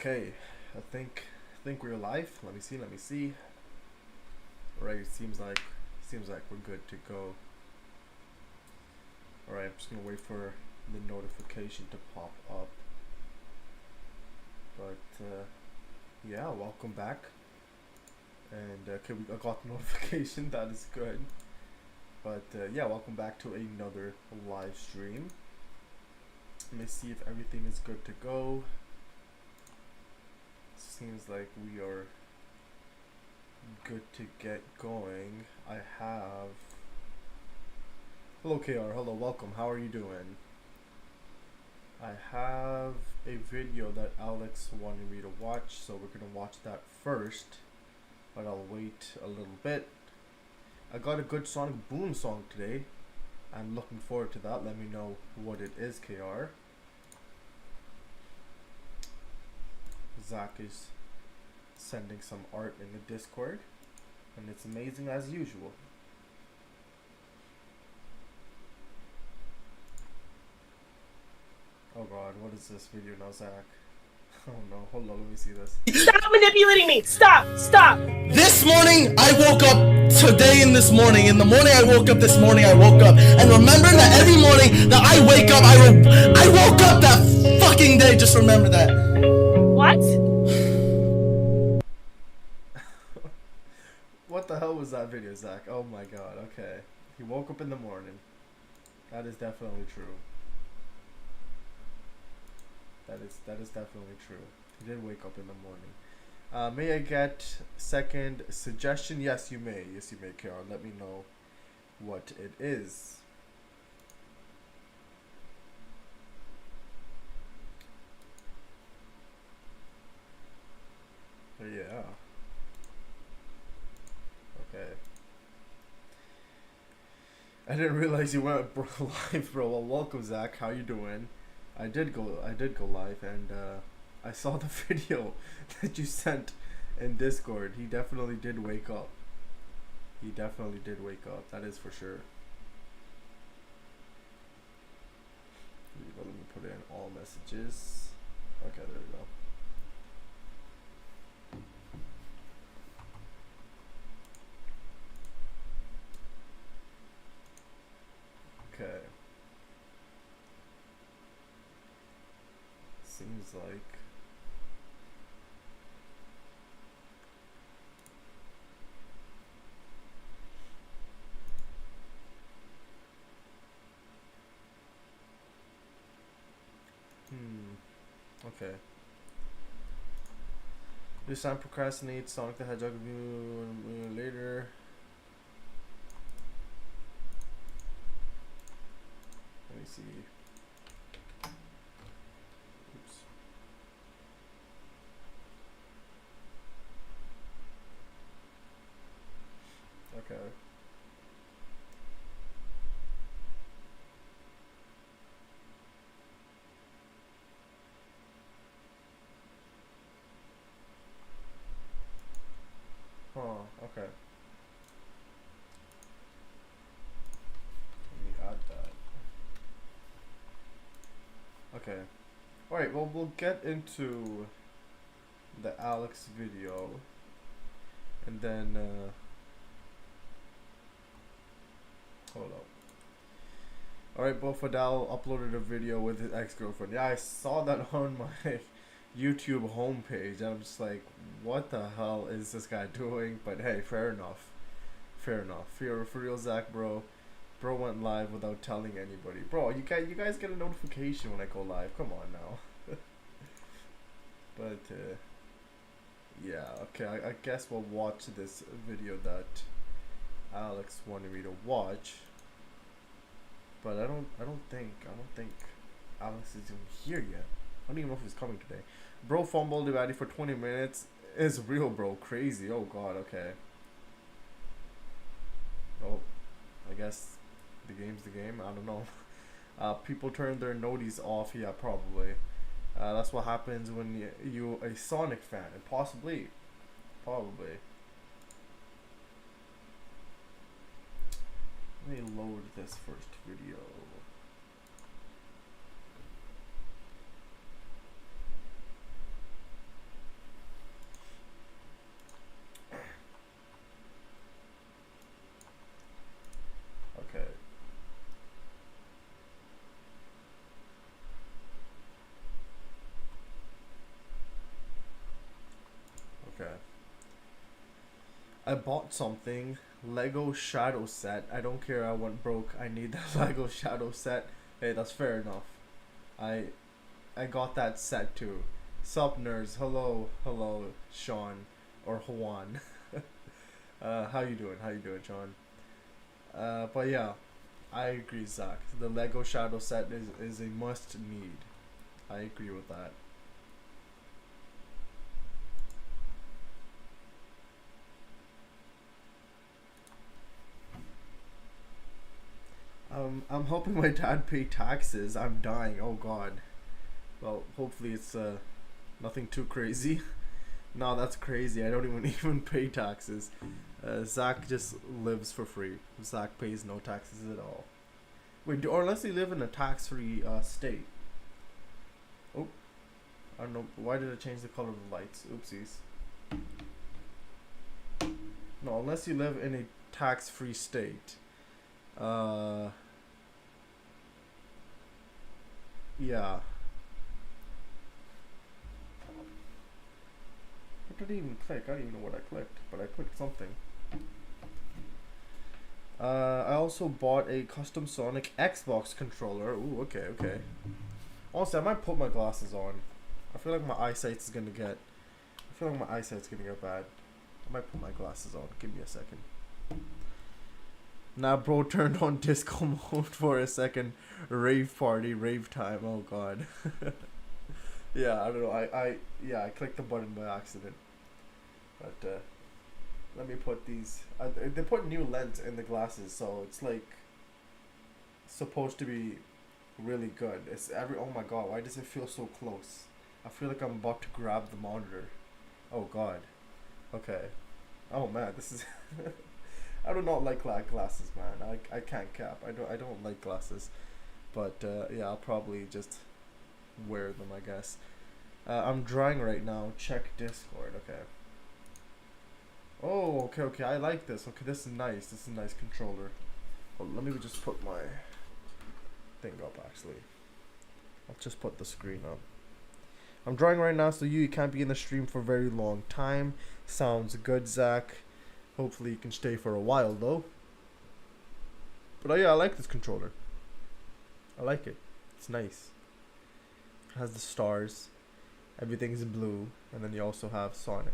Okay, I think we're live. Let me see. Let me see. All right, seems like we're good to go. All right, I'm just gonna wait for the notification to pop up. But yeah, welcome back. And okay, I got the notification. That is good. But yeah, welcome back to another live stream. Let me see if everything is good to go. Seems like we are good to get going. I have. Hello, KR. Hello, welcome. How are you doing? I have a video that Alex wanted me to watch, so we're gonna watch that first. But I'll wait a little bit. I got a good Sonic Boom song today. I'm looking forward to that. Let me know what it is, KR. Zach is sending some art in the Discord, and it's amazing as usual. Oh god, what is this video now, Zach? Oh no, hold on, let me see this. Stop manipulating me! Stop! Stop! This morning, I woke up today and this morning. In the morning, I woke up this morning, I woke up. And remember that every morning that I wake up, I woke up that fucking day. Just remember that. What? What the hell was that video, Zach? Oh my god, okay. He woke up in the morning. That is definitely true. That is definitely true. He did wake up in the morning. May I get second suggestion? Yes, you may. Yes, you may, Karen. Let me know what it is. Yeah. Okay. I didn't realize you went live, bro. Well, welcome, Zach. How you doing? I did go live, and I saw the video that you sent in Discord. He definitely did wake up. He definitely did wake up. That is for sure. Let me put in all messages. Okay, there we go. Okay. Seems like okay. This time procrastinate Sonic the Hedgehog later. Let me see. Oops. Okay. Huh, okay. Let me add that. Okay. Alright, well, we'll get into the Alex video. And then, hold up. Alright, Bo Fadal uploaded a video with his ex-girlfriend. Yeah, I saw that on my YouTube homepage. And I'm just like, what the hell is this guy doing? But hey, fair enough. Fair enough. For real, Zach, bro. Bro went live without telling anybody. Bro, you guys get a notification when I go live. Come on now. But, yeah, okay, I guess we'll watch this video that Alex wanted me to watch. But I don't think Alex is even here yet. I don't even know if he's coming today. Bro fumbled the baddie for 20 minutes. It's real, bro. Crazy. Oh god, okay. Oh, I guess the game's the game. I don't know. People turn their noties off. Yeah, probably. That's what happens when you a Sonic fan, and probably. Let me load this first video. I bought something, Lego Shadow set. I don't care. I went broke. I need the Lego Shadow set. Hey, that's fair enough. I got that set too. Sup nerds? Hello, Sean or Juan. How you doing? How you doing, Sean? But yeah, I agree, Zach. The Lego Shadow set is a must need. I agree with that. I'm hoping my dad pay taxes. I'm dying. Oh God. Well, hopefully it's nothing too crazy. No, that's crazy. I don't even pay taxes. Zach just lives for free. Zach pays no taxes at all. Wait, or unless you live in a tax-free state. Oh, I don't know. Why did I change the color of the lights? Oopsies. No, unless you live in a tax-free state. Yeah. What did I even click? I don't even know what I clicked, but I clicked something. I also bought a custom Sonic Xbox controller. Ooh, okay. Honestly, I might put my glasses on. I feel like my eyesight's gonna get bad. I might put my glasses on. Give me a second. Nah, bro, turned on disco mode for a second. Rave party, rave time. Oh God. Yeah, I don't know. I clicked the button by accident. But let me put these. They put new lens in the glasses, so it's like supposed to be really good. Oh my God, why does it feel so close? I feel like I'm about to grab the monitor. Oh God. Okay. Oh man, this is. I do not like glasses, man. I can't cap. I don't like glasses, but yeah, I'll probably just wear them, I guess. I'm drawing right now. Check Discord. Okay. Oh, okay. I like this. Okay, this is nice. This is a nice controller. Well, let me just put my thing up. Actually, I'll just put the screen up. I'm drawing right now, so you can't be in the stream for a very long time. Sounds good, Zach. Hopefully you can stay for a while though. But yeah, I like this controller. I like it. It's nice. It has the stars. Everything's blue. And then you also have Sonic.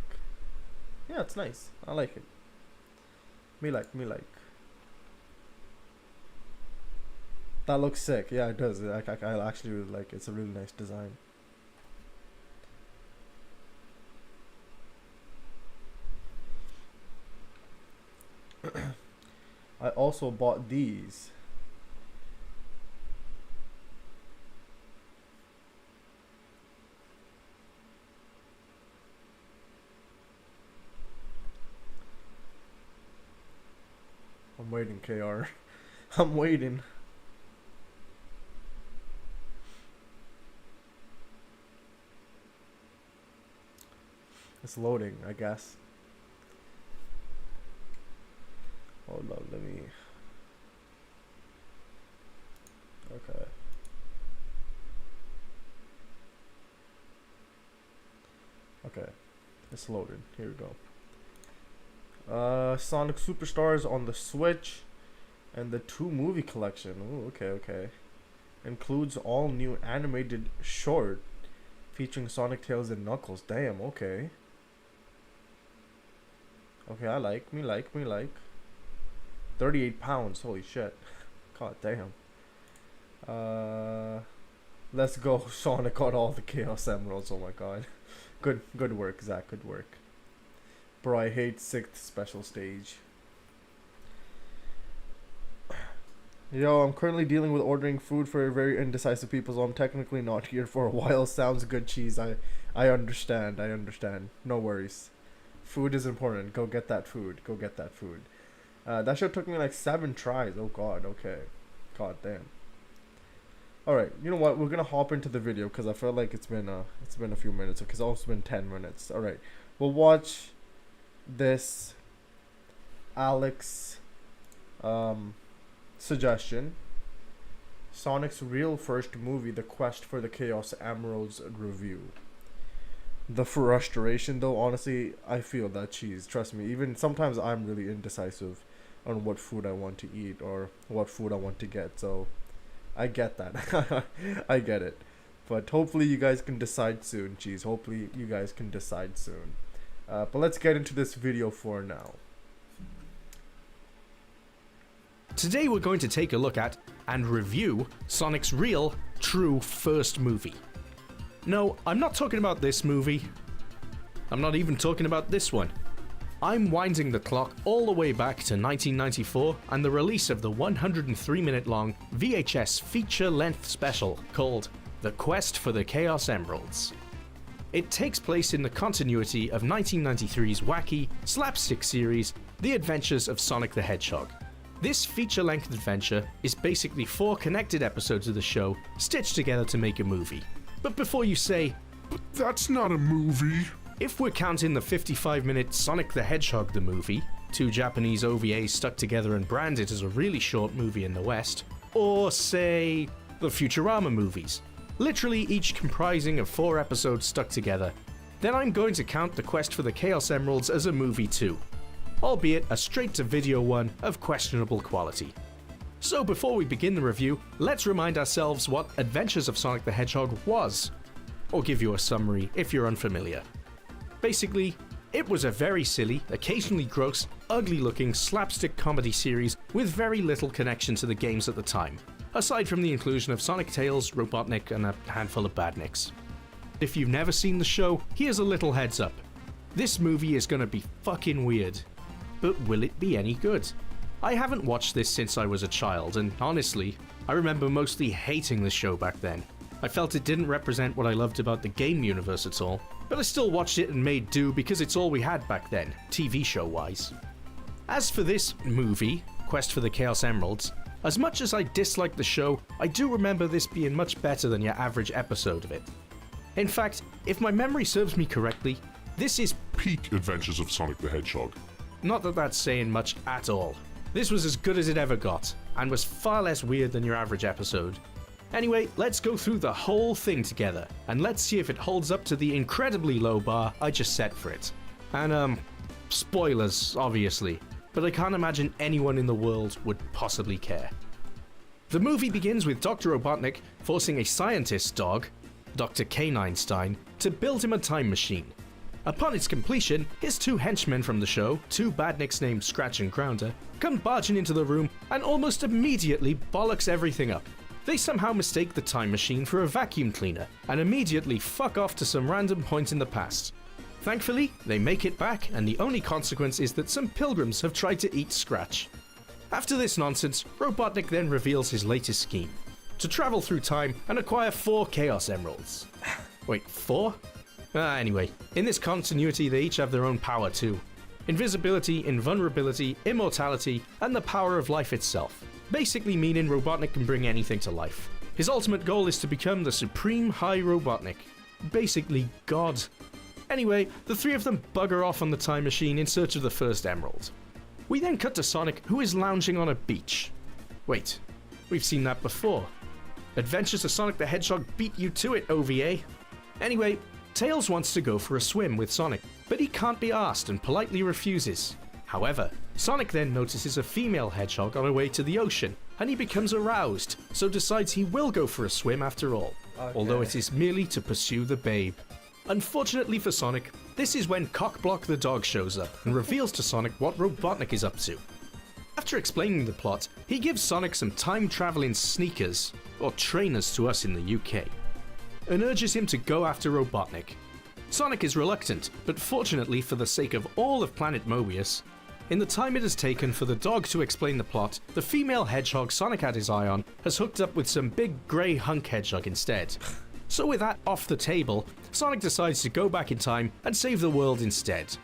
Yeah, it's nice. I like it. Me like. That looks sick. Yeah, it does. I actually really like it. It's a really nice design. I also bought these. I'm waiting, KR. I'm waiting. It's loading, I guess. Hold on, let me. Okay. Okay. It's loaded. Here we go. Sonic Superstars on the Switch and the 2 movie collection. Ooh, okay. Includes all new animated short featuring Sonic, Tails, and Knuckles. Damn, okay. Okay, I like. Me like. 38 pounds. Holy shit. God damn. Let's go. Sonic got all the Chaos Emeralds. Oh my God. Good work, Zach. Good work. Bro, I hate 6th special stage. Yo, I'm currently dealing with ordering food for very indecisive people, so I'm technically not here for a while. Sounds good, cheese. I understand. No worries. Food is important. Go get that food. That shit took me like 7 tries. Oh God. Okay. God damn. All right. You know what? We're gonna hop into the video because I feel like it's been a few minutes. Because it's also been 10 minutes. All right. We'll watch this Alex suggestion. Sonic's real first movie, The Quest for the Chaos Emeralds review. the frustration though, honestly, I feel that cheese. Trust me. Even sometimes I'm really indecisive on what food I want to eat or what food I want to get. So I get that. I get it. But hopefully you guys can decide soon, cheese. Hopefully you guys can decide soon. But let's get into this video for now. Today we're going to take a look at and review Sonic's real, true first movie. No, I'm not talking about this movie. I'm not even talking about this one. I'm winding the clock all the way back to 1994 and the release of the 103-minute long VHS feature-length special called The Quest for the Chaos Emeralds. It takes place in the continuity of 1993's wacky, slapstick series, The Adventures of Sonic the Hedgehog. This feature-length adventure is basically 4 connected episodes of the show stitched together to make a movie. But before you say, "But that's not a movie," if we're counting the 55-minute Sonic the Hedgehog the movie, 2 Japanese OVAs stuck together and branded as a really short movie in the West, or say, the Futurama movies, literally each comprising of 4 episodes stuck together, then I'm going to count The Quest for the Chaos Emeralds as a movie too, albeit a straight-to-video one of questionable quality. So before we begin the review, let's remind ourselves what Adventures of Sonic the Hedgehog was, or give you a summary if you're unfamiliar. Basically, it was a very silly, occasionally gross, ugly-looking slapstick comedy series with very little connection to the games at the time, aside from the inclusion of Sonic, Tails, Robotnik, and a handful of badniks. If you've never seen the show, here's a little heads up. This movie is gonna be fucking weird. But will it be any good? I haven't watched this since I was a child, and honestly, I remember mostly hating the show back then. I felt it didn't represent what I loved about the game universe at all, but I still watched it and made do because it's all we had back then, TV show-wise. As for this movie, Quest for the Chaos Emeralds, as much as I disliked the show, I do remember this being much better than your average episode of it. In fact, if my memory serves me correctly, this is peak Adventures of Sonic the Hedgehog. not that that's saying much at all. This was as good as it ever got, and was far less weird than your average episode. Anyway, let's go through the whole thing together, and let's see if it holds up to the incredibly low bar I just set for it. And spoilers, obviously, but I can't imagine anyone in the world would possibly care. The movie begins with Dr. Robotnik forcing a scientist dog, Dr. K-9stein, to build him a time machine. Upon its completion, his 2 henchmen from the show, 2 badniks named Scratch and Grounder, come barging into the room and almost immediately bollocks everything up. They somehow mistake the time machine for a vacuum cleaner and immediately fuck off to some random point in the past. Thankfully, they make it back, and the only consequence is that some pilgrims have tried to eat Scratch. After this nonsense, Robotnik then reveals his latest scheme: to travel through time and acquire 4 Chaos Emeralds. Wait, 4? Anyway, in this continuity they each have their own power too. Invisibility, invulnerability, immortality, and the power of life itself. Basically meaning Robotnik can bring anything to life. His ultimate goal is to become the Supreme High Robotnik. Basically God. Anyway, the 3 of them bugger off on the time machine in search of the first emerald. We then cut to Sonic, who is lounging on a beach. Wait, we've seen that before. Adventures of Sonic the Hedgehog beat you to it, OVA. Anyway, Tails wants to go for a swim with Sonic, but he can't be asked and politely refuses. However, Sonic then notices a female hedgehog on her way to the ocean, and he becomes aroused, so decides he will go for a swim after all, although it is merely to pursue the babe. Unfortunately for Sonic, this is when Cockblock the dog shows up and reveals to Sonic what Robotnik is up to. After explaining the plot, he gives Sonic some time-traveling sneakers, or trainers to us in the UK, and urges him to go after Robotnik. Sonic is reluctant, but fortunately for the sake of all of Planet Mobius, in the time it has taken for the dog to explain the plot, the female hedgehog Sonic had his eye on has hooked up with some big grey hunk hedgehog instead. So with that off the table, Sonic decides to go back in time and save the world instead.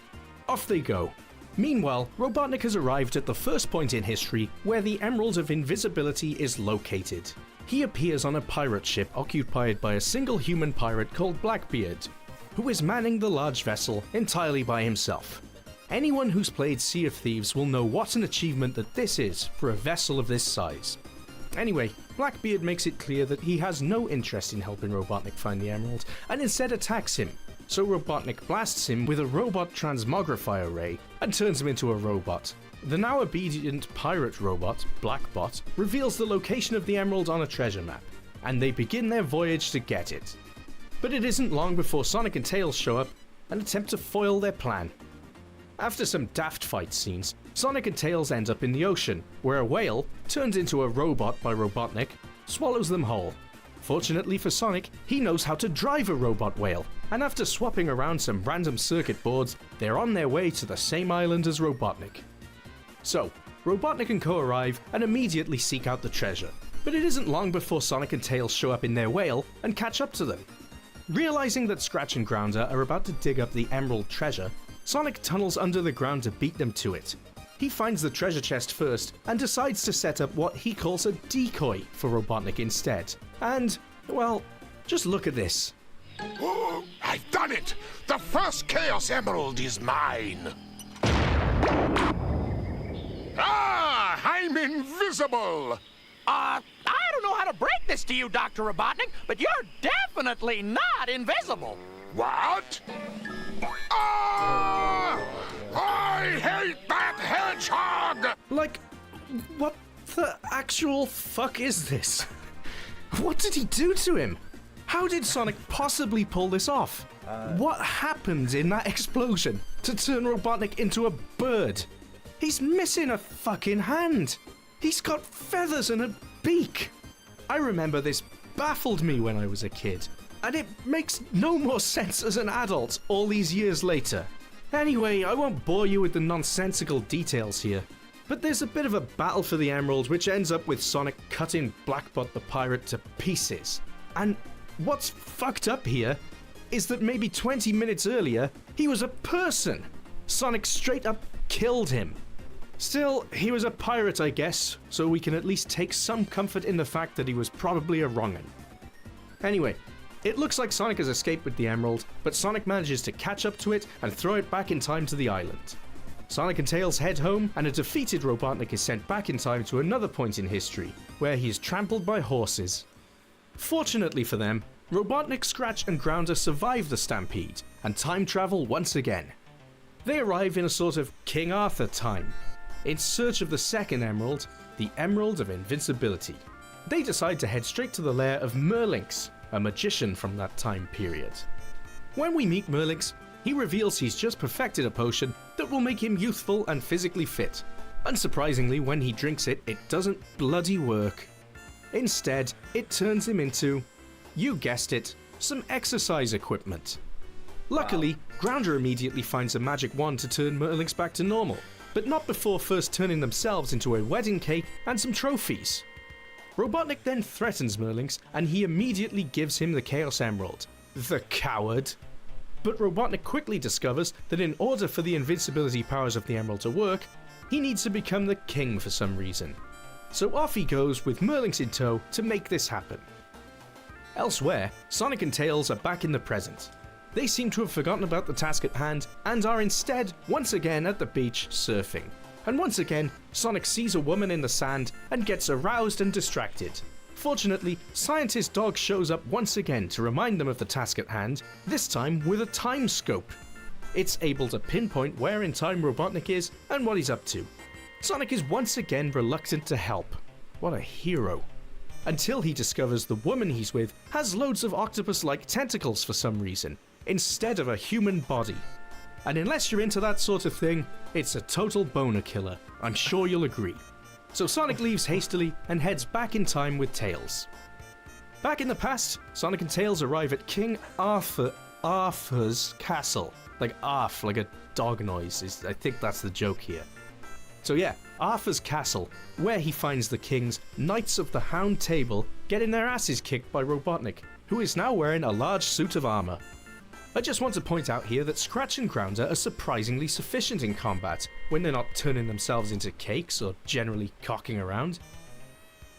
Off they go. Meanwhile, Robotnik has arrived at the first point in history where the Emerald of Invisibility is located. He appears on a pirate ship occupied by a single human pirate called Blackbeard, who is manning the large vessel entirely by himself. Anyone who's played Sea of Thieves will know what an achievement that this is for a vessel of this size. Anyway, Blackbeard makes it clear that he has no interest in helping Robotnik find the emerald, and instead attacks him. so Robotnik blasts him with a robot transmogrifier ray and turns him into a robot. The now obedient pirate robot, Blackbot, reveals the location of the emerald on a treasure map, and they begin their voyage to get it. But it isn't long before Sonic and Tails show up and attempt to foil their plan. After some daft fight scenes, Sonic and Tails end up in the ocean, where a whale, turned into a robot by Robotnik, swallows them whole. Fortunately for Sonic, he knows how to drive a robot whale, and after swapping around some random circuit boards, they're on their way to the same island as Robotnik. So, Robotnik and Co arrive and immediately seek out the treasure, but it isn't long before Sonic and Tails show up in their whale and catch up to them. Realizing that Scratch and Grounder are about to dig up the emerald treasure, Sonic tunnels under the ground to beat them to it. He finds the treasure chest first and decides to set up what he calls a decoy for Robotnik instead. And, well, just look at this. Oh, I've done it! The first Chaos Emerald is mine! Ah! I'm invisible! I don't know how to break this to you, Dr. Robotnik, but you're definitely not invisible. What? Ah! I hate that hedgehog! Like, what the actual fuck is this? What did he do to him? How did Sonic possibly pull this off? What happened in that explosion to turn Robotnik into a bird? He's missing a fucking hand. He's got feathers and a beak. I remember this baffled me when I was a kid, and it makes no more sense as an adult all these years later. Anyway, I won't bore you with the nonsensical details here, but there's a bit of a battle for the emerald which ends up with Sonic cutting Blackbot the pirate to pieces. And what's fucked up here is that maybe 20 minutes earlier, he was a person. Sonic straight up killed him. Still, he was a pirate, I guess, so we can at least take some comfort in the fact that he was probably a wrong'un. Anyway, it looks like Sonic has escaped with the emerald, but Sonic manages to catch up to it and throw it back in time to the island. Sonic and Tails head home, and a defeated Robotnik is sent back in time to another point in history, where he is trampled by horses. Fortunately for them, Robotnik, Scratch, and Grounder survive the stampede, and time travel once again. They arrive in a sort of King Arthur time, in search of the second emerald, the Emerald of Invincibility. They decide to head straight to the lair of Merlynx, a magician from that time period. When we meet Merlynx, he reveals he's just perfected a potion that will make him youthful and physically fit. Unsurprisingly, when he drinks it, it doesn't bloody work. Instead, it turns him into, you guessed it, some exercise equipment. Luckily, Grounder immediately finds a magic wand to turn Merlynx back to normal, but not before first turning themselves into a wedding cake and some trophies. Robotnik then threatens Merlynx, and he immediately gives him the Chaos Emerald. The coward! But Robotnik quickly discovers that in order for the invincibility powers of the Emerald to work, he needs to become the king for some reason. So off he goes with Merlynx in tow to make this happen. Elsewhere, Sonic and Tails are back in the present. They seem to have forgotten about the task at hand and are instead once again at the beach surfing. And once again, Sonic sees a woman in the sand and gets aroused and distracted. Fortunately, Scientist Dog shows up once again to remind them of the task at hand, this time with a time scope. It's able to pinpoint where in time Robotnik is and what he's up to. Sonic is once again reluctant to help. What a hero. Until he discovers the woman he's with has loads of octopus-like tentacles for some reason, instead of a human body. And unless you're into that sort of thing, it's a total boner killer, I'm sure you'll agree. So Sonic leaves hastily and heads back in time with Tails. Back in the past, Sonic and Tails arrive at King Arthur's castle. Like Arf, like a dog noise, I think that's the joke here. So yeah, Arthur's castle, where he finds the king's Knights of the Round Table getting their asses kicked by Robotnik, who is now wearing a large suit of armor. I just want to point out here that Scratch and Grounder are surprisingly sufficient in combat when they're not turning themselves into cakes or generally cocking around.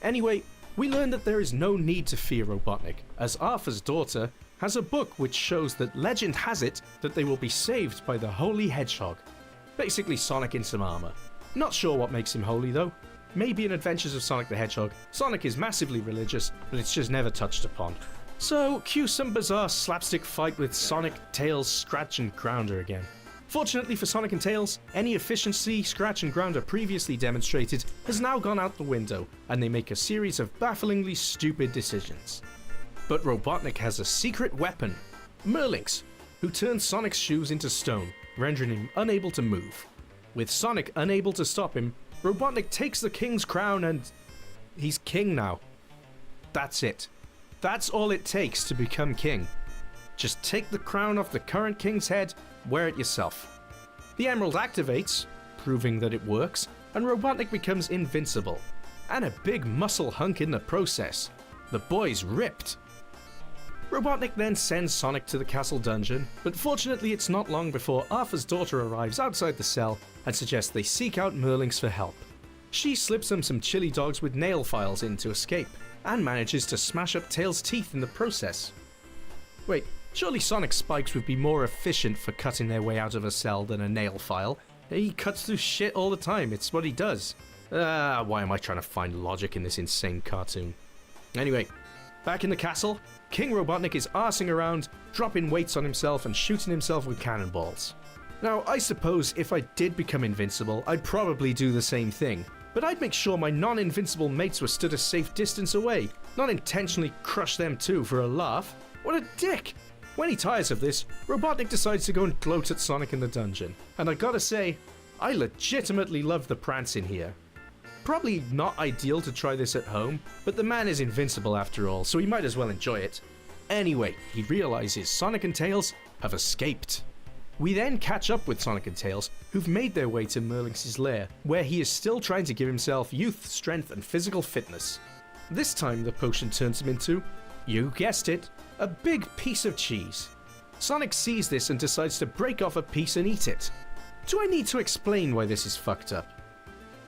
Anyway, we learn that there is no need to fear Robotnik, as Arthur's daughter has a book which shows that legend has it that they will be saved by the Holy Hedgehog. Basically Sonic in some armor. Not sure what makes him holy though. Maybe in Adventures of Sonic the Hedgehog, Sonic is massively religious, but it's just never touched upon. So, cue some bizarre slapstick fight with Sonic, Tails, Scratch, and Grounder again. Fortunately for Sonic and Tails, any efficiency Scratch and Grounder previously demonstrated has now gone out the window, and they make a series of bafflingly stupid decisions. But Robotnik has a secret weapon, Merlinx, who turns Sonic's shoes into stone, rendering him unable to move. With Sonic unable to stop him, Robotnik takes the king's crown and he's king now. That's it. That's all it takes to become king. Just take the crown off the current king's head, wear it yourself. The emerald activates, proving that it works, and Robotnik becomes invincible. And a big muscle hunk in the process. The boy's ripped. Robotnik then sends Sonic to the castle dungeon, but fortunately it's not long before Arthur's daughter arrives outside the cell and suggests they seek out Merlinx for help. She slips them some chili dogs with nail files in to escape, and manages to smash up Tails' teeth in the process. Wait, surely Sonic's spikes would be more efficient for cutting their way out of a cell than a nail file? He cuts through shit all the time, it's what he does. Why am I trying to find logic in this insane cartoon? Anyway, back in the castle, King Robotnik is arsing around, dropping weights on himself and shooting himself with cannonballs. Now, I suppose if I did become invincible, I'd probably do the same thing, but I'd make sure my non-invincible mates were stood a safe distance away, not intentionally crush them too for a laugh. What a dick! When he tires of this, Robotnik decides to go and gloat at Sonic in the dungeon, and I gotta say, I legitimately love the prance in here. Probably not ideal to try this at home, but the man is invincible after all, so he might as well enjoy it. Anyway, he realizes Sonic and Tails have escaped. We then catch up with Sonic and Tails, who've made their way to Merlinx's lair, where he is still trying to give himself youth, strength, and physical fitness. This time the potion turns him into, you guessed it, a big piece of cheese. Sonic sees this and decides to break off a piece and eat it. Do I need to explain why this is fucked up?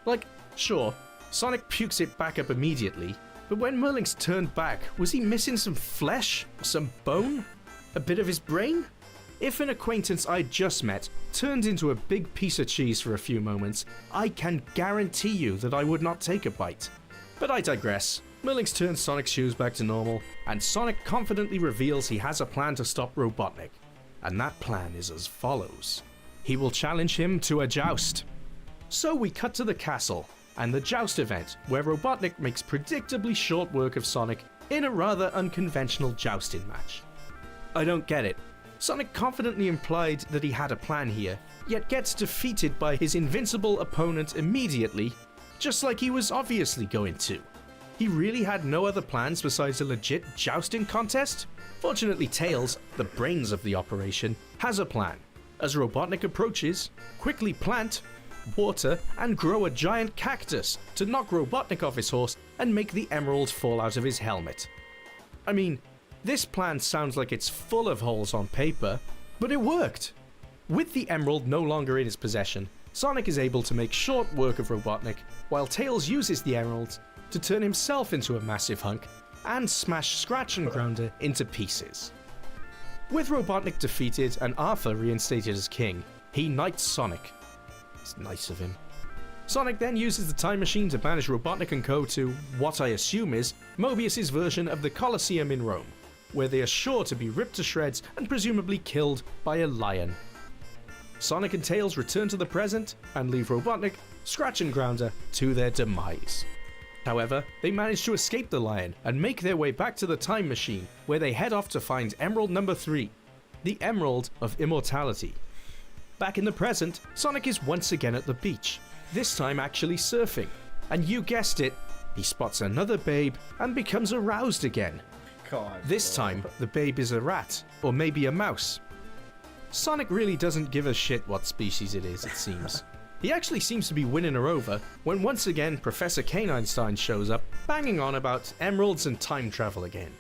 Like, sure, Sonic pukes it back up immediately, but when Merlinx turned back, was he missing some flesh? Some bone? A bit of his brain? If an acquaintance I just met turned into a big piece of cheese for a few moments, I can guarantee you that I would not take a bite. But I digress. Merlinx turns Sonic's shoes back to normal, and Sonic confidently reveals he has a plan to stop Robotnik. And that plan is as follows. He will challenge him to a joust. So we cut to the castle, and the joust event, where Robotnik makes predictably short work of Sonic in a rather unconventional jousting match. I don't get it. Sonic confidently implied that he had a plan here, yet gets defeated by his invincible opponent immediately, just like he was obviously going to. He really had no other plans besides a legit jousting contest? Fortunately, Tails, the brains of the operation, has a plan. As Robotnik approaches, quickly plant, water, and grow a giant cactus to knock Robotnik off his horse and make the emerald fall out of his helmet. I mean, this plan sounds like it's full of holes on paper, but it worked. With the emerald no longer in his possession, Sonic is able to make short work of Robotnik, while Tails uses the emerald to turn himself into a massive hunk and smash Scratch and Grounder into pieces. With Robotnik defeated and Arthur reinstated as king, he knights Sonic. It's nice of him. Sonic then uses the time machine to banish Robotnik and co. to what I assume is Mobius's version of the Colosseum in Rome, where they are sure to be ripped to shreds and presumably killed by a lion. Sonic and Tails return to the present and leave Robotnik, Scratch and Grounder to their demise. However, they manage to escape the lion and make their way back to the time machine, where they head off to find Emerald number 3, the Emerald of Immortality. Back in the present, Sonic is once again at the beach, this time actually surfing, and you guessed it, he spots another babe and becomes aroused again. God, this time, the babe is a rat, or maybe a mouse. Sonic really doesn't give a shit what species it is, it seems. He actually seems to be winning her over when once again Professor K-Einstein shows up, banging on about emeralds and time travel again.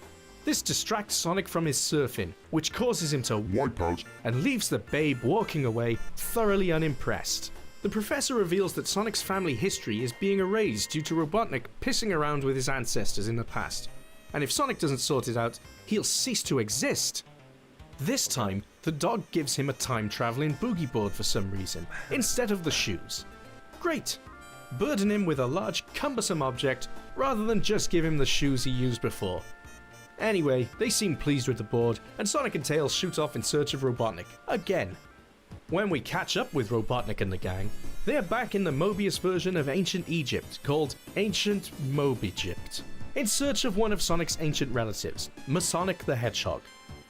This distracts Sonic from his surfing, which causes him to Wipe out. and leaves the babe walking away, thoroughly unimpressed. The professor reveals that Sonic's family history is being erased due to Robotnik pissing around with his ancestors in the past, and if Sonic doesn't sort it out, he'll cease to exist. This time, the dog gives him a time-traveling boogie board for some reason, instead of the shoes. Great! Burden him with a large, cumbersome object, rather than just give him the shoes he used before. Anyway, they seem pleased with the board, and Sonic and Tails shoot off in search of Robotnik, again. When we catch up with Robotnik and the gang, they are back in the Mobius version of ancient Egypt, called Ancient Mobigypt, in search of one of Sonic's ancient relatives, Masonic the Hedgehog.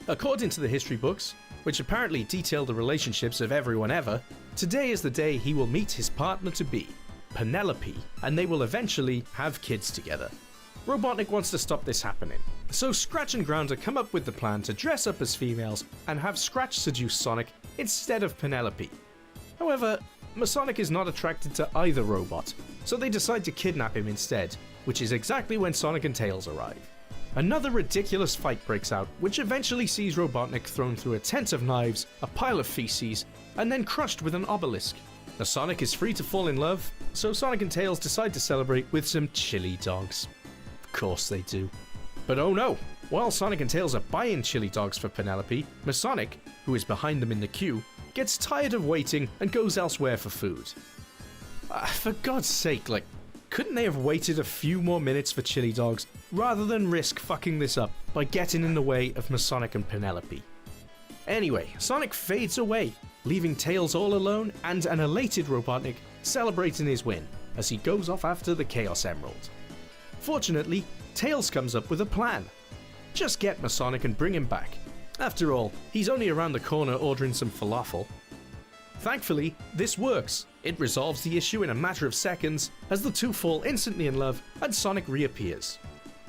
According to the history books, which apparently detail the relationships of everyone ever, today is the day he will meet his partner-to-be, Penelope, and they will eventually have kids together. Robotnik wants to stop this happening, so Scratch and Grounder come up with the plan to dress up as females and have Scratch seduce Sonic instead of Penelope. However, Masonic is not attracted to either robot, so they decide to kidnap him instead, which is exactly when Sonic and Tails arrive. Another ridiculous fight breaks out, which eventually sees Robotnik thrown through a tent of knives, a pile of feces, and then crushed with an obelisk. Now Sonic is free to fall in love, so Sonic and Tails decide to celebrate with some chili dogs. Of course they do. But oh no! While Sonic and Tails are buying chili dogs for Penelope, Masonic, who is behind them in the queue, gets tired of waiting and goes elsewhere for food. For God's sake, couldn't they have waited a few more minutes for chili dogs rather than risk fucking this up by getting in the way of Masonic and Penelope? Anyway, Sonic fades away, leaving Tails all alone and an elated Robotnik celebrating his win as he goes off after the Chaos Emerald. Fortunately, Tails comes up with a plan. Just get Masonic and bring him back. After all, he's only around the corner ordering some falafel. Thankfully, this works. It resolves the issue in a matter of seconds as the two fall instantly in love and Sonic reappears.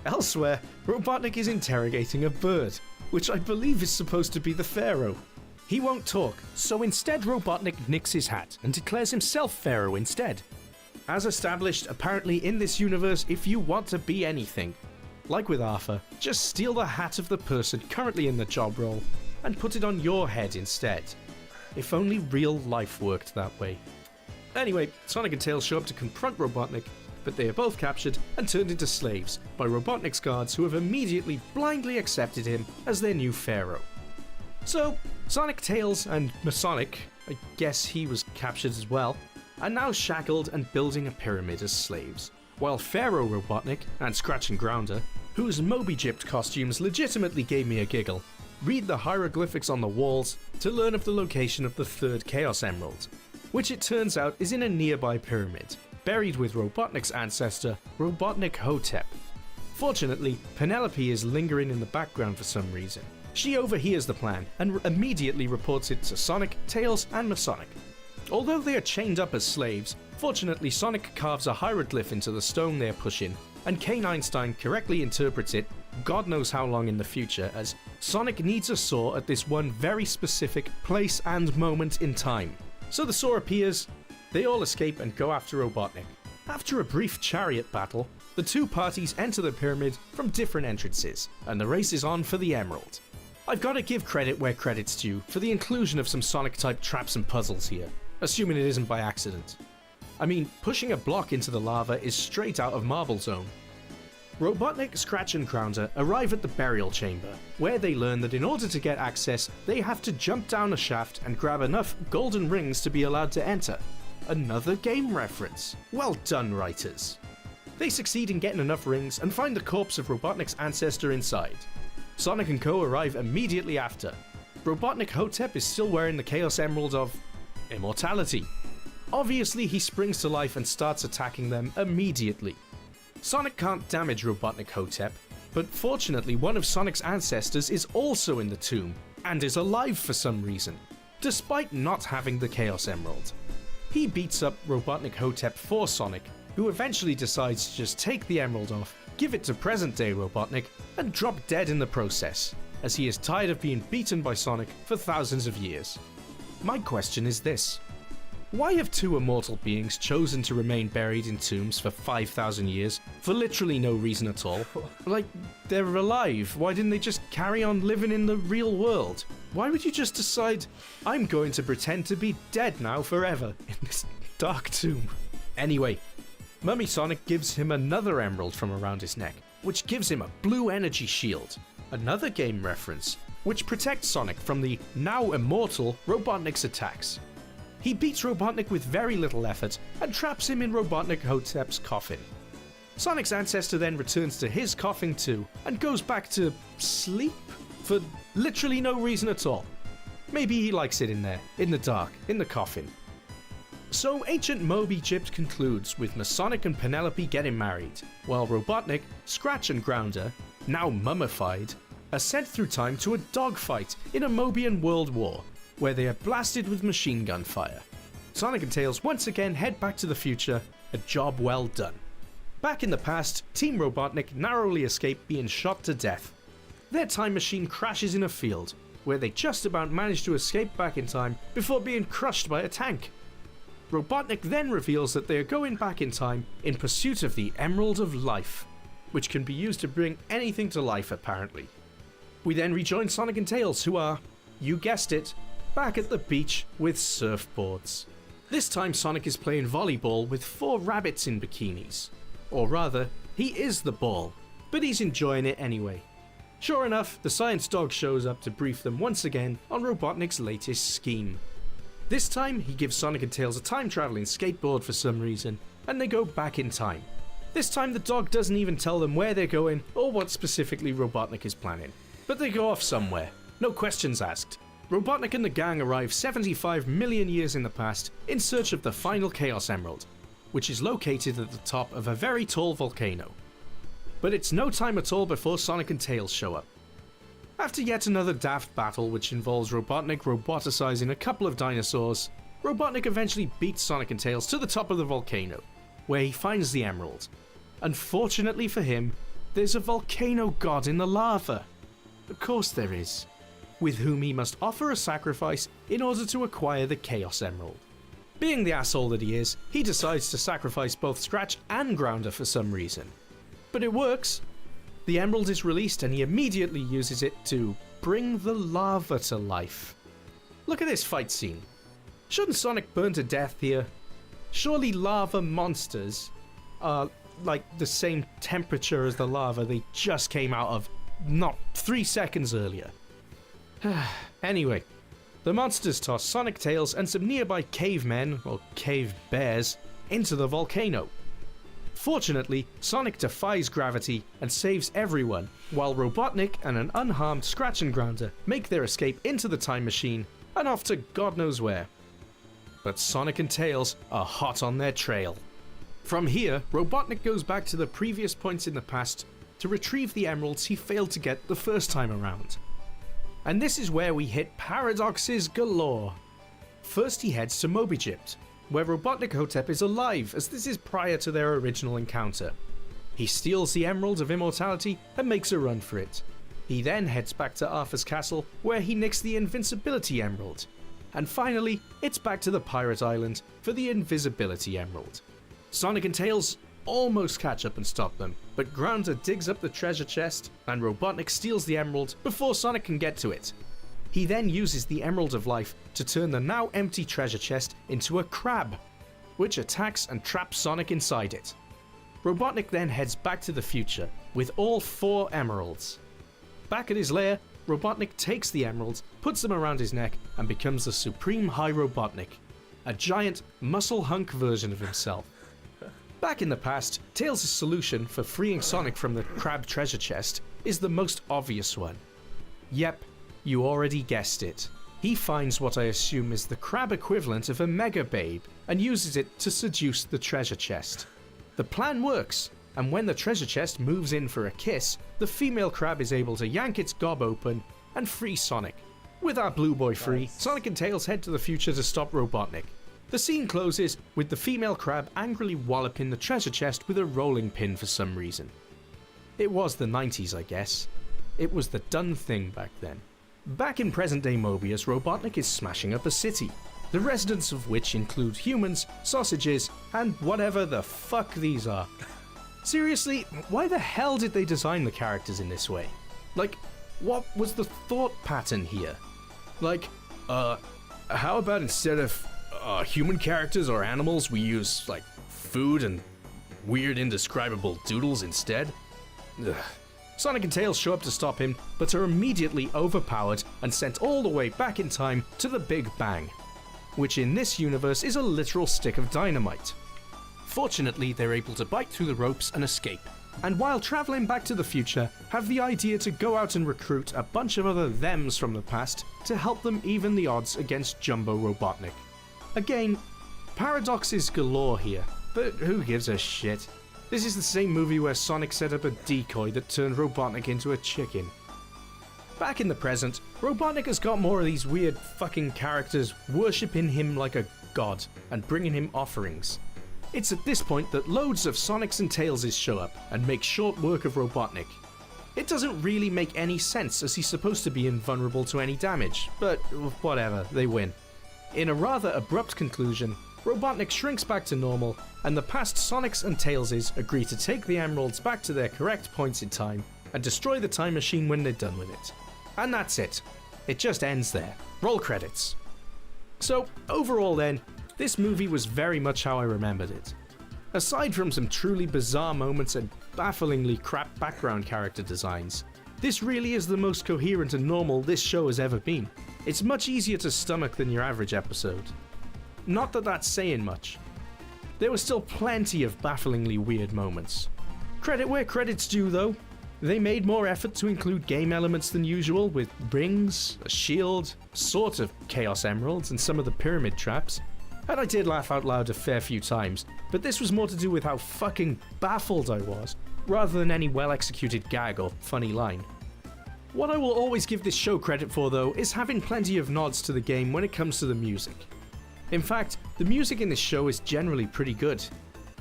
Elsewhere, Robotnik is interrogating a bird, which I believe is supposed to be the Pharaoh. He won't talk, so instead Robotnik nicks his hat and declares himself Pharaoh instead. As established, apparently in this universe, if you want to be anything, like with Arthur, just steal the hat of the person currently in the job role and put it on your head instead. If only real life worked that way. Anyway, Sonic and Tails show up to confront Robotnik, but they are both captured and turned into slaves by Robotnik's guards, who have immediately blindly accepted him as their new pharaoh. So, Sonic, Tails, and Masonic, I guess he was captured as well, are now shackled and building a pyramid as slaves, while Pharaoh Robotnik and Scratch and Grounder, whose Mobigypt costumes legitimately gave me a giggle, read the hieroglyphics on the walls to learn of the location of the third Chaos Emerald, which it turns out is in a nearby pyramid, buried with Robotnik's ancestor, Robotnik Hotep. Fortunately, Penelope is lingering in the background for some reason. She overhears the plan and immediately reports it to Sonic, Tails, and Masonic. Although they are chained up as slaves, fortunately Sonic carves a hieroglyph into the stone they are pushing, and Kane Einstein correctly interprets it, God knows how long in the future, as Sonic needs a saw at this one very specific place and moment in time. So the saw appears, they all escape and go after Robotnik. After a brief chariot battle, the two parties enter the pyramid from different entrances, and the race is on for the Emerald. I've got to give credit where credit's due for the inclusion of some Sonic-type traps and puzzles here, assuming it isn't by accident. I mean, pushing a block into the lava is straight out of Marble Zone. Robotnik, Scratch and Grounder arrive at the burial chamber, where they learn that in order to get access, they have to jump down a shaft and grab enough golden rings to be allowed to enter. Another game reference. Well done, writers. They succeed in getting enough rings and find the corpse of Robotnik's ancestor inside. Sonic and Co arrive immediately after. Robotnik Hotep is still wearing the Chaos Emerald of immortality. Obviously, he springs to life and starts attacking them immediately. Sonic can't damage Robotnik Hotep, but fortunately one of Sonic's ancestors is also in the tomb, and is alive for some reason, despite not having the Chaos Emerald. He beats up Robotnik Hotep for Sonic, who eventually decides to just take the emerald off, give it to present-day Robotnik, and drop dead in the process, as he is tired of being beaten by Sonic for thousands of years. My question is this: why have two immortal beings chosen to remain buried in tombs for 5,000 years for literally no reason at all? Like, they're alive, why didn't they just carry on living in the real world? Why would you just decide, I'm going to pretend to be dead now forever in this dark tomb? Anyway, Mummy Sonic gives him another emerald from around his neck, which gives him a blue energy shield, another game reference, which protects Sonic from the now immortal Robotnik's attacks. He beats Robotnik with very little effort and traps him in Robotnik Hotep's coffin. Sonic's ancestor then returns to his coffin too, and goes back to sleep for literally no reason at all. Maybe he likes it in there, in the dark, in the coffin. So ancient Moby Egypt concludes with Masonic and Penelope getting married, while Robotnik, Scratch and Grounder, now mummified, are sent through time to a dogfight in a Mobian world war, where they are blasted with machine gun fire. Sonic and Tails once again head back to the future, a job well done. Back in the past, Team Robotnik narrowly escape being shot to death. Their time machine crashes in a field, where they just about manage to escape back in time before being crushed by a tank. Robotnik then reveals that they are going back in time in pursuit of the Emerald of Life, which can be used to bring anything to life apparently. We then rejoin Sonic and Tails, who are, you guessed it, back at the beach with surfboards. This time Sonic is playing volleyball with 4 rabbits in bikinis. Or rather, he is the ball, but he's enjoying it anyway. Sure enough, the science dog shows up to brief them once again on Robotnik's latest scheme. This time, he gives Sonic and Tails a time-traveling skateboard for some reason, and they go back in time. This time the dog doesn't even tell them where they're going or what specifically Robotnik is planning. But they go off somewhere, no questions asked. Robotnik and the gang arrive 75 million years in the past in search of the final Chaos Emerald, which is located at the top of a very tall volcano. But it's no time at all before Sonic and Tails show up. After yet another daft battle which involves Robotnik roboticizing a couple of dinosaurs, Robotnik eventually beats Sonic and Tails to the top of the volcano, where he finds the emerald. Unfortunately for him, there's a volcano god in the lava. Of course there is, with whom he must offer a sacrifice in order to acquire the Chaos Emerald. Being the asshole that he is, he decides to sacrifice both Scratch and Grounder for some reason. But it works. The emerald is released and he immediately uses it to bring the lava to life. Look at this fight scene. Shouldn't Sonic burn to death here? Surely lava monsters are like the same temperature as the lava they just came out of not 3 seconds earlier. Anyway, the monsters toss Sonic, Tails and some nearby cavemen, or cave bears, into the volcano. Fortunately, Sonic defies gravity and saves everyone, while Robotnik and an unharmed Scratch and Grounder make their escape into the time machine and off to God knows where. But Sonic and Tails are hot on their trail. From here, Robotnik goes back to the previous points in the past to retrieve the emeralds he failed to get the first time around. And this is where we hit paradoxes galore. First he heads to Moby Egypt, where Robotnik Hotep is alive, as this is prior to their original encounter. He steals the Emerald of Immortality and makes a run for it. He then heads back to Arthur's castle, where he nicks the Invincibility Emerald. And finally, it's back to the Pirate Island for the Invisibility Emerald. Sonic and Tails almost catch up and stop them, but Grounder digs up the treasure chest and Robotnik steals the emerald before Sonic can get to it. He then uses the Emerald of Life to turn the now empty treasure chest into a crab, which attacks and traps Sonic inside it. Robotnik then heads back to the future with all 4 emeralds. Back at his lair, Robotnik takes the emeralds, puts them around his neck, and becomes the Supreme High Robotnik, a giant muscle hunk version of himself. Back in the past, Tails' solution for freeing Sonic from the crab treasure chest is the most obvious one. Yep, you already guessed it. He finds what I assume is the crab equivalent of a Mega Babe and uses it to seduce the treasure chest. The plan works, and when the treasure chest moves in for a kiss, the female crab is able to yank its gob open and free Sonic. With our blue boy free, Sonic and Tails head to the future to stop Robotnik. The scene closes with the female crab angrily walloping the treasure chest with a rolling pin for some reason. It was the 90s, I guess. It was the done thing back then. Back in present-day Mobius, Robotnik is smashing up a city, the residents of which include humans, sausages, and whatever the fuck these are. Seriously, why the hell did they design the characters in this way? Like, what was the thought pattern here? Like, how about instead of human characters or animals, we use, like, food and weird indescribable doodles instead? Ugh. Sonic and Tails show up to stop him, but are immediately overpowered and sent all the way back in time to the Big Bang, which in this universe is a literal stick of dynamite. fortunately they're able to bite through the ropes and escape. And while traveling back to the future, have the idea to go out and recruit a bunch of other thems from the past to help them even the odds against Jumbo Robotnik. Again, paradoxes galore here, but who gives a shit? This is the same movie where Sonic set up a decoy that turned Robotnik into a chicken. Back in the present, Robotnik has got more of these weird fucking characters worshipping him like a god and bringing him offerings. It's at this point that loads of Sonics and Tailses show up and make short work of Robotnik. It doesn't really make any sense as he's supposed to be invulnerable to any damage, but whatever, they win. In a rather abrupt conclusion, Robotnik shrinks back to normal, and the past Sonics and Tailses agree to take the emeralds back to their correct points in time and destroy the time machine when they're done with it. And that's it. It just ends there. Roll credits. So, overall then, this movie was very much how I remembered it. Aside from some truly bizarre moments and bafflingly crap background character designs, this really is the most coherent and normal this show has ever been. It's much easier to stomach than your average episode. Not that that's saying much. There were still plenty of bafflingly weird moments. Credit where credit's due though. They made more effort to include game elements than usual, with rings, a shield, sort of Chaos Emeralds, and some of the pyramid traps. And I did laugh out loud a fair few times, but this was more to do with how fucking baffled I was, rather than any well-executed gag or funny line. What I will always give this show credit for though is having plenty of nods to the game when it comes to the music. In fact, the music in this show is generally pretty good.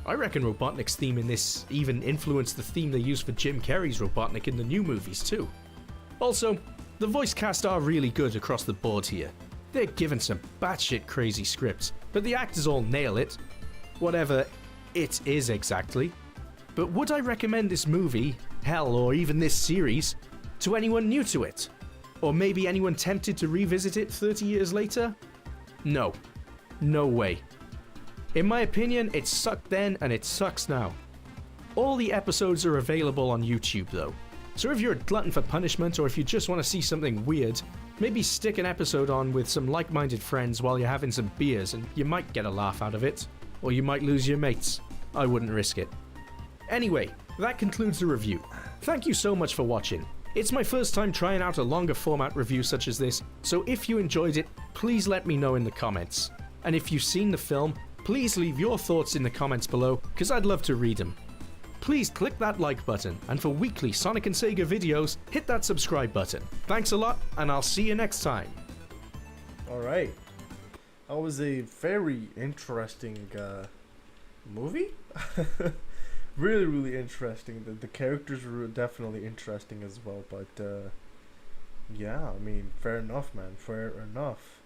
I reckon Robotnik's theme in this even influenced the theme they used for Jim Carrey's Robotnik in the new movies too. Also, the voice cast are really good across the board here. They're given some batshit crazy scripts, but the actors all nail it. Whatever it is exactly. But would I recommend this movie, hell, or even this series, to anyone new to it? Or maybe anyone tempted to revisit it 30 years later? No. No way. In my opinion, it sucked then and it sucks now. All the episodes are available on YouTube though, so if you're a glutton for punishment or if you just want to see something weird, maybe stick an episode on with some like-minded friends while you're having some beers and you might get a laugh out of it, or you might lose your mates. I wouldn't risk it. Anyway, that concludes the review. Thank you so much for watching. It's my first time trying out a longer format review such as this, so if you enjoyed it, please let me know in the comments. And if you've seen the film, please leave your thoughts in the comments below, because I'd love to read them. Please click that like button, and for weekly Sonic and Sega videos, hit that subscribe button. Thanks a lot, and I'll see you next time. Alright. That was a very interesting movie. Really, really interesting. The characters were definitely interesting as well, but yeah, I mean, fair enough, man. Fair enough.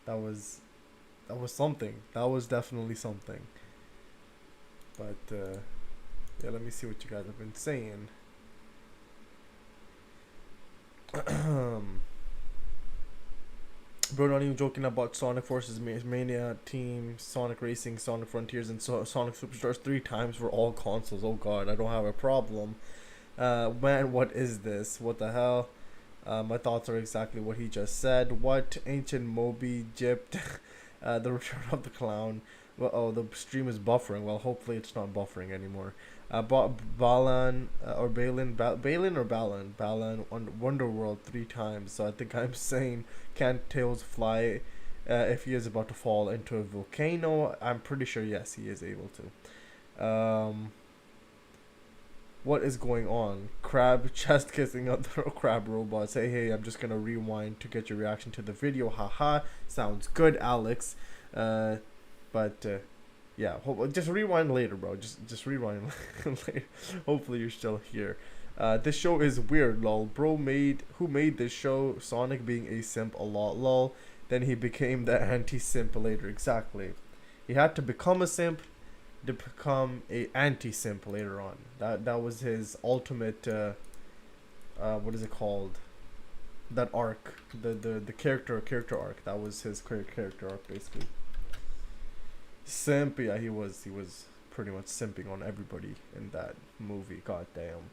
That was something. That was definitely something. But yeah, let me see what you guys have been saying. Bro, not even joking about Sonic Forces Mania, Team Sonic Racing, Sonic Frontiers, and Sonic Superstars 3 times for all consoles. Oh god, I don't have a problem. Man, what is this? What the hell? My thoughts are exactly what he just said. What? Ancient Moby Gypt. The Return of the Clown. Well, oh, the stream is buffering. Well, hopefully it's not buffering anymore. Balan or Balin on Wonderworld 3 times. So I think I'm saying, can't Tails fly if he is about to fall into a volcano? I'm pretty sure yes, he is able to. What is going on? Crab chest kissing other crab robots. Hey, I'm just gonna rewind to get your reaction to the video. Haha, sounds good, Alex. But yeah, just rewind later, bro. Just rewind later. Hopefully you're still here. This show is weird, lol. Bro who made this show? Sonic being a simp a lot, lol. Then he became the anti-simp later. Exactly. He had to become a simp to become a anti-simp later on. That was his ultimate what is it called? That arc, the character arc. That was his character arc basically. Simp, yeah, he was pretty much simping on everybody in that movie. God damn.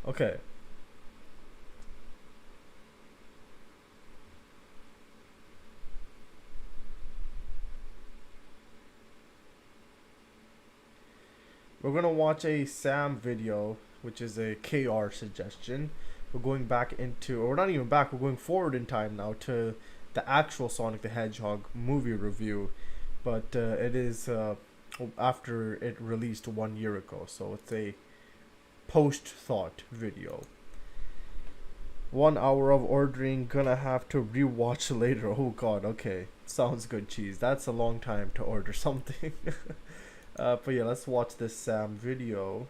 Okay. We're gonna watch a Sam video, which is a KR suggestion. We're going back into, or we're not even back, we're going forward in time now to the actual Sonic the Hedgehog movie review. But it is after it released 1 year ago, so it's a post-thought video. 1 hour of ordering, gonna have to rewatch later. Oh god, okay. Sounds good, cheese. That's a long time to order something. But yeah, let's watch this Sam video.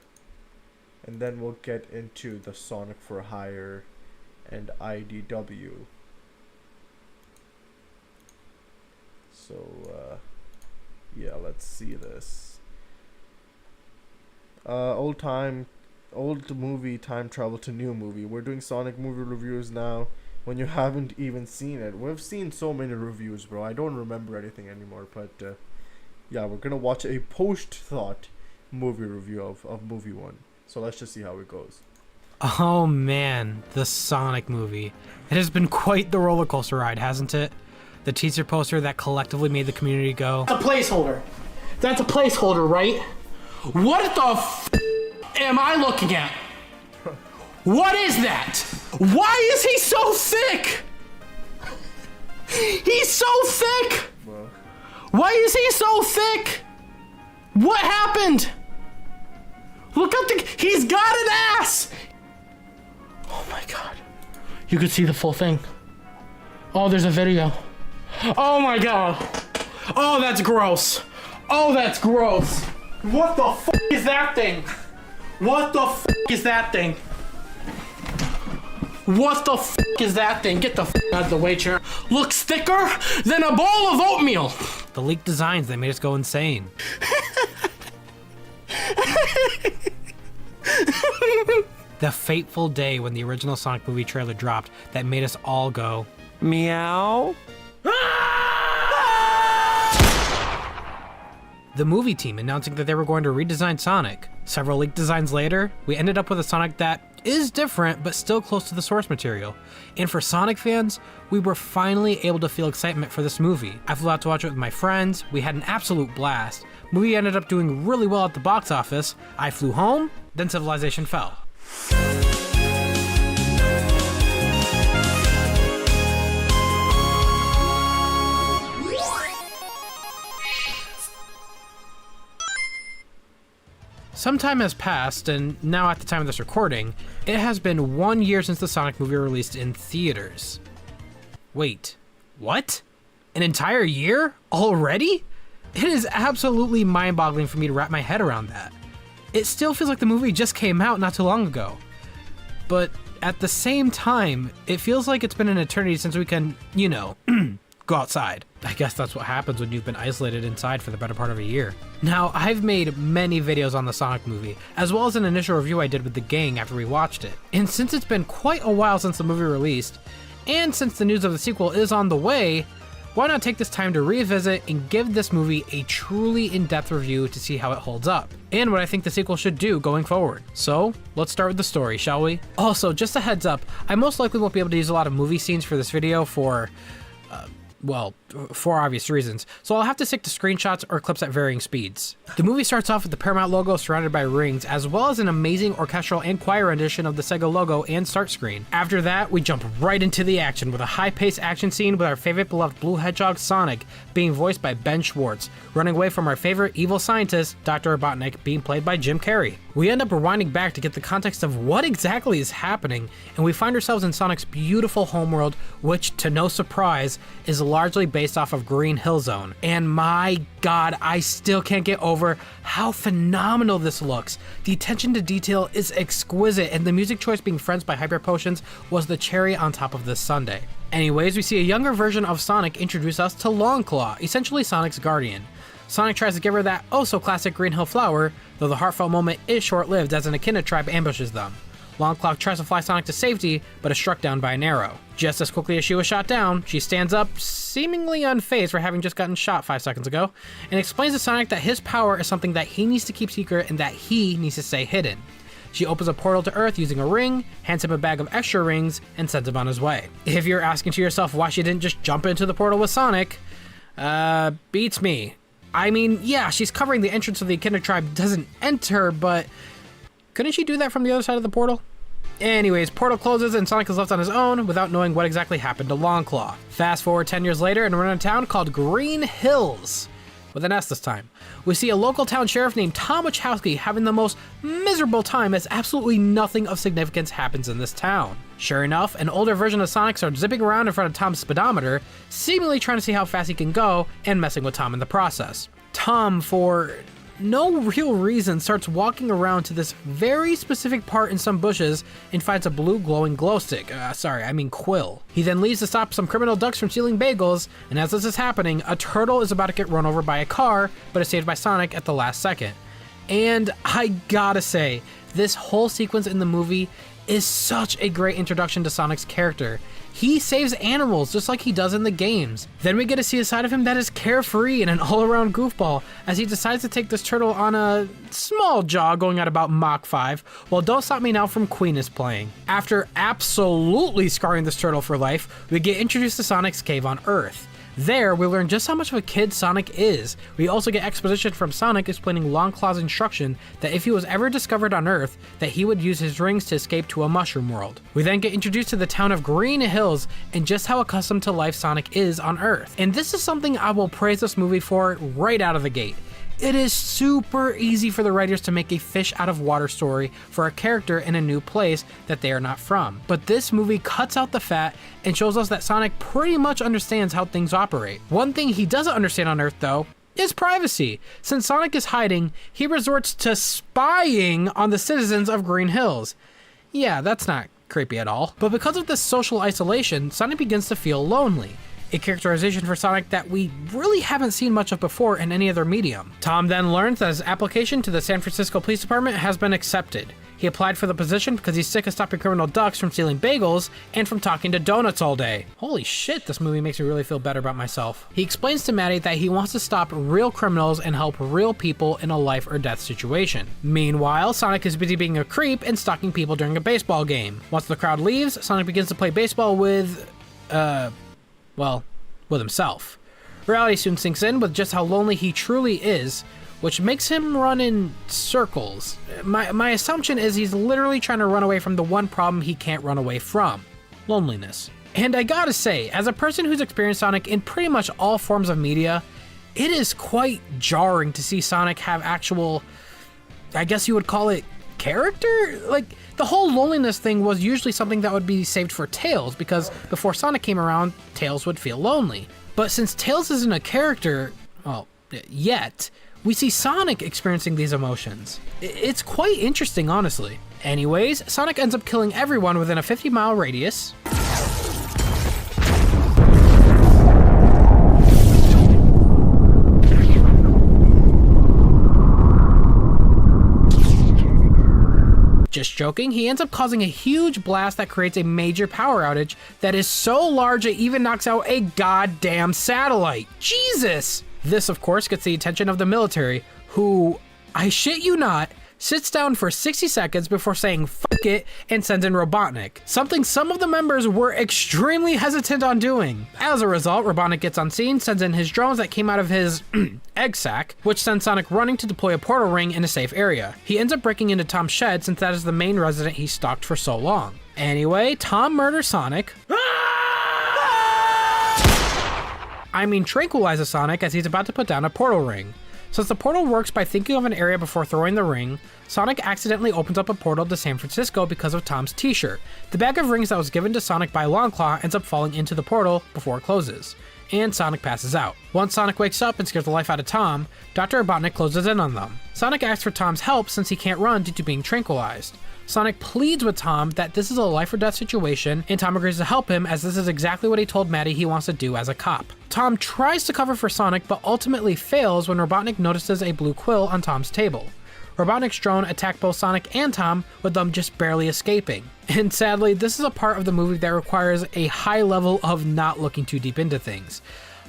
And then we'll get into the Sonic for Hire and IDW. So, yeah, let's see this. Old movie, time travel to new movie. We're doing Sonic movie reviews now when you haven't even seen it. We've seen so many reviews, bro. I don't remember anything anymore. But yeah, we're gonna watch a post-thought movie review of movie 1. So let's just see how it goes. Oh man, the Sonic movie. It has been quite the roller coaster ride, hasn't it? The teaser poster that collectively made the community go, A placeholder. That's a placeholder, right? What the f am I looking at? What is that? Why is he so thick? He's so thick! Well, Why is he so thick? What happened? Look up he's got an ass! Oh my god. You could see the full thing. Oh, there's a video. Oh my god. Oh, that's gross. Oh, that's gross. What the f is that thing? What the f is that thing? What the f is that thing? Get the f out of the way, chair. Looks thicker than a bowl of oatmeal. the leaked designs that made us go insane. The fateful day when the original Sonic movie trailer dropped that made us all go, meow. The movie team announcing that they were going to redesign Sonic. Several leaked designs later, we ended up with a Sonic that is different, but still close to the source material. And for Sonic fans, we were finally able to feel excitement for this movie. I flew out to watch it with my friends, we had an absolute blast. Movie ended up doing really well at the box office. I flew home, then Civilization fell. Some time has passed, and now at the time of this recording, it has been 1 year since the Sonic movie released in theaters. Wait, what? An entire year? Already? It is absolutely mind-boggling for me to wrap my head around that. It still feels like the movie just came out not too long ago. But at the same time, it feels like it's been an eternity since we can, you know, go outside. I guess that's what happens when you've been isolated inside for the better part of a year. Now, I've made many videos on the Sonic movie, as well as an initial review I did with the gang after we watched it. And since it's been quite a while since the movie released, and since the news of the sequel is on the way, why not take this time to revisit and give this movie a truly in-depth review to see how it holds up, and what I think the sequel should do going forward. So, let's start with the story, shall we? Also, just a heads up, I most likely won't be able to use a lot of movie scenes for this video for obvious reasons, so I'll have to stick to screenshots or clips at varying speeds. The movie starts off with the Paramount logo surrounded by rings, as well as an amazing orchestral and choir rendition of the Sega logo and start screen. After that, we jump right into the action with a high-paced action scene with our favorite beloved Blue Hedgehog Sonic being voiced by Ben Schwartz, running away from our favorite evil scientist, Dr. Robotnik, being played by Jim Carrey. We end up rewinding back to get the context of what exactly is happening, and we find ourselves in Sonic's beautiful homeworld, which, to no surprise, is largely based off of Green Hill Zone. And my god, I still can't get over how phenomenal this looks. The attention to detail is exquisite, and the music choice being Friends by Hyper Potions was the cherry on top of this sundae. Anyways, we see a younger version of Sonic introduce us to Longclaw, essentially Sonic's guardian. Sonic tries to give her that oh-so-classic Green Hill flower, though the heartfelt moment is short-lived as an Echidna tribe ambushes them. Longclaw tries to fly Sonic to safety, but is struck down by an arrow. Just as quickly as she was shot down, she stands up, seemingly unfazed for having just gotten shot 5 seconds ago, and explains to Sonic that his power is something that he needs to keep secret and that he needs to stay hidden. She opens a portal to Earth using a ring, hands him a bag of extra rings, and sends him on his way. If you're asking to yourself why she didn't just jump into the portal with Sonic, beats me. I mean, yeah, she's covering the entrance so the Echidna tribe doesn't enter, but couldn't she do that from the other side of the portal? Anyways, portal closes and Sonic is left on his own without knowing what exactly happened to Longclaw. Fast forward 10 years later and we're in a town called Green Hills, with an S this time. We see a local town sheriff named Tom Wachowski having the most miserable time as absolutely nothing of significance happens in this town. Sure enough, an older version of Sonic starts zipping around in front of Tom's speedometer, seemingly trying to see how fast he can go and messing with Tom in the process. Tom, for no real reason, starts walking around to this very specific part in some bushes and finds a blue glowing glow stick. Quill. He then leaves to stop some criminal ducks from stealing bagels, and as this is happening, a turtle is about to get run over by a car, but is saved by Sonic at the last second. And I gotta say, this whole sequence in the movie is such a great introduction to Sonic's character. He saves animals just like he does in the games. Then we get to see a side of him that is carefree and an all-around goofball as he decides to take this turtle on a small jog going at about Mach 5 while Don't Stop Me Now from Queen is playing. After absolutely scarring this turtle for life, we get introduced to Sonic's cave on Earth. There, we learn just how much of a kid Sonic is. We also get exposition from Sonic explaining Longclaw's instruction that if he was ever discovered on Earth, that he would use his rings to escape to a mushroom world. We then get introduced to the town of Green Hills and just how accustomed to life Sonic is on Earth. And this is something I will praise this movie for right out of the gate. It is super easy for the writers to make a fish out of water story for a character in a new place that they are not from. But this movie cuts out the fat and shows us that Sonic pretty much understands how things operate. One thing he doesn't understand on Earth though is privacy. Since Sonic is hiding, he resorts to spying on the citizens of Green Hills. Yeah, that's not creepy at all. But because of this social isolation, Sonic begins to feel lonely. A characterization for Sonic that we really haven't seen much of before in any other medium. Tom then learns that his application to the San Francisco Police Department has been accepted. He applied for the position because he's sick of stopping criminal ducks from stealing bagels and from talking to donuts all day. Holy shit, this movie makes me really feel better about myself. He explains to Maddie that he wants to stop real criminals and help real people in a life or death situation. Meanwhile, Sonic is busy being a creep and stalking people during a baseball game. Once the crowd leaves, Sonic begins to play baseball with himself. Reality soon sinks in with just how lonely he truly is, which makes him run in circles. My assumption is he's literally trying to run away from the one problem he can't run away from: loneliness. And I gotta say, as a person who's experienced Sonic in pretty much all forms of media, it is quite jarring to see Sonic have actual, I guess you would call it, character? Like, the whole loneliness thing was usually something that would be saved for Tails, because before Sonic came around, Tails would feel lonely. But since Tails isn't a character, well, yet, we see Sonic experiencing these emotions. It's quite interesting, honestly. Anyways, Sonic ends up killing everyone within a 50-mile radius. Just joking, he ends up causing a huge blast that creates a major power outage that is so large it even knocks out a goddamn satellite. Jesus! This, of course, gets the attention of the military, who, I shit you not, sits down for 60 seconds before saying fuck it and sends in Robotnik, something some of the members were extremely hesitant on doing. As a result, Robotnik gets on scene, sends in his drones that came out of his egg sack, which sends Sonic running to deploy a portal ring in a safe area. He ends up breaking into Tom's shed since that is the main resident he stalked for so long. Anyway, Tom murders Sonic. Tranquilizes Sonic as he's about to put down a portal ring. Since the portal works by thinking of an area before throwing the ring, Sonic accidentally opens up a portal to San Francisco because of Tom's t-shirt. The bag of rings that was given to Sonic by Longclaw ends up falling into the portal before it closes, and Sonic passes out. Once Sonic wakes up and scares the life out of Tom, Dr. Robotnik closes in on them. Sonic asks for Tom's help since he can't run due to being tranquilized. Sonic pleads with Tom that this is a life or death situation, and Tom agrees to help him as this is exactly what he told Maddie he wants to do as a cop. Tom tries to cover for Sonic but ultimately fails when Robotnik notices a blue quill on Tom's table. Robotnik's drone attacked both Sonic and Tom, with them just barely escaping. And sadly, this is a part of the movie that requires a high level of not looking too deep into things.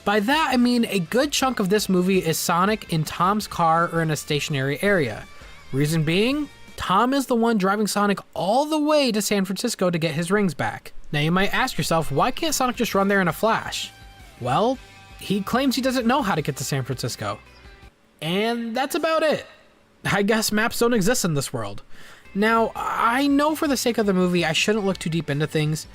By that I mean a good chunk of this movie is Sonic in Tom's car or in a stationary area. Reason being, Tom is the one driving Sonic all the way to San Francisco to get his rings back. Now you might ask yourself, why can't Sonic just run there in a flash? Well, he claims he doesn't know how to get to San Francisco. And that's about it. I guess maps don't exist in this world. Now, I know for the sake of the movie I shouldn't look too deep into things,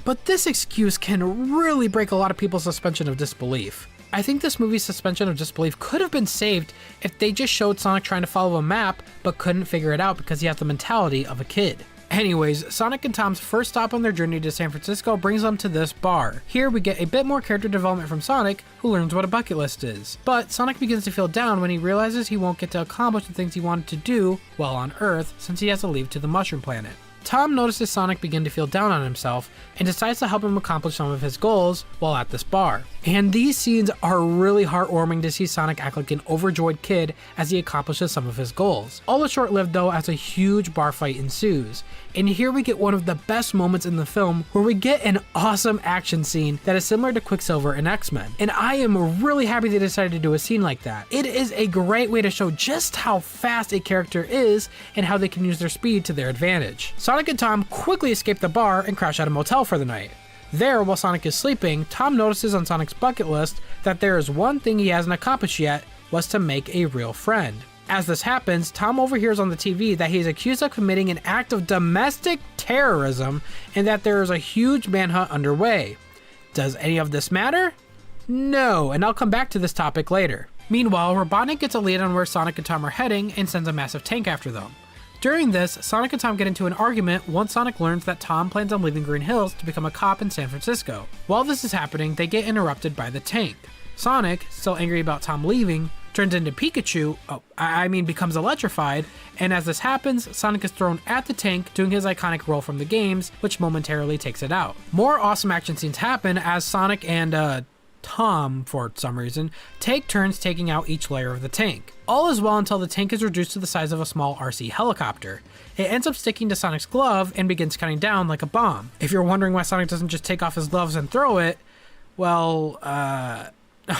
but this excuse can really break a lot of people's suspension of disbelief. I think this movie's suspension of disbelief could have been saved if they just showed Sonic trying to follow a map but couldn't figure it out because he has the mentality of a kid. Anyways, Sonic and Tom's first stop on their journey to San Francisco brings them to this bar. Here we get a bit more character development from Sonic, who learns what a bucket list is. But Sonic begins to feel down when he realizes he won't get to accomplish the things he wanted to do while on Earth since he has to leave to the Mushroom Planet. Tom notices Sonic begin to feel down on himself and decides to help him accomplish some of his goals while at this bar. And these scenes are really heartwarming to see Sonic act like an overjoyed kid as he accomplishes some of his goals. All is short-lived though as a huge bar fight ensues. And here we get one of the best moments in the film where we get an awesome action scene that is similar to Quicksilver in X-Men. And I am really happy they decided to do a scene like that. It is a great way to show just how fast a character is and how they can use their speed to their advantage. Sonic and Tom quickly escape the bar and crash at a motel for the night. There, while Sonic is sleeping, Tom notices on Sonic's bucket list that there is one thing he hasn't accomplished yet, was to make a real friend. As this happens, Tom overhears on the TV that he is accused of committing an act of domestic terrorism and that there is a huge manhunt underway. Does any of this matter? No, and I'll come back to this topic later. Meanwhile, Robotnik gets a lead on where Sonic and Tom are heading and sends a massive tank after them. During this, Sonic and Tom get into an argument once Sonic learns that Tom plans on leaving Green Hills to become a cop in San Francisco. While this is happening, they get interrupted by the tank. Sonic, still angry about Tom leaving, turns into Pikachu, becomes electrified, and as this happens, Sonic is thrown at the tank, doing his iconic roll from the games, which momentarily takes it out. More awesome action scenes happen as Sonic and, Tom, for some reason, take turns taking out each layer of the tank. All is well until the tank is reduced to the size of a small RC helicopter. It ends up sticking to Sonic's glove and begins counting down like a bomb. If you're wondering why Sonic doesn't just take off his gloves and throw it, well,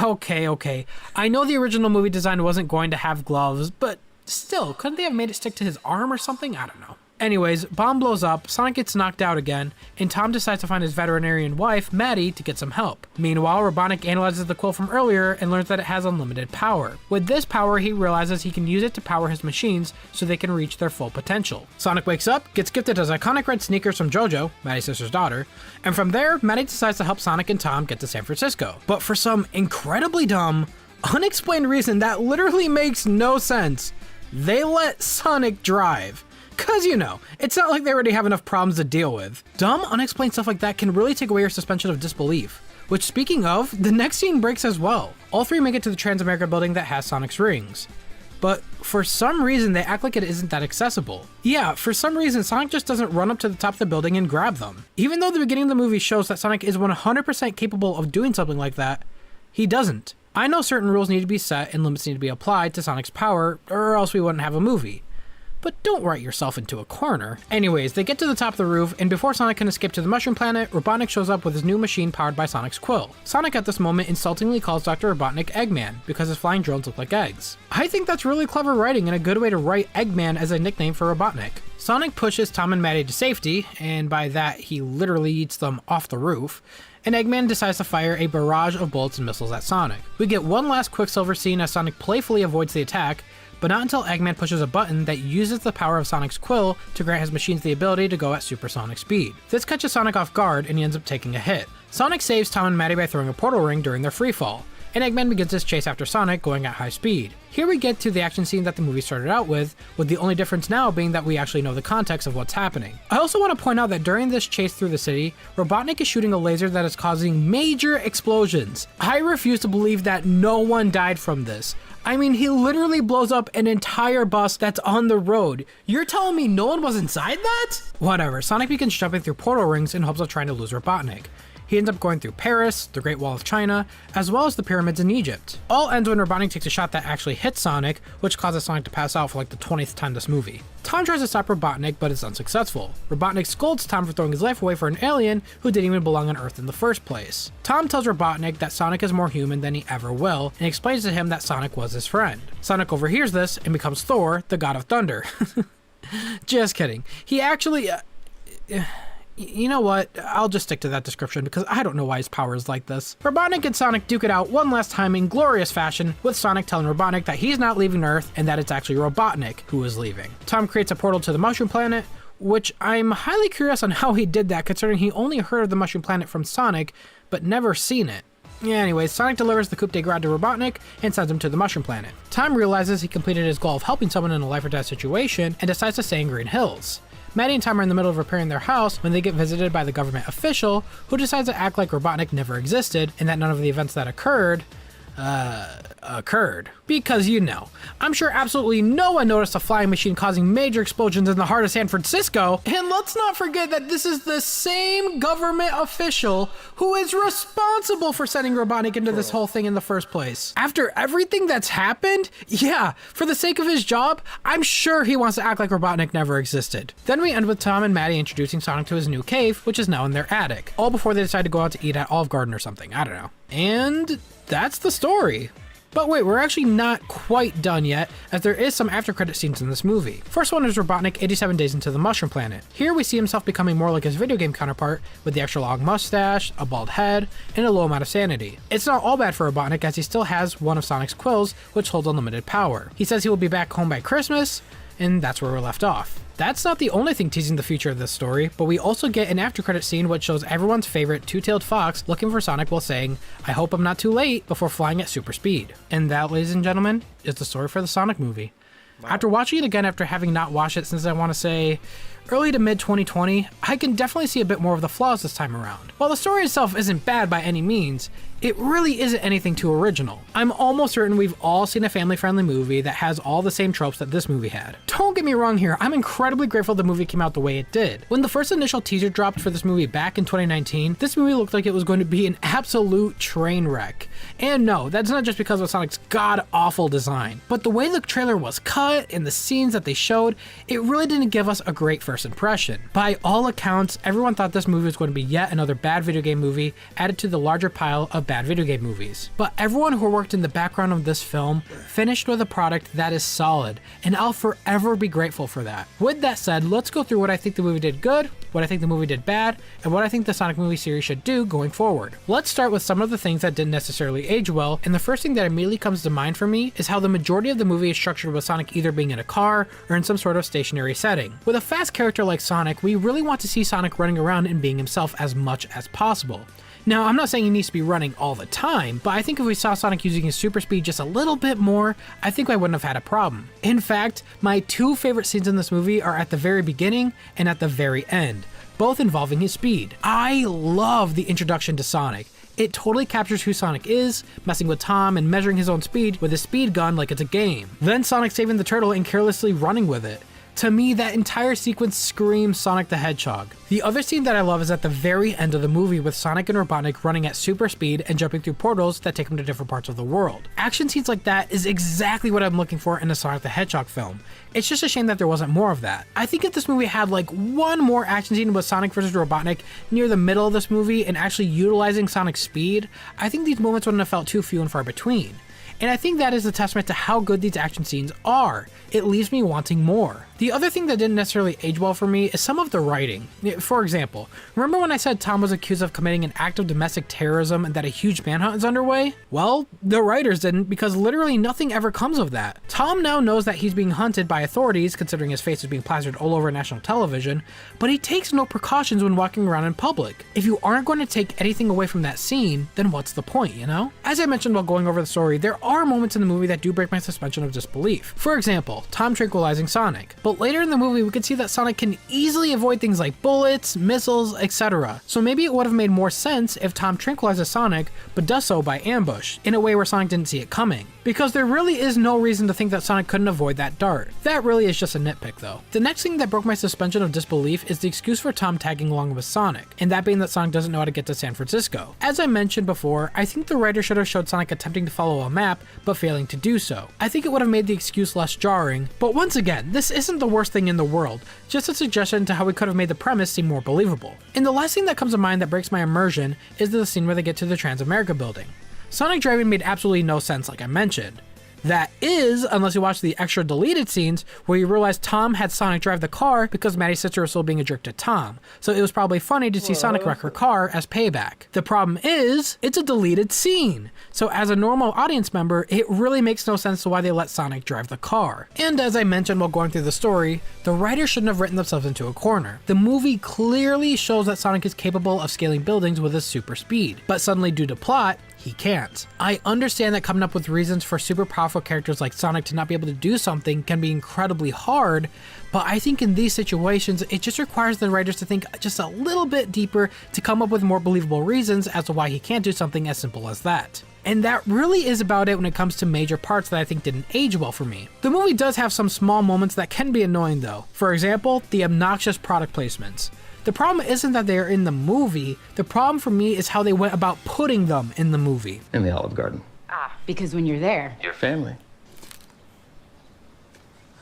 okay. I know the original movie design wasn't going to have gloves, but still, couldn't they have made it stick to his arm or something? I don't know. Anyways, bomb blows up, Sonic gets knocked out again, and Tom decides to find his veterinarian wife, Maddie, to get some help. Meanwhile, Robotnik analyzes the quill from earlier and learns that it has unlimited power. With this power, he realizes he can use it to power his machines so they can reach their full potential. Sonic wakes up, gets gifted his iconic red sneakers from JoJo, Maddie's sister's daughter, and from there, Maddie decides to help Sonic and Tom get to San Francisco. But for some incredibly dumb, unexplained reason that literally makes no sense, they let Sonic drive. Cause it's not like they already have enough problems to deal with. Dumb, unexplained stuff like that can really take away your suspension of disbelief. Which, speaking of, the next scene breaks as well. All three make it to the Transamerica building that has Sonic's rings. But for some reason, they act like it isn't that accessible. Yeah, for some reason, Sonic just doesn't run up to the top of the building and grab them. Even though the beginning of the movie shows that Sonic is 100% capable of doing something like that, he doesn't. I know certain rules need to be set and limits need to be applied to Sonic's power, or else we wouldn't have a movie. But don't write yourself into a corner. Anyways, they get to the top of the roof, and before Sonic can escape to the Mushroom Planet, Robotnik shows up with his new machine powered by Sonic's quill. Sonic at this moment insultingly calls Dr. Robotnik Eggman, because his flying drones look like eggs. I think that's really clever writing and a good way to write Eggman as a nickname for Robotnik. Sonic pushes Tom and Maddie to safety, and by that he literally eats them off the roof, and Eggman decides to fire a barrage of bullets and missiles at Sonic. We get one last Quicksilver scene as Sonic playfully avoids the attack, but not until Eggman pushes a button that uses the power of Sonic's quill to grant his machines the ability to go at supersonic speed. This catches Sonic off guard and he ends up taking a hit. Sonic saves Tom and Maddie by throwing a portal ring during their free fall, and Eggman begins his chase after Sonic going at high speed. Here we get to the action scene that the movie started out with the only difference now being that we actually know the context of what's happening. I also want to point out that during this chase through the city, Robotnik is shooting a laser that is causing major explosions. I refuse to believe that no one died from this. He literally blows up an entire bus that's on the road. You're telling me no one was inside that? Whatever, Sonic begins jumping through portal rings in hopes of trying to lose Robotnik. He ends up going through Paris, the Great Wall of China, as well as the pyramids in Egypt. All ends when Robotnik takes a shot that actually hits Sonic, which causes Sonic to pass out for like the 20th time this movie. Tom tries to stop Robotnik, but is unsuccessful. Robotnik scolds Tom for throwing his life away for an alien who didn't even belong on Earth in the first place. Tom tells Robotnik that Sonic is more human than he ever will, and explains to him that Sonic was his friend. Sonic overhears this and becomes Thor, the God of Thunder. Just kidding. He actually... You know what? I'll just stick to that description because I don't know why his power is like this. Robotnik and Sonic duke it out one last time in glorious fashion, with Sonic telling Robotnik that he's not leaving Earth and that it's actually Robotnik who is leaving. Tom creates a portal to the Mushroom Planet, which I'm highly curious on how he did that considering he only heard of the Mushroom Planet from Sonic, but never seen it. Anyways, Sonic delivers the Coupe de Grace to Robotnik and sends him to the Mushroom Planet. Tom realizes he completed his goal of helping someone in a life or death situation and decides to stay in Green Hills. Maddie and Tom are in the middle of repairing their house when they get visited by the government official who decides to act like Robotnik never existed and that none of the events that occurred. Because I'm sure absolutely no one noticed a flying machine causing major explosions in the heart of San Francisco. And let's not forget that this is the same government official who is responsible for sending Robotnik into this whole thing in the first place. After everything that's happened, yeah, for the sake of his job, I'm sure he wants to act like Robotnik never existed. Then we end with Tom and Maddie introducing Sonic to his new cave, which is now in their attic, all before they decide to go out to eat at Olive Garden or something, I don't know. And that's the story. But wait, we're actually not quite done yet, as there is some after credit scenes in this movie. First one is Robotnik 87 days into the Mushroom Planet. Here we see himself becoming more like his video game counterpart, with the extra long mustache, a bald head, and a low amount of sanity. It's not all bad for Robotnik, as he still has one of Sonic's quills, which holds unlimited power. He says he will be back home by Christmas, and that's where we're left off. That's not the only thing teasing the future of this story, but we also get an after credit scene which shows everyone's favorite two-tailed fox looking for Sonic while saying, "I hope I'm not too late," before flying at super speed. And that, ladies and gentlemen, is the story for the Sonic movie. Wow. After watching it again after having not watched it since I want to say early to mid 2020, I can definitely see a bit more of the flaws this time around. While the story itself isn't bad by any means, it really isn't anything too original. I'm almost certain we've all seen a family-friendly movie that has all the same tropes that this movie had. Don't get me wrong here, I'm incredibly grateful the movie came out the way it did. When the first initial teaser dropped for this movie back in 2019, this movie looked like it was going to be an absolute train wreck. And no, that's not just because of Sonic's god-awful design, but the way the trailer was cut and the scenes that they showed, it really didn't give us a great first impression. By all accounts, everyone thought this movie was going to be yet another bad video game movie added to the larger pile of bad video game movies. But everyone who worked in the background of this film finished with a product that is solid, and I'll forever be grateful for that. With that said, let's go through what I think the movie did good, what I think the movie did bad, and what I think the Sonic movie series should do going forward. Let's start with some of the things that didn't necessarily age well, and the first thing that immediately comes to mind for me is how the majority of the movie is structured with Sonic either being in a car or in some sort of stationary setting. With a fast character like Sonic, we really want to see Sonic running around and being himself as much as possible. Now, I'm not saying he needs to be running all the time, but I think if we saw Sonic using his super speed just a little bit more, I think I wouldn't have had a problem. In fact, my two favorite scenes in this movie are at the very beginning and at the very end, both involving his speed. I love the introduction to Sonic. It totally captures who Sonic is, messing with Tom and measuring his own speed with his speed gun like it's a game. Then Sonic saving the turtle and carelessly running with it. To me, that entire sequence screams Sonic the Hedgehog. The other scene that I love is at the very end of the movie with Sonic and Robotnik running at super speed and jumping through portals that take them to different parts of the world. Action scenes like that is exactly what I'm looking for in a Sonic the Hedgehog film. It's just a shame that there wasn't more of that. I think if this movie had like one more action scene with Sonic versus Robotnik near the middle of this movie and actually utilizing Sonic's speed, I think these moments wouldn't have felt too few and far between. And I think that is a testament to how good these action scenes are. It leaves me wanting more. The other thing that didn't necessarily age well for me is some of the writing. For example, remember when I said Tom was accused of committing an act of domestic terrorism and that a huge manhunt is underway? Well, the writers didn't, because literally nothing ever comes of that. Tom now knows that he's being hunted by authorities, considering his face is being plastered all over national television, but he takes no precautions when walking around in public. If you aren't going to take anything away from that scene, then what's the point, you know? As I mentioned while going over the story, there are moments in the movie that do break my suspension of disbelief. For example, Tom tranquilizing Sonic. But later in the movie, we can see that Sonic can easily avoid things like bullets, missiles, etc. So maybe it would have made more sense if Tom tranquilizes Sonic, but does so by ambush, in a way where Sonic didn't see it coming. Because there really is no reason to think that Sonic couldn't avoid that dart. That really is just a nitpick though. The next thing that broke my suspension of disbelief is the excuse for Tom tagging along with Sonic, and that being that Sonic doesn't know how to get to San Francisco. As I mentioned before, I think the writer should have showed Sonic attempting to follow a map, but failing to do so. I think it would have made the excuse less jarring, but once again, this isn't the worst thing in the world, just a suggestion to how we could have made the premise seem more believable. And the last thing that comes to mind that breaks my immersion is the scene where they get to the Transamerica building. Sonic driving made absolutely no sense like I mentioned. That is, unless you watch the extra deleted scenes where you realize Tom had Sonic drive the car because Maddie's sister was still being a jerk to Tom. So it was probably funny to see Sonic wreck her car as payback. The problem is, it's a deleted scene. So as a normal audience member, it really makes no sense to why they let Sonic drive the car. And as I mentioned while going through the story, the writers shouldn't have written themselves into a corner. The movie clearly shows that Sonic is capable of scaling buildings with his super speed, but suddenly due to plot, he can't. I understand that coming up with reasons for super powerful characters like Sonic to not be able to do something can be incredibly hard, but I think in these situations, it just requires the writers to think just a little bit deeper to come up with more believable reasons as to why he can't do something as simple as that. And that really is about it when it comes to major parts that I think didn't age well for me. The movie does have some small moments that can be annoying though. For example, the obnoxious product placements. The problem isn't that they are in the movie, the problem for me is how they went about putting them in the movie. In the Olive Garden. Because when you're there, Your family.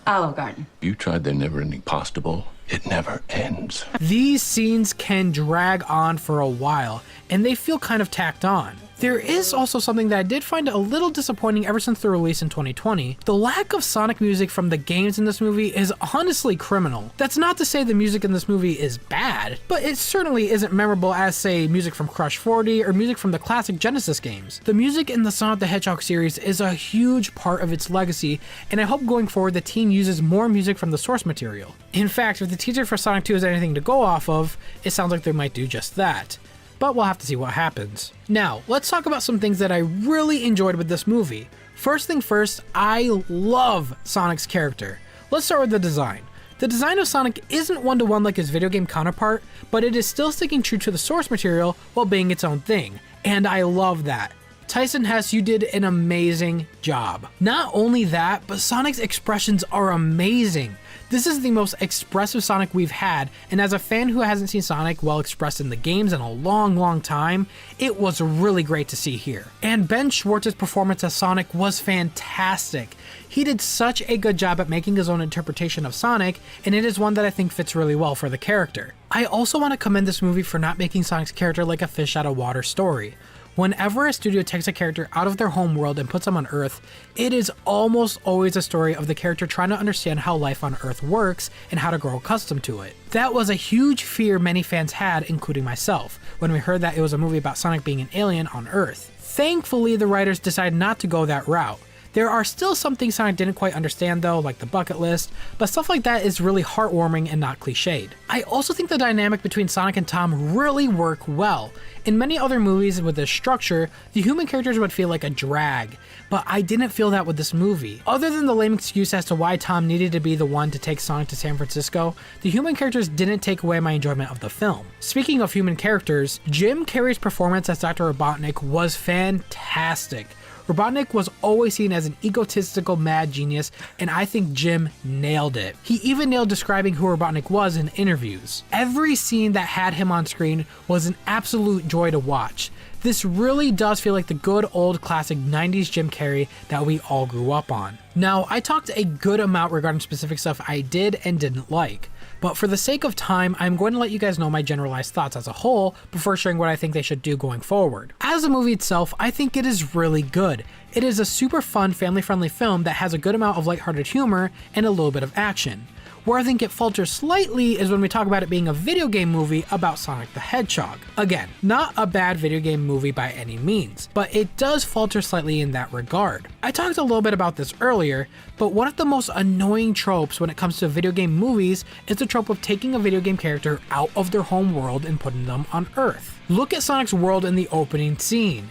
Olive Garden. You tried the never-ending pasta bowl. It never ends. These scenes can drag on for a while, and they feel kind of tacked on. There is also something that I did find a little disappointing ever since the release in 2020. The lack of Sonic music from the games in this movie is honestly criminal. That's not to say the music in this movie is bad, but it certainly isn't memorable as, say, music from Crush 40 or music from the classic Genesis games. The music in the Sonic the Hedgehog series is a huge part of its legacy, and I hope going forward the team uses more music from the source material. In fact, if the teaser for Sonic 2 is anything to go off of, it sounds like they might do just that. But we'll have to see what happens. Now, let's talk about some things that I really enjoyed with this movie. First thing first, I love Sonic's character. Let's start with the design. The design of Sonic isn't one-to-one like his video game counterpart, but it is still sticking true to the source material while being its own thing, and I love that. Tyson Hesse, you did an amazing job. Not only that, but Sonic's expressions are amazing. This is the most expressive Sonic we've had, and as a fan who hasn't seen Sonic well expressed in the games in a long time, it was really great to see here. And Ben Schwartz's performance as Sonic was fantastic. He did such a good job at making his own interpretation of Sonic, and it is one that I think fits really well for the character. I also want to commend this movie for not making Sonic's character like a fish out of water story. Whenever a studio takes a character out of their home world and puts them on Earth, it is almost always a story of the character trying to understand how life on Earth works and how to grow accustomed to it. That was a huge fear many fans had, including myself, when we heard that it was a movie about Sonic being an alien on Earth. Thankfully, the writers decided not to go that route. There are still some things Sonic didn't quite understand though, like the bucket list, but stuff like that is really heartwarming and not cliched. I also think the dynamic between Sonic and Tom really work well. In many other movies with this structure, the human characters would feel like a drag, but I didn't feel that with this movie. Other than the lame excuse as to why Tom needed to be the one to take Sonic to San Francisco, the human characters didn't take away my enjoyment of the film. Speaking of human characters, Jim Carrey's performance as Dr. Robotnik was fantastic. Robotnik was always seen as an egotistical mad genius, and I think Jim nailed it. He even nailed describing who Robotnik was in interviews. Every scene that had him on screen was an absolute joy to watch. This really does feel like the good old classic 90s Jim Carrey that we all grew up on. Now, I talked a good amount regarding specific stuff I did and didn't like, but for the sake of time, I'm going to let you guys know my generalized thoughts as a whole before sharing what I think they should do going forward. As a movie itself, I think it is really good. It is a super fun, family-friendly film that has a good amount of lighthearted humor and a little bit of action. Where I think it falters slightly is when we talk about it being a video game movie about Sonic the Hedgehog. Again, not a bad video game movie by any means, but it does falter slightly in that regard. I talked a little bit about this earlier, but one of the most annoying tropes when it comes to video game movies is the trope of taking a video game character out of their home world and putting them on Earth. Look at Sonic's world in the opening scene.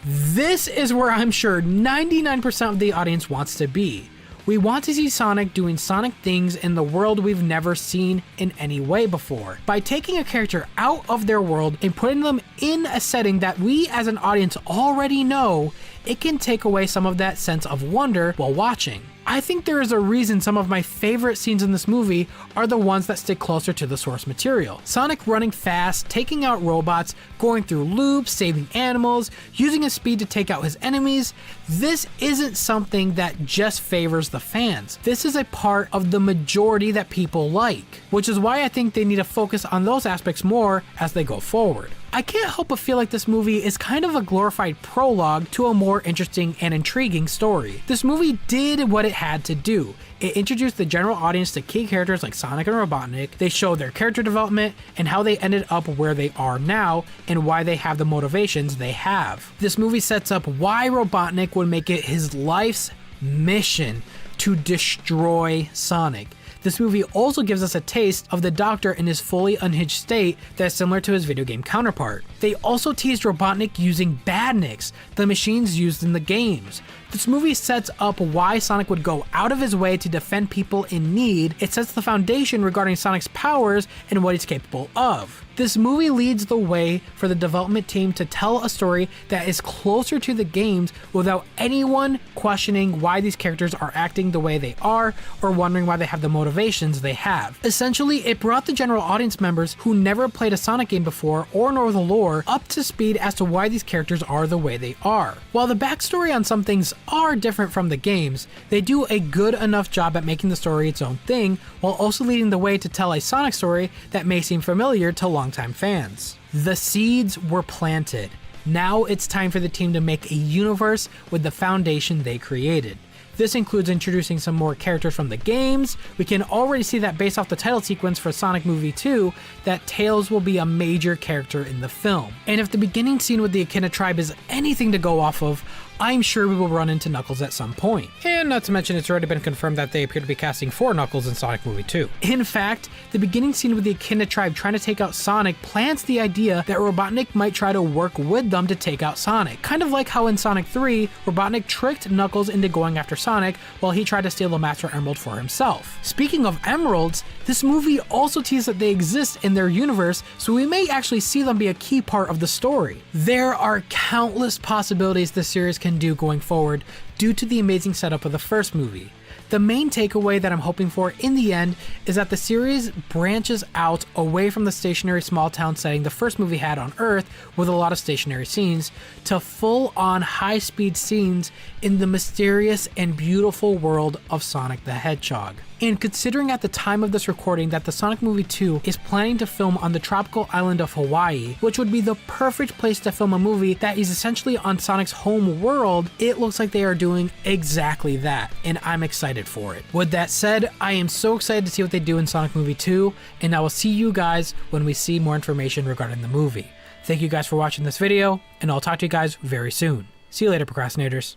This is where I'm sure 99% of the audience wants to be. We want to see Sonic doing Sonic things in the world we've never seen in any way before. By taking a character out of their world and putting them in a setting that we as an audience already know, it can take away some of that sense of wonder while watching. I think there is a reason some of my favorite scenes in this movie are the ones that stick closer to the source material. Sonic running fast, taking out robots, going through loops, saving animals, using his speed to take out his enemies. This isn't something that just favors the fans. This is a part of the majority that people like, which is why I think they need to focus on those aspects more as they go forward. I can't help but feel like this movie is kind of a glorified prologue to a more interesting and intriguing story. This movie did what it had to do. It introduced the general audience to key characters like Sonic and Robotnik. They showed their character development and how they ended up where they are now and why they have the motivations they have. This movie sets up why Robotnik would make it his life's mission to destroy Sonic. This movie also gives us a taste of the Doctor in his fully unhinged state that's similar to his video game counterpart. They also teased Robotnik using Badniks, the machines used in the games. This movie sets up why Sonic would go out of his way to defend people in need. It sets the foundation regarding Sonic's powers and what he's capable of. This movie leads the way for the development team to tell a story that is closer to the games without anyone questioning why these characters are acting the way they are or wondering why they have the motivations they have. Essentially, it brought the general audience members who never played a Sonic game before or know the lore up to speed as to why these characters are the way they are. While the backstory on some things are different from the games, they do a good enough job at making the story its own thing while also leading the way to tell a Sonic story that may seem familiar to longtime fans. The seeds were planted. Now it's time for the team to make a universe with the foundation they created. This includes introducing some more characters from the games. We can already see that based off the title sequence for Sonic Movie 2, that Tails will be a major character in the film. And if the beginning scene with the Echidna tribe is anything to go off of, I'm sure we will run into Knuckles at some point. And not to mention, it's already been confirmed that they appear to be casting 4 Knuckles in Sonic Movie 2. In fact, the beginning scene with the Echidna tribe trying to take out Sonic plants the idea that Robotnik might try to work with them to take out Sonic. Kind of like how in Sonic 3, Robotnik tricked Knuckles into going after Sonic while he tried to steal the Master Emerald for himself. Speaking of emeralds, this movie also teases that they exist in their universe, so we may actually see them be a key part of the story. There are countless possibilities this series can do going forward due to the amazing setup of the first movie. The main takeaway that I'm hoping for in the end is that the series branches out away from the stationary small town setting the first movie had on Earth with a lot of stationary scenes to full-on high-speed scenes in the mysterious and beautiful world of Sonic the Hedgehog. And considering at the time of this recording that the Sonic Movie 2 is planning to film on the tropical island of Hawaii, which would be the perfect place to film a movie that is essentially on Sonic's home world, it looks like they are doing exactly that, and I'm excited for it. With that said, I am so excited to see what they do in Sonic Movie 2, and I will see you guys when we see more information regarding the movie. Thank you guys for watching this video, and I'll talk to you guys very soon. See you later, procrastinators.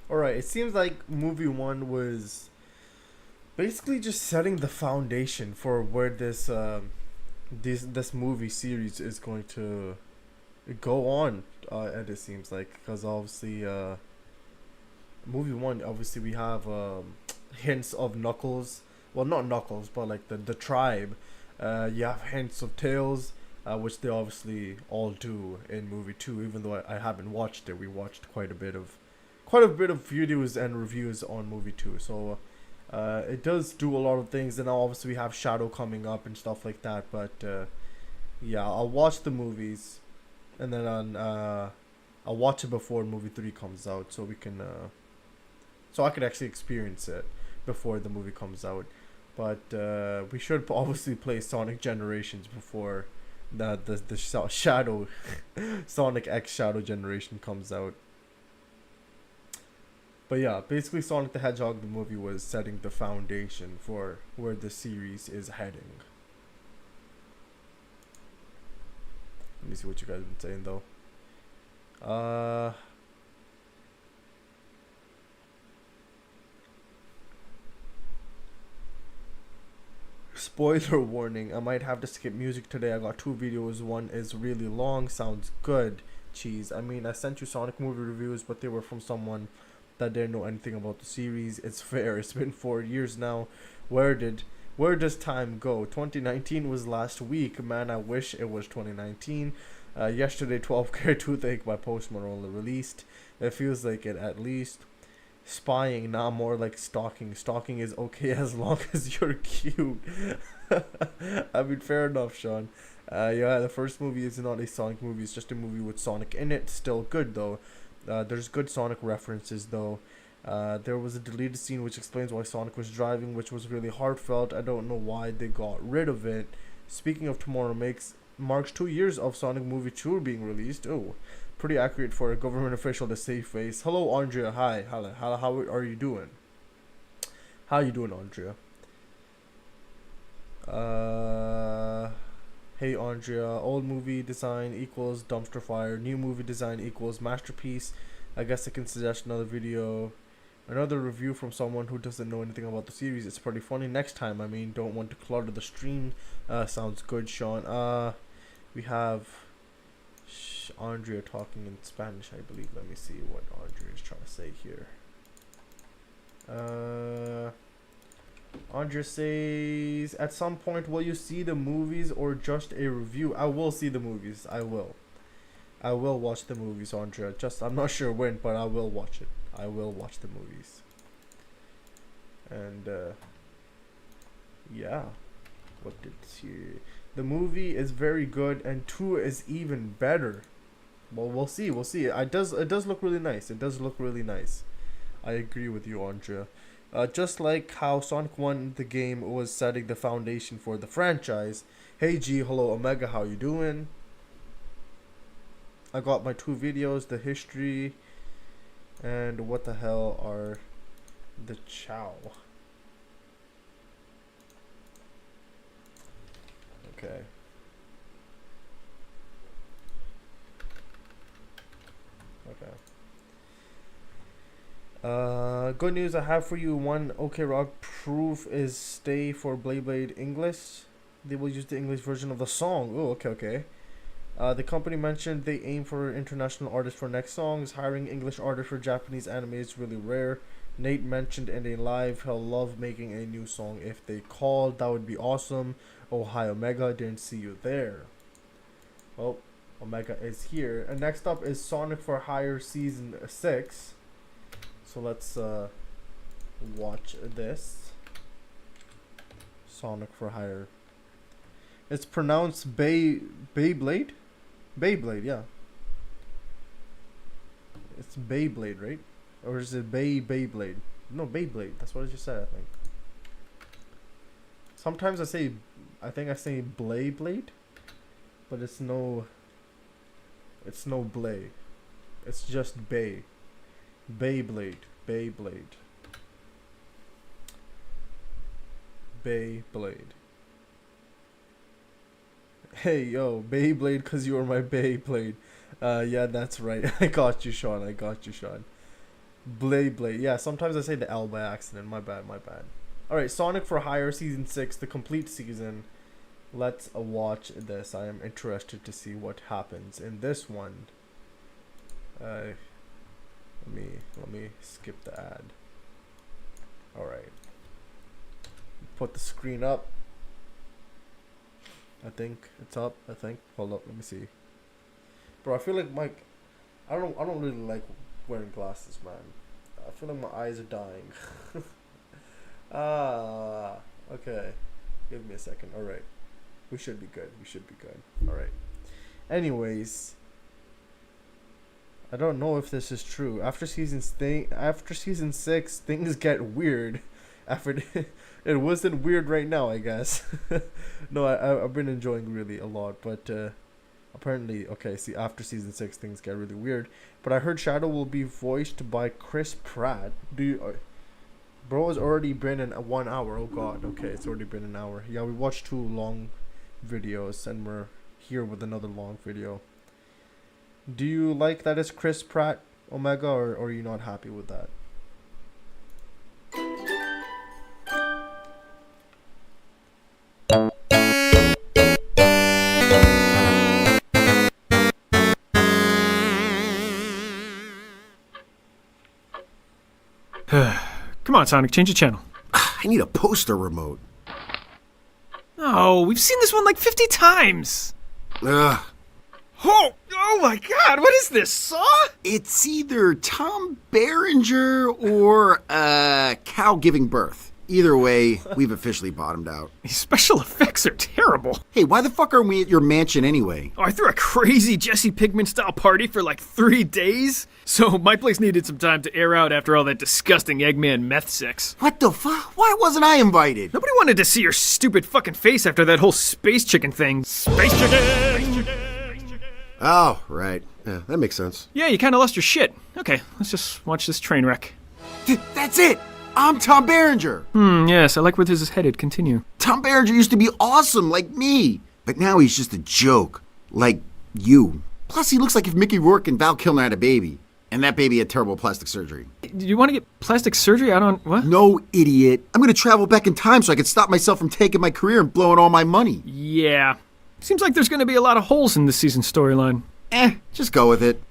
Alright, it seems like movie 1 was basically just setting the foundation for where this this movie series is going to go on, and it seems like, because obviously movie 1, obviously we have hints of Knuckles, well, not Knuckles, but like the tribe. You have hints of Tails, which they obviously all do in movie 2, even though I haven't watched it. We watched quite a bit of videos and reviews on movie 2, so it does do a lot of things. And now obviously we have Shadow coming up and stuff like that, but yeah, I'll watch the movies, and then I'll watch it before movie 3 comes out, so we can so I could actually experience it before the movie comes out. But we should obviously play Sonic Generations before the Shadow Sonic X Shadow Generation comes out. But yeah, basically Sonic the Hedgehog, the movie, was setting the foundation for where the series is heading. Let me see what you guys have been saying though. Spoiler warning, I might have to skip music today. I got 2 videos. One is really long, sounds good. Jeez, I mean, I sent you Sonic movie reviews, but they were from someone that didn't know anything about the series. It's fair. It's been 4 years now. Where does time go? 2019 was last week. Man, I wish it was 2019. Yesterday, 12 Karat Toothache by Post Malone released. It feels like it at least. Spying, now more like stalking. Stalking is okay as long as you're cute. I mean, fair enough, Sean. Yeah, the first movie is not a Sonic movie. It's just a movie with Sonic in it. Still good though. There's good Sonic references though. There was a deleted scene which explains why Sonic was driving, which was really heartfelt. I don't know why they got rid of it. Speaking of Tomorrow Makes, marks 2 years of Sonic Movie 2 being released. Oh, pretty accurate for a government official to save face. Hello, Andrea. Hi. How are you doing? How you doing, Andrea? Hey, Andrea. Old movie design equals dumpster fire. New movie design equals masterpiece. I guess I can suggest another video. Another review from someone who doesn't know anything about the series. It's pretty funny. Next time, I mean, don't want to clutter the stream. Sounds good, Sean. We have Andrea talking in Spanish, I believe. Let me see what Andrea is trying to say here. Andrea says, at some point, will you see the movies or just a review? I will see the movies. I will watch the movies, Andrea. I'm not sure when, but I will watch it. I will watch the movies. And yeah, what did she? The movie is very good, and 2 is even better. Well, we'll see. It does look really nice. It does look really nice. I agree with you, Andrea. Just like how Sonic 1, the game, was setting the foundation for the franchise. Hey G, hello Omega, how you doing? I got my 2 videos, the history, and what the hell are the chow? Okay. Good news I have for you. One OK Rock proof is stay for Blade English. They will use the English version of the song. Oh, okay. The company mentioned they aim for international artists for next songs. Hiring English artists for Japanese anime is really rare. Nate mentioned in a live he'll love making a new song if they called. That would be awesome. Oh, hi Omega, didn't see you there. Well, Omega is here. And next up is Sonic for Hire Season 6. So let's watch this. Sonic for Hire. It's pronounced Beyblade? Beyblade, yeah. It's Beyblade, right? Or is it Beyblade? No, Beyblade. That's what I just said, I think. Sometimes I think I say Blade, but it's no Blade. It's just Beyblade. Hey, yo, Beyblade, cause you are my Beyblade. Yeah, that's right. I got you, Sean. Blade. Yeah, sometimes I say the L by accident. My bad. Alright, Sonic for Hire Season 6, the complete season. Let's watch this. I am interested to see what happens in this one. Let me skip the ad. Alright. Put the screen up. I think it's up. Hold up, let me see. Bro, I feel like I don't really like wearing glasses, man. I feel like my eyes are dying. Okay. Give me a second. Alright. We should be good. Alright. Anyways, I don't know if this is true. After season 6, things get weird. It wasn't weird right now, I guess. No, I've been enjoying really a lot, but apparently, okay, see, after season 6, things get really weird. But I heard Shadow will be voiced by Chris Pratt. Bro, it's already been in 1 hour. Oh god, okay, it's already been an hour. Yeah, we watched 2 long videos, and we're here with another long video. Do you like that it's Chris Pratt, Omega, or are you not happy with that? Come on, Sonic, change the channel. I need a poster remote. Oh, we've seen this one like 50 times. Ugh. Oh my god, what is this, Saw? It's either Tom Berenger or a cow giving birth. Either way, we've officially bottomed out. These special effects are terrible. Hey, why the fuck aren't we at your mansion anyway? Oh, I threw a crazy Jesse Pinkman-style party for like 3 days. So my place needed some time to air out after all that disgusting Eggman meth sex. What the fuck? Why wasn't I invited? Nobody wanted to see your stupid fucking face after that whole space chicken thing. Space chicken! Oh, right. Yeah, that makes sense. Yeah, you kind of lost your shit. Okay, let's just watch this train wreck. That's it! I'm Tom Berenger! Yes, I like where this is headed. Continue. Tom Berenger used to be awesome, like me. But now he's just a joke. Like you. Plus, he looks like if Mickey Rourke and Val Kilmer had a baby. And that baby had terrible plastic surgery. Do you want to get plastic surgery? I don't... What? No, idiot. I'm gonna travel back in time so I can stop myself from taking my career and blowing all my money. Yeah. Seems like there's gonna be a lot of holes in this season's storyline. Just go with it.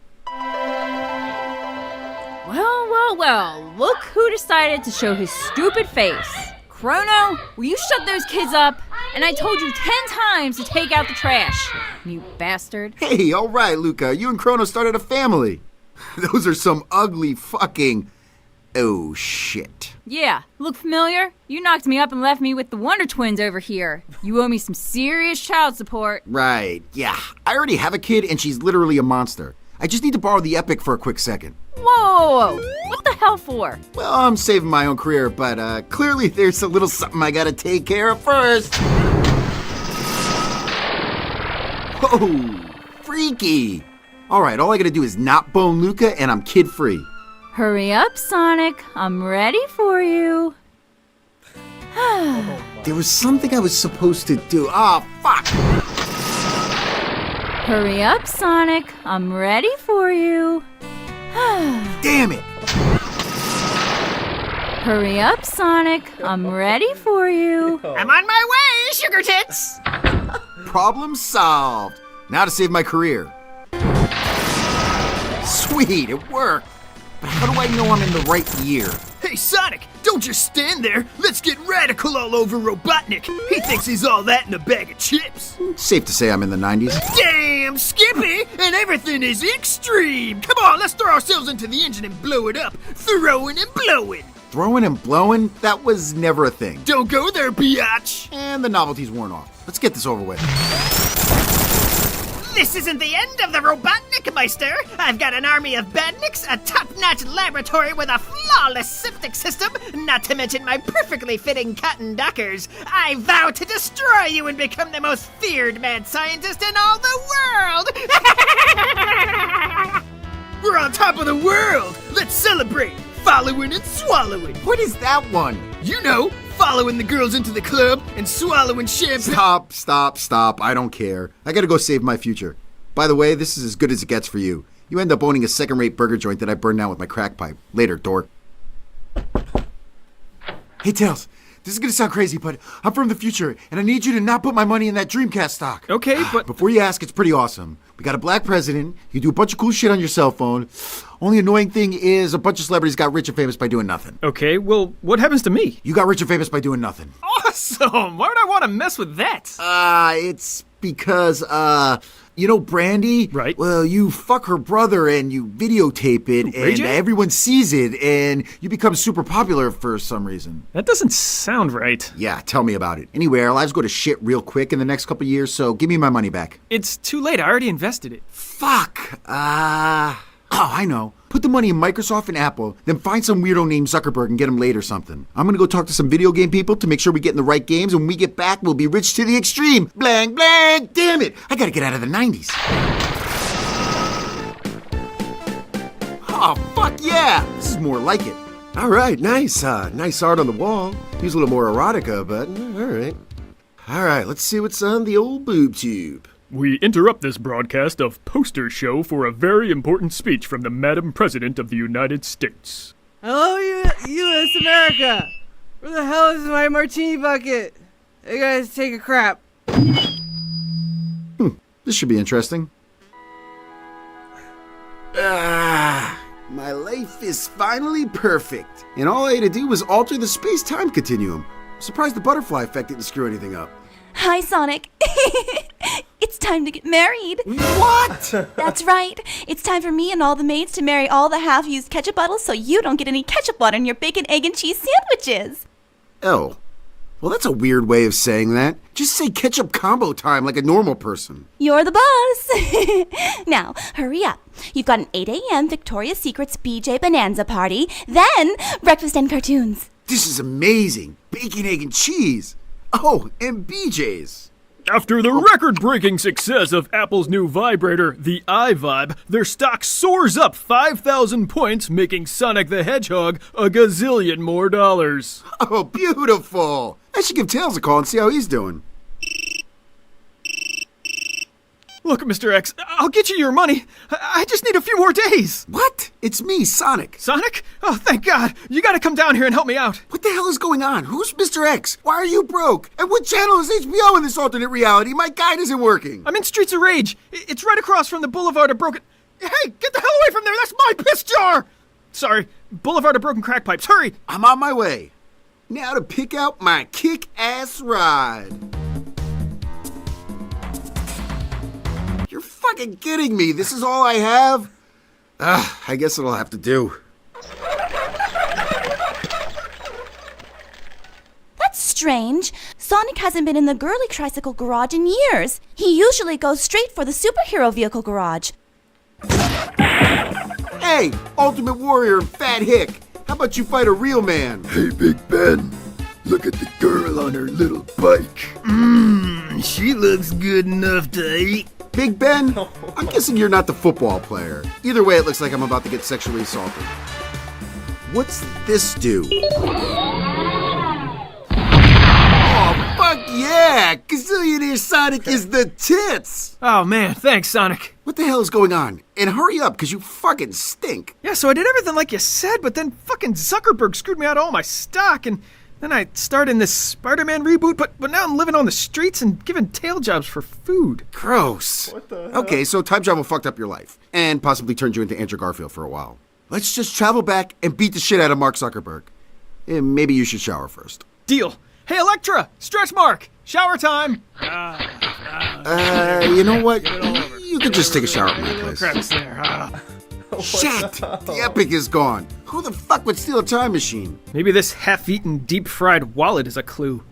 Well, look who decided to show his stupid face. Chrono, will you shut those kids up? And I told you 10 times to take out the trash, you bastard. Hey, all right, Luca. You and Chrono started a family. Those are some ugly fucking... Oh, shit. Yeah, look familiar? You knocked me up and left me with the Wonder Twins over here. You owe me some serious child support. Right, yeah. I already have a kid and she's literally a monster. I just need to borrow the Epic for a quick second. Whoa! What the hell for? Well, I'm saving my own career, but clearly there's a little something I gotta take care of first. Whoa, freaky. All right, all I gotta do is not bone Luca and I'm kid-free. Hurry up, Sonic. I'm ready for you. There was something I was supposed to do. Ah, fuck. Hurry up, Sonic. I'm ready for you. Damn it. Hurry up, Sonic. I'm ready for you. I'm on my way, sugar tits! Problem solved. Now to save my career. Sweet, it worked. But how do I know I'm in the right year? Hey, Sonic, don't just stand there. Let's get radical all over Robotnik. He thinks he's all that in a bag of chips. Safe to say I'm in the 90s. Damn, Skippy, and everything is extreme. Come on, let's throw ourselves into the engine and blow it up. Throwing and blowing. Throwing and blowing? That was never a thing. Don't go there, biatch. And the novelty's worn off. Let's get this over with. This isn't the end of the Robotnik Meister. I've got an army of badniks, a top-notch laboratory with a flawless septic system, not to mention my perfectly fitting cotton dockers. I vow to destroy you and become the most feared mad scientist in all the world! We're on top of the world. Let's celebrate. Following and swallowing. What is that one? You know, following the girls into the club and swallowing champagne. Stop. I don't care. I gotta go save my future. By the way, this is as good as it gets for you. You end up owning a second-rate burger joint that I burned down with my crack pipe. Later, dork. Hey, Tails. This is gonna sound crazy, but I'm from the future, and I need you to not put my money in that Dreamcast stock. Okay, but... Before you ask, it's pretty awesome. We got a black president, you do a bunch of cool shit on your cell phone. Only annoying thing is a bunch of celebrities got rich and famous by doing nothing. Okay, well, what happens to me? You got rich and famous by doing nothing. Awesome! Why would I want to mess with that? It's because, you know Brandy? Right. Well, you fuck her brother and you videotape it, and everyone sees it, and you become super popular for some reason. That doesn't sound right. Yeah, tell me about it. Anyway, our lives go to shit real quick in the next couple years, so give me my money back. It's too late. I already invested it. Fuck. Oh, I know. Put the money in Microsoft and Apple, then find some weirdo named Zuckerberg and get him laid or something. I'm gonna go talk to some video game people to make sure we get in the right games, and when we get back, we'll be rich to the extreme. Blang, blang! Damn it! I gotta get out of the 90s. Oh, fuck yeah! This is more like it. All right, nice. Nice art on the wall. Use a little more erotica, but all right. All right, let's see what's on the old boob tube. We interrupt this broadcast of Poster Show for a very important speech from the Madam President of the United States. Hello, U.S. America! Where the hell is my martini bucket? I gotta take a crap. This should be interesting. My life is finally perfect. And all I had to do was alter the space-time continuum. I'm surprised the butterfly effect didn't screw anything up. Hi, Sonic. It's time to get married. What? That's right. It's time for me and all the maids to marry all the half-used ketchup bottles so you don't get any ketchup water in your bacon, egg, and cheese sandwiches. Oh. Well, that's a weird way of saying that. Just say ketchup combo time like a normal person. You're the boss. Now, hurry up. You've got an 8 a.m. Victoria's Secret's BJ Bonanza party, then breakfast and cartoons. This is amazing. Bacon, egg, and cheese. Oh, and BJ's. After the record-breaking success of Apple's new vibrator, the iVibe, their stock soars up 5,000 points, making Sonic the Hedgehog a gazillion more dollars. Oh, beautiful. I should give Tails a call and see how he's doing. Look, Mr. X, I'll get you your money. I just need a few more days. What? It's me, Sonic. Sonic? Oh, thank God. You gotta come down here and help me out. What the hell is going on? Who's Mr. X? Why are you broke? And what channel is HBO in this alternate reality? My guide isn't working. I'm in Streets of Rage. It's right across from the Boulevard of Broken... Hey, get the hell away from there! That's my piss jar! Sorry, Boulevard of Broken Crack Pipes. Hurry! I'm on my way. Now to pick out my kick-ass ride. You're fucking kidding me. This is all I have? I guess it'll have to do. That's strange. Sonic hasn't been in the girly tricycle garage in years. He usually goes straight for the superhero vehicle garage. Hey, Ultimate Warrior and Fat Hick. How about you fight a real man? Hey, Big Ben. Look at the girl on her little bike. She looks good enough to eat. Big Ben, I'm guessing you're not the football player. Either way, it looks like I'm about to get sexually assaulted. What's this do? Oh, fuck yeah! Gazillionaire Sonic is the tits! Oh, man, thanks, Sonic. What the hell is going on? And hurry up, because you fucking stink. Yeah, so I did everything like you said, but then fucking Zuckerberg screwed me out of all my stock, and then I started in this Spider-Man reboot, but now I'm living on the streets and giving tail jobs for food. Gross. What the hell? Okay, so time travel fucked up your life, and possibly turned you into Andrew Garfield for a while. Let's just travel back and beat the shit out of Mark Zuckerberg. And maybe you should shower first. Deal. Hey, Electra! Stretch mark! Shower time! You know what? You could just take a shower at my place. Shit! The Epic is gone. Who the fuck would steal a time machine? Maybe this half-eaten, deep-fried wallet is a clue.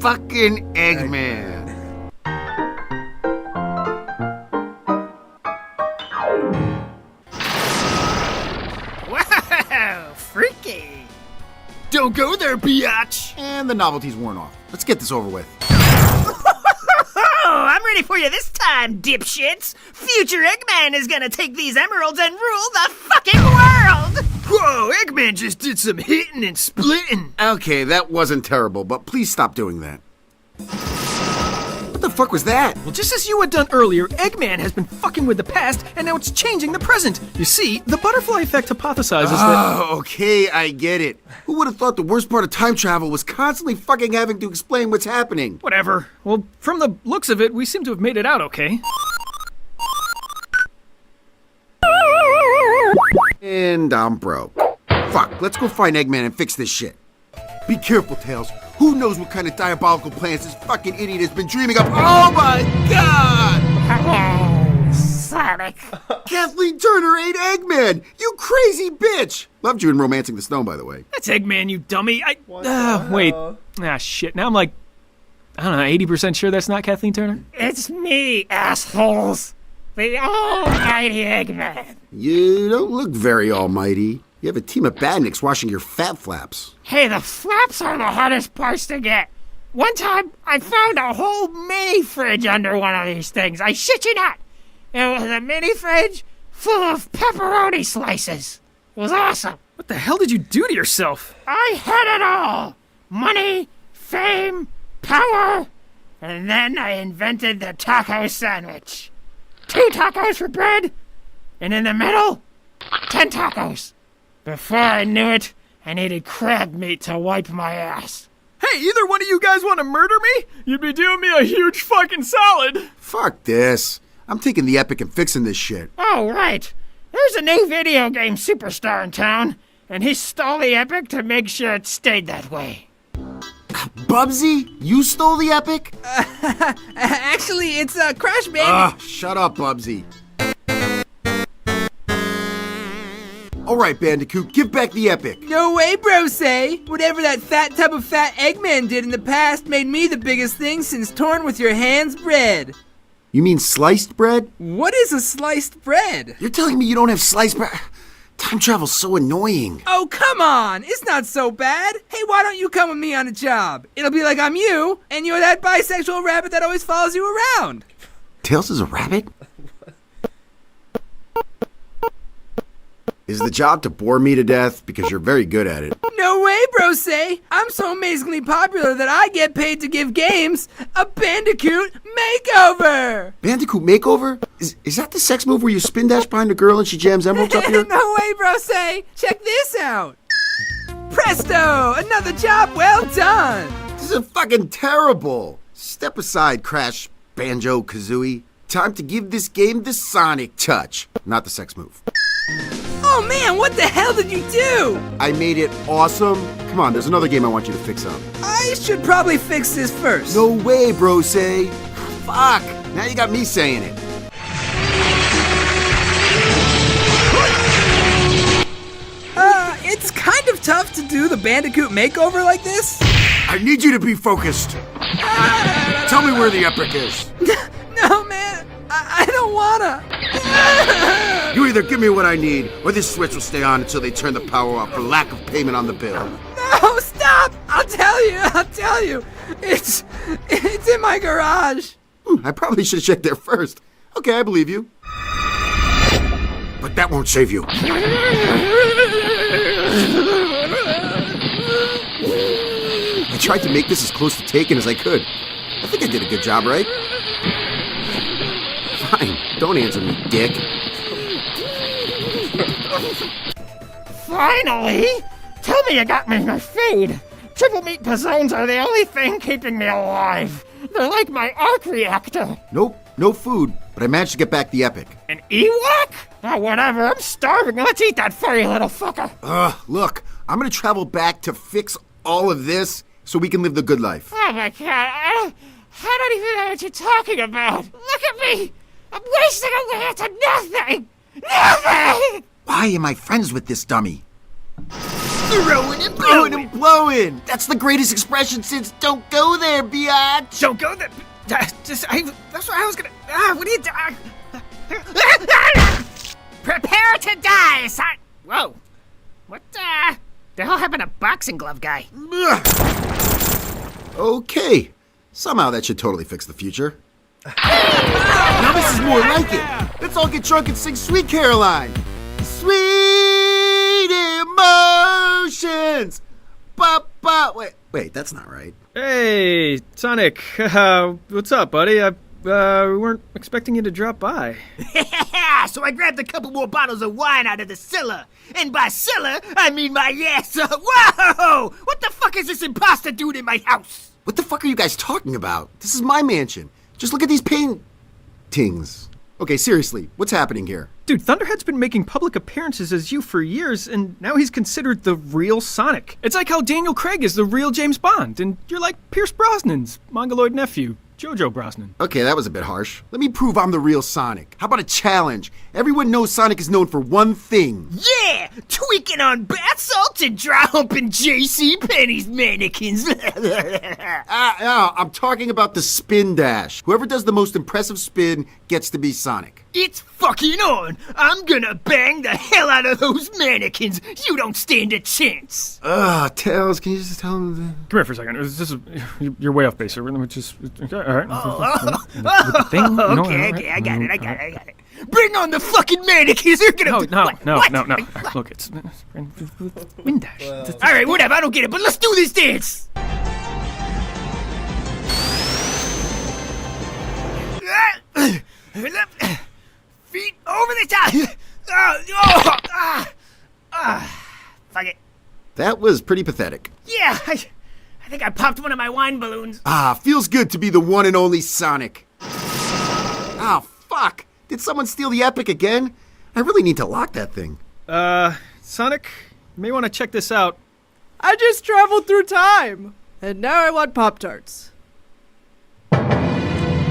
Fucking Eggman. Wow, freaky. Don't go there, biatch! And the novelty's worn off. Let's get this over with. Oh, I'm ready for you this time, dipshits. Future Eggman is gonna take these emeralds and rule the fucking world! Whoa, Eggman just did some hitting and splitting. Okay, that wasn't terrible, but please stop doing that. What the fuck was that? Well, just as you had done earlier, Eggman has been fucking with the past, and now it's changing the present. You see, the butterfly effect hypothesizes that... Oh, okay, I get it. Who would have thought the worst part of time travel was constantly fucking having to explain what's happening? Whatever. Well, from the looks of it, we seem to have made it out okay. And I'm broke. Fuck, let's go find Eggman and fix this shit. Be careful, Tails. Who knows what kind of diabolical plans this fucking idiot has been dreaming up? Oh my god! Hello, Sonic. Kathleen Turner ate Eggman! You crazy bitch! Loved you in Romancing the Stone, by the way. That's Eggman, you dummy. Wait. Ah, shit. Now I'm like, I don't know, 80% sure that's not Kathleen Turner? It's me, assholes. The almighty Eggman. You don't look very almighty. You have a team of badniks washing your fat flaps. Hey, the flaps are the hardest parts to get. One time, I found a whole mini fridge under one of these things. I shit you not. It was a mini fridge full of pepperoni slices. It was awesome. What the hell did you do to yourself? I had it all. Money, fame, power. And then I invented the taco sandwich. 2 tacos for bread, and in the middle, 10 tacos. Before I knew it, I needed crab meat to wipe my ass. Hey, either one of you guys want to murder me? You'd be doing me a huge fucking solid. Fuck this. I'm taking the Epic and fixing this shit. Oh, right. There's a new video game superstar in town, and he stole the Epic to make sure it stayed that way. Bubsy? You stole the Epic? Actually, it's Crash Bandicoot. Shut up, Bubsy. All right, Bandicoot, give back the epic. No way, bro, say. Whatever that fat tub of fat Eggman did in the past made me the biggest thing since torn with your hands bread. You mean sliced bread? What is a sliced bread? You're telling me you don't have sliced bread? Time travel's so annoying. Oh, come on. It's not so bad. Hey, why don't you come with me on a job? It'll be like I'm you, and you're that bisexual rabbit that always follows you around. Tails is a rabbit? Is the job to bore me to death? Because you're very good at it. No way, bro, say. I'm so amazingly popular that I get paid to give games a Bandicoot makeover. Bandicoot makeover? Is that the sex move where you spin dash behind a girl and she jams emeralds up here? No way, bro, say. Check this out. Presto! Another job well done. This is fucking terrible. Step aside, Crash Banjo-Kazooie. Time to give this game the Sonic touch. Not the sex move. Oh man, what the hell did you do? I made it awesome. Come on, there's another game I want you to fix up. I should probably fix this first. No way, bro, say. Fuck, now you got me saying it. It's kind of tough to do the Bandicoot makeover like this. I need you to be focused. Tell me where the epic is. No, man, I don't wanna. You either give me what I need, or this switch will stay on until they turn the power off for lack of payment on the bill. No, stop! I'll tell you. It's in my garage. I probably should have checked there first. Okay, I believe you. But that won't save you. I tried to make this as close to taken as I could. I think I did a good job, right? Fine, don't answer me, dick. Finally! Tell me you got me my feed! Triple meat pizzones are the only thing keeping me alive! They're like my arc reactor! Nope, no food, but I managed to get back the epic. An Ewok? Oh, whatever, I'm starving. Let's eat that furry little fucker! Look, I'm gonna travel back to fix all of this so we can live the good life. Oh my god, I don't even know what you're talking about! Look at me! I'm wasting away to nothing! Nothing! Why am I friends with this dummy? Throwing and blowing! That's the greatest expression since "Don't go there, biatch." Don't go there. That's what I was gonna. What are you doing? Prepare to die, son. Whoa. What the hell happened to boxing glove guy? Okay. Somehow that should totally fix the future. Now this is more like it. Let's all get drunk and sing Sweet Caroline. Sweet emotions. Wait, that's not right. Hey, Sonic. What's up, buddy? We weren't expecting you to drop by. So I grabbed a couple more bottles of wine out of the cellar. And by cellar, I mean my ass. Whoa! What the fuck is this imposter dude in my house? What the fuck are you guys talking about? This is my mansion. Just look at these paintings. Okay, seriously, what's happening here? Dude, Thunderhead's been making public appearances as you for years, and now he's considered the real Sonic. It's like how Daniel Craig is the real James Bond, and you're like Pierce Brosnan's Mongoloid nephew, Jojo Brosnan. Okay, that was a bit harsh. Let me prove I'm the real Sonic. How about a challenge? Everyone knows Sonic is known for one thing. Yeah! Tweaking on bath salts and dry humping J.C. Penney's mannequins. I'm talking about the spin dash. Whoever does the most impressive spin gets to be Sonic. It's fucking on! I'm gonna bang the hell out of those mannequins! You don't stand a chance! Tails, can you just tell him that? Come here for a second. You're way off base. Let me just... Okay, all right. Okay, I got it. Bring on the fucking mannequins! They're gonna... No. Look, it's... Wind dash. Alright, whatever, I don't get it, but let's do this dance! Feet over the top! Fuck it. That was pretty pathetic. Yeah, I think I popped one of my wine balloons. Feels good to be the one and only Sonic. Fuck! Did someone steal the epic again? I really need to lock that thing. Sonic, you may want to check this out. I just traveled through time, and now I want Pop-Tarts.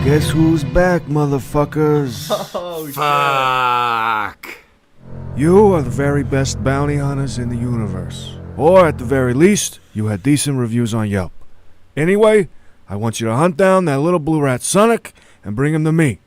Guess who's back, motherfuckers? Fuck. You are the very best bounty hunters in the universe. Or at the very least, you had decent reviews on Yelp. Anyway, I want you to hunt down that little blue rat Sonic and bring him to me.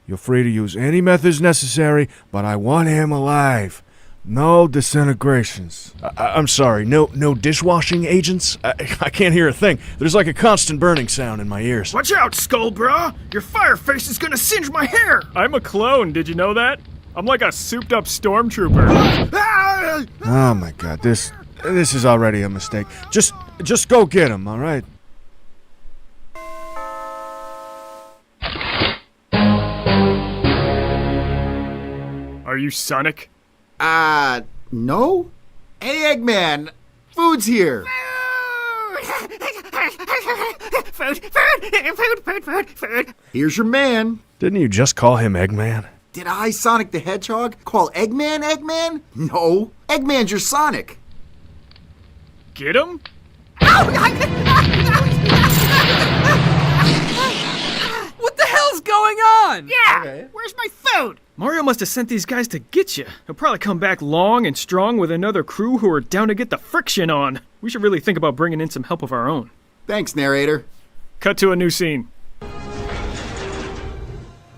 You're free to use any methods necessary, but I want him alive. No disintegrations. I'm sorry, no dishwashing agents? I can't hear a thing. There's like a constant burning sound in my ears. Watch out, Skullbra! Your fire face is gonna singe my hair! I'm a clone, did you know that? I'm like a souped-up stormtrooper. Oh my god, this is already a mistake. Just go get him, alright? Are you Sonic? No? Hey, Eggman! Food's here! Food. Here's your man. Didn't you just call him Eggman? Did I, Sonic the Hedgehog, call Eggman Eggman? No, Eggman's your Sonic. Get him? What the hell's going on? Yeah, where's my food? Mario must have sent these guys to get you. He'll probably come back long and strong with another crew who are down to get the friction on. We should really think about bringing in some help of our own. Thanks, narrator. Cut to a new scene.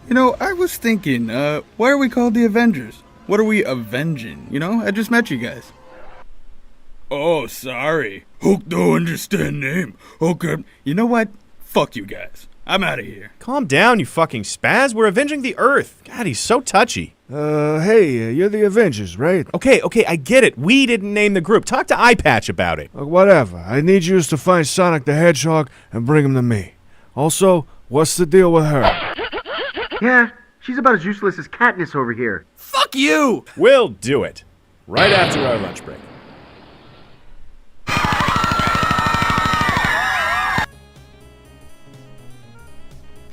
You know, I was thinking, why are we called the Avengers? What are we avenging? You know, I just met you guys. Oh, sorry. Hulk don't understand name. Okay. You know what? Fuck you guys. I'm out of here. Calm down, you fucking spaz. We're avenging the Earth. God, he's so touchy. Hey, you're the Avengers, right? Okay, I get it. We didn't name the group. Talk to Eye Patch about it. Whatever. I need you to find Sonic the Hedgehog and bring him to me. Also, what's the deal with her? Yeah, she's about as useless as Katniss over here. Fuck you! We'll do it. Right after our lunch break.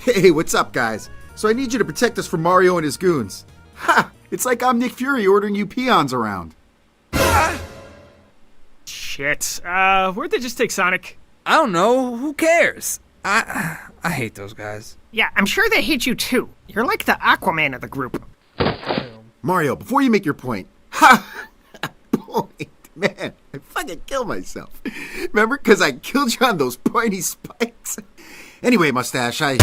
Hey, what's up, guys? So I need you to protect us from Mario and his goons. Ha! It's like I'm Nick Fury ordering you peons around. Shit. Where'd they just take Sonic? I don't know. Who cares? I hate those guys. Yeah, I'm sure they hate you too. You're like the Aquaman of the group. Mario, before you make your point. Ha! Point. Man, I fucking kill myself. Remember? Because I killed you on those pointy spikes. Anyway, Mustache, Man,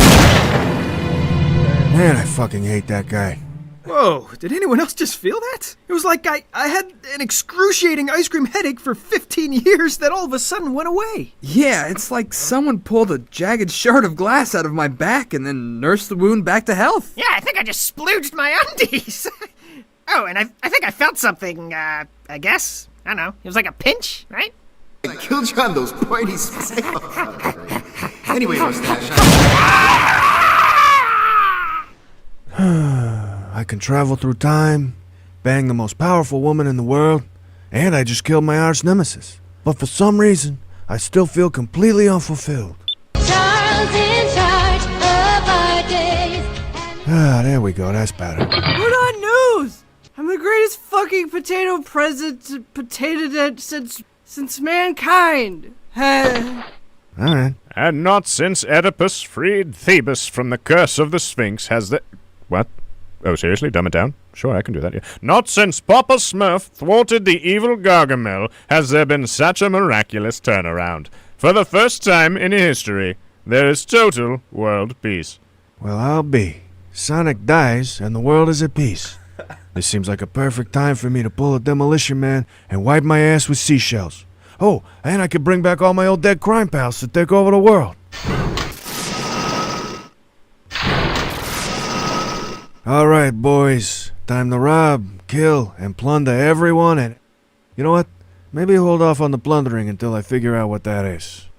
I fucking hate that guy. Whoa, did anyone else just feel that? It was like I had an excruciating ice cream headache for 15 years that all of a sudden went away. Yeah, it's like someone pulled a jagged shard of glass out of my back and then nursed the wound back to health. Yeah, I think I just splooged my undies. Oh, and I think I felt something, I guess. I don't know. It was like a pinch, right? I killed you on those pointy spikes. Anyway, Mustache, I can travel through time, bang the most powerful woman in the world, and I just killed my arch nemesis. But for some reason, I still feel completely unfulfilled. Charles in charge of our days. Ah, there we go. That's better. Put on news! I'm the greatest fucking potato since mankind. Alright. And not since Oedipus freed Thebes from the curse of the Sphinx has the... What? Oh, seriously? Dumb it down? Sure, I can do that, yeah. Not since Papa Smurf thwarted the evil Gargamel has there been such a miraculous turnaround. For the first time in history, there is total world peace. Well, I'll be. Sonic dies, and the world is at peace. This seems like a perfect time for me to pull a Demolition Man and wipe my ass with seashells. Oh, and I could bring back all my old dead crime pals to take over the world. All right, boys. Time to rob, kill, and plunder everyone, and... You know what? Maybe hold off on the plundering until I figure out what that is.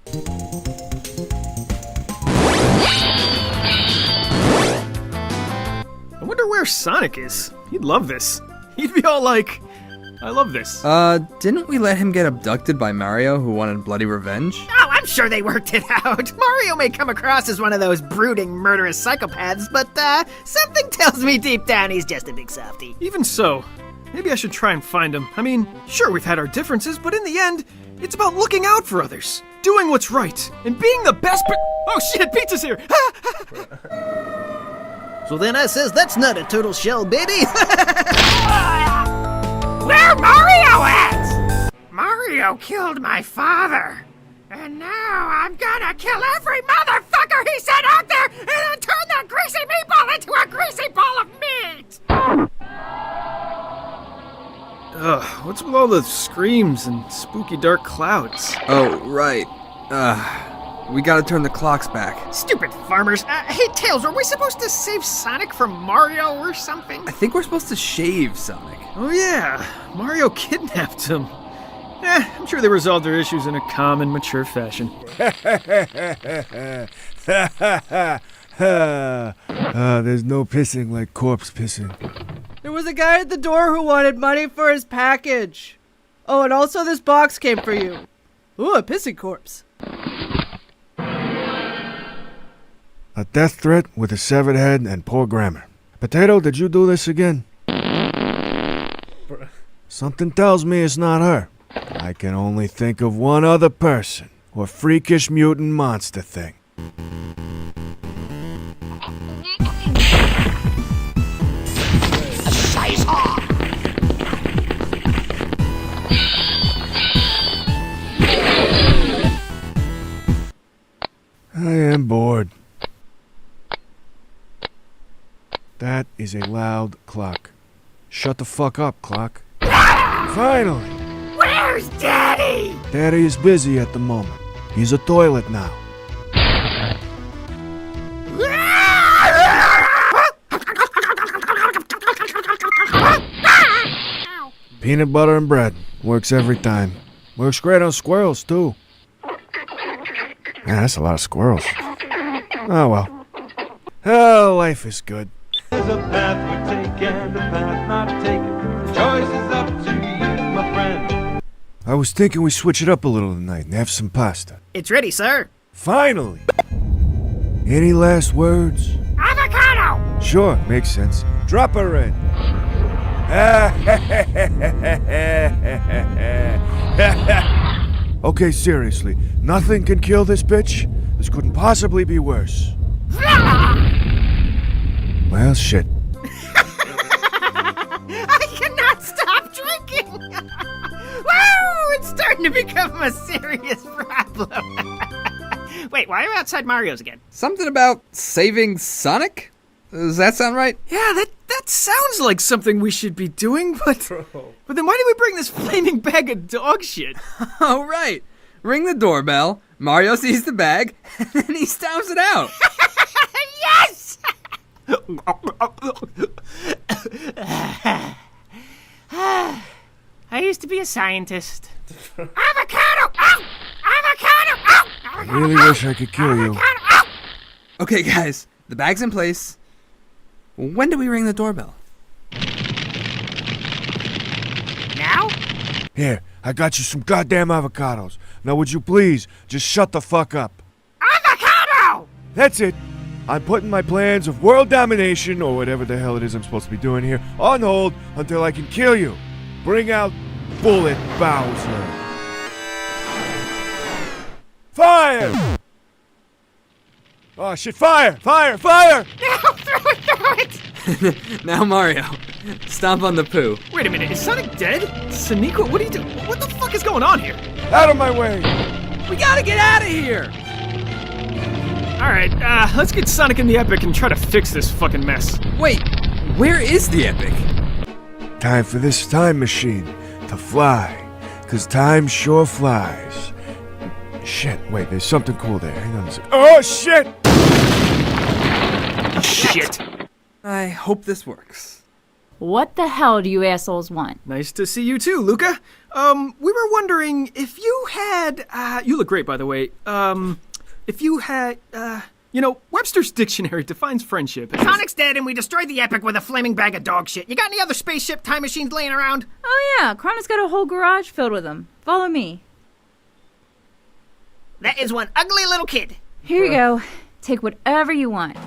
I wonder where Sonic is. He'd love this. He'd be all like, I love this. Didn't we let him get abducted by Mario, who wanted bloody revenge? Oh, I'm sure they worked it out. Mario may come across as one of those brooding, murderous psychopaths, but, something tells me deep down he's just a big softie. Even so, maybe I should try and find him. I mean, sure, we've had our differences, but in the end, it's about looking out for others, doing what's right, and being the best Oh shit, Pizza's here! So then I says, that's not a turtle shell, baby! Mario killed my father. And now I'm gonna kill every motherfucker he sent out there and then turn that greasy meatball into a greasy ball of meat! Ugh, what's with all the screams and spooky dark clouds? Oh, right. We gotta turn the clocks back. Stupid farmers. Hey, Tails, are we supposed to save Sonic from Mario or something? I think we're supposed to shave Sonic. Oh yeah, Mario kidnapped him. I'm sure they resolved their issues in a calm and mature fashion. There's no pissing like corpse pissing. There was a guy at the door who wanted money for his package. Oh, and also this box came for you. Ooh, a pissing corpse. A death threat with a severed head and poor grammar. Potato, did you do this again? Something tells me it's not her. I can only think of one other person, or freakish mutant monster thing. I am bored. That is a loud clock. Shut the fuck up, clock. Finally! Where's Daddy? Daddy is busy at the moment. He's a toilet now. Peanut butter and bread. Works every time. Works great on squirrels, too. Man, that's a lot of squirrels. Oh, well. Oh, life is good. There's a path we take and a path not taken. The choice is up to you, my friend. I was thinking we switch it up a little tonight and have some pasta. It's ready, sir. Finally! Any last words? Avocado! Sure, makes sense. Drop her in. Okay, seriously. Nothing can kill this bitch? This couldn't possibly be worse. Well, shit. I cannot stop drinking! Woo! It's starting to become a serious problem. Wait, why are we outside Mario's again? Something about saving Sonic? Does that sound right? Yeah, that sounds like something we should be doing, but then why did we bring this flaming bag of dog shit? Oh, right. Ring the doorbell, Mario sees the bag, and then he stomps it out. Yes! I used to be a scientist. Avocado! Ow! Avocado! Ow! I really wish I could kill you. Okay, guys, the bag's in place. When do we ring the doorbell? Now? Here, I got you some goddamn avocados. Now would you please just shut the fuck up? Avocado! That's it. I'm putting my plans of world domination, or whatever the hell it is I'm supposed to be doing here, on hold until I can kill you. Bring out Bullet Bowser. Fire! Oh shit, fire! Fire! Fire! Now, throw it! Now, Mario, stomp on the poo. Wait a minute, is Sonic dead? Soniqua, what are you doing? What the fuck is going on here? Out of my way! We gotta get out of here! Alright, let's get Sonic and the Epic and try to fix this fucking mess. Wait, where is the Epic? Time for this time machine to fly, 'cause time sure flies. Shit, wait, there's something cool there. Hang on a second. Oh, shit! Shit! I hope this works. What the hell do you assholes want? Nice to see you too, Luca. We were wondering if you had, you look great, by the way. If you had, Webster's dictionary defines friendship as... Sonic's dead and we destroyed the Epic with a flaming bag of dog shit. You got any other spaceship time machines laying around? Oh yeah, Chrono's got a whole garage filled with them. Follow me. That is one ugly little kid. Here you go. Take whatever you want.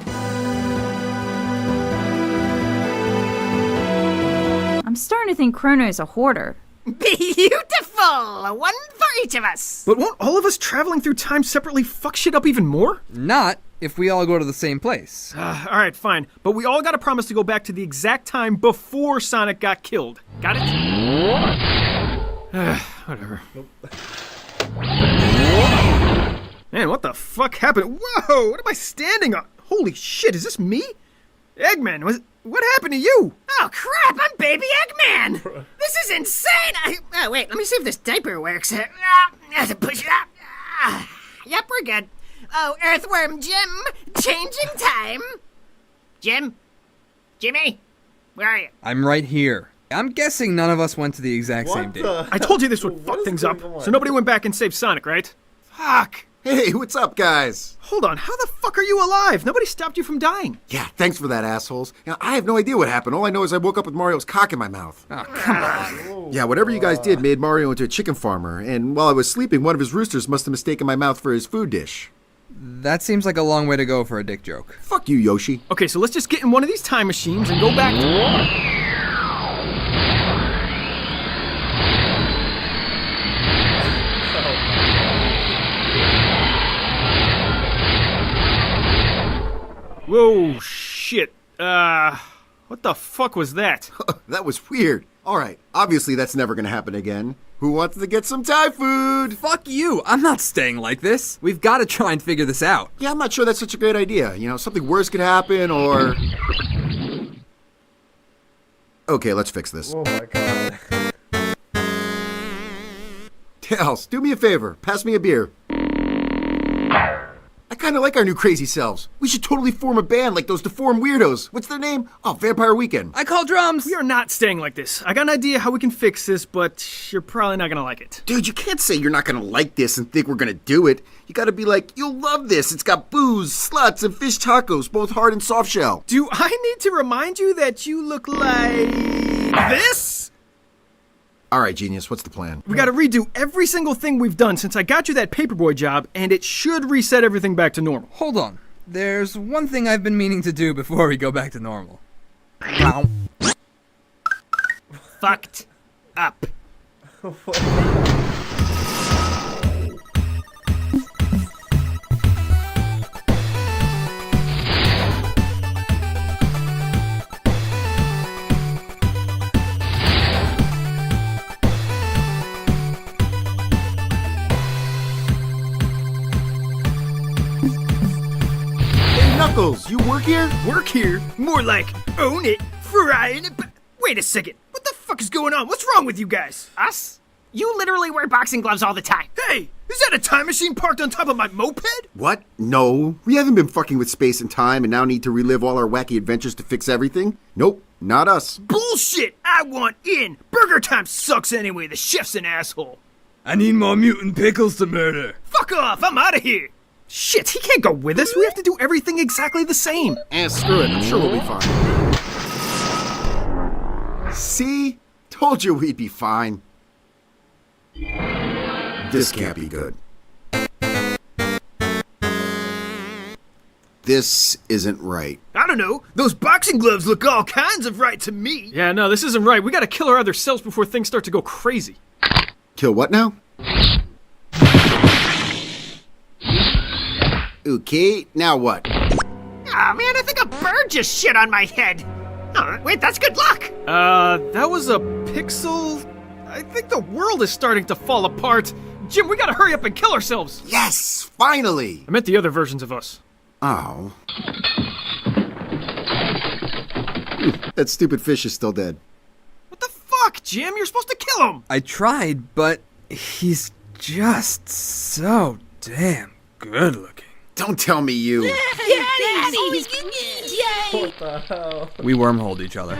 I'm starting to think Chrono's a hoarder. Beautiful! One for each of us. But won't all of us traveling through time separately fuck shit up even more? Not if we all go to the same place. Alright, fine. But we all gotta promise to go back to the exact time before Sonic got killed. Got it? Whatever. Man, what the fuck happened? Whoa, what am I standing on? Holy shit, is this me? Eggman, what happened to you? Oh crap, I'm Baby Eggman! This is insane! Wait, let me see if this diaper works. Push it up. Yep, we're good. Oh, Earthworm Jim, changing time. Jim? Jimmy? Where are you? I'm right here. I'm guessing none of us went to the exact same date. I told you this would fuck things up, so nobody went back and saved Sonic, right? Fuck! Hey, what's up, guys? Hold on, how the fuck are you alive? Nobody stopped you from dying. Yeah, thanks for that, assholes. I have no idea what happened. All I know is I woke up with Mario's cock in my mouth. Oh, come on. Yeah, whatever you guys did made Mario into a chicken farmer, and while I was sleeping, one of his roosters must have mistaken my mouth for his food dish. That seems like a long way to go for a dick joke. Fuck you, Yoshi. Okay, so let's just get in one of these time machines and go back to... Whoa, shit. What the fuck was that? That was weird. Alright, obviously that's never gonna happen again. Who wants to get some Thai food? Fuck you! I'm not staying like this. We've got to try and figure this out. Yeah, I'm not sure that's such a great idea. You know, something worse could happen, or... Okay, let's fix this. Oh my god. Tails, do me a favor. Pass me a beer. I kinda like our new crazy selves. We should totally form a band like those deformed weirdos. What's their name? Oh, Vampire Weekend. I call drums! We are not staying like this. I got an idea how we can fix this, but you're probably not gonna like it. Dude, you can't say you're not gonna like this and think we're gonna do it. You gotta be like, you'll love this. It's got booze, sluts, and fish tacos, both hard and soft shell. Do I need to remind you that you look like... this? Alright, genius, what's the plan? We gotta redo every single thing we've done since I got you that paperboy job, and it should reset everything back to normal. Hold on. There's one thing I've been meaning to do before we go back to normal. Fucked up. Knuckles, you work here? Work here? More like own it, frying it. Wait a second. What the fuck is going on? What's wrong with you guys? Us? You literally wear boxing gloves all the time. Hey, is that a time machine parked on top of my moped? What? No. We haven't been fucking with space and time and now need to relive all our wacky adventures to fix everything? Nope, not us. Bullshit! I want in. Burger Time sucks anyway. The chef's an asshole. I need more mutant pickles to murder. Fuck off! I'm out of here. Shit, he can't go with us. We have to do everything exactly the same. Screw it. I'm sure we'll be fine. See? Told you we'd be fine. This can't be good. This isn't right. I don't know. Those boxing gloves look all kinds of right to me. Yeah, no, this isn't right. We gotta kill our other selves before things start to go crazy. Kill what now? Okay, now what? Aw, man, I think a bird just shit on my head. Oh, wait, that's good luck. That was a pixel... I think the world is starting to fall apart. Jim, we gotta hurry up and kill ourselves. Yes, finally. I meant the other versions of us. Oh. That stupid fish is still dead. What the fuck, Jim? You're supposed to kill him. I tried, but he's just so damn good looking. Don't tell me you. Daddy! What the hell? We wormholed each other.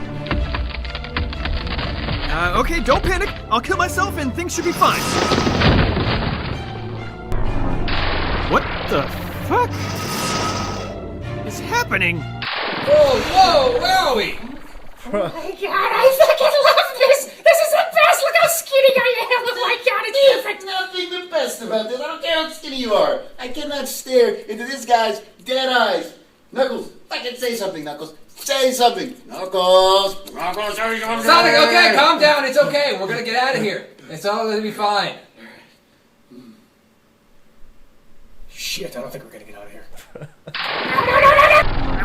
Okay, don't panic. I'll kill myself and things should be fine. What the fuck is happening? Whoa, where are we? Oh my god, I fucking love this! This is the best! Look how skinny I am! Oh my god, it's perfect! Nothing the best about this. I don't care how skinny you are. I cannot stare into this guy's dead eyes. Knuckles, fucking say something, Knuckles. Say something. Knuckles, say something. Sonic, okay, calm down. It's okay. We're gonna get out of here. It's all gonna be fine. Shit, I don't think we're gonna get out of here.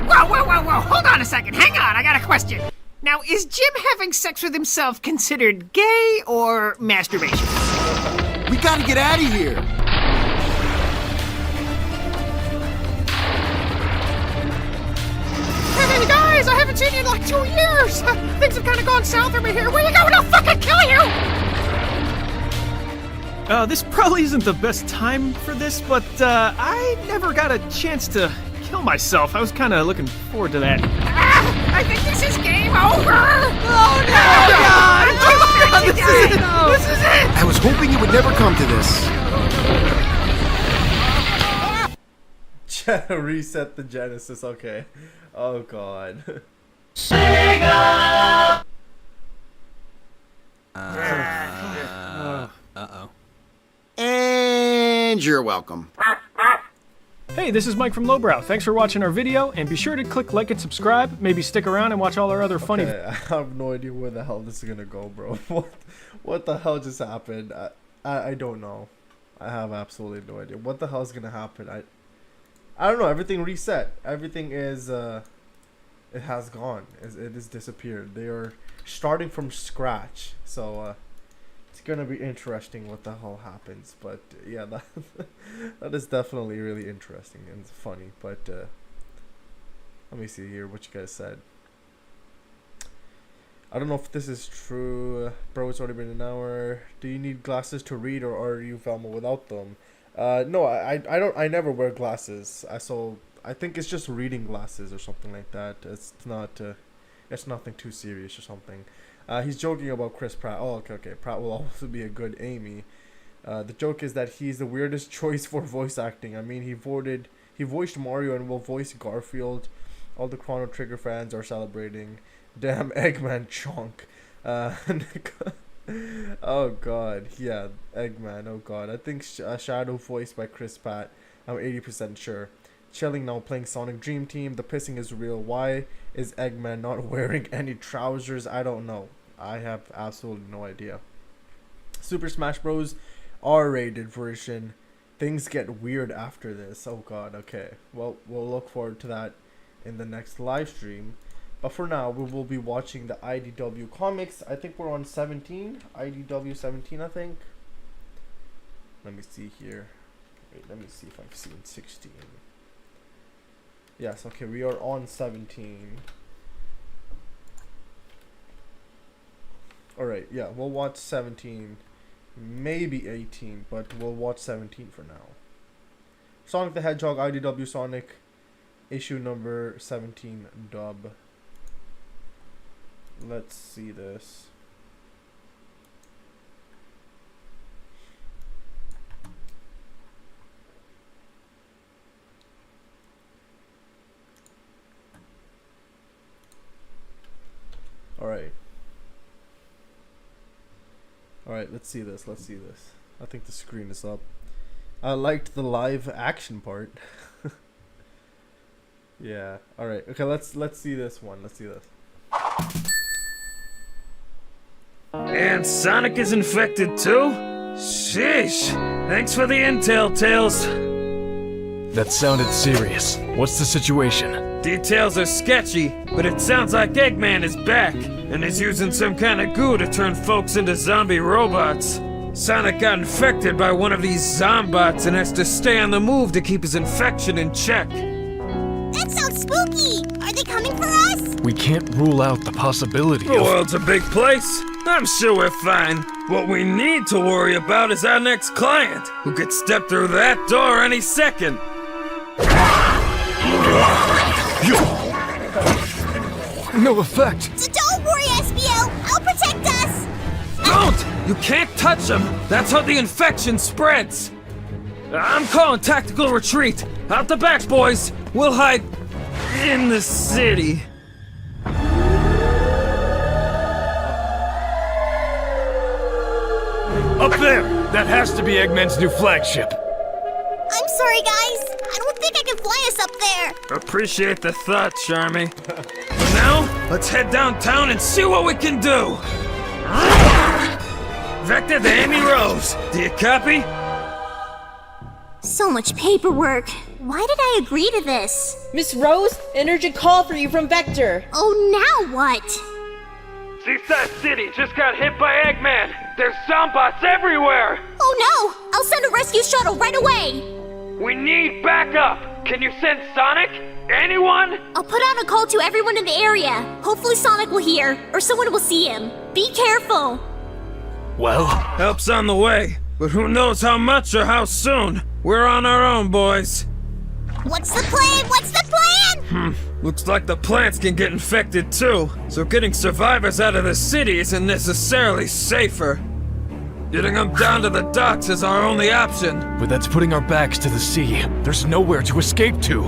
Whoa. Hold on a second. Hang on, I got a question. Now, is Jim having sex with himself considered gay or masturbation? We gotta get out of here. Hey guys, I haven't seen you in like 2 years. Things have kind of gone south for me here. Where you going? I'll fucking kill you! This probably isn't the best time for this, but I never got a chance to kill myself. I was kind of looking forward to that. I think this is game over. Oh no! This is it! I was hoping it would never come to this. Reset the Genesis, okay. Oh god. Uh-oh. And you're welcome. Hey, this is Mike from Lowbrow. Thanks for watching our video, and be sure to click like and subscribe. Maybe stick around and watch all our other funny... Okay, I have no idea where the hell this is gonna go, bro. What the hell just happened? I don't know. I have absolutely no idea. What the hell is gonna happen? I don't know. Everything reset. Everything is it has gone. It has disappeared. They are starting from scratch. So it's gonna be interesting what the hell happens. But yeah, that is definitely really interesting and funny. But let me see here what you guys said. I don't know if this is true. Bro, it's already been an hour. Do you need glasses to read, or are you Velma without them? No, I don't. I never wear glasses. So I think it's just reading glasses or something like that. It's not. It's nothing too serious or something. He's joking about Chris Pratt. Oh, okay. Pratt will also be a good Amy. The joke is that he's the weirdest choice for voice acting. I mean, he voiced Mario and will voice Garfield. All the Chrono Trigger fans are celebrating. Damn Eggman chonk. Oh god, yeah, Eggman. Oh god, I think Shadow voiced by Chris Pratt. I'm 80% sure. Chilling now playing Sonic Dream Team. The pissing is real. Why is Eggman not wearing any trousers? I don't know. I have absolutely no idea. Super Smash Bros. R-rated version. Things get weird after this. Oh god, okay. Well, we'll look forward to that in the next live stream. But for now, we will be watching the IDW comics. I think we're on 17. IDW 17, I think. Let me see here. Wait, let me see if I've seen 16. Yes, okay, we are on 17. Alright, yeah, we'll watch 17. Maybe 18, but we'll watch 17 for now. Sonic the Hedgehog, IDW Sonic, issue number 17 dub. Let's see this. Alright, let's see this. I think the screen is up. I liked the live action part. Yeah. Alright, okay, let's see this one. Let's see this. And Sonic is infected too? Sheesh. Thanks for the intel, Tails. That sounded serious. What's the situation? Details are sketchy, but it sounds like Eggman is back, and is using some kind of goo to turn folks into zombie robots. Sonic got infected by one of these zombots and has to stay on the move to keep his infection in check. That sounds spooky! Are they coming for us? We can't rule out the possibility The of... world's a big place. I'm sure we're fine. What we need to worry about is our next client, who could step through that door any second. No effect. So don't worry, SBO. I'll protect us. Don't! You can't touch him! That's how the infection spreads! I'm calling tactical retreat! Out the back, boys! We'll hide in the city. Up there! That has to be Eggman's new flagship. I'm sorry, guys. I don't think I can fly us up there. Appreciate the thought, Charmy. For now, let's head downtown and see what we can do! Vector to Amy Rose. Do you copy? So much paperwork. Why did I agree to this? Miss Rose, an urgent call for you from Vector. Oh, now what? Seaside City just got hit by Eggman! There's zombots everywhere! Oh no! I'll send a rescue shuttle right away! We need backup! Can you send Sonic? Anyone? I'll put out a call to everyone in the area. Hopefully Sonic will hear, or someone will see him. Be careful! Well, help's on the way, but who knows how much or how soon? We're on our own, boys. What's the plan? What's the plan? Looks like the plants can get infected too, so getting survivors out of the city isn't necessarily safer. Getting them down to the docks is our only option. But that's putting our backs to the sea. There's nowhere to escape to.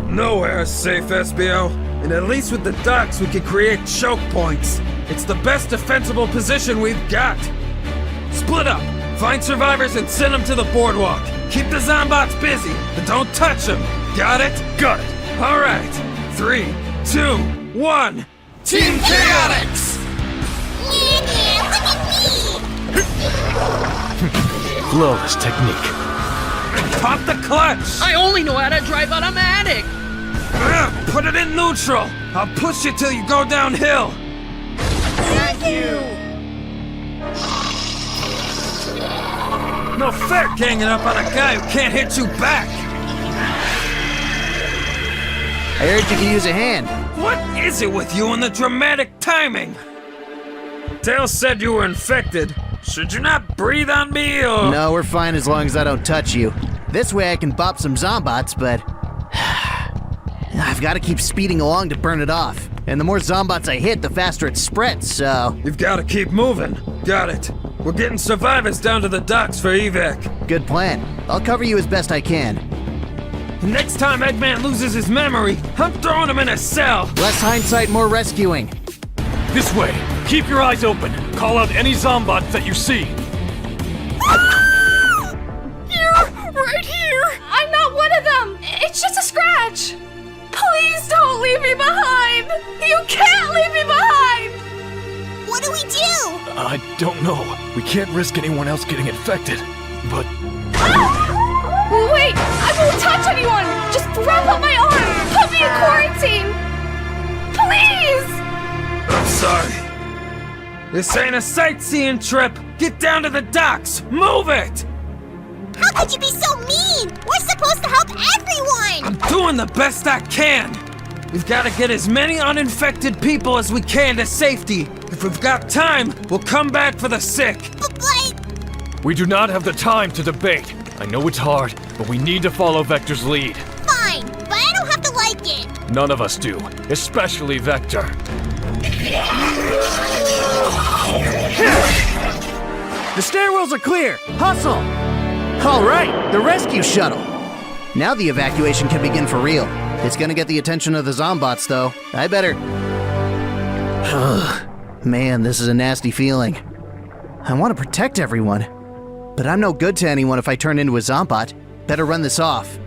Nowhere is safe, SBO. And at least with the docks, we can create choke points. It's the best defensible position we've got. Split up. Find survivors and send them to the boardwalk. Keep the zombots busy, but don't touch them. Got it? Got it. All right. 3, 2, 1. Team Chaotix! Look at me! Flawless technique. Pop the clutch! I only know how to drive automatic! Put it in neutral! I'll push you till you go downhill! Thank you! No fair ganging up on a guy who can't hit you back! I heard you can use a hand. What is it with you and the dramatic timing? Tails said you were infected. Should you not breathe on me, or...? No, we're fine as long as I don't touch you. This way I can bop some zombots, but... I've got to keep speeding along to burn it off. And the more zombots I hit, the faster it spreads, so... You've got to keep moving. Got it. We're getting survivors down to the docks for evac. Good plan. I'll cover you as best I can. Next time Eggman loses his memory, I'm throwing him in a cell. Less hindsight, more rescuing. This way. Keep your eyes open. Call out any zombots that you see. Here! Right here! I'm not one of them! It's just a scratch! Please don't leave me behind! You can't leave me behind! What do we do? I don't know. We can't risk anyone else getting infected. But... Wait! I won't touch anyone! Just wrap up my arm! Put me in quarantine! Please! I'm sorry. This ain't a sightseeing trip! Get down to the docks! Move it! How could you be so mean? We're supposed to help everyone! I'm doing the best I can! We've got to get as many uninfected people as we can to safety. If we've got time, we'll come back for the sick. But... We do not have the time to debate. I know it's hard, but we need to follow Vector's lead. Fine, but I don't have to like it. None of us do, especially Vector. The stairwells are clear! Hustle! All right, the rescue shuttle. Now the evacuation can begin for real. It's gonna get the attention of the zombots, though. I better... Man, this is a nasty feeling. I want to protect everyone. But I'm no good to anyone if I turn into a zombot. Better run this off.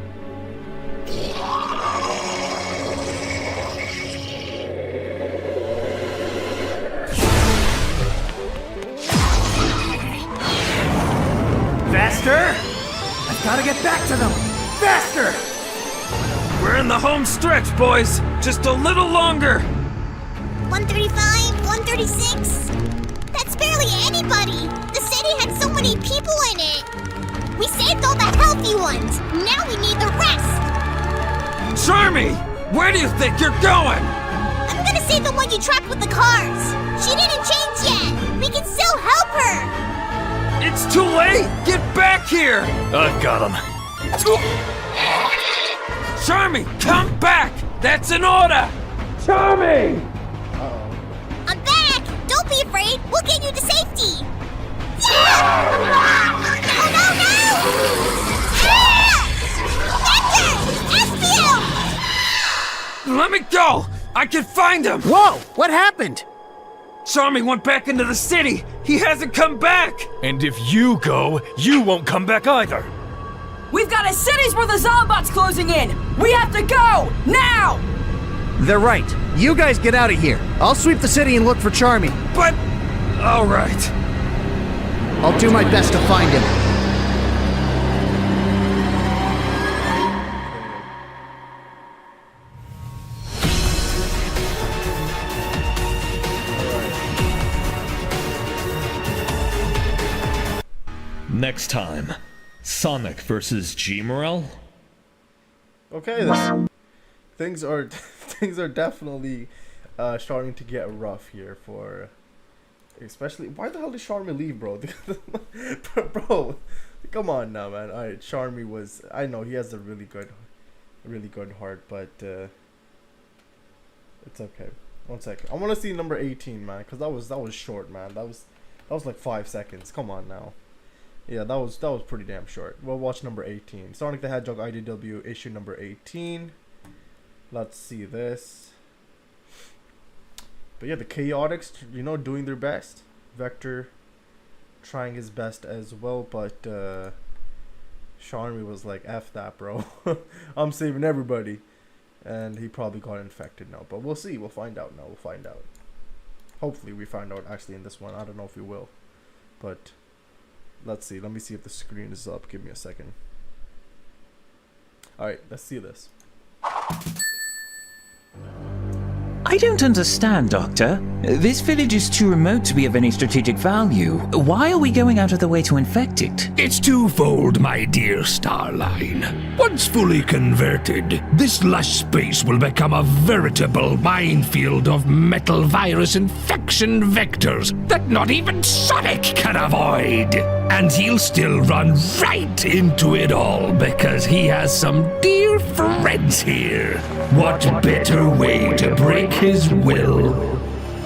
Faster! I've got to get back to them! Faster! We're in the home stretch, boys. Just a little longer. 135, 136. That's barely anybody. The city had so many people in it. We saved all the healthy ones. Now we need the rest. Charmy, where do you think you're going? I'm gonna save the one you trapped with the cars. She didn't change yet. We can still help her. It's too late. Get back here. I've got him. Charmy, come back. That's an order. Charmy! I'm back. Don't be afraid. We'll get you to safety. No! Vector! Let me go! I can find him! Whoa! What happened? Charmy went back into the city! He hasn't come back! And if you go, you won't come back either! We've got a city's worth of zombots closing in! We have to go! Now! They're right. You guys get out of here. I'll sweep the city and look for Charmy. But... Alright. I'll do my best to find him. Next time, Sonic versus G Morel. Okay, things are definitely starting to get rough here for, especially. Why the hell did Charmy leave, bro? Bro, come on now, man. All right, Charmy was. I know he has a really good heart, but it's okay. 1 second. I want to see number 18, man, because that was short, man. That was like 5 seconds. Come on now. Yeah, that was pretty damn short. We'll watch number 18. Sonic the Hedgehog IDW issue number 18. Let's see this. But yeah, the Chaotix, you know, doing their best. Vector trying his best as well, but Charmy was like, F that, bro. I'm saving everybody. And he probably got infected now. But we'll see. We'll find out now. We'll find out. Hopefully we find out actually in this one. I don't know if we will. But let's see. Let me see if the screen is up. Give me a second. Alright, let's see this. I don't understand, Doctor. This village is too remote to be of any strategic value. Why are we going out of the way to infect it? It's twofold, my dear Starline. Once fully converted, this lush space will become a veritable minefield of metal virus infection vectors that not even Sonic can avoid. And he'll still run right into it all because he has some dear friends here. What better way to break his will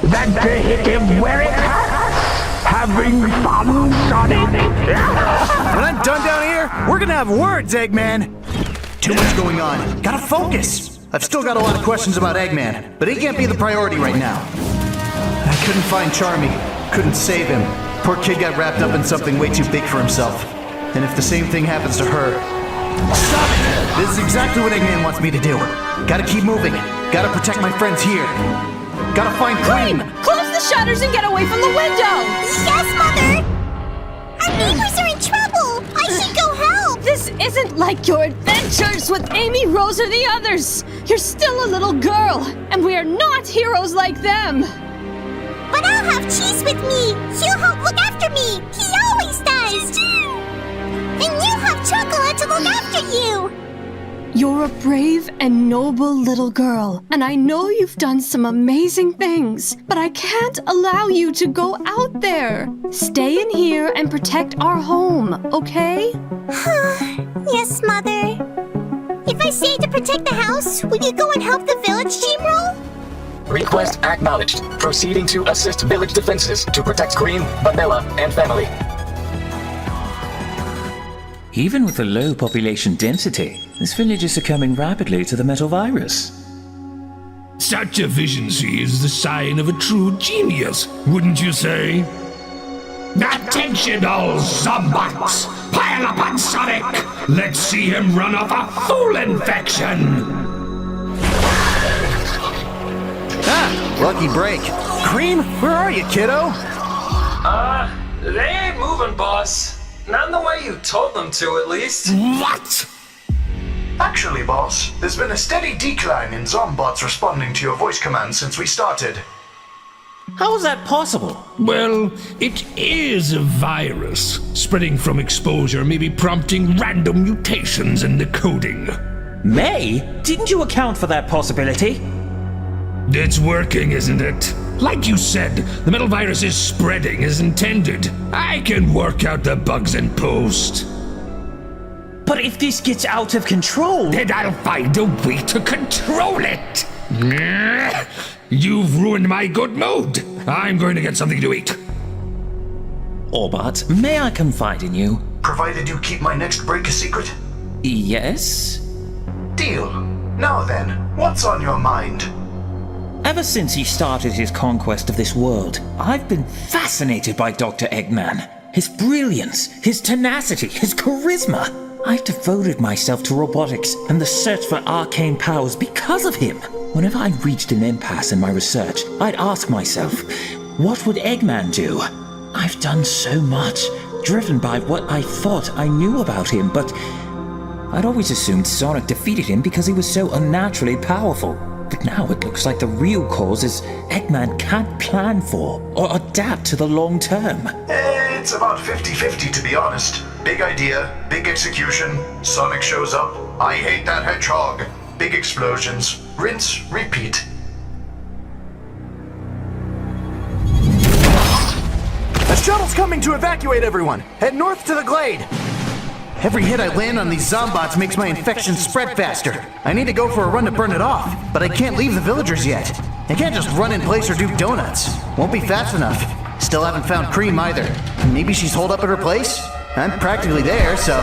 than to hit him where it hurts? Having fun, Sonic? When I'm done down here, we're gonna have words, Eggman. Too much going on. Gotta focus. I've still got a lot of questions about Eggman, but he can't be the priority right now. I couldn't find Charmy. Couldn't save him. Poor kid got wrapped up in something way too big for himself. And if the same thing happens to her... Stop it! This is exactly what Eggman wants me to do. Gotta keep moving. Gotta protect my friends here. Gotta find Cream! Close the shutters and get away from the window! Yes, Mother! Our neighbors are in trouble! I should go help! This isn't like your adventures with Amy, Rose, or the others! You're still a little girl, and we are not heroes like them! But I'll have Cheese with me! He'll help look after me! He always does! And you have Chocolate to look after you! You're a brave and noble little girl, and I know you've done some amazing things, but I can't allow you to go out there. Stay in here and protect our home, okay? Yes, Mother. If I stay to protect the house, will you go and help the village, G-Roll? Request acknowledged. Proceeding to assist village defenses to protect Cream, Vanilla, and family. Even with a low population density, this village is succumbing rapidly to the metal virus. Such efficiency is the sign of a true genius, wouldn't you say? Attention all Zombots! Pile up on Sonic! Let's see him run off a full infection! Ah, lucky break. Cream, where are you, kiddo? They ain't moving, boss. Not in the way you told them to, at least. What? Actually, boss, there's been a steady decline in Zombots responding to your voice commands since we started. How is that possible? Well, it is a virus. Spreading from exposure may be prompting random mutations in the coding. May? Didn't you account for that possibility? It's working, isn't it? Like you said, the metal virus is spreading as intended. I can work out the bugs in post. But if this gets out of control... Then I'll find a way to control it! You've ruined my good mood! I'm going to get something to eat. Orbot, may I confide in you? Provided you keep my next break a secret? Yes? Deal. Now then, what's on your mind? Ever since he started his conquest of this world, I've been fascinated by Dr. Eggman. His brilliance, his tenacity, his charisma. I've devoted myself to robotics and the search for arcane powers because of him. Whenever I reached an impasse in my research, I'd ask myself, what would Eggman do? I've done so much, driven by what I thought I knew about him, but I'd always assumed Sonic defeated him because he was so unnaturally powerful. But now it looks like the real cause is Eggman can't plan for or adapt to the long term. It's about 50-50 to be honest. Big idea, big execution, Sonic shows up, I hate that hedgehog. Big explosions, rinse, repeat. A shuttle's coming to evacuate everyone. Head north to the glade. Every hit I land on these zombots makes my infection spread faster. I need to go for a run to burn it off, but I can't leave the villagers yet. I can't just run in place or do donuts. Won't be fast enough. Still haven't found Cream either. Maybe she's holed up at her place? I'm practically there, so...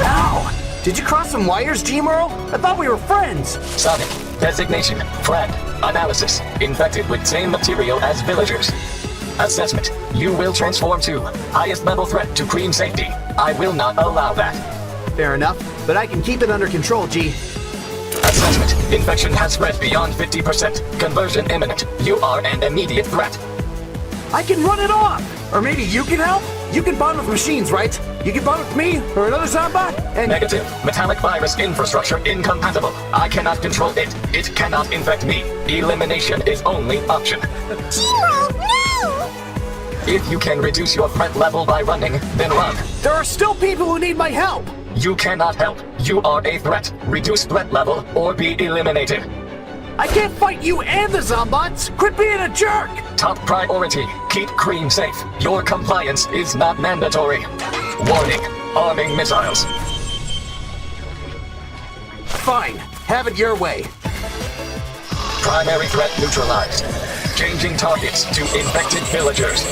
Ow! Did you cross some wires, G-Merle? I thought we were friends! Sonic, designation, friend, analysis, infected with same material as villagers. Assessment, you will transform to highest level threat to Cream safety. I will not allow that. Fair enough, but I can keep it under control, G. Assessment, infection has spread beyond 50%. Conversion imminent. You are an immediate threat. I can run it off! Or maybe you can help? You can bond with machines, right? You can bond with me or another Zombot? And negative. Metallic virus infrastructure incompatible. I cannot control it. It cannot infect me. Elimination is only option. G-Merle, no! If you can reduce your threat level by running, then run. There are still people who need my help! You cannot help. You are a threat. Reduce threat level or be eliminated. I can't fight you and the Zombots! Quit being a jerk! Top priority, keep Cream safe. Your compliance is not mandatory. Warning, arming missiles. Fine, have it your way. Primary threat neutralized. Changing targets to infected villagers.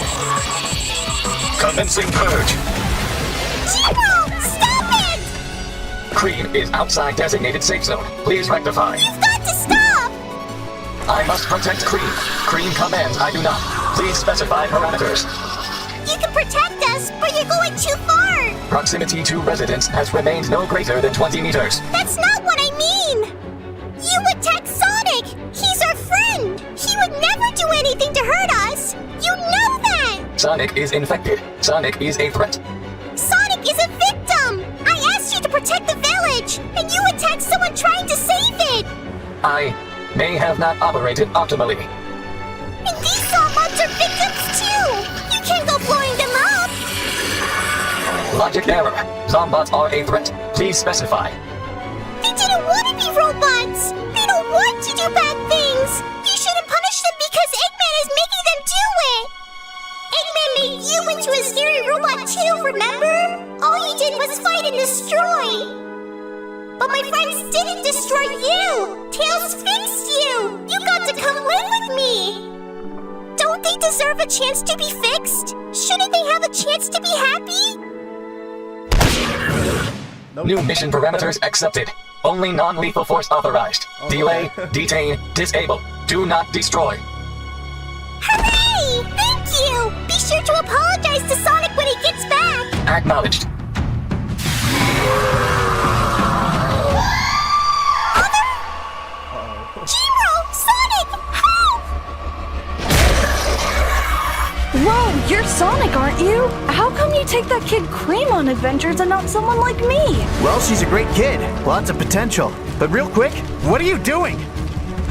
Commencing purge. G-Merle, stop it! Cream is outside designated safe zone. Please rectify. You've got to stop! I must protect Cream. Cream commands I do not. Please specify parameters. You can protect us, but you're going too far! Proximity to residents has remained no greater than 20 meters. That's not what I mean! You attacked Sonic! He's our friend! He would never do anything to hurt us! You know that! Sonic is infected. Sonic is a threat. Sonic is a victim! I asked you to protect the village, and you attacked someone trying to save it! I may have not operated optimally. And these Zombots are victims too! You can't go blowing them up! Logic error. Zombots are a threat. Please specify. They didn't want to be robots! They don't want to do bad things! You shouldn't punish them because Eggman is making them do it! Eggman made you into a scary robot too, remember? All you did was fight and destroy! But my friends didn't destroy you! Tails fixed you! You got to come live with me! Don't they deserve a chance to be fixed? Shouldn't they have a chance to be happy? Nope. New mission parameters accepted. Only non-lethal force authorized. Delay, detain, disable. Do not destroy. Hooray! Thank you! Be sure to apologize to Sonic when he gets back! Acknowledged. G-Merle! Sonic! Help! Whoa, you're Sonic, aren't you? How come you take that kid Cream on adventures and not someone like me? Well, she's a great kid. Lots of potential. But real quick, what are you doing?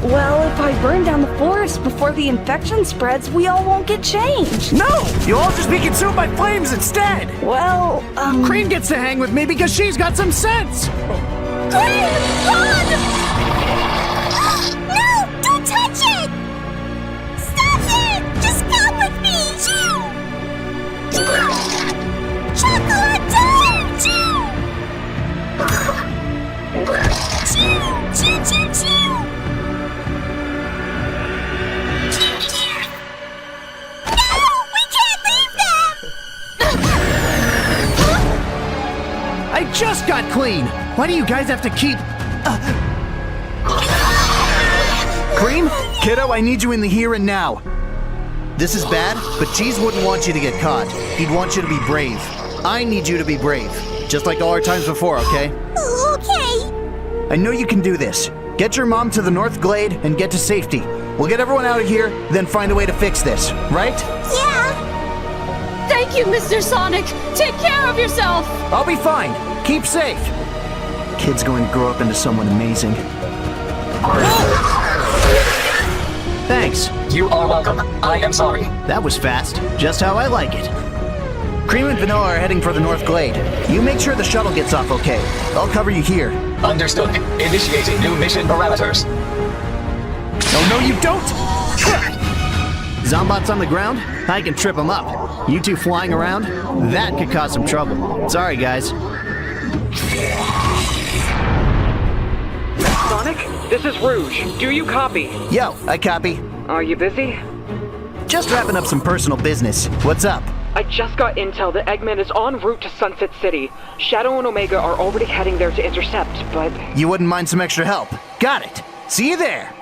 Well, if I burn down the forest before the infection spreads, we all won't get changed. No! You'll all just be consumed by flames instead! Well, Cream gets to hang with me because she's got some sense! Cream! Run! No! Don't touch it! Stop it! Just come with me! Chocolate time! Chew! No! We can't leave them! I just got clean! Why do you guys have to keep... Cream? Kiddo, I need you in the here and now. This is bad, but Cheese wouldn't want you to get caught. He'd want you to be brave. I need you to be brave. Just like all our times before, okay? Okay. I know you can do this. Get your mom to the North Glade and get to safety. We'll get everyone out of here, then find a way to fix this, right? Yeah. Thank you, Mr. Sonic. Take care of yourself. I'll be fine. Keep safe. Kid's going to grow up into someone amazing. Thanks. You are welcome. I am sorry. That was fast. Just how I like it. Cream and Vanilla are heading for the North Glade. You make sure the shuttle gets off okay. I'll cover you here. Understood. Initiating new mission parameters. No, you don't! Zombots on the ground? I can trip them up. You two flying around? That could cause some trouble. Sorry, guys. Sonic, this is Rouge. Do you copy? Yo, I copy. Are you busy? Just wrapping up some personal business. What's up? I just got intel that Eggman is en route to Sunset City. Shadow and Omega are already heading there to intercept, but... You wouldn't mind some extra help. Got it. See you there.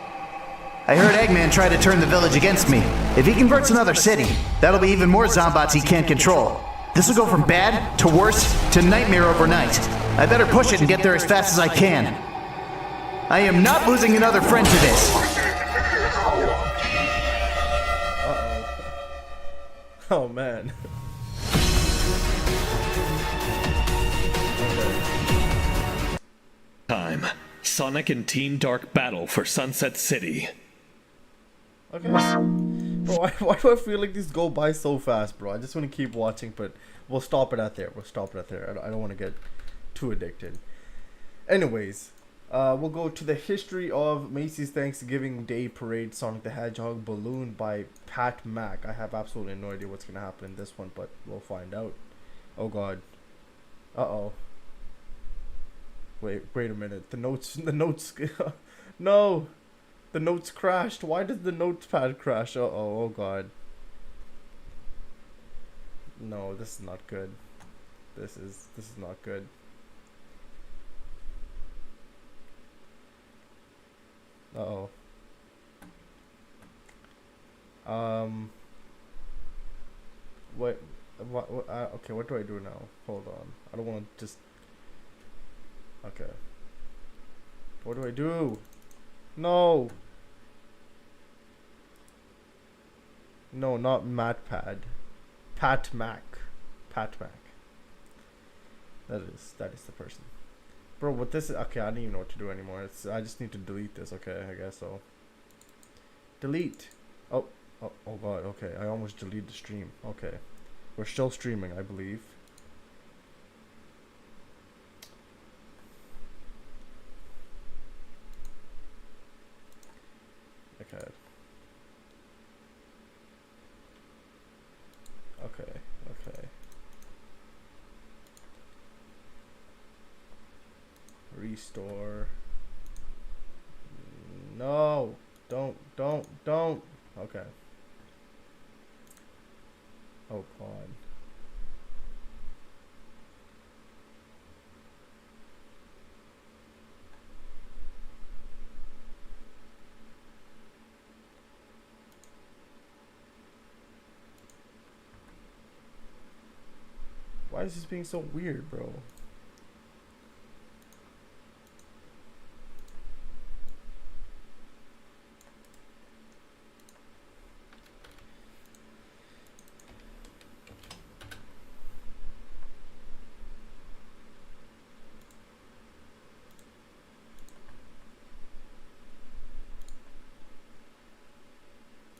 I heard Eggman try to turn the village against me. If he converts another city, that'll be even more Zombots he can't control. This will go from bad to worse to nightmare overnight. I better push it and get there as fast as I can. I am not losing another friend to this. Oh man. Time. Sonic and Team Dark battle for Sunset City. Okay. Bro, why do I feel like these go by so fast, bro? I just want to keep watching, but we'll stop it at there. I don't want to get too addicted. Anyways, we'll go to the history of Macy's Thanksgiving Day Parade Sonic the Hedgehog Balloon by Pat Mack. I have absolutely no idea what's going to happen in this one, but we'll find out. Oh god. Uh-oh. Wait a minute. The notes no! The notes crashed. Why did the notepad crash? Uh-oh, oh god. No, this is not good. This is not good. Uh-oh. Okay, what do I do now? Hold on. I don't want to just... Okay. What do I do? No! No, not MatPad. Pat Mac. Pat Mac. That is the person. Bro, what this is... Okay, I don't even know what to do anymore. I just need to delete this. Okay, I guess so. Delete. Oh god, okay. I almost deleted the stream. Okay. We're still streaming, I believe. Okay. Okay. Restore. No, don't. Okay. Oh god. Why is this being so weird, bro?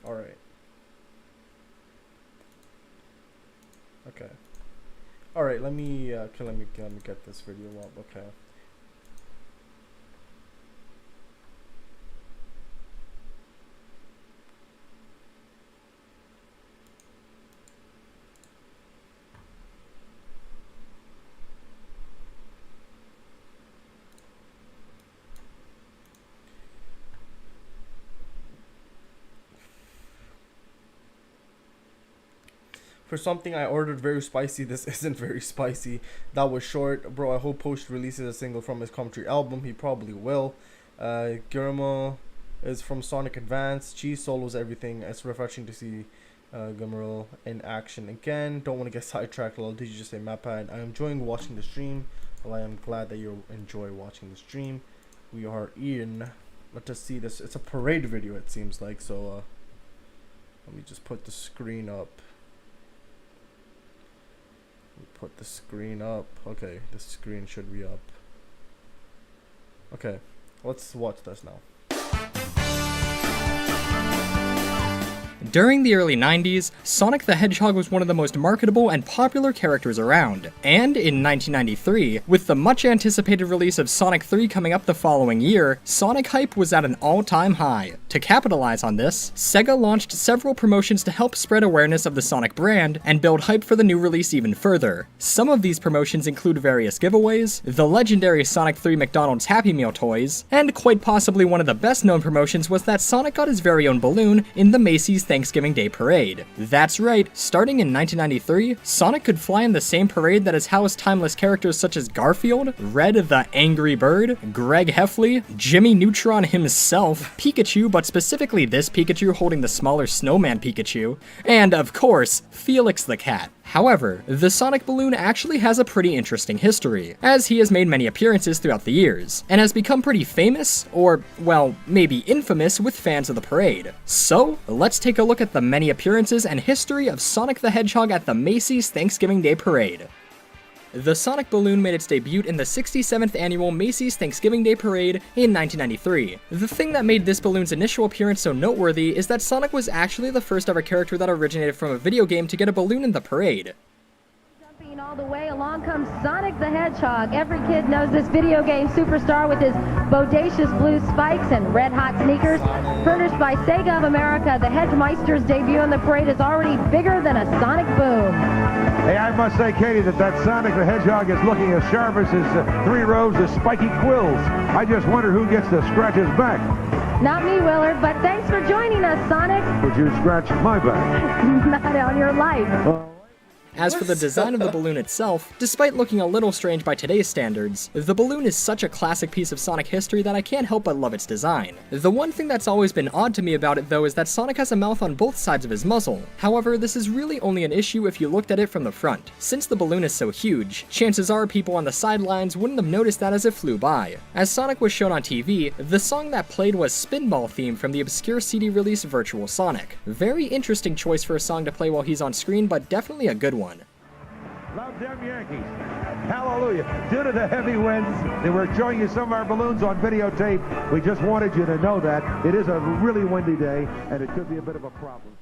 All right. Okay. All right, let me let me get this video up. Okay. For something I ordered very spicy, this isn't very spicy. That was short. Bro, I hope Post releases a single from his country album. He probably will. Guillermo is from Sonic Advance. Cheese solos everything. It's refreshing to see Guillermo in action again. Don't want to get sidetracked. Did you just say MatPad? I'm enjoying watching the stream. Well, I am glad that you enjoy watching the stream. We are in. Let us see this. It's a parade video, it seems like. So let me just put the screen up. Put the screen up. Okay, the screen should be up. Okay, let's watch this now. During the early 90s, Sonic the Hedgehog was one of the most marketable and popular characters around, and in 1993, with the much anticipated release of Sonic 3 coming up the following year, Sonic hype was at an all-time high. To capitalize on this, Sega launched several promotions to help spread awareness of the Sonic brand and build hype for the new release even further. Some of these promotions include various giveaways, the legendary Sonic 3 McDonald's Happy Meal toys, and quite possibly one of the best known promotions was that Sonic got his very own balloon in the Macy's Thanksgiving Day Parade. That's right, starting in 1993, Sonic could fly in the same parade that has housed timeless characters such as Garfield, Red the Angry Bird, Greg Heffley, Jimmy Neutron himself, Pikachu, but specifically this Pikachu holding the smaller Snowman Pikachu, and of course, Felix the Cat. However, the Sonic balloon actually has a pretty interesting history, as he has made many appearances throughout the years, and has become pretty famous, or, well, maybe infamous with fans of the parade. So, let's take a look at the many appearances and history of Sonic the Hedgehog at the Macy's Thanksgiving Day Parade. The Sonic balloon made its debut in the 67th annual Macy's Thanksgiving Day Parade in 1993. The thing that made this balloon's initial appearance so noteworthy is that Sonic was actually the first ever character that originated from a video game to get a balloon in the parade. Jumping all the way, along comes Sonic the Hedgehog. Every kid knows this video game superstar with his bodacious blue spikes and red-hot sneakers. Furnished by Sega of America, the Hedgemeister's debut in the parade is already bigger than a Sonic boom. Hey, I must say, Katie, that Sonic the Hedgehog is looking as sharp as his 3 rows of spiky quills. I just wonder who gets to scratch his back. Not me, Willard, but thanks for joining us, Sonic. Would you scratch my back? Not on your life. As for the design of the balloon itself, despite looking a little strange by today's standards, the balloon is such a classic piece of Sonic history that I can't help but love its design. The one thing that's always been odd to me about it though is that Sonic has a mouth on both sides of his muzzle. However, this is really only an issue if you looked at it from the front. Since the balloon is so huge, chances are people on the sidelines wouldn't have noticed that as it flew by. As Sonic was shown on TV, the song that played was Spinball theme from the obscure CD release Virtual Sonic. Very interesting choice for a song to play while he's on screen, but definitely a good one. Love them Yankees. Hallelujah. Due to the heavy winds, they were showing you some of our balloons on videotape. We just wanted you to know that. It is a really windy day, and it could be a bit of a problem.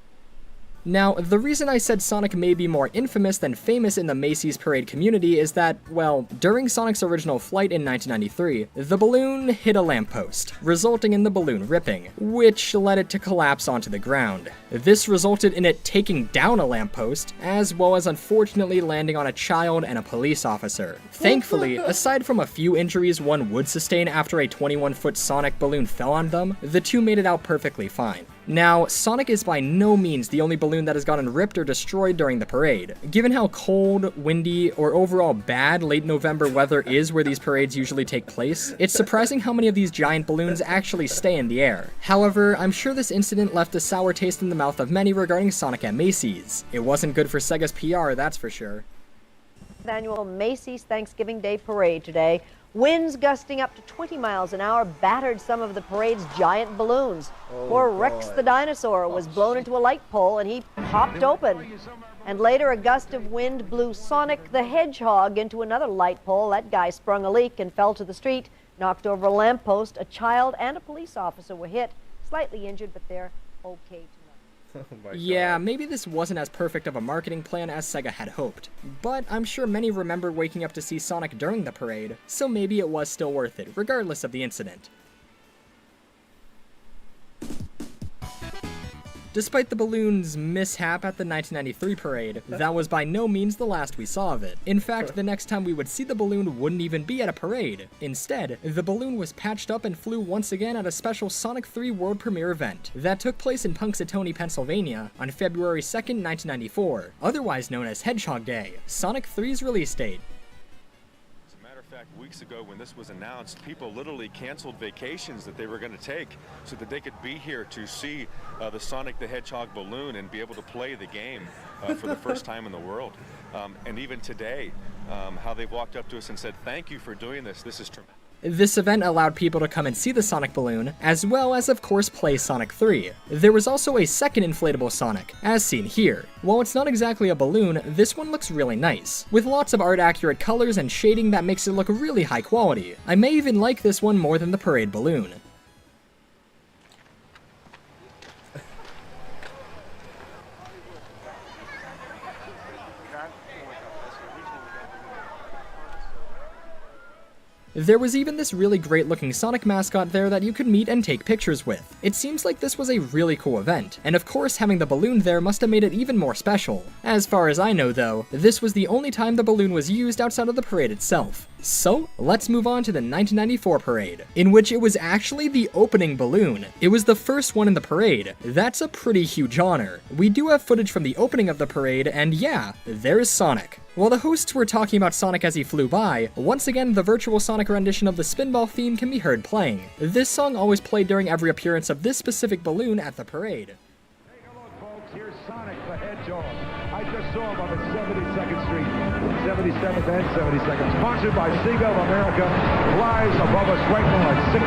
Now, the reason I said Sonic may be more infamous than famous in the Macy's Parade community is that, well, during Sonic's original flight in 1993, the balloon hit a lamppost, resulting in the balloon ripping, which led it to collapse onto the ground. This resulted in it taking down a lamppost, as well as unfortunately landing on a child and a police officer. Thankfully, aside from a few injuries one would sustain after a 21-foot Sonic balloon fell on them, the two made it out perfectly fine. Now, Sonic is by no means the only balloon that has gotten ripped or destroyed during the parade. Given how cold, windy, or overall bad late November weather is where these parades usually take place, it's surprising how many of these giant balloons actually stay in the air. However, I'm sure this incident left a sour taste in the mouth of many regarding Sonic at Macy's. It wasn't good for Sega's PR, that's for sure. Annual Macy's Thanksgiving Day Parade today. Winds gusting up to 20 miles an hour battered some of the parade's giant balloons. Poor Rex the dinosaur was blown into a light pole and he popped open. And later a gust of wind blew Sonic the Hedgehog into another light pole. That guy sprung a leak and fell to the street, knocked over a lamppost. A child and a police officer were hit, slightly injured, but they're okay tonight. Yeah, maybe this wasn't as perfect of a marketing plan as Sega had hoped, but I'm sure many remember waking up to see Sonic during the parade, so maybe it was still worth it, regardless of the incident. Despite the balloon's mishap at the 1993 parade, that was by no means the last we saw of it. In fact, the next time we would see the balloon wouldn't even be at a parade. Instead, the balloon was patched up and flew once again at a special Sonic 3 world premiere event that took place in Punxsutawney, Pennsylvania on February 2nd, 1994, otherwise known as Hedgehog Day, Sonic 3's release date. Weeks ago when this was announced, people literally canceled vacations that they were going to take so that they could be here to see the Sonic the Hedgehog balloon and be able to play the game for the first time in the world. And even today, how they've walked up to us and said, "Thank you for doing this. This is tremendous." This event allowed people to come and see the Sonic balloon, as well as of course play Sonic 3. There was also a second inflatable Sonic, as seen here. While it's not exactly a balloon, this one looks really nice, with lots of art-accurate colors and shading that makes it look really high quality. I may even like this one more than the parade balloon. There was even this really great looking Sonic mascot there that you could meet and take pictures with. It seems like this was a really cool event, and of course having the balloon there must have made it even more special. As far as I know though, this was the only time the balloon was used outside of the parade itself. So, let's move on to the 1994 parade, in which it was actually the opening balloon. It was the first one in the parade. That's a pretty huge honor. We do have footage from the opening of the parade, and yeah, there's Sonic. While the hosts were talking about Sonic as he flew by, once again the virtual Sonic rendition of the Spinball theme can be heard playing. This song always played during every appearance of this specific balloon at the parade. Take a look, folks. Here's Sonic the Hedgehog. I just saw him up at 72nd Street, 77th and 72nd. Sponsored by Sega of America. Flies above us right now at 6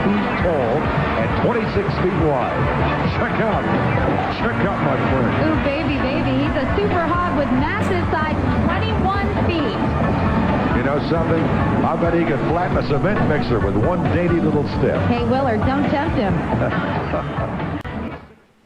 feet tall and 26 feet wide. Check out my friend. Ooh, baby, baby. He's a super hog with massive size, 21 feet. You know something? I bet he could flatten a cement mixer with one dainty little step. Hey, Willard, don't tempt him.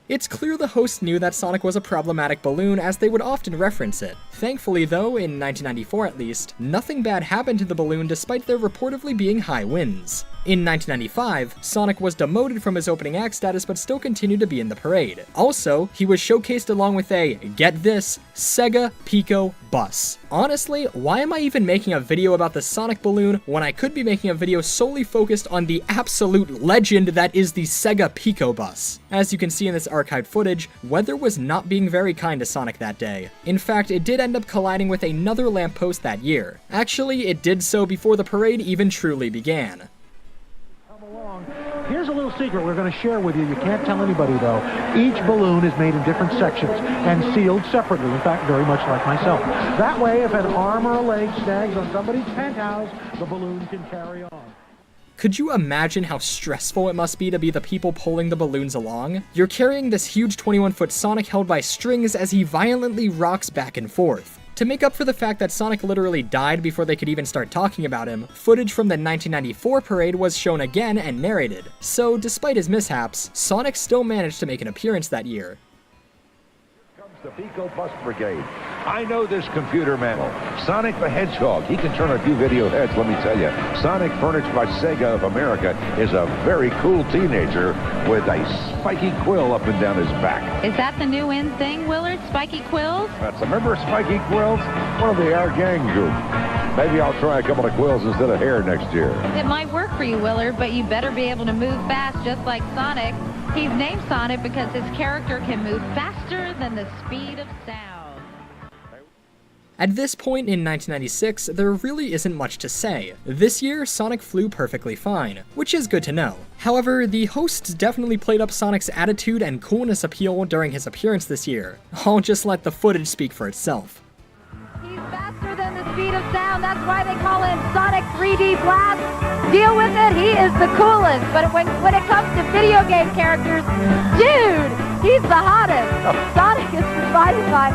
It's clear the hosts knew that Sonic was a problematic balloon, as they would often reference it. Thankfully though, in 1994 at least, nothing bad happened to the balloon despite there reportedly being high winds. In 1995, Sonic was demoted from his opening act status but still continued to be in the parade. Also, he was showcased along with a, get this, Sega Pico bus. Honestly, why am I even making a video about the Sonic balloon when I could be making a video solely focused on the absolute legend that is the Sega Pico bus? As you can see in this archived footage, weather was not being very kind to Sonic that day. In fact, it did end up colliding with another lamppost that year. Actually, it did so before the parade even truly began. Here's a little secret we're going to share with you. You can't tell anybody, though. Each balloon is made in different sections and sealed separately, in fact, very much like myself. That way, if an arm or a leg snags on somebody's penthouse, the balloon can carry on. Could you imagine how stressful it must be to be the people pulling the balloons along? You're carrying this huge 21-foot Sonic held by strings as he violently rocks back and forth. To make up for the fact that Sonic literally died before they could even start talking about him, footage from the 1994 parade was shown again and narrated. So, despite his mishaps, Sonic still managed to make an appearance that year. The Pico Bus Brigade. I know this computer mammal, Sonic the Hedgehog. He can turn a few video heads, let me tell you. Sonic, furnished by Sega of America, is a very cool teenager with a spiky quill up and down his back. Is that the new in thing, Willard? Spiky quills? Remember spiky quills? One of the Our Gang group. Maybe I'll try a couple of quills instead of hair next year. It might work for you, Willard, but you better be able to move fast just like Sonic. He's named Sonic because his character can move faster than the speed of sound. At this point in 1996, there really isn't much to say. This year, Sonic flew perfectly fine, which is good to know. However, the hosts definitely played up Sonic's attitude and coolness appeal during his appearance this year. I'll just let the footage speak for itself. He's faster than the speed of sound, that's why they call him Sonic 3D Blast. Deal with it, he is the coolest, but when it comes to video game characters, dude, he's the hottest. Sonic is provided by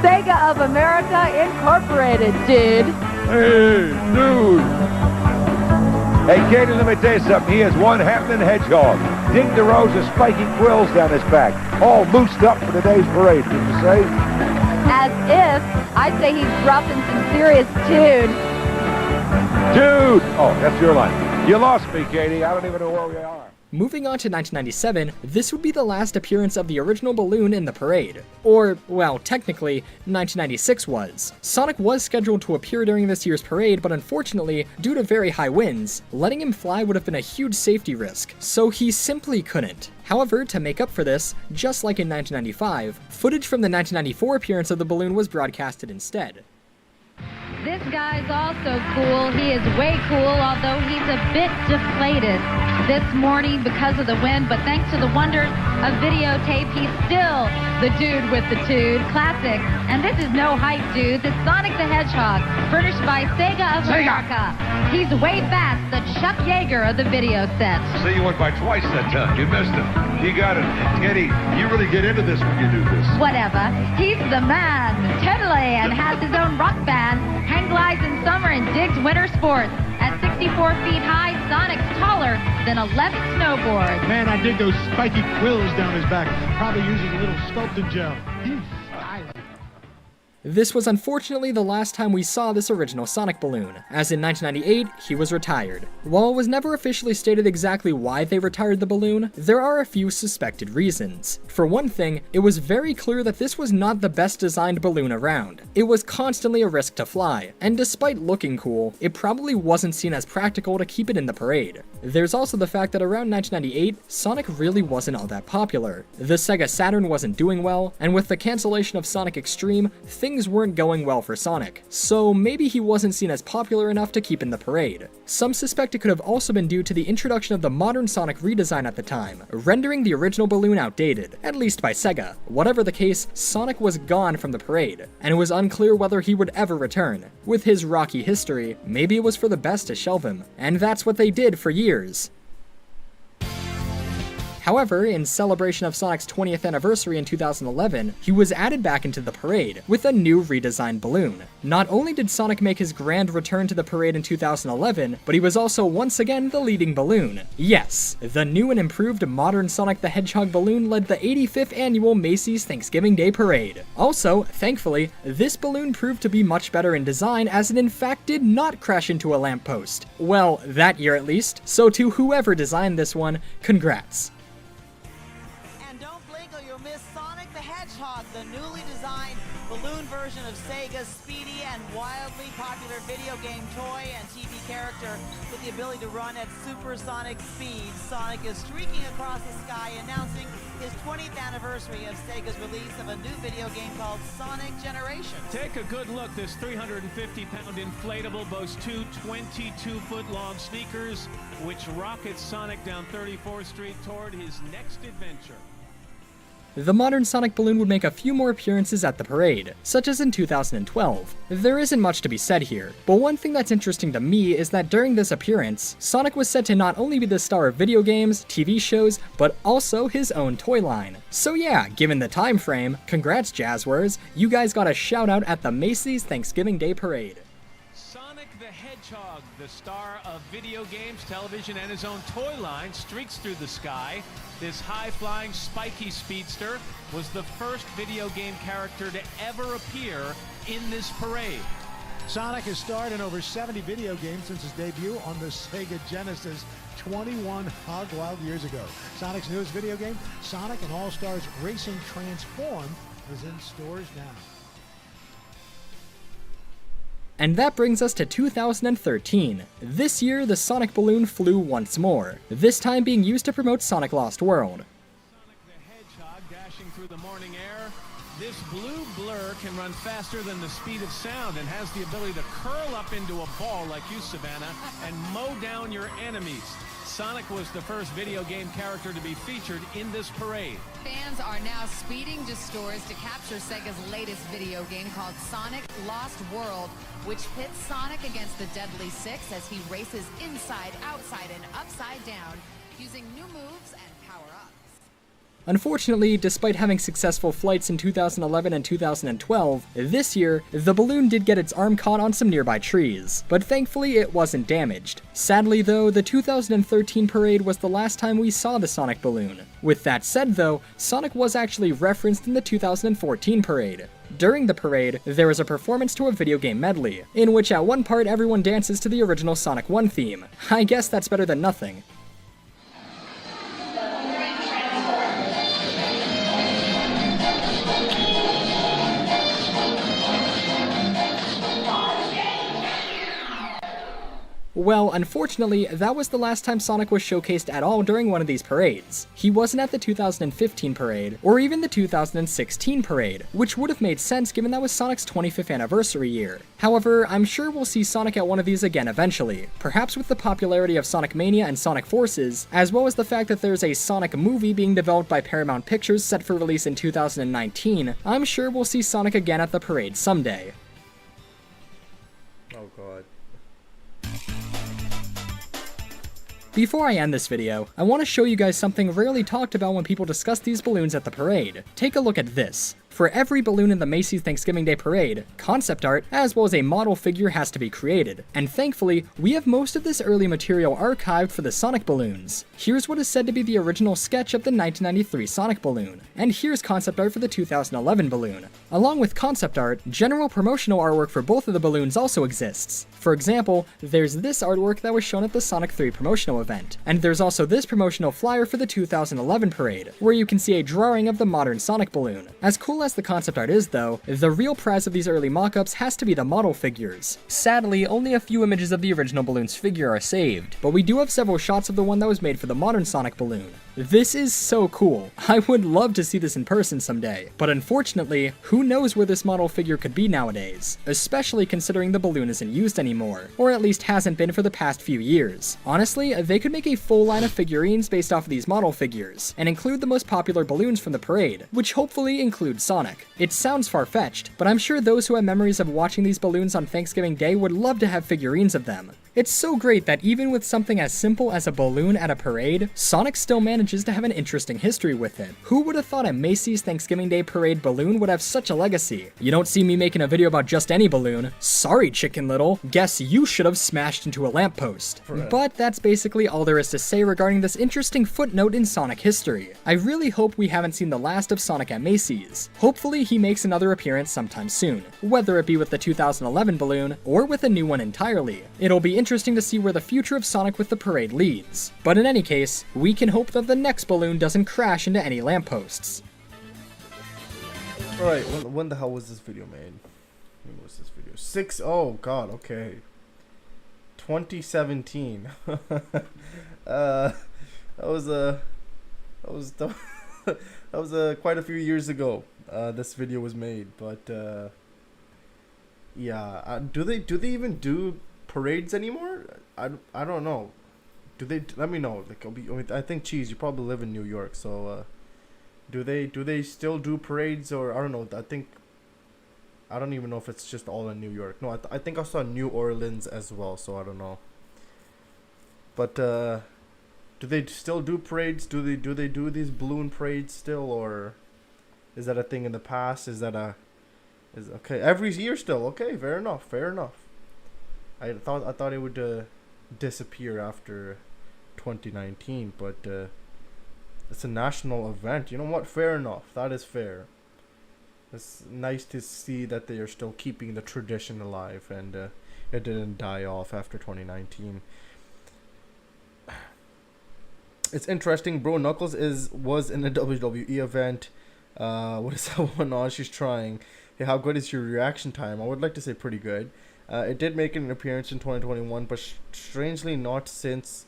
Sega of America Incorporated, dude. Hey, dude. Hey, Katie, let me tell you something. He is one happening hedgehog. Dig the rows of spiky quills down his back, all moosed up for today's parade, would you say? As if, I'd say he's dropping some serious tune. Dude! Oh, that's your line. You lost me, Katie. I don't even know where we are. Moving on to 1997, this would be the last appearance of the original balloon in the parade. Or, well, technically, 1996 was. Sonic was scheduled to appear during this year's parade, but unfortunately, due to very high winds, letting him fly would have been a huge safety risk, so he simply couldn't. However, to make up for this, just like in 1995, footage from the 1994 appearance of the balloon was broadcasted instead. This guy's also cool. He is way cool, although he's a bit deflated this morning because of the wind, but thanks to the wonders of videotape, he's still the dude with the tude. Classic. And this is no hype, dudes. It's Sonic the Hedgehog, furnished by Sega of America. He's way fast, the Chuck Yeager of the video set. See, you went by twice that time. You missed it. You got it. Eddie, you really get into this when you do this. Whatever. He's the man, totally, and has his own rock band. Hang glides in summer and digs winter sports. At 64 feet high, Sonic's taller than 11 snowboards. Man, I dig those spiky quills down his back. Probably uses a little sculpted gel. This was unfortunately the last time we saw this original Sonic balloon, as in 1998, he was retired. While it was never officially stated exactly why they retired the balloon, there are a few suspected reasons. For one thing, it was very clear that this was not the best designed balloon around. It was constantly a risk to fly, and despite looking cool, it probably wasn't seen as practical to keep it in the parade. There's also the fact that around 1998, Sonic really wasn't all that popular. The Sega Saturn wasn't doing well, and with the cancellation of Sonic Extreme, things weren't going well for Sonic, so maybe he wasn't seen as popular enough to keep in the parade. Some suspect it could have also been due to the introduction of the modern Sonic redesign at the time, rendering the original balloon outdated, at least by Sega. Whatever the case, Sonic was gone from the parade, and it was unclear whether he would ever return. With his rocky history, maybe it was for the best to shelve him, and that's what they did for years. However, in celebration of Sonic's 20th anniversary in 2011, he was added back into the parade with a new redesigned balloon. Not only did Sonic make his grand return to the parade in 2011, but he was also once again the leading balloon. Yes, the new and improved modern Sonic the Hedgehog balloon led the 85th annual Macy's Thanksgiving Day Parade. Also, thankfully, this balloon proved to be much better in design as it in fact did not crash into a lamppost. Well, that year at least, so to whoever designed this one, congrats. The newly designed balloon version of Sega's speedy and wildly popular video game toy and TV character with the ability to run at supersonic speed, Sonic is streaking across the sky announcing his 20th anniversary of Sega's release of a new video game called Sonic Generations. Take a good look. This 350-pound inflatable boasts two 22-foot-long sneakers, which rockets Sonic down 34th Street toward his next adventure. The modern Sonic balloon would make a few more appearances at the parade, such as in 2012. There isn't much to be said here, but one thing that's interesting to me is that during this appearance, Sonic was said to not only be the star of video games, TV shows, but also his own toy line. So yeah, given the time frame, congrats Jazzwares, you guys got a shout out at the Macy's Thanksgiving Day Parade. Sonic the Hedgehog, the star of video games, television, and his own toy line, streaks through the sky. This high-flying, spiky speedster was the first video game character to ever appear in this parade. Sonic has starred in over 70 video games since his debut on the Sega Genesis 21 hog wild years ago. Sonic's newest video game, Sonic and All-Stars Racing Transformed, is in stores now. And that brings us to 2013. This year, the Sonic balloon flew once more, this time being used to promote Sonic Lost World. Sonic the Hedgehog dashing through the morning air. This blue blur can run faster than the speed of sound and has the ability to curl up into a ball like you, Savannah, and mow down your enemies. Sonic was the first video game character to be featured in this parade. Fans are now speeding to stores to capture Sega's latest video game called Sonic Lost World, which pits Sonic against the Deadly Six as he races inside, outside, and upside down, using new moves and power-ups. Unfortunately, despite having successful flights in 2011 and 2012, this year, the balloon did get its arm caught on some nearby trees, but thankfully it wasn't damaged. Sadly though, the 2013 parade was the last time we saw the Sonic balloon. With that said though, Sonic was actually referenced in the 2014 parade. During the parade, there was a performance to a video game medley, in which at one part everyone dances to the original Sonic 1 theme. I guess that's better than nothing. Well, unfortunately, that was the last time Sonic was showcased at all during one of these parades. He wasn't at the 2015 parade, or even the 2016 parade, which would have made sense given that was Sonic's 25th anniversary year. However, I'm sure we'll see Sonic at one of these again eventually, perhaps with the popularity of Sonic Mania and Sonic Forces, as well as the fact that there's a Sonic movie being developed by Paramount Pictures set for release in 2019, I'm sure we'll see Sonic again at the parade someday. Oh god. Before I end this video, I want to show you guys something rarely talked about when people discuss these balloons at the parade. Take a look at this. For every balloon in the Macy's Thanksgiving Day Parade, concept art, as well as a model figure has to be created, and thankfully, we have most of this early material archived for the Sonic balloons. Here's what is said to be the original sketch of the 1993 Sonic balloon, and here's concept art for the 2011 balloon. Along with concept art, general promotional artwork for both of the balloons also exists. For example, there's this artwork that was shown at the Sonic 3 promotional event, and there's also this promotional flyer for the 2011 parade, where you can see a drawing of the modern Sonic balloon. As cool as the concept art is though, the real prize of these early mock-ups has to be the model figures. Sadly, only a few images of the original balloon's figure are saved, but we do have several shots of the one that was made for the modern Sonic balloon. This is so cool. I would love to see this in person someday, but unfortunately, who knows where this model figure could be nowadays, especially considering the balloon isn't used anymore, or at least hasn't been for the past few years. Honestly, they could make a full line of figurines based off of these model figures, and include the most popular balloons from the parade, which hopefully includes Sonic. It sounds far-fetched, but I'm sure those who have memories of watching these balloons on Thanksgiving Day would love to have figurines of them. It's so great that even with something as simple as a balloon at a parade, Sonic still manages to have an interesting history with it. Who would have thought a Macy's Thanksgiving Day Parade balloon would have such a legacy? You don't see me making a video about just any balloon. Sorry, Chicken Little. Guess you should have smashed into a lamppost. But that's basically all there is to say regarding this interesting footnote in Sonic history. I really hope we haven't seen the last of Sonic at Macy's. Hopefully he makes another appearance sometime soon, whether it be with the 2011 balloon or with a new one entirely. It'll be interesting to see where the future of Sonic with the parade leads. But in any case, we can hope that the next balloon doesn't crash into any lampposts. Alright, when the hell was this video made? When was this video? Oh god, okay. 2017. That was quite a few years ago. This video was made, but yeah. Do they even do parades anymore? I don't know. Do they? Let me know. Like, I think Cheese, you probably live in New York, so do they still do parades, or I don't know. I don't even know if it's just all in New York. No, I think I saw New Orleans as well, so I don't know. But do they still do parades? Do they do these balloon parades still, or is that a thing in the past? Is okay every year still? Okay, fair enough. I thought it would disappear after 2019, but it's a national event. You know what? Fair enough. That is fair. It's nice to see that they are still keeping the tradition alive, and it didn't die off after 2019. It's interesting. Bro Knuckles was in a WWE event. What is that one? Oh, she's trying. Hey, how good is your reaction time? I would like to say pretty good. It did make an appearance in 2021, but strangely not since,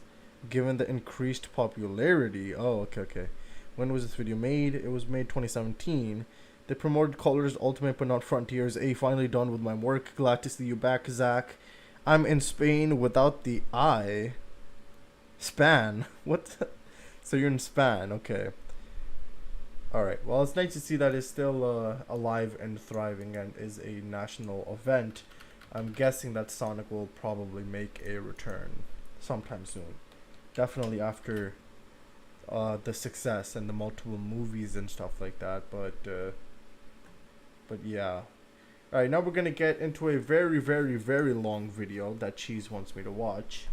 given the increased popularity. Oh, okay. When was this video made? It was made 2017. They promoted Colors Ultimate but not Frontiers. Finally done with my work. Glad to see you back, Zach. I'm in Spain without the I. Span? What? So you're in Span, okay. Alright, well, it's nice to see that it's still alive and thriving and is a national event. I'm guessing that Sonic will probably make a return sometime soon. Definitely after the success and the multiple movies and stuff like that. But yeah. Alright, now we're going to get into a very, very, very long video that Cheese wants me to watch.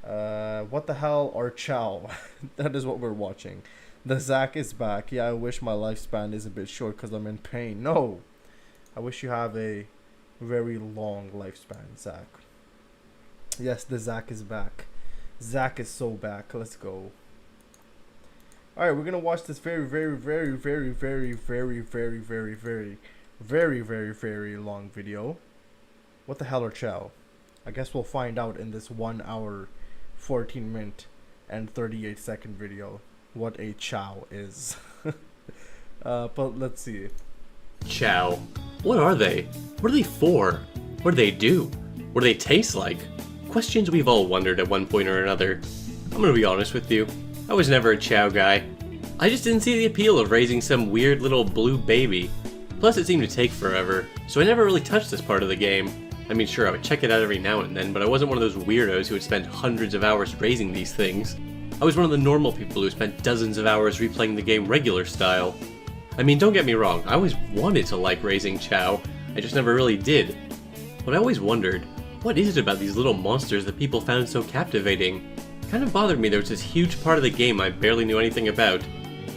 What the hell are Chow? That is what we're watching. The Zach is back. Yeah, I wish my lifespan is a bit short because I'm in pain. No! I wish you have a very long lifespan, Zach. Yes, the Zach is back. Zach is so back. Let's go. Alright, we're gonna watch this very, very, very, very, very, very, very, very, very, very, very, very long video. What the hell are Chow? I guess we'll find out in this 1 hour, 14 minute, and 38 second video what a Chow is. But let's see. Chow. What are they? What are they for? What do they do? What do they taste like? Questions we've all wondered at one point or another. I'm gonna be honest with you. I was never a Chow guy. I just didn't see the appeal of raising some weird little blue baby. Plus it seemed to take forever, so I never really touched this part of the game. I mean, sure, I would check it out every now and then, but I wasn't one of those weirdos who would spend hundreds of hours raising these things. I was one of the normal people who spent dozens of hours replaying the game regular style. I mean, don't get me wrong, I always wanted to like raising Chao, I just never really did. But I always wondered, what is it about these little monsters that people found so captivating? It kind of bothered me there was this huge part of the game I barely knew anything about.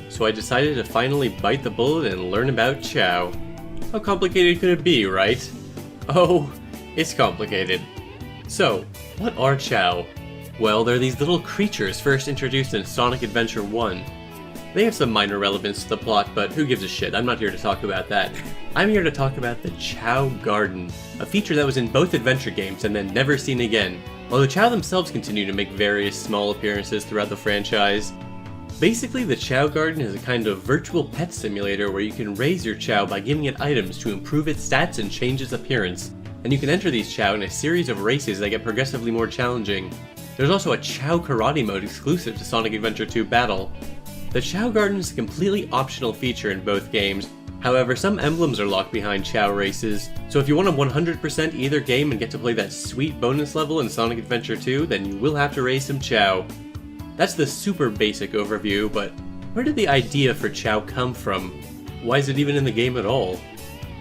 So I decided to finally bite the bullet and learn about Chao. How complicated could it be, right? Oh, it's complicated. So, what are Chao? Well, they're these little creatures first introduced in Sonic Adventure 1. They have some minor relevance to the plot, but who gives a shit? I'm not here to talk about that. I'm here to talk about the Chao Garden, a feature that was in both adventure games and then never seen again, while the Chao themselves continue to make various small appearances throughout the franchise. Basically, the Chao Garden is a kind of virtual pet simulator where you can raise your Chao by giving it items to improve its stats and change its appearance, and you can enter these Chao in a series of races that get progressively more challenging. There's also a Chao Karate mode exclusive to Sonic Adventure 2 Battle. The Chao Garden is a completely optional feature in both games, however some emblems are locked behind Chao races, so if you want to 100% either game and get to play that sweet bonus level in Sonic Adventure 2, then you will have to raise some Chao. That's the super basic overview, but where did the idea for Chao come from? Why is it even in the game at all?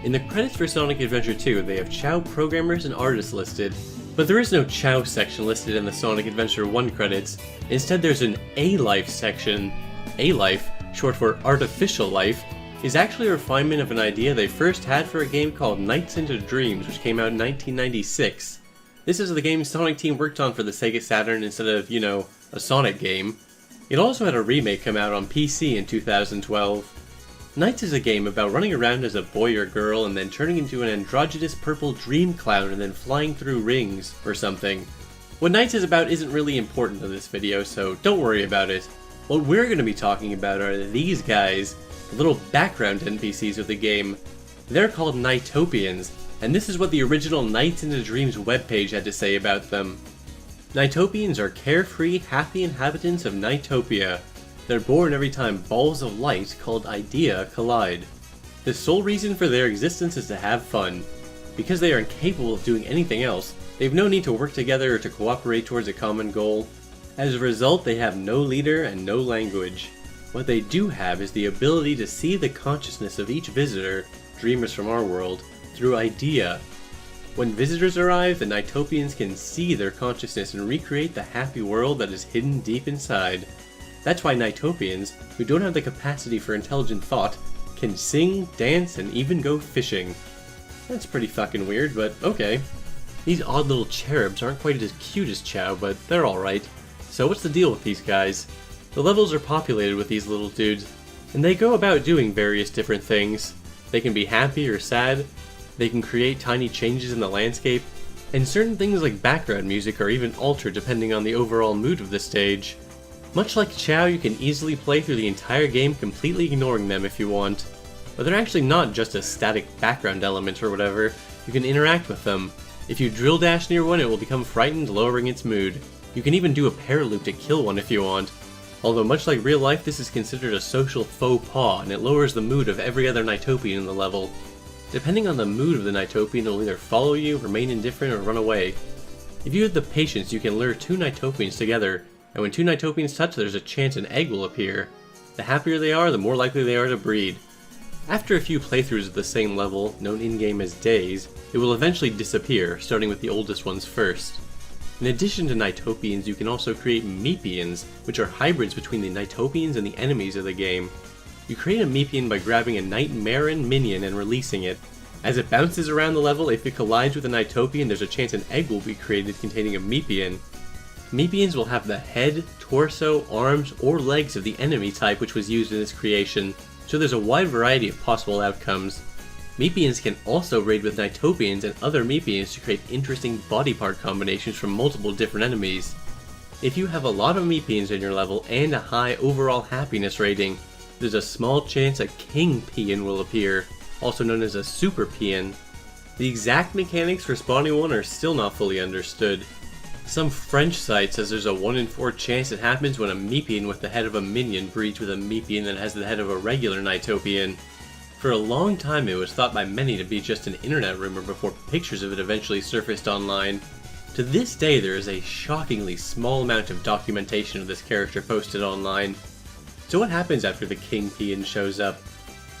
In the credits for Sonic Adventure 2, they have Chao programmers and artists listed, but there is no Chao section listed in the Sonic Adventure 1 credits. Instead, there's an A-Life section. A-Life, short for Artificial Life, is actually a refinement of an idea they first had for a game called Nights into Dreams, which came out in 1996. This is the game Sonic Team worked on for the Sega Saturn instead of, you know, a Sonic game. It also had a remake come out on PC in 2012. Nights is a game about running around as a boy or girl and then turning into an androgynous purple dream clown and then flying through rings or something. What Nights is about isn't really important to this video, so don't worry about it. What we're going to be talking about are these guys, the little background NPCs of the game. They're called Nightopians, and this is what the original Nights into Dreams webpage had to say about them. Nightopians are carefree, happy inhabitants of Nightopia. They're born every time balls of light called Idea collide. The sole reason for their existence is to have fun. Because they are incapable of doing anything else, they have no need to work together or to cooperate towards a common goal. As a result, they have no leader and no language. What they do have is the ability to see the consciousness of each visitor, dreamers from our world, through Idea. When visitors arrive, the Nightopians can see their consciousness and recreate the happy world that is hidden deep inside. That's why Nightopians, who don't have the capacity for intelligent thought, can sing, dance, and even go fishing. That's pretty fucking weird, but okay. These odd little cherubs aren't quite as cute as Chao, but they're alright. So what's the deal with these guys? The levels are populated with these little dudes, and they go about doing various different things. They can be happy or sad, they can create tiny changes in the landscape, and certain things like background music are even altered depending on the overall mood of the stage. Much like Chao, you can easily play through the entire game completely ignoring them if you want. But they're actually not just a static background element or whatever, you can interact with them. If you drill dash near one, it will become frightened, lowering its mood. You can even do a paraloop to kill one if you want. Although much like real life, this is considered a social faux pas, and it lowers the mood of every other Nightopian in the level. Depending on the mood of the Nightopian, it will either follow you, remain indifferent, or run away. If you have the patience, you can lure two Nightopians together, and when two Nightopians touch, there's a chance an egg will appear. The happier they are, the more likely they are to breed. After a few playthroughs of the same level, known in-game as days, it will eventually disappear, starting with the oldest ones first. In addition to Nightopians, you can also create Meepians, which are hybrids between the Nightopians and the enemies of the game. You create a Meepian by grabbing a Nightmarean minion and releasing it. As it bounces around the level, if it collides with a Nightopian, there's a chance an egg will be created containing a Meepian. Meepians will have the head, torso, arms, or legs of the enemy type which was used in this creation, so there's a wide variety of possible outcomes. Meepians can also raid with Nightopians and other Meepians to create interesting body part combinations from multiple different enemies. If you have a lot of Meepians in your level and a high overall happiness rating, there's a small chance a King Pian will appear, also known as a Super Pian. The exact mechanics for spawning one are still not fully understood. Some French site says there's a 1 in 4 chance it happens when a Meepian with the head of a minion breeds with a Meepian that has the head of a regular Nightopian. For a long time it was thought by many to be just an internet rumor before pictures of it eventually surfaced online. To this day there is a shockingly small amount of documentation of this character posted online. So what happens after the King Pian shows up?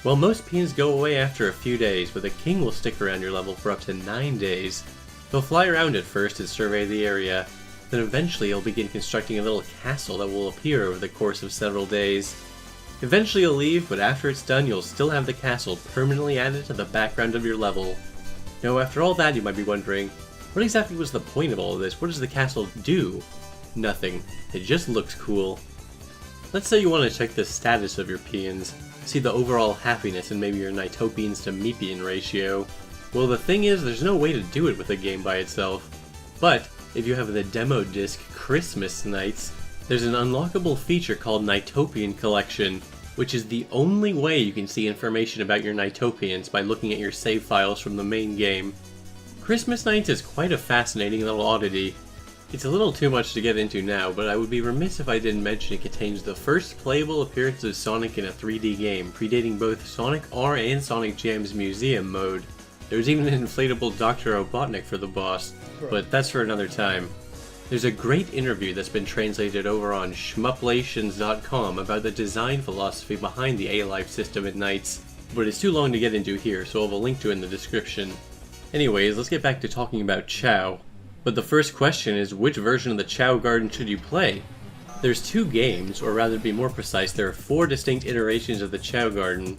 Well, most peons go away after a few days, but the king will stick around your level for up to 9 days. He'll fly around at first and survey the area, then eventually he'll begin constructing a little castle that will appear over the course of several days. Eventually he'll leave, but after it's done you'll still have the castle permanently added to the background of your level. Now after all that you might be wondering, what exactly was the point of all of this? What does the castle do? Nothing. It just looks cool. Let's say you want to check the status of your peons, see the overall happiness and maybe your Nighttopians to Meepian ratio. Well, the thing is, there's no way to do it with a game by itself. But if you have the demo disc Christmas Nights, there's an unlockable feature called Nighttopian Collection, which is the only way you can see information about your Nighttopians by looking at your save files from the main game. Christmas Nights is quite a fascinating little oddity. It's a little too much to get into now, but I would be remiss if I didn't mention it contains the first playable appearance of Sonic in a 3D game, predating both Sonic R and Sonic Jam's Museum mode. There's even an inflatable Dr. Robotnik for the boss, but that's for another time. There's a great interview that's been translated over on shmuplations.com about the design philosophy behind the A-Life system at Nights, but it's too long to get into here, so I'll have a link to it in the description. Anyways, let's get back to talking about Chao. But the first question is, which version of the Chao Garden should you play? There's 2 games, or rather to be more precise, there are 4 distinct iterations of the Chao Garden.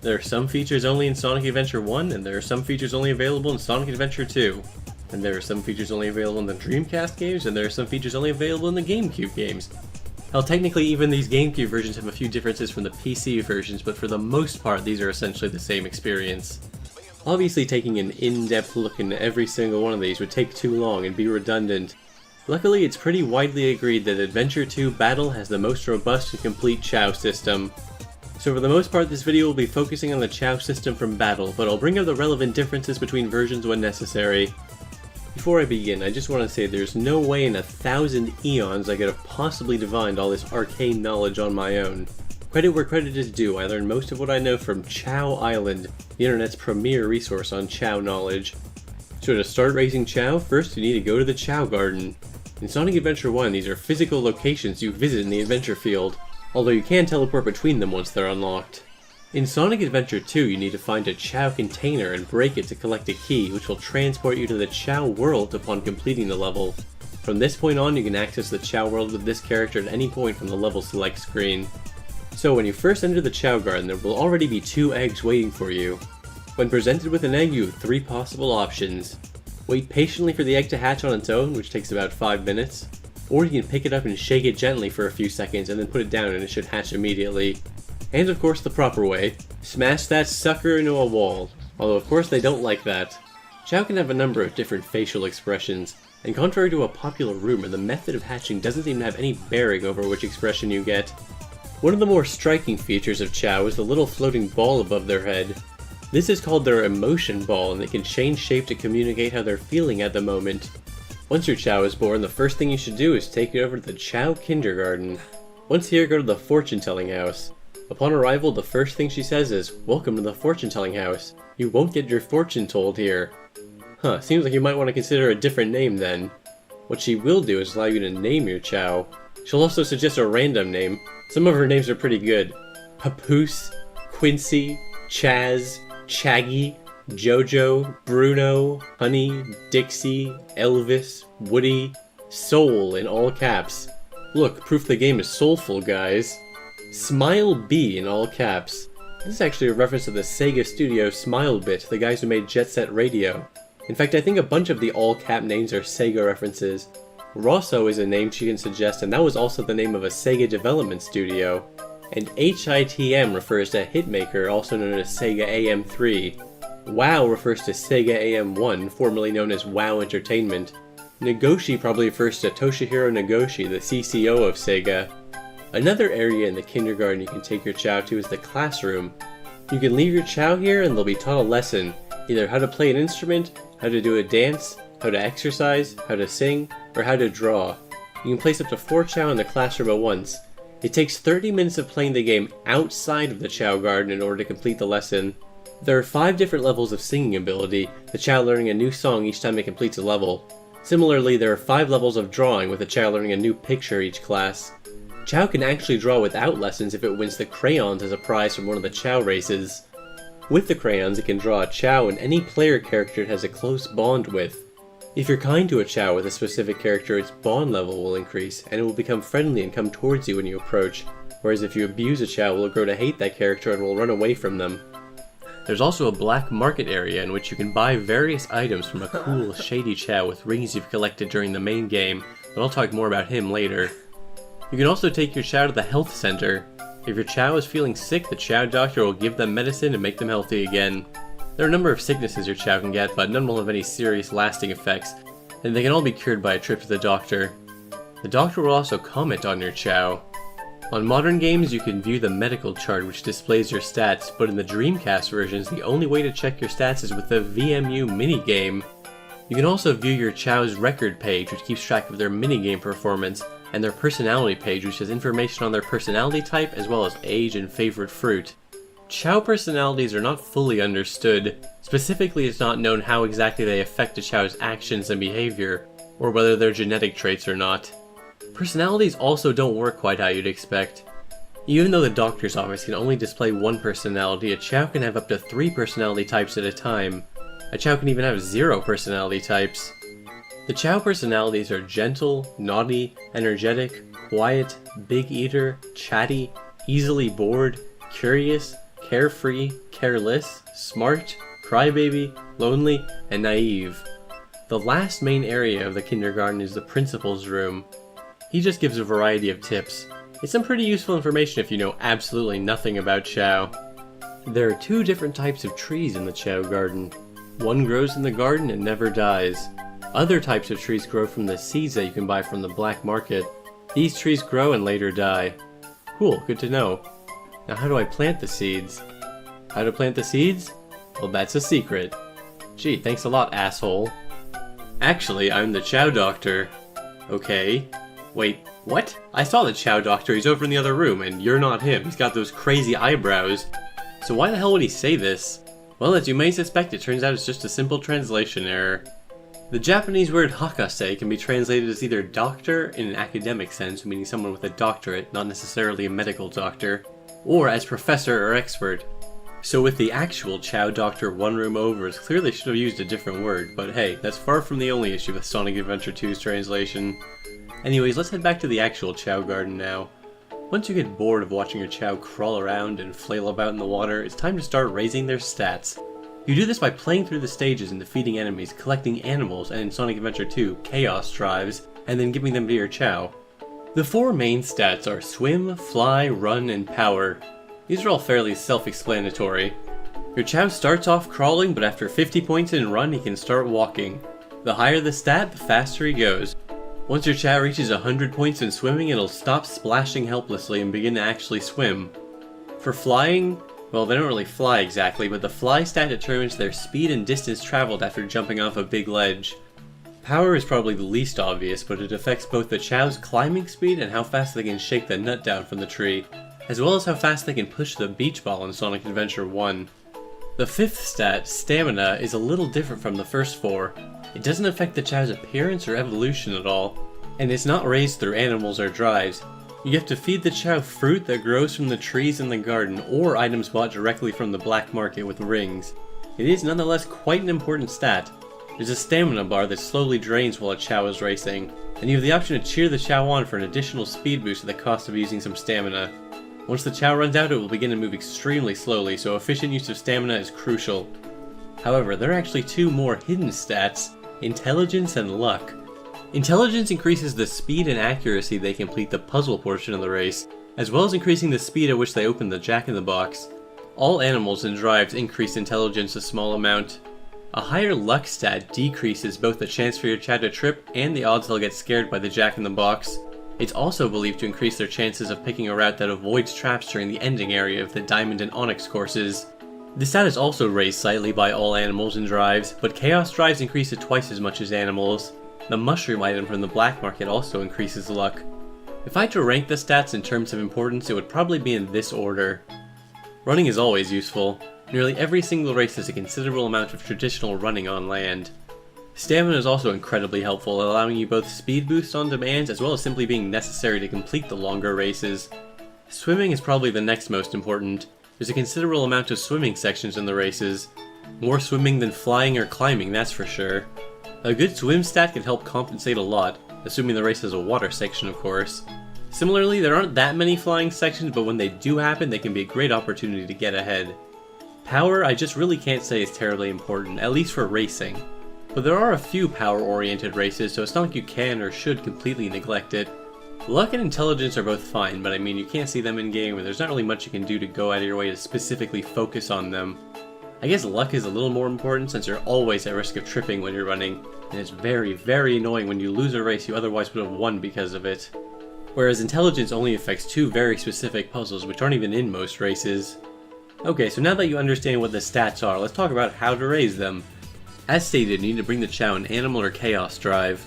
There are some features only in Sonic Adventure 1, and there are some features only available in Sonic Adventure 2. And there are some features only available in the Dreamcast games, and there are some features only available in the GameCube games. Hell, technically even these GameCube versions have a few differences from the PC versions, but for the most part these are essentially the same experience. Obviously taking an in-depth look into every single one of these would take too long and be redundant. Luckily it's pretty widely agreed that Adventure 2 Battle has the most robust and complete Chao system. So for the most part this video will be focusing on the Chao system from Battle, but I'll bring up the relevant differences between versions when necessary. Before I begin, I just want to say there's no way in 1,000 eons I could have possibly divined all this arcane knowledge on my own. Credit where credit is due, I learned most of what I know from Chao Island, the internet's premier resource on Chao knowledge. So to start raising Chao, first you need to go to the Chao Garden. In Sonic Adventure 1, these are physical locations you visit in the adventure field, although you can teleport between them once they're unlocked. In Sonic Adventure 2, you need to find a Chao container and break it to collect a key, which will transport you to the Chao world upon completing the level. From this point on, you can access the Chao world with this character at any point from the level select screen. So when you first enter the Chao Garden, there will already be 2 eggs waiting for you. When presented with an egg, you have 3 possible options. Wait patiently for the egg to hatch on its own, which takes about 5 minutes, or you can pick it up and shake it gently for a few seconds and then put it down and it should hatch immediately. And of course the proper way, smash that sucker into a wall, although of course they don't like that. Chao can have a number of different facial expressions, and contrary to a popular rumor, the method of hatching doesn't seem to have any bearing over which expression you get. One of the more striking features of Chao is the little floating ball above their head. This is called their emotion ball, and they can change shape to communicate how they're feeling at the moment. Once your Chao is born, the first thing you should do is take it over to the Chao Kindergarten. Once here, go to the fortune-telling house. Upon arrival, the first thing she says is, "Welcome to the fortune-telling house. You won't get your fortune told here." Huh, seems like you might want to consider a different name then. What she will do is allow you to name your Chao. She'll also suggest a random name. Some of her names are pretty good. Papoose, Quincy, Chaz, Chaggy, Jojo, Bruno, Honey, Dixie, Elvis, Woody, Soul in all caps. Look, proof the game is soulful, guys. Smile B in all caps. This is actually a reference to the Sega studio Smilebit, the guys who made Jet Set Radio. In fact, I think a bunch of the all-cap names are Sega references. Rosso is a name she can suggest, and that was also the name of a Sega development studio. And HITM refers to Hitmaker, also known as Sega AM3. WOW refers to Sega AM1, formerly known as WOW Entertainment. Nagoshi probably refers to Toshihiro Nagoshi, the CCO of Sega. Another area in the kindergarten you can take your Chao to is the classroom. You can leave your Chao here and they'll be taught a lesson, either how to play an instrument, how to do a dance, how to exercise, how to sing, or how to draw. You can place up to 4 Chao in the classroom at once. It takes 30 minutes of playing the game outside of the Chao Garden in order to complete the lesson. There are 5 different levels of singing ability, the Chao learning a new song each time it completes a level. Similarly, there are 5 levels of drawing, with the Chao learning a new picture each class. Chow can actually draw without lessons if it wins the crayons as a prize from one of the Chow races. With the crayons, it can draw a Chow and any player character it has a close bond with. If you're kind to a Chow with a specific character, its bond level will increase, and it will become friendly and come towards you when you approach, whereas if you abuse a Chow, it will grow to hate that character and will run away from them. There's also a black market area in which you can buy various items from a cool, shady Chow with rings you've collected during the main game, but I'll talk more about him later. You can also take your Chow to the health center. If your Chow is feeling sick, the Chow doctor will give them medicine and make them healthy again. There are a number of sicknesses your Chow can get, but none will have any serious lasting effects, and they can all be cured by a trip to the doctor. The doctor will also comment on your Chow. On modern games, you can view the medical chart which displays your stats, but in the Dreamcast versions, the only way to check your stats is with the VMU minigame. You can also view your Chow's record page, which keeps track of their minigame performance, and their personality page, which has information on their personality type as well as age and favorite fruit. Chow personalities are not fully understood. Specifically, it's not known how exactly they affect a Chow's actions and behavior, or whether they're genetic traits or not. Personalities also don't work quite how you'd expect. Even though the doctor's office can only display one personality, a Chow can have up to 3 personality types at a time. A Chow can even have 0 personality types. The Chow personalities are gentle, naughty, energetic, quiet, big eater, chatty, easily bored, curious, carefree, careless, smart, crybaby, lonely, and naive. The last main area of the kindergarten is the principal's room. He just gives a variety of tips. It's some pretty useful information if you know absolutely nothing about Chow. There are 2 different types of trees in the Chow garden. One grows in the garden and never dies. Other types of trees grow from the seeds that you can buy from the black market. These trees grow and later die. Cool, good to know. Now how do I plant the seeds? How to plant the seeds? Well, that's a secret. Gee, thanks a lot, asshole. Actually, I'm the Chow doctor. Okay. Wait, what? I saw the Chow doctor, he's over in the other room, and you're not him. He's got those crazy eyebrows. So why the hell would he say this? Well, as you may suspect, it turns out it's just a simple translation error. The Japanese word hakase can be translated as either doctor in an academic sense, meaning someone with a doctorate, not necessarily a medical doctor, or as professor or expert. So with the actual Chow doctor one room over, it clearly should have used a different word, but hey, that's far from the only issue with Sonic Adventure 2's translation. Anyways, let's head back to the actual Chow garden now. Once you get bored of watching your Chow crawl around and flail about in the water, it's time to start raising their stats. You do this by playing through the stages and defeating enemies, collecting animals, and in Sonic Adventure 2, Chaos Drives, and then giving them to your Chow. The 4 main stats are Swim, Fly, Run, and Power. These are all fairly self-explanatory. Your Chow starts off crawling, but after 50 points in Run, he can start walking. The higher the stat, the faster he goes. Once your Chow reaches 100 points in swimming, it'll stop splashing helplessly and begin to actually swim. For flying, well, they don't really fly exactly, but the fly stat determines their speed and distance traveled after jumping off a big ledge. Power is probably the least obvious, but it affects both the Chow's climbing speed and how fast they can shake the nut down from the tree, as well as how fast they can push the beach ball in Sonic Adventure 1. The 5th stat, Stamina, is a little different from the first 4. It doesn't affect the Chow's appearance or evolution at all, and it's not raised through animals or drives. You have to feed the Chow fruit that grows from the trees in the garden, or items bought directly from the black market with rings. It is nonetheless quite an important stat. There's a stamina bar that slowly drains while a Chow is racing, and you have the option to cheer the Chow on for an additional speed boost at the cost of using some stamina. Once the Chow runs out, it will begin to move extremely slowly, so efficient use of stamina is crucial. However, there are actually 2 more hidden stats, Intelligence and Luck. Intelligence increases the speed and accuracy they complete the puzzle portion of the race, as well as increasing the speed at which they open the Jack-in-the-Box. All animals and drives increase intelligence a small amount. A higher Luck stat decreases both the chance for your Chow to trip and the odds they'll get scared by the Jack-in-the-Box. It's also believed to increase their chances of picking a route that avoids traps during the ending area of the Diamond and Onyx courses. The stat is also raised slightly by all animals and drives, but Chaos Drives increase it twice as much as animals. The mushroom item from the black market also increases luck. If I had to rank the stats in terms of importance, it would probably be in this order. Running is always useful. Nearly every single race has a considerable amount of traditional running on land. Stamina is also incredibly helpful, allowing you both speed boosts on demand as well as simply being necessary to complete the longer races. Swimming is probably the next most important. There's a considerable amount of swimming sections in the races. More swimming than flying or climbing, that's for sure. A good swim stat can help compensate a lot, assuming the race has a water section of course. Similarly, there aren't that many flying sections, but when they do happen, they can be a great opportunity to get ahead. Power, I just really can't say is terribly important, at least for racing. But there are a few power-oriented races, so it's not like you can or should completely neglect it. Luck and intelligence are both fine, but I mean, you can't see them in-game, and there's not really much you can do to go out of your way to specifically focus on them. I guess luck is a little more important since you're always at risk of tripping when you're running, and it's very, very annoying when you lose a race you otherwise would have won because of it. Whereas intelligence only affects two very specific puzzles which aren't even in most races. Okay, so now that you understand what the stats are, let's talk about how to raise them. As stated, you need to bring the Chao an animal or chaos drive.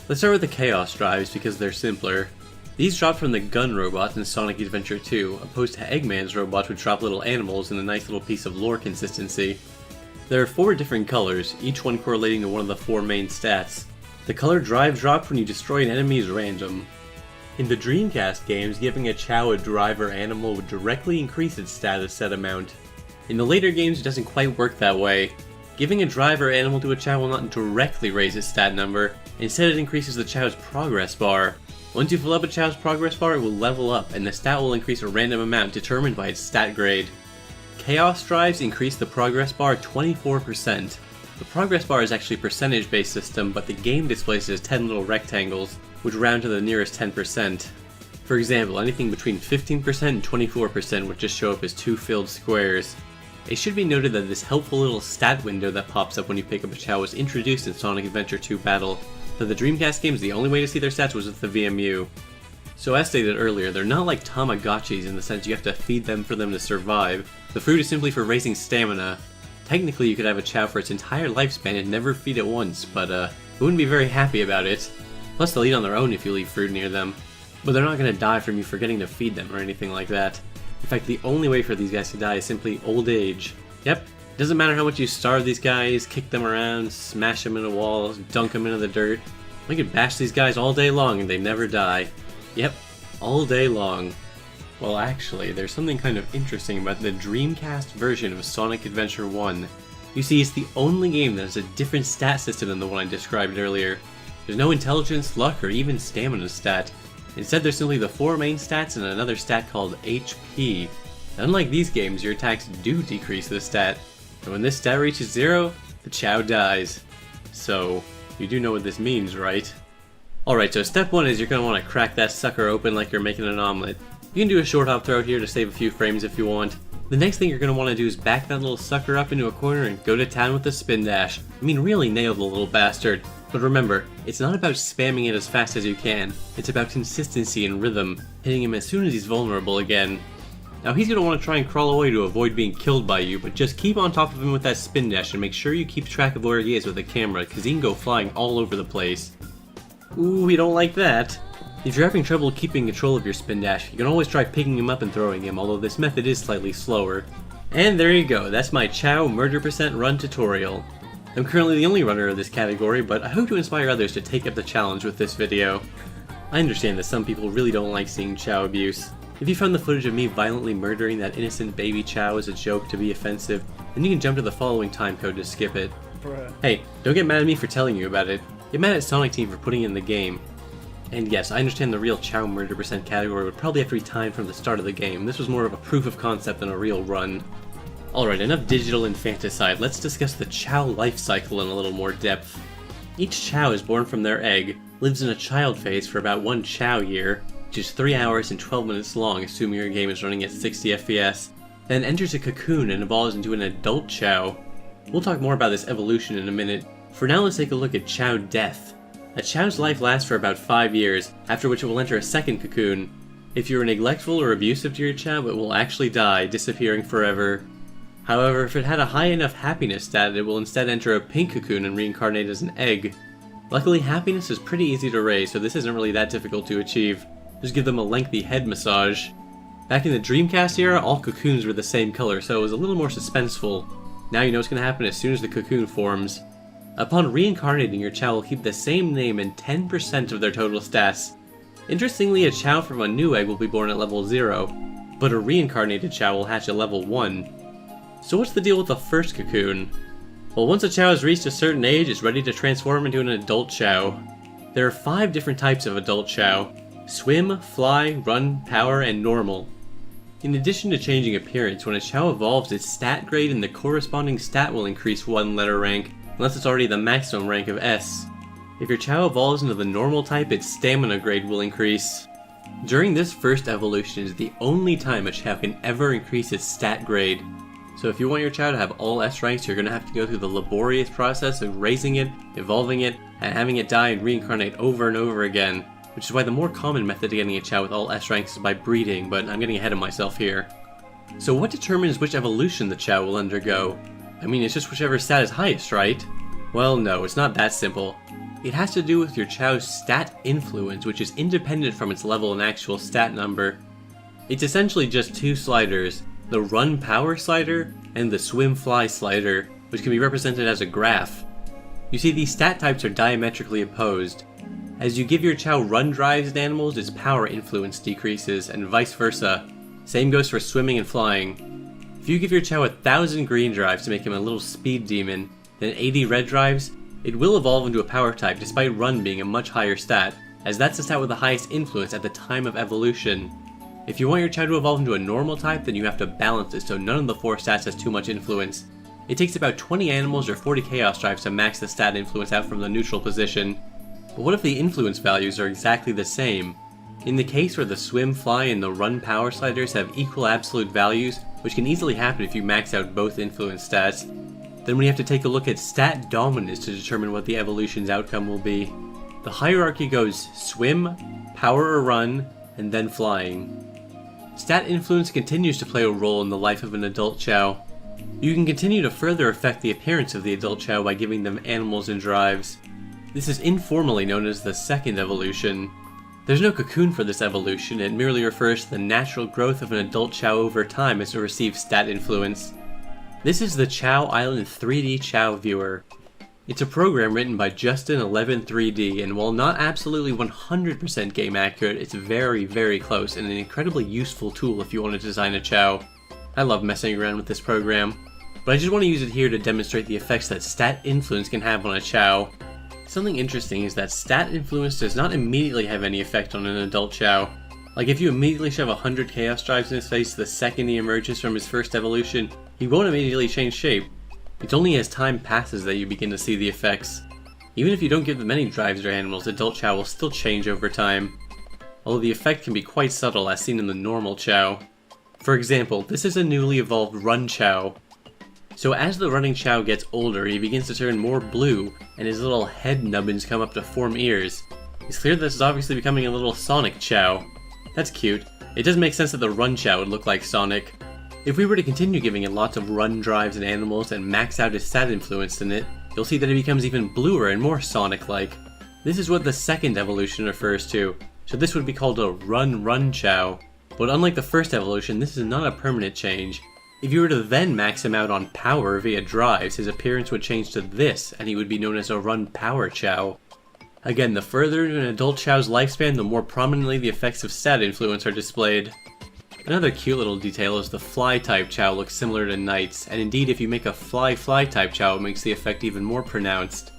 Let's start with the chaos drives because they're simpler. These drop from the gun robots in Sonic Adventure 2, opposed to Eggman's robots which drop little animals and a nice little piece of lore consistency. There are 4 different colors, each one correlating to one of the 4 main stats. The color drive drops when you destroy an enemy is random. In the Dreamcast games, giving a Chao a drive or animal would directly increase its stat a set amount. In the later games it doesn't quite work that way. Giving a drive or animal to a Chao will not directly raise its stat number, instead it increases the Chao's progress bar. Once you fill up a Chao's progress bar, it will level up, and the stat will increase a random amount determined by its stat grade. Chaos drives increase the progress bar 24%. The progress bar is actually a percentage-based system, but the game displays it as 10 little rectangles, which round to the nearest 10%. For example, anything between 15% and 24% would just show up as 2 filled squares. It should be noted that this helpful little stat window that pops up when you pick up a Chao was introduced in Sonic Adventure 2 Battle. For the Dreamcast games, the only way to see their stats was with the VMU. So as stated earlier, they're not like Tamagotchis in the sense you have to feed them for them to survive. The fruit is simply for raising stamina. Technically you could have a Chao for its entire lifespan and never feed it once, but you wouldn't be very happy about it. Plus they'll eat on their own if you leave fruit near them. But they're not going to die from you forgetting to feed them or anything like that. In fact, the only way for these guys to die is simply old age. Yep, doesn't matter how much you starve these guys, kick them around, smash them into walls, dunk them into the dirt. We could bash these guys all day long and they never die. Yep, all day long. Well actually, there's something kind of interesting about the Dreamcast version of Sonic Adventure 1. You see, it's the only game that has a different stat system than the one I described earlier. There's no intelligence, luck, or even stamina stat. Instead, there's simply the 4 main stats and another stat called HP. Unlike these games, your attacks do decrease this stat, and when this stat reaches 0, the Chao dies. So, you do know what this means, right? Alright, so step 1 is you're going to want to crack that sucker open like you're making an omelet. You can do a short hop throw here to save a few frames if you want. The next thing you're going to want to do is back that little sucker up into a corner and go to town with the spin dash. I mean, really nail the little bastard. But remember, it's not about spamming it as fast as you can, it's about consistency and rhythm, hitting him as soon as he's vulnerable again. Now he's going to want to try and crawl away to avoid being killed by you, but just keep on top of him with that spin dash and make sure you keep track of where he is with the camera, because he can go flying all over the place. Ooh, we don't like that. If you're having trouble keeping control of your spin dash, you can always try picking him up and throwing him, although this method is slightly slower. And there you go, that's my Chao Murder % Run tutorial. I'm currently the only runner of this category, but I hope to inspire others to take up the challenge with this video. I understand that some people really don't like seeing Chao abuse. If you found the footage of me violently murdering that innocent baby Chao as a joke to be offensive, then you can jump to the following timecode to skip it. Bruh. Hey, don't get mad at me for telling you about it. Get mad at Sonic Team for putting it in the game. And yes, I understand the real Chao Murder % category would probably have to be timed from the start of the game. This was more of a proof of concept than a real run. Alright, enough digital infanticide, let's discuss the Chao life cycle in a little more depth. Each Chao is born from their egg, lives in a child phase for about 1 Chao year, which is 3 hours and 12 minutes long assuming your game is running at 60 FPS, then enters a cocoon and evolves into an adult Chao. We'll talk more about this evolution in a minute. For now, let's take a look at Chao death. A Chao's life lasts for about 5 years, after which it will enter a second cocoon. If you're neglectful or abusive to your Chao, it will actually die, disappearing forever. However, if it had a high enough happiness stat, it will instead enter a pink cocoon and reincarnate as an egg. Luckily, happiness is pretty easy to raise, so this isn't really that difficult to achieve. Just give them a lengthy head massage. Back in the Dreamcast era, all cocoons were the same color, so it was a little more suspenseful. Now you know what's going to happen as soon as the cocoon forms. Upon reincarnating, your Chow will keep the same name and 10% of their total stats. Interestingly, a Chow from a new egg will be born at level 0, but a reincarnated Chow will hatch at level 1. So what's the deal with the first cocoon? Well, once a Chow has reached a certain age, it's ready to transform into an adult Chow. There are 5 different types of adult Chow: swim, fly, run, power, and normal. In addition to changing appearance, when a Chow evolves, its stat grade and the corresponding stat will increase 1 letter rank, unless it's already the maximum rank of S. If your Chow evolves into the normal type, its stamina grade will increase. During this first evolution is the only time a Chow can ever increase its stat grade. So if you want your Chow to have all S ranks, you're going to have to go through the laborious process of raising it, evolving it, and having it die and reincarnate over and over again. Which is why the more common method of getting a Chow with all S ranks is by breeding, but I'm getting ahead of myself here. So what determines which evolution the Chow will undergo? I mean, it's just whichever stat is highest, right? Well, no, it's not that simple. It has to do with your Chow's stat influence, which is independent from its level and actual stat number. It's essentially just 2 sliders, the run power slider and the swim fly slider, which can be represented as a graph. You see, these stat types are diametrically opposed. As you give your Chow run drives to animals, its power influence decreases, and vice versa. Same goes for swimming and flying. If you give your Chow 1,000 green drives to make him a little speed demon, then 80 red drives, it will evolve into a power type despite run being a much higher stat, as that's the stat with the highest influence at the time of evolution. If you want your Chow to evolve into a normal type, then you have to balance it so none of the 4 stats has too much influence. It takes about 20 animals or 40 chaos drives to max the stat influence out from the neutral position. But what if the influence values are exactly the same? In the case where the swim, fly, and the run power sliders have equal absolute values, which can easily happen if you max out both influence stats, then we have to take a look at stat dominance to determine what the evolution's outcome will be. The hierarchy goes swim, power or run, and then flying. Stat influence continues to play a role in the life of an adult Chow. You can continue to further affect the appearance of the adult Chow by giving them animals and drives. This is informally known as the second evolution. There's no cocoon for this evolution, it merely refers to the natural growth of an adult Chow over time as it receives stat influence. This is the Chow Island 3D Chow Viewer. It's a program written by Justin113D, and while not absolutely 100% game accurate, it's very, very close and an incredibly useful tool if you want to design a Chow. I love messing around with this program, but I just want to use it here to demonstrate the effects that stat influence can have on a Chow. Something interesting is that stat influence does not immediately have any effect on an adult Chow. Like if you immediately shove 100 chaos drives in his face the second he emerges from his first evolution, he won't immediately change shape. It's only as time passes that you begin to see the effects. Even if you don't give them any drives or animals, adult Chow will still change over time. Although the effect can be quite subtle as seen in the normal Chow. For example, this is a newly evolved Run Chow. So as the running Chow gets older, he begins to turn more blue, and his little head nubbins come up to form ears. It's clear this is obviously becoming a little Sonic Chow. That's cute. It does make sense that the Run Chow would look like Sonic. If we were to continue giving it lots of run drives and animals and max out his stat influence in it, you'll see that it becomes even bluer and more Sonic-like. This is what the second evolution refers to, so this would be called a Run Chow. But unlike the first evolution, this is not a permanent change. If you were to then max him out on power via drives, his appearance would change to this, and he would be known as a Run Power Chow. Again, the further into an adult Chow's lifespan, the more prominently the effects of stat influence are displayed. Another cute little detail is the Fly type Chow looks similar to Knights, and indeed if you make a Fly type Chow it makes the effect even more pronounced.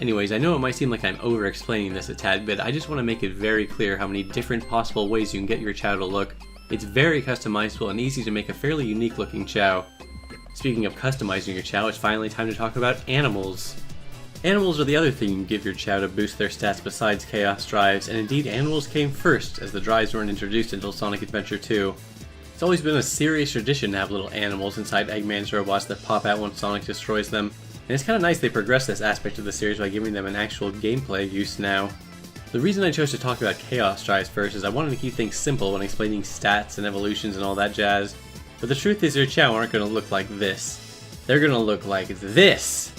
Anyways, I know it might seem like I'm over-explaining this a tad bit, I just want to make it very clear how many different possible ways you can get your Chow to look. It's very customizable and easy to make a fairly unique looking Chow. Speaking of customizing your Chow, it's finally time to talk about animals. Animals are the other thing you can give your Chow to boost their stats besides Chaos Drives, and indeed animals came first, as the drives weren't introduced until Sonic Adventure 2. It's always been a serious tradition to have little animals inside Eggman's robots that pop out when Sonic destroys them, and it's kinda nice they progressed this aspect of the series by giving them an actual gameplay use now. The reason I chose to talk about Chaos Drives first is I wanted to keep things simple when explaining stats and evolutions and all that jazz, but the truth is your Chow aren't gonna look like this. They're gonna look like this!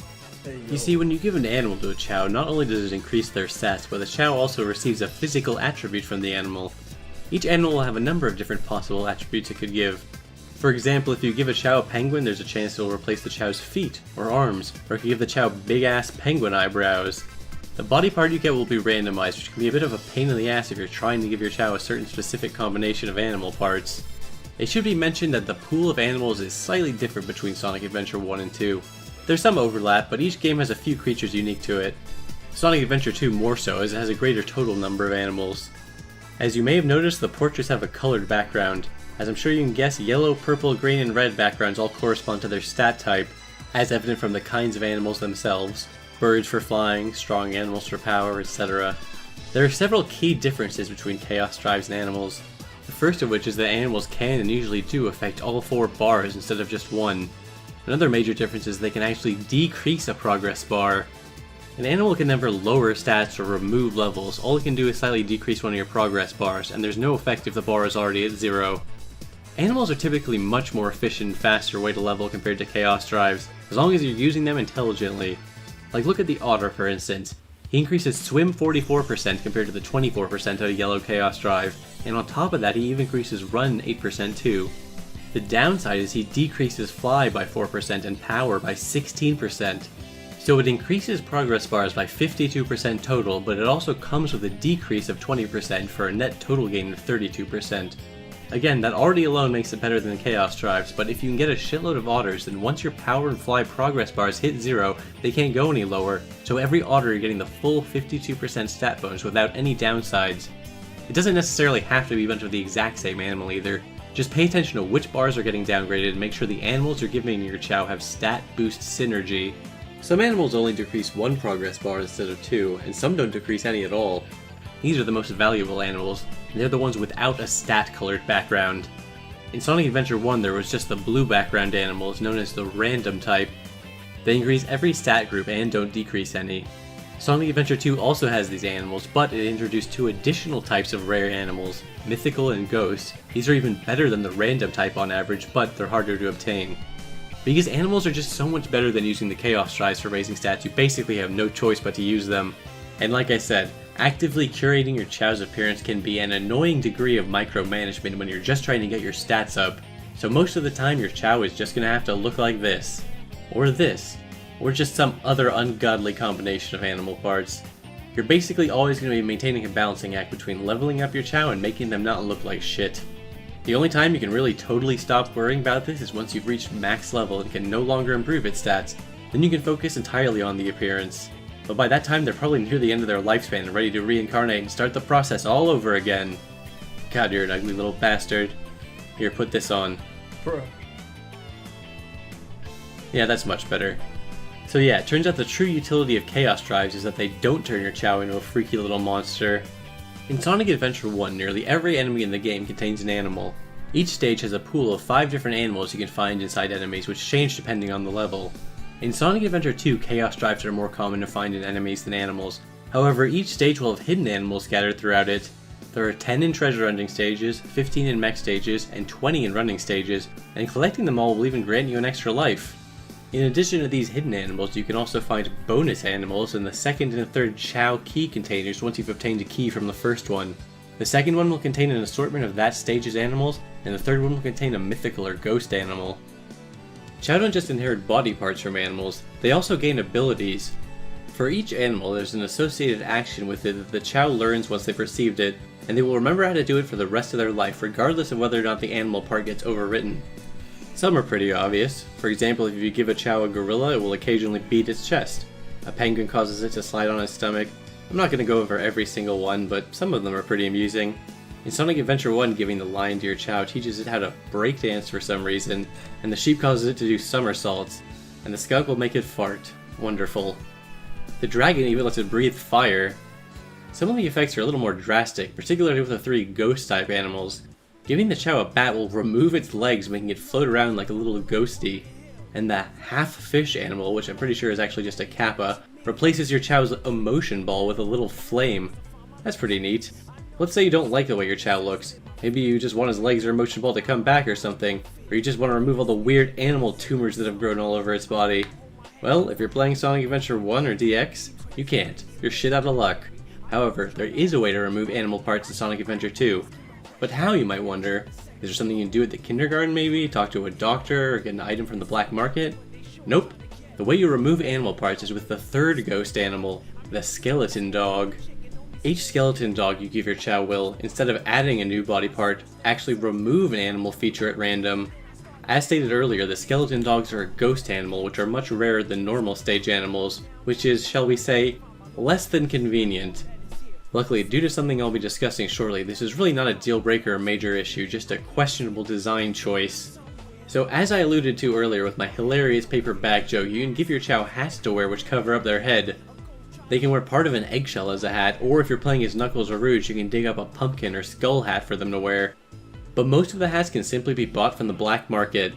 You see, when you give an animal to a Chow, not only does it increase their stats, but the Chow also receives a physical attribute from the animal. Each animal will have a number of different possible attributes it could give. For example, if you give a Chow a penguin, there's a chance it'll replace the Chow's feet or arms, or if you give the Chow big-ass penguin eyebrows. The body part you get will be randomized, which can be a bit of a pain in the ass if you're trying to give your Chow a certain specific combination of animal parts. It should be mentioned that the pool of animals is slightly different between Sonic Adventure 1 and 2. There's some overlap, but each game has a few creatures unique to it. Sonic Adventure 2 more so, as it has a greater total number of animals. As you may have noticed, the portraits have a colored background. As I'm sure you can guess, yellow, purple, green, and red backgrounds all correspond to their stat type, as evident from the kinds of animals themselves. Birds for flying, strong animals for power, etc. There are several key differences between Chaos Drives and animals. The first of which is that animals can and usually do affect all 4 bars instead of just one. Another major difference is they can actually decrease a progress bar. An animal can never lower stats or remove levels, all it can do is slightly decrease one of your progress bars, and there's no effect if the bar is already at 0. Animals are typically much more efficient and faster way to level compared to Chaos Drives, as long as you're using them intelligently. Like look at the otter for instance. He increases swim 44% compared to the 24% of a yellow Chaos Drive, and on top of that he even increases run 8% too. The downside is he decreases fly by 4% and power by 16%. So it increases progress bars by 52% total, but it also comes with a decrease of 20% for a net total gain of 32%. Again, that already alone makes it better than Chaos Drives, but if you can get a shitload of otters, then once your power and fly progress bars hit 0, they can't go any lower, so every otter you're getting the full 52% stat bonus without any downsides. It doesn't necessarily have to be a bunch of the exact same animal either, just pay attention to which bars are getting downgraded and make sure the animals you're giving your Chow have stat boost synergy. Some animals only decrease 1 progress bar instead of 2, and some don't decrease any at all. These are the most valuable animals, and they're the ones without a stat-colored background. In Sonic Adventure 1 there was just the blue background animals, known as the random type. They increase every stat group and don't decrease any. Sonic Adventure 2 also has these animals, but it introduced 2 additional types of rare animals, Mythical and Ghost. These are even better than the random type on average, but they're harder to obtain. Because animals are just so much better than using the Chaos Drives for raising stats, you basically have no choice but to use them. And like I said, actively curating your Chow's appearance can be an annoying degree of micromanagement when you're just trying to get your stats up. So most of the time your Chow is just going to have to look like this, or just some other ungodly combination of animal parts. You're basically always going to be maintaining a balancing act between leveling up your Chow and making them not look like shit. The only time you can really totally stop worrying about this is once you've reached max level and can no longer improve its stats. Then you can focus entirely on the appearance. But by that time they're probably near the end of their lifespan and ready to reincarnate and start the process all over again. God, you're an ugly little bastard. Here, put this on. Bro. Yeah, that's much better. So yeah, it turns out the true utility of Chaos Drives is that they don't turn your Chow into a freaky little monster. In Sonic Adventure 1, nearly every enemy in the game contains an animal. Each stage has a pool of 5 different animals you can find inside enemies, which change depending on the level. In Sonic Adventure 2, Chaos Drives are more common to find in enemies than animals. However, each stage will have hidden animals scattered throughout it. There are 10 in treasure hunting stages, 15 in mech stages, and 20 in running stages, and collecting them all will even grant you an extra life. In addition to these hidden animals, you can also find bonus animals in the second and third Chow key containers once you've obtained a key from the first one. The second one will contain an assortment of that stage's animals, and the third one will contain a mythical or ghost animal. Chow don't just inherit body parts from animals, they also gain abilities. For each animal, there's an associated action with it that the Chow learns once they've received it, and they will remember how to do it for the rest of their life, regardless of whether or not the animal part gets overwritten. Some are pretty obvious. For example, if you give a Chow a gorilla, it will occasionally beat its chest. A penguin causes it to slide on its stomach. I'm not going to go over every single one, but some of them are pretty amusing. In Sonic Adventure 1, giving the lion to your Chow teaches it how to breakdance for some reason, and the sheep causes it to do somersaults, and the skunk will make it fart. Wonderful. The dragon even lets it breathe fire. Some of the effects are a little more drastic, particularly with the 3 ghost-type animals. Giving the Chow a bat will remove its legs, making it float around like a little ghosty. And the half-fish animal, which I'm pretty sure is actually just a kappa, replaces your Chow's emotion ball with a little flame. That's pretty neat. Let's say you don't like the way your Chow looks. Maybe you just want his legs or emotion ball to come back or something, or you just want to remove all the weird animal tumors that have grown all over its body. Well, if you're playing Sonic Adventure 1 or DX, you can't. You're shit out of luck. However, there is a way to remove animal parts in Sonic Adventure 2. But how, you might wonder? Is there something you can do at the kindergarten maybe? Talk to a doctor or get an item from the black market? Nope. The way you remove animal parts is with the third ghost animal, the skeleton dog. Each skeleton dog you give your chow will, instead of adding a new body part, actually remove an animal feature at random. As stated earlier, the skeleton dogs are a ghost animal, which are much rarer than normal stage animals, which is, shall we say, less than convenient. Luckily, due to something I'll be discussing shortly, this is really not a deal breaker or major issue, just a questionable design choice. So as I alluded to earlier with my hilarious paper bag joke, you can give your chow hats to wear which cover up their head. They can wear part of an eggshell as a hat, or if you're playing as Knuckles or Rouge, you can dig up a pumpkin or skull hat for them to wear. But most of the hats can simply be bought from the black market.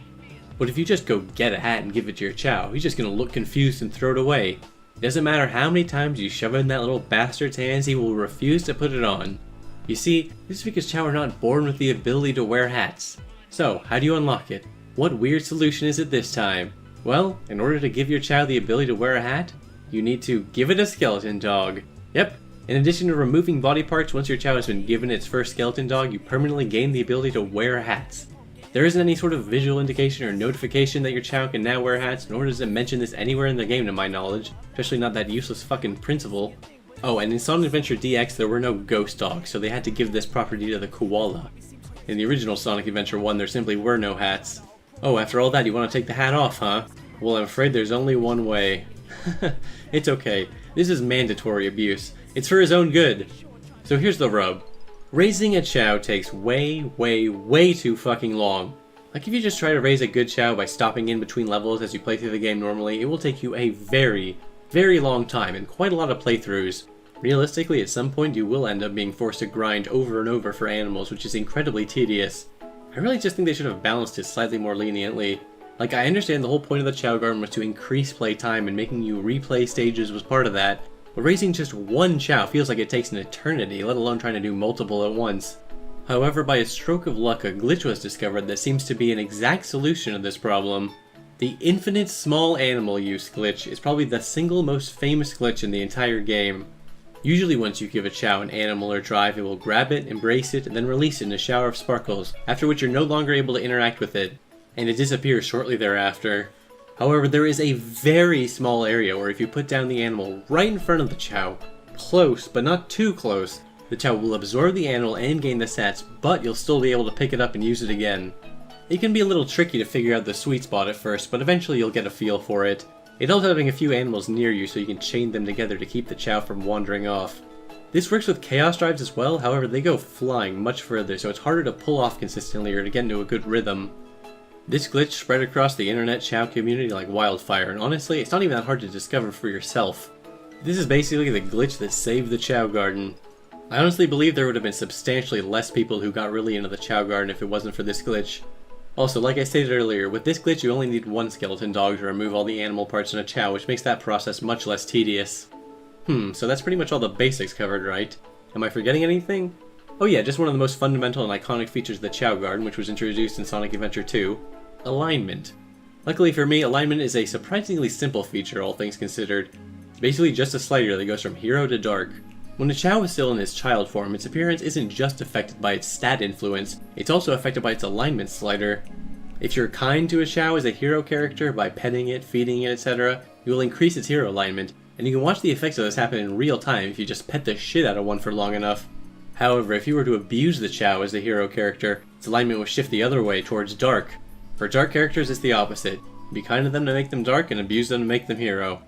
But if you just go get a hat and give it to your chow, he's just gonna look confused and throw it away. It doesn't matter how many times you shove it in that little bastard's hands, he will refuse to put it on. You see, this is because chow are not born with the ability to wear hats. So, how do you unlock it? What weird solution is it this time? Well, in order to give your chow the ability to wear a hat, you need to give it a skeleton dog. Yep. In addition to removing body parts, once your chow has been given its first skeleton dog, you permanently gain the ability to wear hats. There isn't any sort of visual indication or notification that your chow can now wear hats, nor does it mention this anywhere in the game to my knowledge, especially not that useless fucking principal. Oh, and in Sonic Adventure DX there were no ghost dogs, so they had to give this property to the koala. In the original Sonic Adventure 1 there simply were no hats. Oh, after all that you want to take the hat off, huh? Well, I'm afraid there's only one way. It's okay. This is mandatory abuse. It's for his own good. So here's the rub. Raising a chow takes way too fucking long. Like if you just try to raise a good chow by stopping in between levels as you play through the game normally, it will take you a very long time and quite a lot of playthroughs. Realistically, at some point you will end up being forced to grind over and over for animals, which is incredibly tedious. I really just think they should have balanced it slightly more leniently. Like, I understand the whole point of the Chow Garden was to increase playtime, and making you replay stages was part of that, but raising just one chow feels like it takes an eternity, let alone trying to do multiple at once. However, by a stroke of luck, a glitch was discovered that seems to be an exact solution to this problem. The infinite small animal use glitch is probably the single most famous glitch in the entire game. Usually once you give a chow an animal or drive, it will grab it, embrace it, and then release it in a shower of sparkles, after which you're no longer able to interact with it, and it disappears shortly thereafter. However, there is a very small area where if you put down the animal right in front of the chow, close but not too close, the chow will absorb the animal and gain the stats, but you'll still be able to pick it up and use it again. It can be a little tricky to figure out the sweet spot at first, but eventually you'll get a feel for it. It helps having a few animals near you so you can chain them together to keep the chow from wandering off. This works with chaos drives as well, however they go flying much further, so it's harder to pull off consistently or to get into a good rhythm. This glitch spread across the internet chow community like wildfire, and honestly, it's not even that hard to discover for yourself. This is basically the glitch that saved the Chow Garden. I honestly believe there would have been substantially less people who got really into the Chow Garden if it wasn't for this glitch. Also, like I stated earlier, with this glitch you only need one skeleton dog to remove all the animal parts in a chow, which makes that process much less tedious. So that's pretty much all the basics covered, right? Am I forgetting anything? Oh yeah, just one of the most fundamental and iconic features of the Chow Garden, which was introduced in Sonic Adventure 2. Alignment. Luckily for me, alignment is a surprisingly simple feature, all things considered. It's basically just a slider that goes from hero to dark. When a chow is still in its child form, its appearance isn't just affected by its stat influence, it's also affected by its alignment slider. If you're kind to a chow as a hero character by petting it, feeding it, etc., you will increase its hero alignment, and you can watch the effects of this happen in real time if you just pet the shit out of one for long enough. However, if you were to abuse the chow as the hero character, its alignment will shift the other way, towards dark. For dark characters, it's the opposite. Be kind to them to make them dark, and abuse them to make them hero.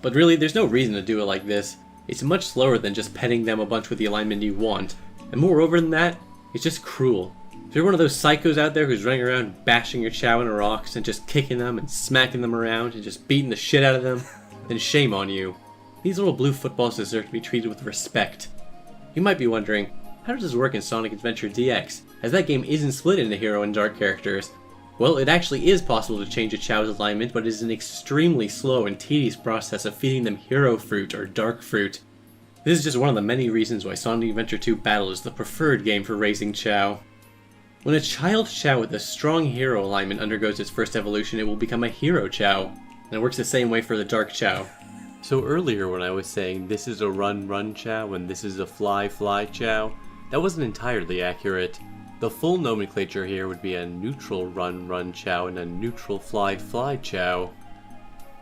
But really, there's no reason to do it like this. It's much slower than just petting them a bunch with the alignment you want. And moreover than that, it's just cruel. If you're one of those psychos out there who's running around bashing your chow into rocks and just kicking them and smacking them around and just beating the shit out of them, then shame on you. These little blue footballs deserve to be treated with respect. You might be wondering, how does this work in Sonic Adventure DX, as that game isn't split into hero and dark characters? Well, it actually is possible to change a chow's alignment, but it is an extremely slow and tedious process of feeding them hero fruit or dark fruit. This is just one of the many reasons why Sonic Adventure 2 Battle is the preferred game for raising chow. When a child chow with a strong hero alignment undergoes its first evolution, it will become a hero chow, and it works the same way for the dark chow. So earlier when I was saying this is a run chow and this is a fly chow, that wasn't entirely accurate. The The full nomenclature here would be a neutral run chow and a neutral fly chow.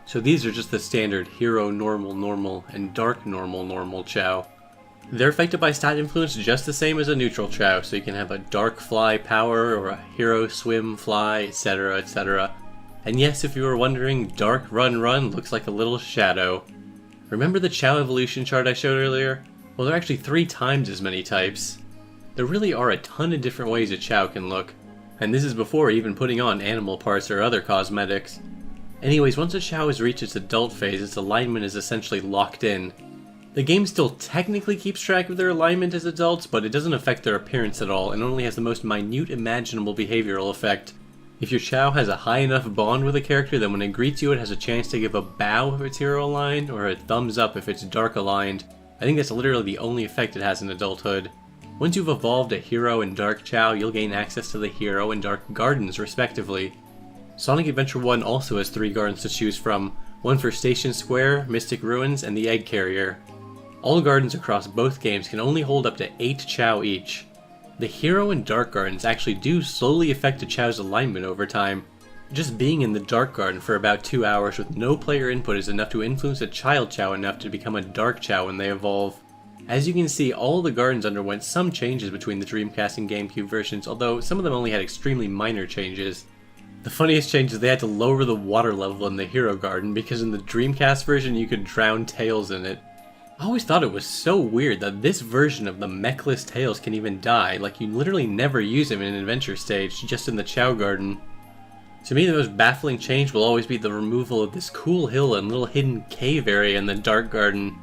So these are just the standard hero normal and dark normal chow. They're affected by stat influence just the same as a neutral chow, so you can have a dark fly power or a hero swim fly, etc, etc. And yes, if you were wondering, dark run looks like a little shadow. Remember the chow evolution chart I showed earlier? Well, there are actually 3 times as many types. There really are a ton of different ways a chow can look, and this is before even putting on animal parts or other cosmetics. Anyways, once a chow has reached its adult phase, its alignment is essentially locked in. The game still technically keeps track of their alignment as adults, but it doesn't affect their appearance at all, and only has the most minute imaginable behavioral effect. If your chow has a high enough bond with a character, then when it greets you it has a chance to give a bow if it's hero aligned, or a thumbs up if it's dark aligned. I think that's literally the only effect it has in adulthood. Once you've evolved a hero and dark chow, you'll gain access to the hero and dark gardens respectively. Sonic Adventure 1 also has 3 gardens to choose from, one for Station Square, Mystic Ruins, and the Egg Carrier. All gardens across both games can only hold up to 8 chow each. The hero and dark gardens actually do slowly affect a chow's alignment over time. Just being in the dark garden for about 2 hours with no player input is enough to influence a child chow enough to become a dark chow when they evolve. As you can see, all the gardens underwent some changes between the Dreamcast and GameCube versions, although some of them only had extremely minor changes. The funniest change is they had to lower the water level in the hero garden because in the Dreamcast version you could drown Tails in it. I always thought it was so weird that this version of the mechless Tails can even die, like you literally never use him in an adventure stage, just in the Chow Garden. To me the most baffling change will always be the removal of this cool hill and little hidden cave area in the Dark Garden.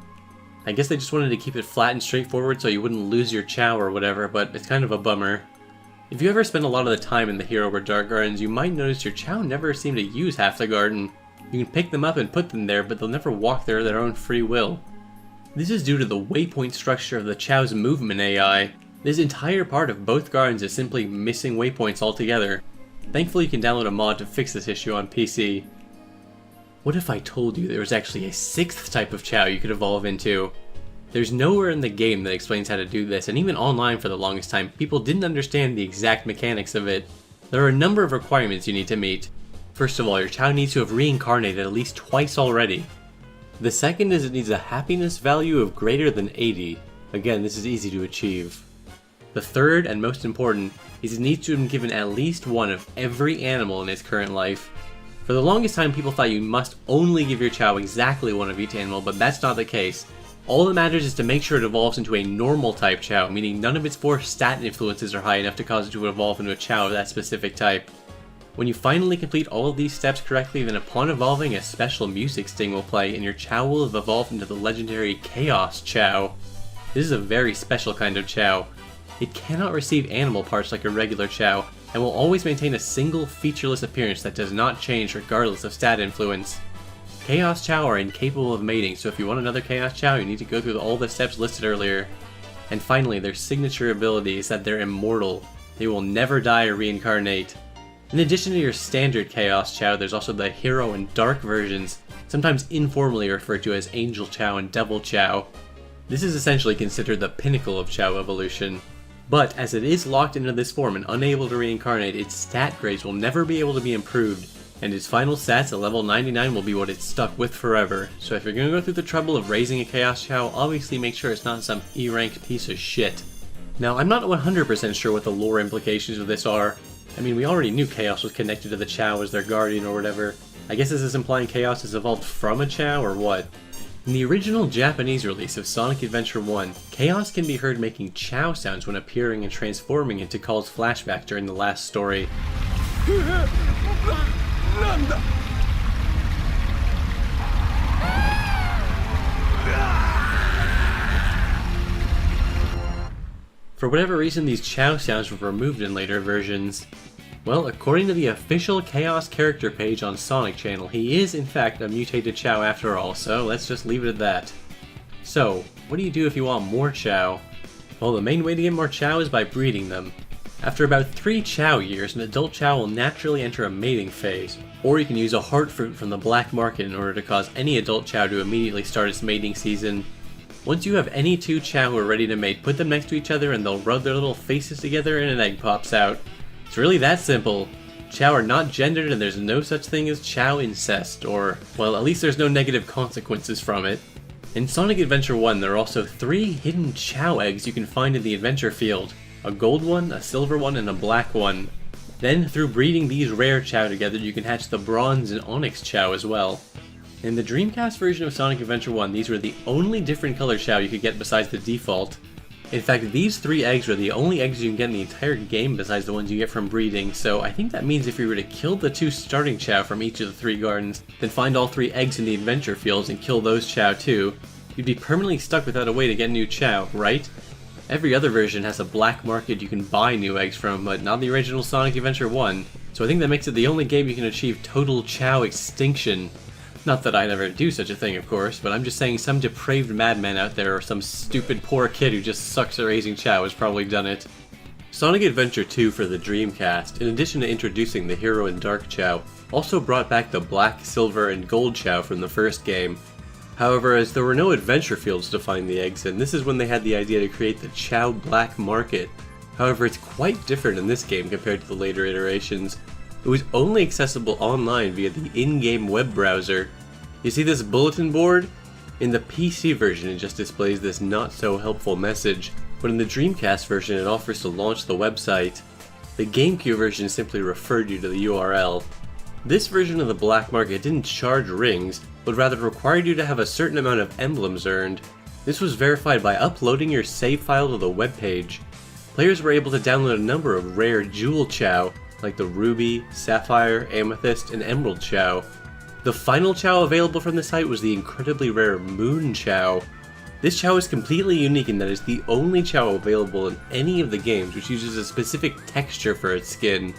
I guess they just wanted to keep it flat and straightforward so you wouldn't lose your Chow or whatever, but it's kind of a bummer. If you ever spend a lot of the time in the hero or dark gardens, you might notice your Chow never seem to use half the garden. You can pick them up and put them there, but they'll never walk there of their own free will. This is due to the waypoint structure of the Chow's movement AI. This entire part of both gardens is simply missing waypoints altogether. Thankfully you can download a mod to fix this issue on PC. What if I told you there was actually a 6th type of Chow you could evolve into? There's nowhere in the game that explains how to do this, and even online for the longest time, people didn't understand the exact mechanics of it. There are a number of requirements you need to meet. First of all, your Chow needs to have reincarnated at least twice already. The second is it needs a happiness value of greater than 80. Again, this is easy to achieve. The third, and most important, is it needs to have been given at least one of every animal in its current life. For the longest time, people thought you must only give your Chow exactly one of each animal, but that's not the case. All that matters is to make sure it evolves into a normal type Chow, meaning none of its 4 stat influences are high enough to cause it to evolve into a Chow of that specific type. When you finally complete all of these steps correctly, then upon evolving, a special music sting will play and your Chow will have evolved into the legendary Chaos Chow. This is a very special kind of Chow. It cannot receive animal parts like a regular Chow, and will always maintain a single featureless appearance that does not change regardless of stat influence. Chaos Chow are incapable of mating, so if you want another Chaos Chow, you need to go through all the steps listed earlier. And finally, their signature ability is that they're immortal. They will never die or reincarnate. In addition to your standard Chaos Chow, there's also the Hero and Dark versions, sometimes informally referred to as Angel Chow and Devil Chow. This is essentially considered the pinnacle of Chow evolution. But as it is locked into this form and unable to reincarnate, its stat grades will never be able to be improved, and its final stats at level 99 will be what it's stuck with forever. So if you're going to go through the trouble of raising a Chaos Chow, obviously make sure it's not some E-ranked piece of shit. Now, I'm not 100% sure what the lore implications of this are. I mean, we already knew Chaos was connected to the Chow as their guardian or whatever. I guess this is implying Chaos has evolved from a Chow or what? In the original Japanese release of Sonic Adventure 1, Chaos can be heard making Chow sounds when appearing and transforming into Call's flashback during the last story. For whatever reason, these Chow sounds were removed in later versions. Well, according to the official Chaos character page on Sonic Channel, he is in fact a mutated Chow after all, so let's just leave it at that. So, what do you do if you want more Chow? Well, the main way to get more Chow is by breeding them. After about 3 Chow years, an adult Chow will naturally enter a mating phase, or you can use a heart fruit from the black market in order to cause any adult Chow to immediately start its mating season. Once you have any two Chow who are ready to mate, put them next to each other and they'll rub their little faces together and an egg pops out. It's really that simple. Chow are not gendered and there's no such thing as Chow incest, or, well, at least there's no negative consequences from it. In Sonic Adventure 1, there are also 3 hidden Chow eggs you can find in the adventure field. A gold one, a silver one, and a black one. Then, through breeding these rare Chow together, you can hatch the bronze and onyx Chow as well. In the Dreamcast version of Sonic Adventure 1, these were the only different color Chow you could get besides the default. In fact, these 3 eggs were the only eggs you can get in the entire game besides the ones you get from breeding, so I think that means if you were to kill the 2 starting Chow from each of the 3 gardens, then find all 3 eggs in the adventure fields and kill those Chow too, you'd be permanently stuck without a way to get new Chow, right? Every other version has a black market you can buy new eggs from, but not the original Sonic Adventure 1, so I think that makes it the only game you can achieve total Chow extinction. Not that I'd ever do such a thing, of course, but I'm just saying some depraved madman out there or some stupid poor kid who just sucks at raising Chow has probably done it. Sonic Adventure 2 for the Dreamcast, in addition to introducing the Hero and Dark Chow, also brought back the black, silver, and gold Chow from the first game. However, as there were no adventure fields to find the eggs, and this is when they had the idea to create the Chow Black Market. However, it's quite different in this game compared to the later iterations. It was only accessible online via the in-game web browser. You see this bulletin board? In the PC version it just displays this not so helpful message, but in the Dreamcast version it offers to launch the website. The GameCube version simply referred you to the URL. This version of the black market didn't charge rings, but rather required you to have a certain amount of emblems earned. This was verified by uploading your save file to the web page. Players were able to download a number of rare Jewel Chow, like the Ruby, Sapphire, Amethyst, and Emerald Chow. The final Chow available from the site was the incredibly rare Moon Chow. This Chow is completely unique in that it's the only Chow available in any of the games which uses a specific texture for its skin,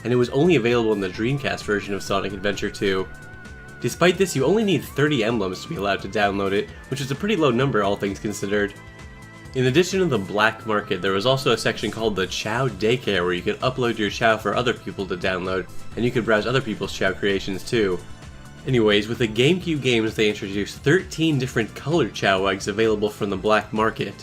and it was only available in the Dreamcast version of Sonic Adventure 2. Despite this, you only need 30 emblems to be allowed to download it, which is a pretty low number all things considered. In addition to the black market, there was also a section called the Chow Daycare where you could upload your Chow for other people to download, and you could browse other people's Chow creations too. Anyways, with the GameCube games they introduced 13 different colored Chow eggs available from the black market.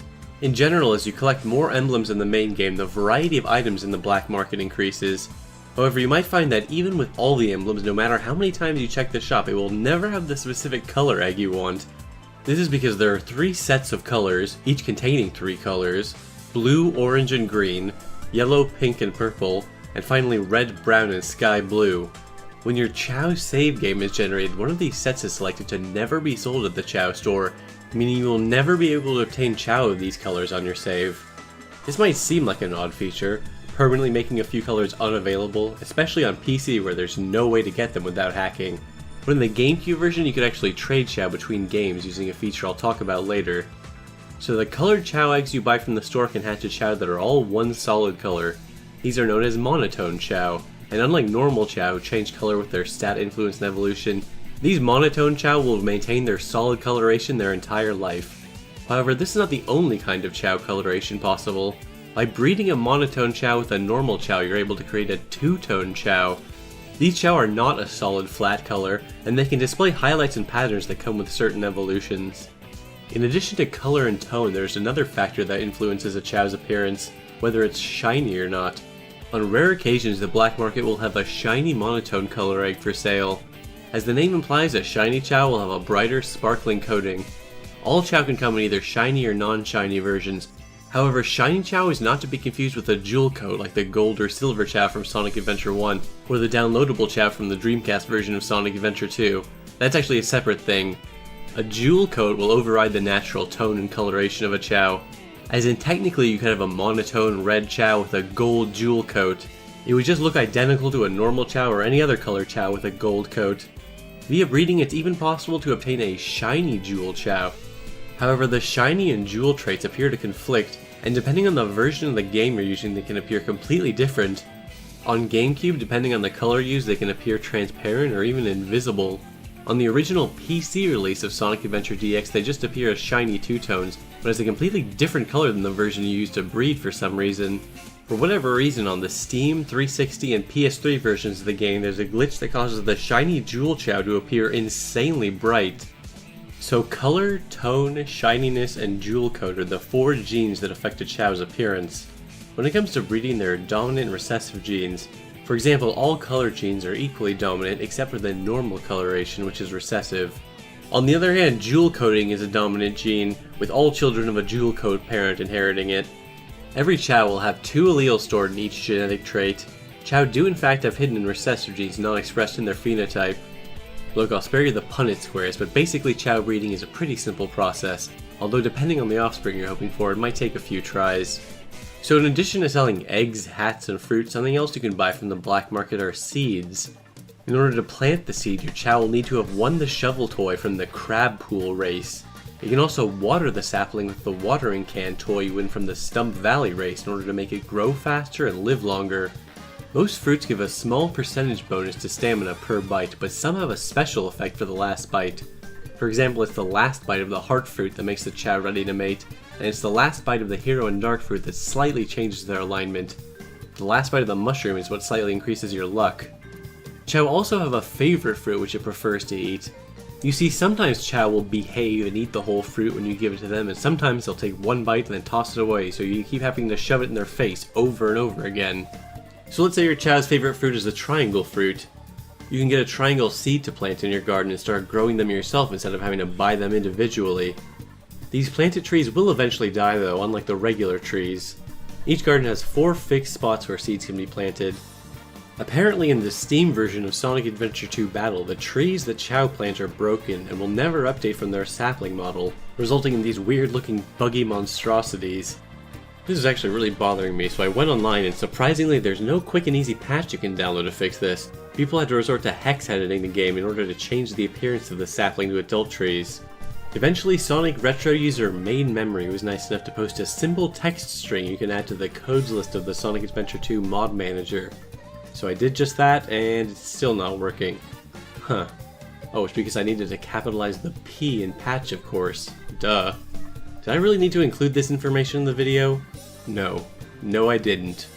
In general, as you collect more emblems in the main game, the variety of items in the black market increases. However, you might find that even with all the emblems, no matter how many times you check the shop, it will never have the specific color egg you want. This is because there are 3 sets of colors, each containing 3 colors: blue, orange, and green, yellow, pink, and purple, and finally red, brown, and sky blue. When your Chow save game is generated, one of these sets is selected to never be sold at the Chow store, meaning you will never be able to obtain Chow of these colors on your save. This might seem like an odd feature, permanently making a few colors unavailable, especially on PC where there's no way to get them without hacking. But in the GameCube version you could actually trade Chow between games using a feature I'll talk about later. So the colored Chow eggs you buy from the store can hatch a Chow that are all one solid color. These are known as monotone Chow, and unlike normal Chow who change color with their stat influence and evolution, these monotone Chow will maintain their solid coloration their entire life. However, this is not the only kind of Chow coloration possible. By breeding a monotone Chow with a normal Chow, you're able to create a two-tone Chow. These Chow are not a solid flat color, and they can display highlights and patterns that come with certain evolutions. In addition to color and tone, there's another factor that influences a Chow's appearance, whether it's shiny or not. On rare occasions, the black market will have a shiny monotone color egg for sale. As the name implies, a shiny Chow will have a brighter, sparkling coating. All Chow can come in either shiny or non-shiny versions. However, shiny Chow is not to be confused with a jewel coat like the gold or silver Chow from Sonic Adventure 1, or the downloadable Chow from the Dreamcast version of Sonic Adventure 2. That's actually a separate thing. A jewel coat will override the natural tone and coloration of a Chow. As in, technically you could have a monotone red Chow with a gold jewel coat. It would just look identical to a normal Chow or any other color Chow with a gold coat. Via breeding, it's even possible to obtain a shiny jewel Chow. However, the shiny and jewel traits appear to conflict, and depending on the version of the game you're using, they can appear completely different. On GameCube, depending on the color used, they can appear transparent or even invisible. On the original PC release of Sonic Adventure DX, they just appear as shiny two-tones, but as a completely different color than the version you used to breed for some reason. For whatever reason, on the Steam, 360, and PS3 versions of the game, there's a glitch that causes the shiny jewel Chow to appear insanely bright. So color, tone, shininess, and jewel coat are the 4 genes that affect a Chow's appearance. When it comes to breeding, there are dominant and recessive genes. For example, all color genes are equally dominant except for the normal coloration, which is recessive. On the other hand, jewel coating is a dominant gene, with all children of a jewel coat parent inheriting it. Every Chow will have 2 alleles stored in each genetic trait. Chow do in fact have hidden and recessive genes not expressed in their phenotype. Look, I'll spare you the Punnett squares, but basically Chow breeding is a pretty simple process, although depending on the offspring you're hoping for, it might take a few tries. So in addition to selling eggs, hats, and fruit, something else you can buy from the black market are seeds. In order to plant the seed, your Chow will need to have won the shovel toy from the crab pool race. You can also water the sapling with the watering can toy you win from the Stump Valley race in order to make it grow faster and live longer. Most fruits give a small percentage bonus to stamina per bite, but some have a special effect for the last bite. For example, it's the last bite of the heart fruit that makes the Chow ready to mate, and it's the last bite of the hero and dark fruit that slightly changes their alignment. The last bite of the mushroom is what slightly increases your luck. Chow also have a favorite fruit which it prefers to eat. You see, sometimes Chow will behave and eat the whole fruit when you give it to them, and sometimes they'll take one bite and then toss it away, so you keep having to shove it in their face over and over again. So let's say your Chow's favorite fruit is the triangle fruit. You can get a triangle seed to plant in your garden and start growing them yourself instead of having to buy them individually. These planted trees will eventually die though, unlike the regular trees. Each garden has 4 fixed spots where seeds can be planted. Apparently in the Steam version of Sonic Adventure 2 Battle, the trees that Chow plant are broken and will never update from their sapling model, resulting in these weird looking buggy monstrosities. This is actually really bothering me, so I went online and surprisingly there's no quick and easy patch you can download to fix this. People had to resort to hex editing the game in order to change the appearance of the sapling to adult trees. Eventually, Sonic Retro user Main Memory was nice enough to post a simple text string you can add to the codes list of the Sonic Adventure 2 mod manager. So I did just that, and it's still not working. Huh. Oh, it's because I needed to capitalize the P in patch, of course. Duh. Did I really need to include this information in the video? No. No, I didn't.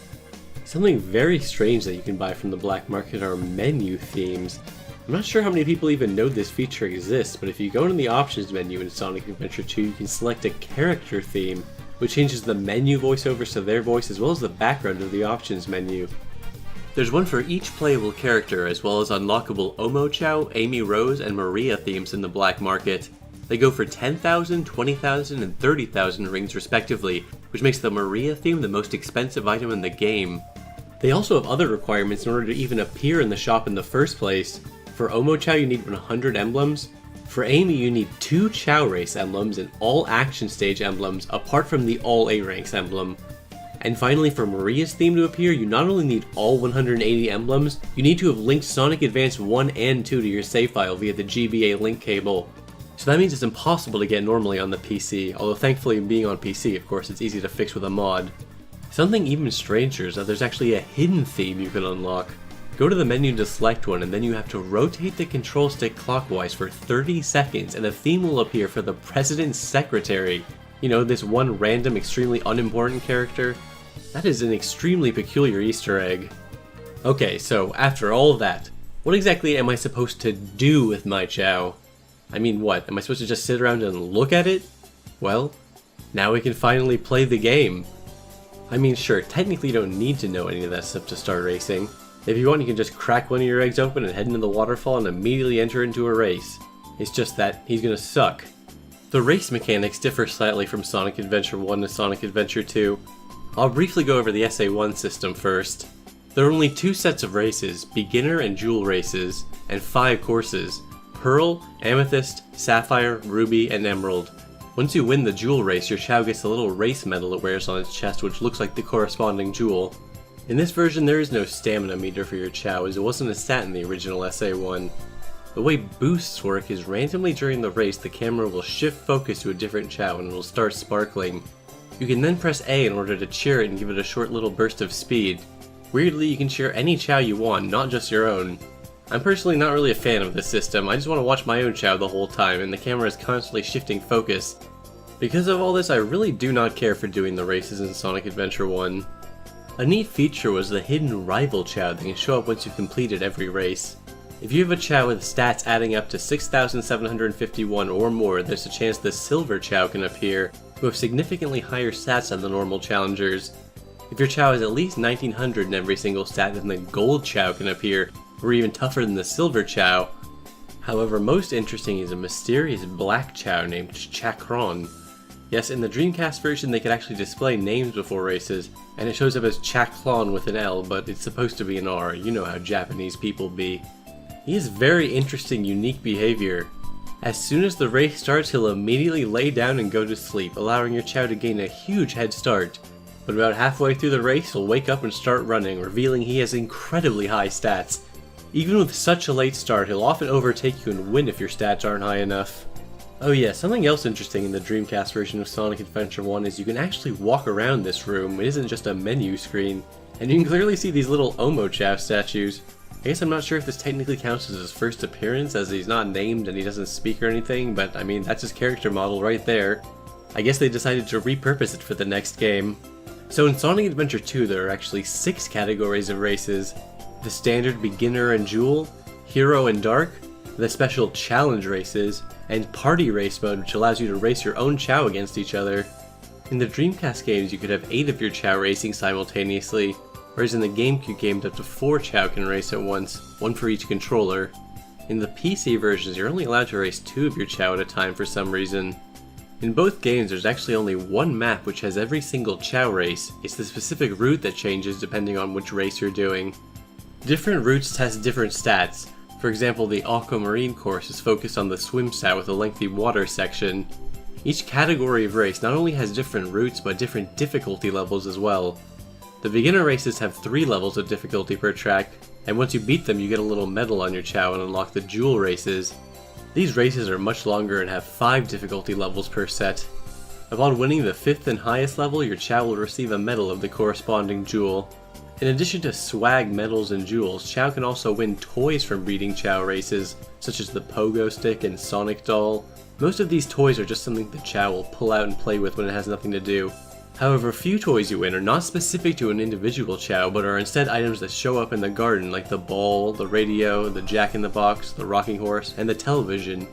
Something very strange that you can buy from the black market are menu themes. I'm not sure how many people even know this feature exists, but if you go into the options menu in Sonic Adventure 2, you can select a character theme, which changes the menu voiceovers to their voice as well as the background of the options menu. There's one for each playable character, as well as unlockable Omochao, Amy Rose, and Maria themes in the black market. They go for 10,000, 20,000, and 30,000 rings respectively, which makes the Maria theme the most expensive item in the game. They also have other requirements in order to even appear in the shop in the first place. For Omochao you need 100 emblems. For Amy you need 2 Chow Race emblems and all action stage emblems apart from the all A ranks emblem. And finally, for Maria's theme to appear, you not only need all 180 emblems, you need to have linked Sonic Advance 1 and 2 to your save file via the GBA link cable. So that means it's impossible to get normally on the PC, although thankfully being on PC, of course, it's easy to fix with a mod. Something even stranger is that there's actually a hidden theme you can unlock. Go to the menu to select one, and then you have to rotate the control stick clockwise for 30 seconds, and a theme will appear for the President's Secretary. You know, this one random, extremely unimportant character. That is an extremely peculiar Easter egg. Okay, so after all of that, what exactly am I supposed to do with my Chow? I mean, what? Am I supposed to just sit around and look at it? Well, now we can finally play the game. I mean, sure, technically you don't need to know any of that stuff to start racing. If you want, you can just crack one of your eggs open and head into the waterfall and immediately enter into a race. It's just that he's gonna suck. The race mechanics differ slightly from Sonic Adventure 1 to Sonic Adventure 2. I'll briefly go over the SA1 system first. There are only 2 sets of races, beginner and jewel races, and 5 courses: Pearl, Amethyst, Sapphire, Ruby, and Emerald. Once you win the jewel race, your Chow gets a little race medal it wears on its chest which looks like the corresponding jewel. In this version there is no stamina meter for your Chow, as it wasn't a stat in the original SA1. The way boosts work is randomly during the race the camera will shift focus to a different Chow and it will start sparkling. You can then press A in order to cheer it and give it a short little burst of speed. Weirdly, you can cheer any Chow you want, not just your own. I'm personally not really a fan of this system. I just want to watch my own Chow the whole time, and the camera is constantly shifting focus. Because of all this, I really do not care for doing the races in Sonic Adventure 1. A neat feature was the hidden rival Chow that can show up once you've completed every race. If you have a Chao with stats adding up to 6,751 or more, there's a chance the Silver Chao can appear, who have significantly higher stats than the normal challengers. If your Chao is at least 1900 in every single stat, then the Gold Chao can appear, or even tougher than the Silver Chao. However, most interesting is a mysterious Black Chao named Chakron. Yes, in the Dreamcast version they could actually display names before races, and it shows up as Chaklon with an L, but it's supposed to be an R. You know how Japanese people be. He has very interesting, unique behavior. As soon as the race starts, he'll immediately lay down and go to sleep, allowing your Chao to gain a huge head start. But about halfway through the race, he'll wake up and start running, revealing he has incredibly high stats. Even with such a late start, he'll often overtake you and win if your stats aren't high enough. Oh yeah, something else interesting in the Dreamcast version of Sonic Adventure 1 is you can actually walk around this room. It isn't just a menu screen. And you can clearly see these little Omochao statues. I guess I'm not sure if this technically counts as his first appearance, as he's not named and he doesn't speak or anything, but I mean, that's his character model right there. I guess they decided to repurpose it for the next game. So in Sonic Adventure 2 there are actually 6 categories of races. The standard beginner and jewel, hero and dark, the special challenge races, and party race mode, which allows you to race your own Chao against each other. In the Dreamcast games you could have 8 of your Chao racing simultaneously, whereas in the GameCube games up to 4 Chao can race at once, one for each controller. In the PC versions you're only allowed to race 2 of your Chao at a time for some reason. In both games there's actually only one map which has every single Chao race. It's the specific route that changes depending on which race you're doing. Different routes test different stats. For example, the Aquamarine course is focused on the swim stat with a lengthy water section. Each category of race not only has different routes but different difficulty levels as well. The beginner races have 3 levels of difficulty per track, and once you beat them you get a little medal on your Chao and unlock the jewel races. These races are much longer and have 5 difficulty levels per set. Upon winning the 5th and highest level, your Chao will receive a medal of the corresponding jewel. In addition to swag, medals, and jewels, Chao can also win toys from beating Chao races, such as the Pogo Stick and Sonic Doll. Most of these toys are just something the Chao will pull out and play with when it has nothing to do. However, few toys you win are not specific to an individual Chao, but are instead items that show up in the garden, like the ball, the radio, the jack-in-the-box, the rocking horse, and the television.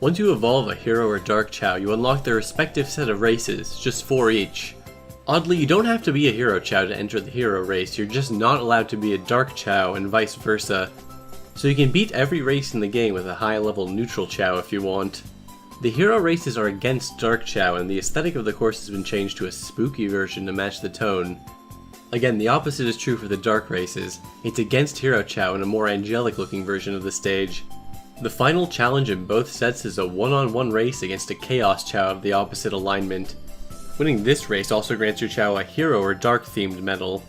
Once you evolve a hero or dark Chao, you unlock their respective set of races, just 4 each. Oddly, you don't have to be a hero Chao to enter the hero race, you're just not allowed to be a dark Chao and vice versa. So you can beat every race in the game with a high level neutral Chao if you want. The hero races are against dark Chao and the aesthetic of the course has been changed to a spooky version to match the tone. Again, the opposite is true for the dark races. It's against hero Chao and a more angelic looking version of the stage. The final challenge in both sets is a one-on-one race against a Chaos Chao of the opposite alignment. Winning this race also grants your Chao a hero or dark themed medal.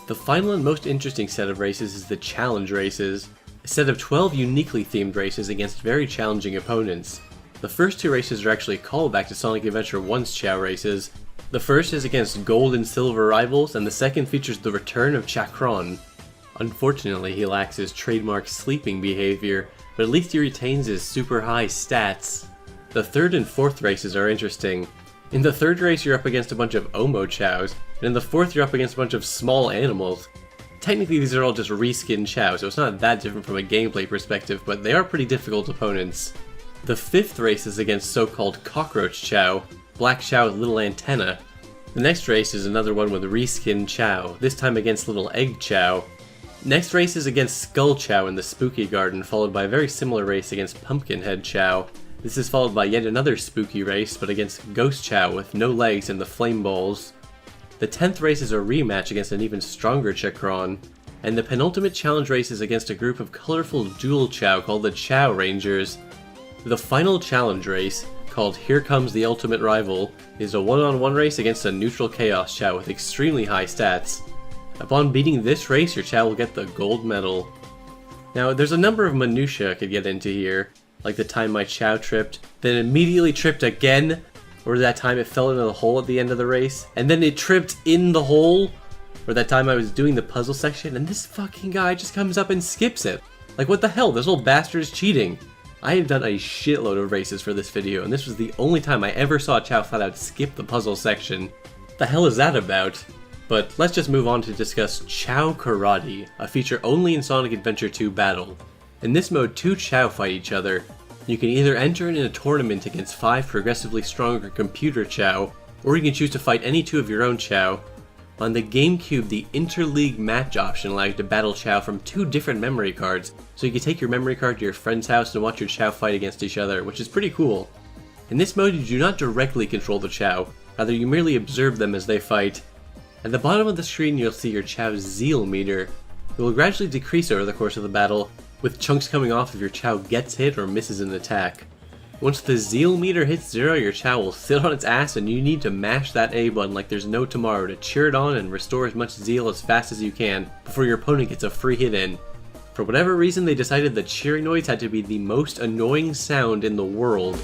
The final and most interesting set of races is the challenge races, a set of 12 uniquely themed races against very challenging opponents. The first 2 races are actually a callback to Sonic Adventure 1's Chao races. The first is against gold and silver rivals, and the second features the return of Chakron. Unfortunately, he lacks his trademark sleeping behavior, but at least he retains his super high stats. The third and fourth races are interesting. In the third race you're up against a bunch of Omochaos, and in the fourth you're up against a bunch of small animals. Technically these are all just reskinned Chao, so it's not that different from a gameplay perspective, but they are pretty difficult opponents. The fifth race is against so-called Cockroach Chao, Black Chao with little antenna. The next race is another one with reskinned Chao, this time against Little Egg Chao. Next race is against Skull Chao in the Spooky Garden, followed by a very similar race against Pumpkinhead Chao. This is followed by yet another spooky race, but against Ghost Chao with no legs and the flame balls. The 10th race is a rematch against an even stronger Chakron. And the penultimate challenge race is against a group of colorful dual Chao called the Chao Rangers. The final challenge race, called Here Comes the Ultimate Rival, is a one-on-one race against a neutral Chaos Chao with extremely high stats. Upon beating this race, your Chao will get the gold medal. Now, there's a number of minutiae I could get into here, like the time my Chao tripped, then immediately tripped again, or that time it fell into the hole at the end of the race, and then it tripped in the hole, or that time I was doing the puzzle section and this fucking guy just comes up and skips it. Like, what the hell, this little bastard is cheating. I have done a shitload of races for this video, and this was the only time I ever saw Chao flat out skip the puzzle section. What the hell is that about? But let's just move on to discuss Chao Karate, a feature only in Sonic Adventure 2 Battle. In this mode, 2 Chao fight each other. You can either enter in a tournament against 5 progressively stronger computer Chao, or you can choose to fight any 2 of your own Chao. On the GameCube, the Interleague match option allows you to battle Chao from 2 different memory cards, so you can take your memory card to your friend's house and watch your Chao fight against each other, which is pretty cool. In this mode, you do not directly control the Chao, rather you merely observe them as they fight. At the bottom of the screen, you'll see your Chao's Zeal meter. It will gradually decrease over the course of the battle, with chunks coming off if your Chao gets hit or misses an attack. Once the Zeal meter hits 0, your Chao will sit on its ass and you need to mash that A button like there's no tomorrow to cheer it on and restore as much Zeal as fast as you can before your opponent gets a free hit in. For whatever reason, they decided the cheering noise had to be the most annoying sound in the world.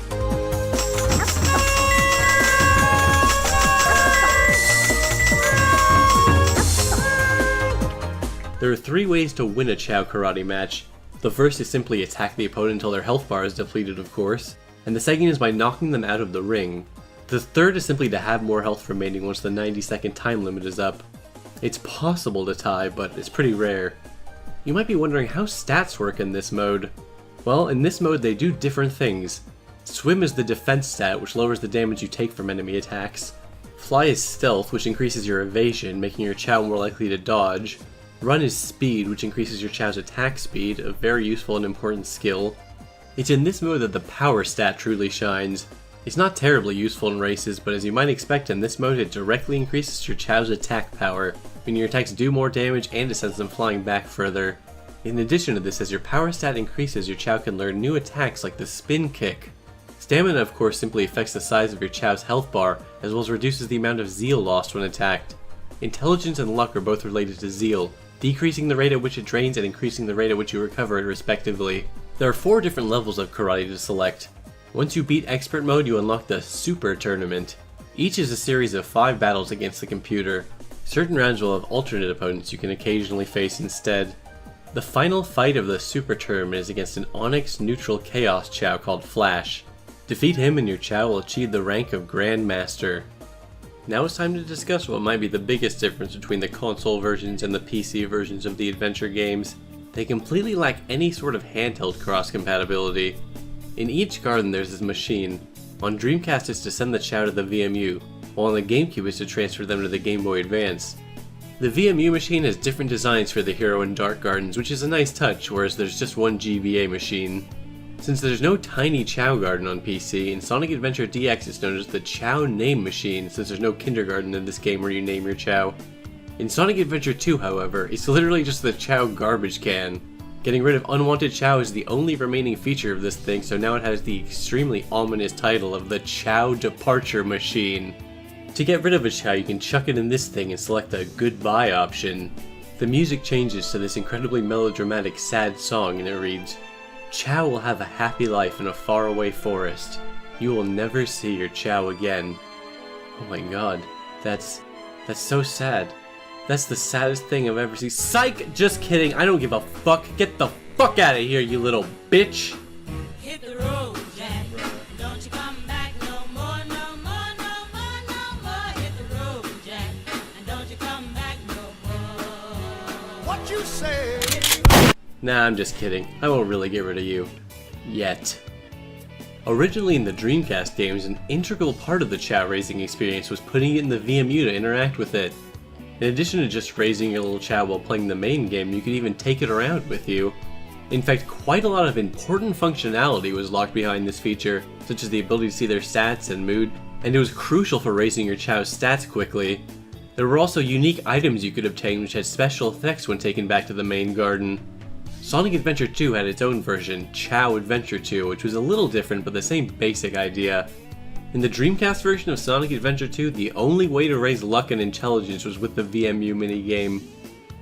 There are 3 ways to win a Chao karate match. The first is simply attack the opponent until their health bar is depleted, of course, and the second is by knocking them out of the ring. The third is simply to have more health remaining once the 90-second time limit is up. It's possible to tie, but it's pretty rare. You might be wondering how stats work in this mode. Well, in this mode they do different things. Swim is the defense stat, which lowers the damage you take from enemy attacks. Fly is stealth, which increases your evasion, making your Chao more likely to dodge. Run is speed, which increases your Chao's attack speed, a very useful and important skill. It's in this mode that the power stat truly shines. It's not terribly useful in races, but as you might expect in this mode it directly increases your Chao's attack power, meaning your attacks do more damage and it sends them flying back further. In addition to this, as your power stat increases, your Chao can learn new attacks like the spin kick. Stamina of course simply affects the size of your Chao's health bar, as well as reduces the amount of Zeal lost when attacked. Intelligence and luck are both related to Zeal, decreasing the rate at which it drains and increasing the rate at which you recover it respectively. There are 4 different levels of karate to select. Once you beat expert mode, you unlock the Super Tournament. Each is a series of 5 battles against the computer. Certain rounds will have alternate opponents you can occasionally face instead. The final fight of the Super Tournament is against an Onyx neutral Chaos Chao called Flash. Defeat him and your Chao will achieve the rank of Grand Master. Now it's time to discuss what might be the biggest difference between the console versions and the PC versions of the adventure games. They completely lack any sort of handheld cross-compatibility. In each garden there's this machine. On Dreamcast it's to send the Chao to the VMU, while on the GameCube it's to transfer them to the Game Boy Advance. The VMU machine has different designs for the Hero and Dark Gardens, which is a nice touch, whereas there's just one GBA machine. Since there's no tiny Chao garden on PC, in Sonic Adventure DX it's known as the Chao Name Machine, since there's no kindergarten in this game where you name your Chao. In Sonic Adventure 2, however, it's literally just the Chao garbage can. Getting rid of unwanted Chao is the only remaining feature of this thing, so now it has the extremely ominous title of the Chao Departure Machine. To get rid of a Chao, you can chuck it in this thing and select the Goodbye option. The music changes to this incredibly melodramatic sad song and it reads, "Chao will have a happy life in a faraway forest. You will never see your Chao again." Oh my god, that's so sad. That's the saddest thing I've ever seen. Psych! Just kidding, I don't give a fuck. Get the fuck out of here, you little bitch! Hit the road, Jack. Don't you come back no more, no more, no more, no more. Hit the road, Jack. And don't you come back no more. What you say? Nah, I'm just kidding. I won't really get rid of you. Yet. Originally in the Dreamcast games, an integral part of the Chao raising experience was putting it in the VMU to interact with it. In addition to just raising your little Chao while playing the main game, you could even take it around with you. In fact, quite a lot of important functionality was locked behind this feature, such as the ability to see their stats and mood, and it was crucial for raising your Chao's stats quickly. There were also unique items you could obtain which had special effects when taken back to the main garden. Sonic Adventure 2 had its own version, Chao Adventure 2, which was a little different but the same basic idea. In the Dreamcast version of Sonic Adventure 2, the only way to raise luck and intelligence was with the VMU minigame.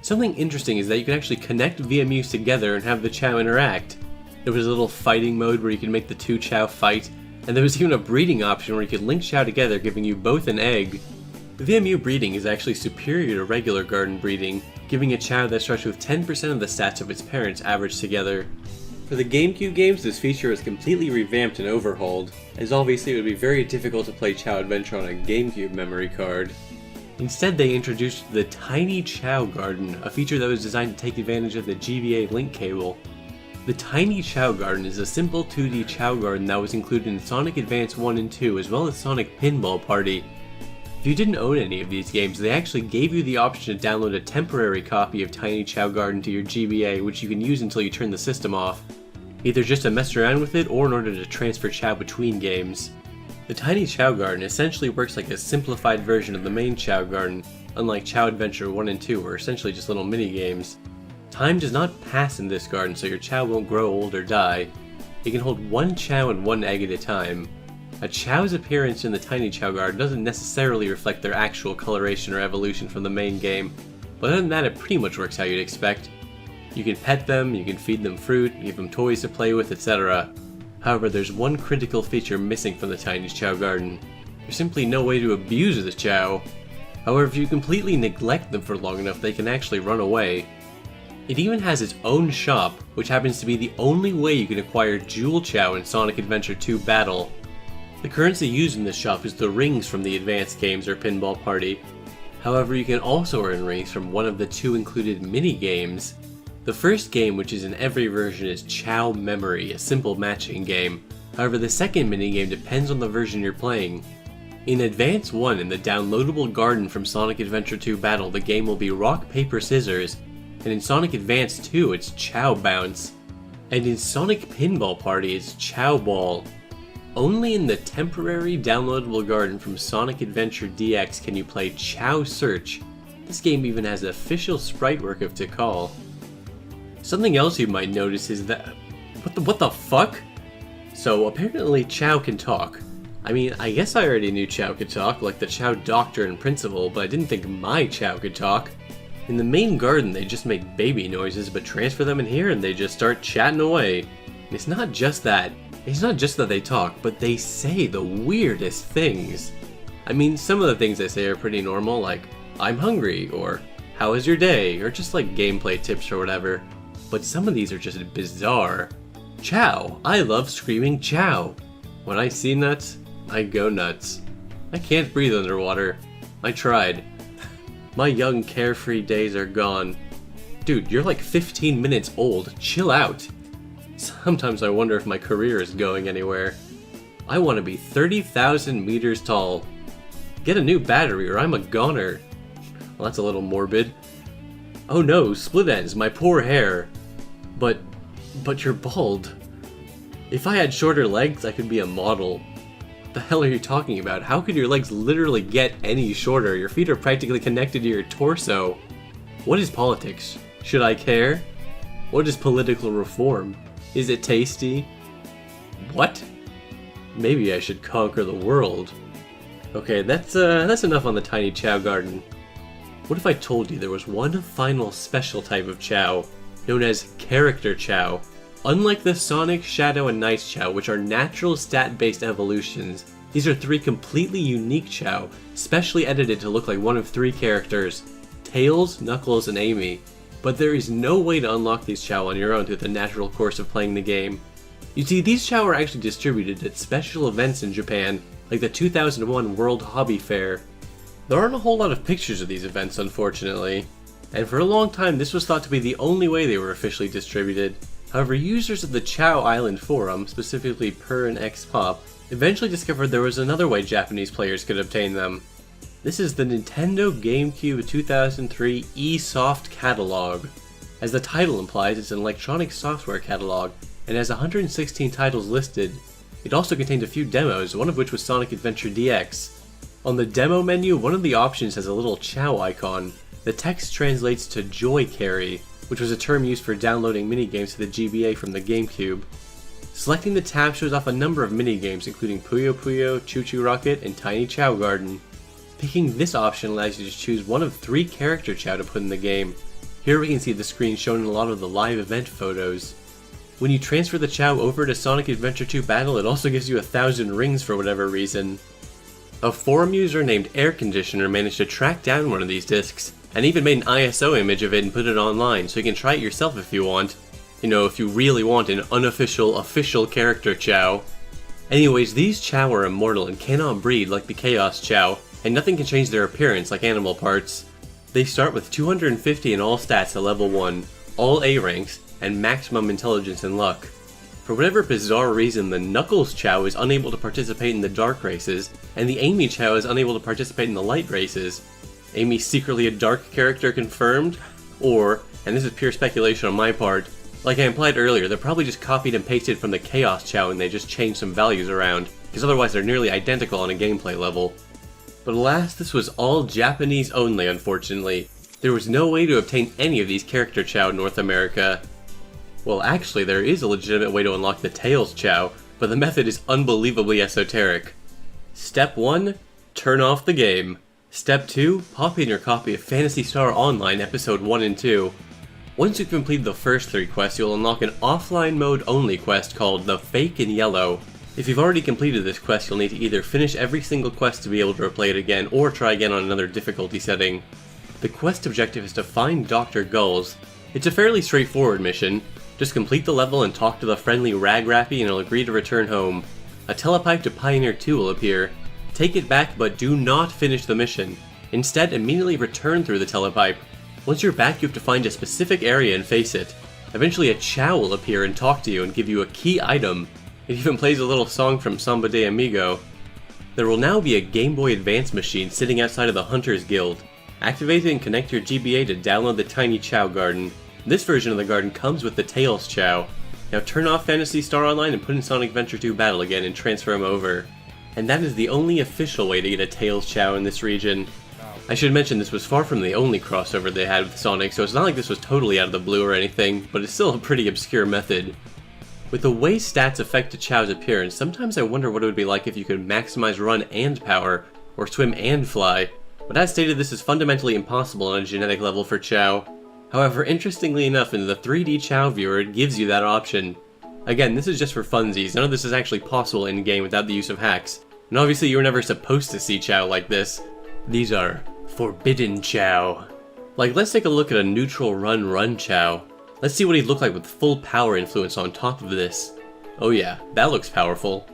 Something interesting is that you could actually connect VMUs together and have the Chao interact. There was a little fighting mode where you could make the 2 Chao fight, and there was even a breeding option where you could link Chao together, giving you both an egg. VMU breeding is actually superior to regular garden breeding, giving a Chao that starts with 10% of the stats of its parents averaged together. For the GameCube games, this feature was completely revamped and overhauled, as obviously it would be very difficult to play Chao Adventure on a GameCube memory card. Instead, they introduced the Tiny Chao Garden, a feature that was designed to take advantage of the GBA link cable. The Tiny Chao Garden is a simple 2D Chao Garden that was included in Sonic Advance 1 and 2 as well as Sonic Pinball Party. If you didn't own any of these games, they actually gave you the option to download a temporary copy of Tiny Chao Garden to your GBA, which you can use until you turn the system off, either just to mess around with it or in order to transfer Chao between games. The Tiny Chao Garden essentially works like a simplified version of the main Chao Garden, unlike Chao Adventure 1 and 2, where essentially just little mini-games. Time does not pass in this garden, so your Chao won't grow old or die. It can hold one Chao and one egg at a time. A Chao's appearance in the Tiny Chao Garden doesn't necessarily reflect their actual coloration or evolution from the main game, but other than that it pretty much works how you'd expect. You can pet them, you can feed them fruit, give them toys to play with, etc. However, there's one critical feature missing from the Tiny Chao Garden. There's simply no way to abuse the Chao. However, if you completely neglect them for long enough, they can actually run away. It even has its own shop, which happens to be the only way you can acquire Jewel Chao in Sonic Adventure 2 Battle. The currency used in this shop is the rings from the advanced games or Pinball Party. However, you can also earn rings from one of the two included mini-games. The first game, which is in every version, is Chao Memory, a simple matching game. However, the second minigame depends on the version you're playing. In Advance 1, in the downloadable garden from Sonic Adventure 2 Battle, the game will be Rock, Paper, Scissors, and in Sonic Advance 2, it's Chao Bounce. And in Sonic Pinball Party, it's Chao Ball. Only in the temporary downloadable garden from Sonic Adventure DX can you play Chao Search. This game even has official sprite work of Tikal. Something else you might notice is that... What the fuck? So apparently Chao can talk. I mean, I guess I already knew Chao could talk, like the Chao Doctor and Principal, but I didn't think my Chao could talk. In the main garden they just make baby noises, but transfer them in here and they just start chatting away. And it's not just that. It's not just that they talk, but they say the weirdest things. I mean, some of the things they say are pretty normal, like, I'm hungry, or how was your day, or just like gameplay tips or whatever. But some of these are just bizarre. Chao, I love screaming Chao. When I see nuts, I go nuts. I can't breathe underwater. I tried. My young carefree days are gone. Dude, you're like 15 minutes old, chill out. Sometimes I wonder if my career is going anywhere. I want to be 30,000 meters tall. Get a new battery or I'm a goner. Well, that's a little morbid. Oh no, split ends, my poor hair. But you're bald. If I had shorter legs, I could be a model. What the hell are you talking about? How could your legs literally get any shorter? Your feet are practically connected to your torso. What is politics? Should I care? What is political reform? Is it tasty? What? Maybe I should conquer the world. Okay, that's enough on the Tiny Chao Garden. What if I told you there was one final special type of Chao, known as Character Chao? Unlike the Sonic, Shadow, and Nice Chao, which are natural stat-based evolutions, these are three completely unique Chao, specially edited to look like one of three characters, Tails, Knuckles, and Amy. But there is no way to unlock these Chao on your own through the natural course of playing the game. You see, these Chao are actually distributed at special events in Japan, like the 2001 World Hobby Fair. There aren't a whole lot of pictures of these events, unfortunately, and for a long time this was thought to be the only way they were officially distributed. However, users of the Chao Island forum, specifically Per and X-Pop, eventually discovered there was another way Japanese players could obtain them. This is the Nintendo GameCube 2003 eSoft Catalog. As the title implies, it's an electronic software catalog, and has 116 titles listed. It also contained a few demos, one of which was Sonic Adventure DX. On the demo menu, one of the options has a little Chao icon. The text translates to Joy Carry, which was a term used for downloading minigames to the GBA from the GameCube. Selecting the tab shows off a number of minigames, including Puyo Puyo, Choo Choo Rocket, and Tiny Chao Garden. Picking this option allows you to choose one of three character Chao to put in the game. Here we can see the screen showing a lot of the live event photos. When you transfer the Chao over to Sonic Adventure 2 Battle, it also gives you 1,000 rings for whatever reason. A forum user named Air Conditioner managed to track down one of these discs, and even made an ISO image of it and put it online, so you can try it yourself if you want. You know, if you really want an unofficial, official character Chao. Anyways, these Chao are immortal and cannot breed like the Chaos Chao, and nothing can change their appearance like animal parts. They start with 250 in all stats at level 1, all A ranks, and maximum intelligence and luck. For whatever bizarre reason, the Knuckles Chow is unable to participate in the dark races, and the Amy Chow is unable to participate in the light races. Amy secretly a dark character confirmed? Or, and this is pure speculation on my part, like I implied earlier, they're probably just copied and pasted from the Chaos Chow and they just changed some values around, because otherwise they're nearly identical on a gameplay level. But alas, this was all Japanese only, unfortunately. There was no way to obtain any of these character Chow in North America. Well, actually, there is a legitimate way to unlock the Tails Chow, but the method is unbelievably esoteric. Step 1, turn off the game. Step 2, pop in your copy of Phantasy Star Online Episode 1 and 2. Once you've completed the first 3 quests, you'll unlock an offline mode only quest called The Fake in Yellow. If you've already completed this quest, you'll need to either finish every single quest to be able to replay it again, or try again on another difficulty setting. The quest objective is to find Dr. Gulls. It's a fairly straightforward mission. Just complete the level and talk to the friendly Ragrappy and he'll agree to return home. A telepipe to Pioneer 2 will appear. Take it back, but do not finish the mission. Instead, immediately return through the telepipe. Once you're back, you have to find a specific area and face it. Eventually a Chow will appear and talk to you and give you a key item. It even plays a little song from Samba de Amigo. There will now be a Game Boy Advance machine sitting outside of the Hunters Guild. Activate it and connect your GBA to download the Tiny Chow Garden. This version of the garden comes with the Tails Chow. Now turn off Phantasy Star Online and put in Sonic Adventure 2 Battle again and transfer him over. And that is the only official way to get a Tails Chow in this region. I should mention this was far from the only crossover they had with Sonic, so it's not like this was totally out of the blue or anything, but it's still a pretty obscure method. With the way stats affect a Chow's appearance, sometimes I wonder what it would be like if you could maximize run and power, or swim and fly. But as stated, this is fundamentally impossible on a genetic level for Chow. However, interestingly enough, in the 3D Chow viewer, it gives you that option. Again, this is just for funsies, none of this is actually possible in-game without the use of hacks. And obviously you were never supposed to see Chow like this. These are forbidden Chow. Like, let's take a look at a neutral run Chow. Let's see what he'd look like with full power influence on top of this. Oh yeah, that looks powerful.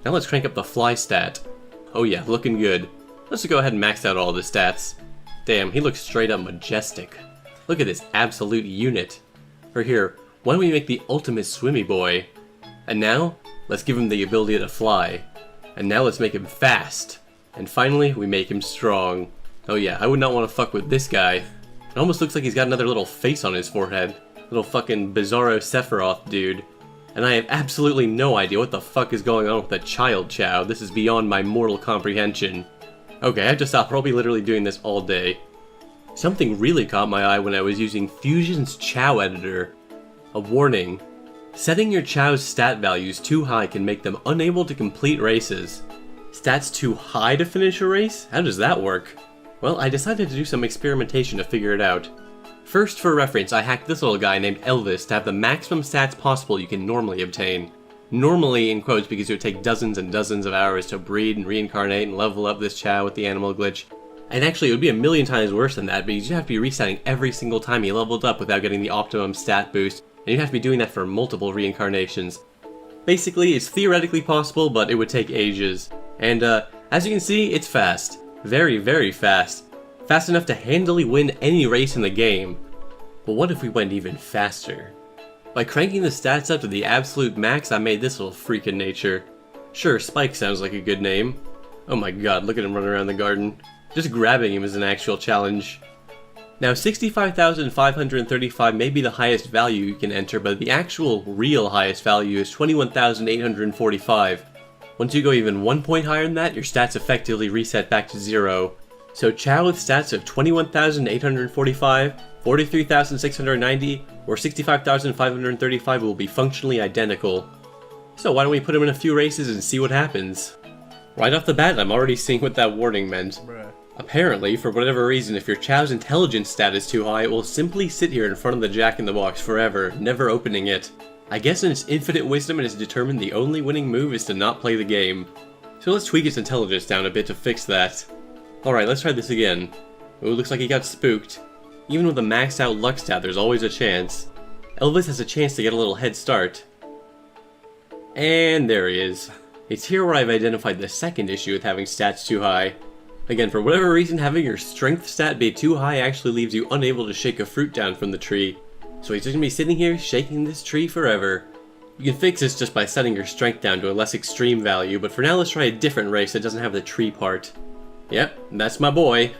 Now let's crank up the fly stat. Oh yeah, looking good. Let's just go ahead and max out all the stats. Damn, he looks straight up majestic. Look at this absolute unit. Or here, why don't we make the ultimate swimmy boy? And now, let's give him the ability to fly. And now let's make him fast. And finally, we make him strong. Oh yeah, I would not want to fuck with this guy. It almost looks like he's got another little face on his forehead. Little fucking Bizarro Sephiroth dude. And I have absolutely no idea what the fuck is going on with the Child Chow. This is beyond my mortal comprehension. Okay, I have to stop, or I'll be literally doing this all day. Something really caught my eye when I was using Fusion's Chow Editor. A warning. Setting your Chow's stat values too high can make them unable to complete races. Stats too high to finish a race? How does that work? Well, I decided to do some experimentation to figure it out. First, for reference, I hacked this little guy named Elvis to have the maximum stats possible you can normally obtain. Normally, in quotes, because it would take dozens and dozens of hours to breed and reincarnate and level up this Chow with the animal glitch. And actually, it would be a million times worse than that, because you'd have to be resetting every single time he leveled up without getting the optimum stat boost, and you'd have to be doing that for multiple reincarnations. Basically, it's theoretically possible, but it would take ages. And, as you can see, it's fast. Very, very fast. Fast enough to handily win any race in the game. But what if we went even faster? By cranking the stats up to the absolute max, I made this little freak in nature. Sure, Spike sounds like a good name. Oh my god, look at him running around the garden. Just grabbing him is an actual challenge. Now 65,535 may be the highest value you can enter, but the actual real highest value is 21,845. Once you go even 1 point higher than that, your stats effectively reset back to 0. So Chow with stats of 21,845, 43,690, or 65,535 will be functionally identical. So why don't we put him in a few races and see what happens? Right off the bat, I'm already seeing what that warning meant. Bruh. Apparently, for whatever reason, if your Chow's intelligence stat is too high, it will simply sit here in front of the Jack-in-the-Box forever, never opening it. I guess in its infinite wisdom it has determined the only winning move is to not play the game. So let's tweak its intelligence down a bit to fix that. Alright, let's try this again. Ooh, looks like he got spooked. Even with a maxed out luck stat, there's always a chance. Elvis has a chance to get a little head start. And there he is. It's here where I've identified the second issue with having stats too high. Again, for whatever reason, having your strength stat be too high actually leaves you unable to shake a fruit down from the tree. so he's just gonna be sitting here shaking this tree forever. You can fix this just by setting your strength down to a less extreme value, but for now let's try a different race that doesn't have the tree part. Yep, that's my boy.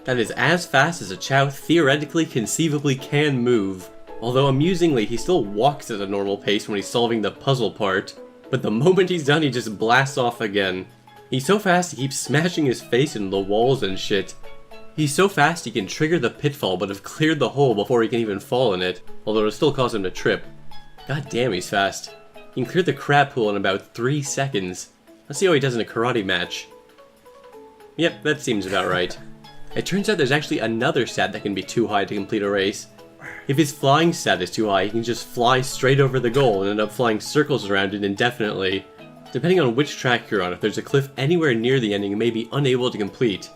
That is as fast as a Chao theoretically conceivably can move. Although amusingly, he still walks at a normal pace when he's solving the puzzle part, but the moment he's done he just blasts off again. He's so fast he keeps smashing his face into the walls and shit. He's so fast he can trigger the pitfall but have cleared the hole before he can even fall in it, although it'll still cause him to trip. God damn, he's fast. He can clear the crab pool in about 3 seconds. Let's see how he does in a karate match. Yep, that seems about right. It turns out there's actually another stat that can be too high to complete a race. If his flying stat is too high, he can just fly straight over the goal and end up flying circles around it indefinitely. Depending on which track you're on, if there's a cliff anywhere near the ending, you may be unable to complete.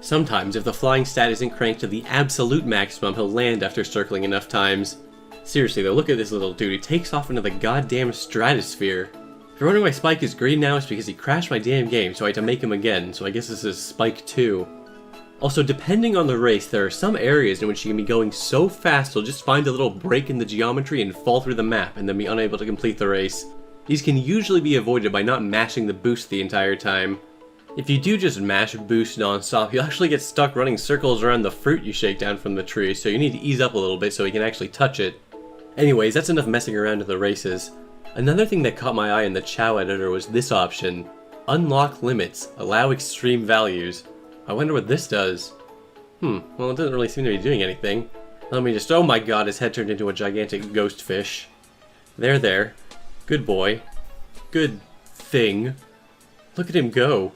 Sometimes, if the flying stat isn't cranked to the absolute maximum, he'll land after circling enough times. Seriously though, look at this little dude, he takes off into the goddamn stratosphere. If you're wondering why Spike is green now, it's because he crashed my damn game, so I had to make him again, so I guess this is Spike 2. Also, depending on the race, there are some areas in which you can be going so fast you'll just find a little break in the geometry and fall through the map and then be unable to complete the race. These can usually be avoided by not mashing the boost the entire time. If you do just mash boost non-stop, you'll actually get stuck running circles around the fruit you shake down from the tree, so you need to ease up a little bit so you can actually touch it. Anyways, that's enough messing around with the races. Another thing that caught my eye in the Chao editor was this option. Unlock limits, allow extreme values. I wonder what this does. Well, it doesn't really seem to be doing anything. Let me just, oh my god, his head turned into a gigantic ghost fish. There. Good boy. Good thing. Look at him go.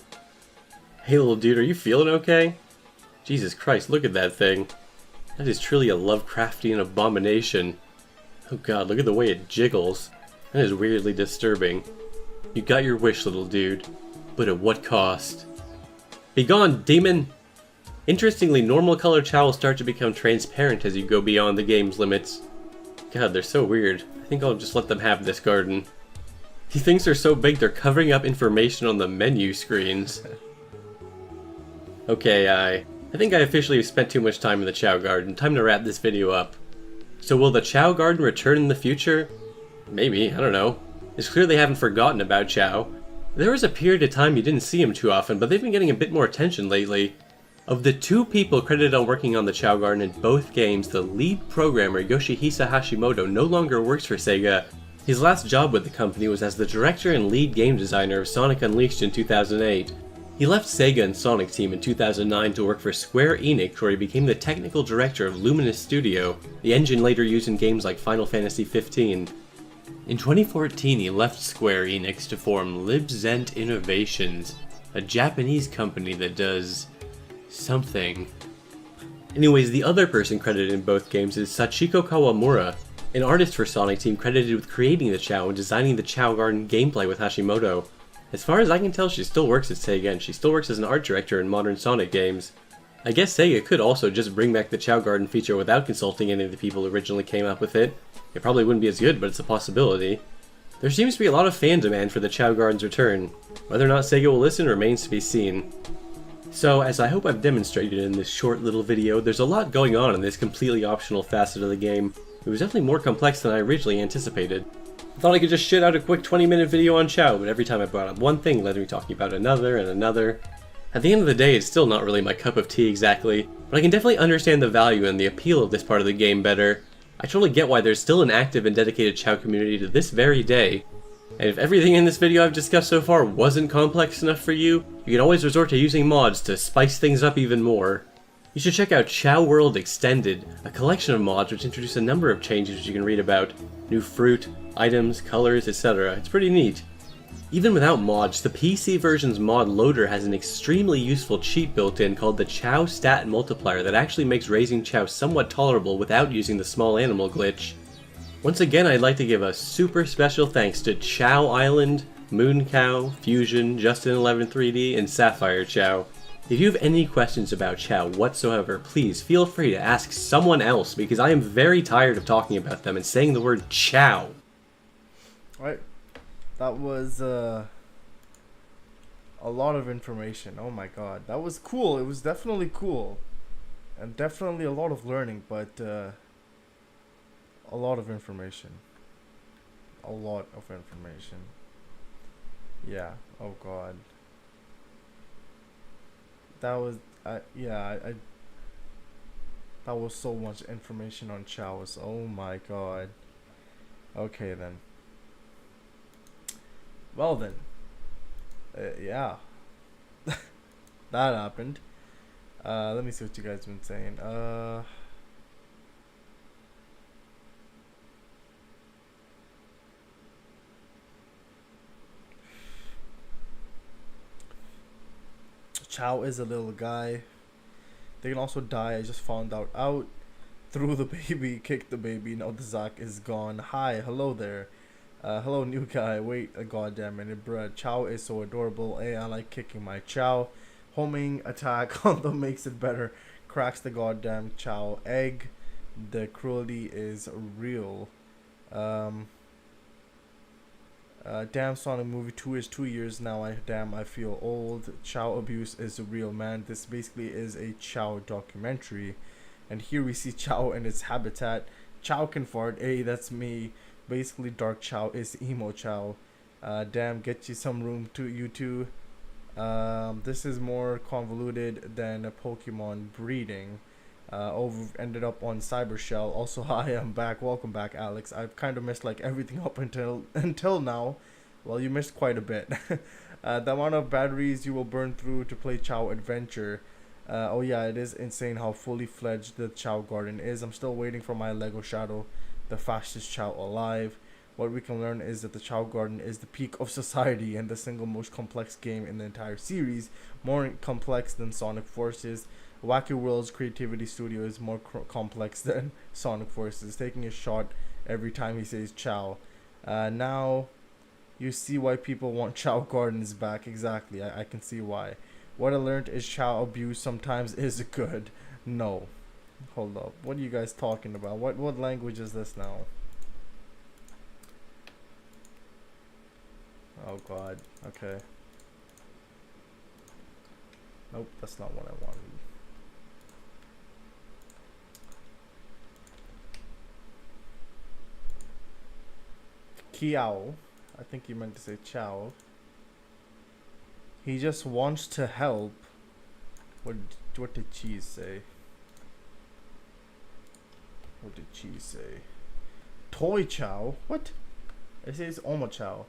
Hey little dude, are you feeling okay? Jesus Christ, look at that thing. That is truly a Lovecraftian abomination. Oh god, look at the way it jiggles. That is weirdly disturbing. You got your wish, little dude. But at what cost? Be gone, demon! Interestingly, normal color Chao will start to become transparent as you go beyond the game's limits. God, they're so weird. I think I'll just let them have this garden. These things are so big they're covering up information on the menu screens. Okay, I think I officially spent too much time in the Chao Garden. Time to wrap this video up. So will the Chao Garden return in the future? Maybe, I don't know. It's clear they haven't forgotten about Chao. There was a period of time you didn't see him too often, but they've been getting a bit more attention lately. Of the 2 people credited on working on the Chao Garden in both games, the lead programmer Yoshihisa Hashimoto no longer works for Sega. His last job with the company was as the director and lead game designer of Sonic Unleashed in 2008. He left Sega and Sonic Team in 2009 to work for Square Enix, where he became the technical director of Luminous Studio, the engine later used in games like Final Fantasy XV. In 2014, he left Square Enix to form Libzent Innovations, a Japanese company that does something. Anyways, the other person credited in both games is Sachiko Kawamura, an artist for Sonic Team credited with creating the Chao and designing the Chao Garden gameplay with Hashimoto. As far as I can tell, she still works at Sega, and she still works as an art director in modern Sonic games. I guess Sega could also just bring back the Chao Garden feature without consulting any of the people who originally came up with it. It probably wouldn't be as good, but it's a possibility. There seems to be a lot of fan demand for the Chao Garden's return. Whether or not Sega will listen remains to be seen. So, as I hope I've demonstrated in this short little video, there's a lot going on in this completely optional facet of the game. It was definitely more complex than I originally anticipated. I thought I could just shit out a quick 20-minute video on Chao, but every time I brought up one thing, it led to me talking about another and another. At the end of the day, it's still not really my cup of tea exactly, but I can definitely understand the value and the appeal of this part of the game better. I totally get why there's still an active and dedicated Chao community to this very day. And if everything in this video I've discussed so far wasn't complex enough for you, you can always resort to using mods to spice things up even more. You should check out Chao World Extended, a collection of mods which introduce a number of changes which you can read about. New fruit, items, colors, etc. It's pretty neat. Even without mods, the PC version's mod loader has an extremely useful cheat built in called the Chao Stat Multiplier that actually makes raising Chao somewhat tolerable without using the small animal glitch. Once again, I'd like to give a super special thanks to Chao Island, Moon Cow, Fusion, Justin11 3D, and Sapphire Chao. If you have any questions about Chao whatsoever, please feel free to ask someone else because I am very tired of talking about them and saying the word Chao. Alright, that was a lot of information. Oh my god, that was cool. It was definitely cool. And definitely a lot of learning, but a lot of information. A lot of information. Yeah. Oh god. That was yeah, I that was so much information on Chaos. Oh my god. Okay then. Well then. Yeah. That happened. Let me see what you guys been saying. Chow is a little guy. They can also die. I just found out. Threw the baby, kicked the baby. Now the Zack is gone. Hi, hello there. Hello new guy. Wait a goddamn minute, bruh. Chow is so adorable. Hey, I like kicking my Chow. Homing attack on them makes it better. Cracks the goddamn Chow egg. The cruelty is real. Damn, Sonic movie 2 is 2 years now. I feel old. Chow abuse is real, man. This basically is a Chow documentary, and here we see Chow in its habitat. Chow can fart. Hey, that's me. Basically, Dark Chow is emo Chow. Damn, get you some room to you two. This is more convoluted than a Pokemon breeding. Ended up on Cyber Shell. Also, hi, I'm back. Welcome back, Alex. I've kind of missed like everything up until now. Well, you missed quite a bit. The amount of batteries you will burn through to play Chow Adventure. Oh yeah, it is insane how fully fledged the Chow Garden is. I'm still waiting for my Lego Shadow, the fastest Chow alive. What we can learn is that the Chow Garden is the peak of society and the single most complex game in the entire series, more complex than Sonic Forces. Wacky World's Creativity Studio is more complex than Sonic Forces, taking a shot every time he says Chow. Now you see why people want Chow Gardens back. Exactly, I can see why. What I learned is Chow abuse sometimes is good. No. Hold up. What are you guys talking about? What language is this now? Oh god. Okay. Nope, that's not what I wanted. Kiao. I think you meant to say Chow. He just wants to help. What did Cheese say? What did Cheese say? Toy Chow? What? It says Oma Chow.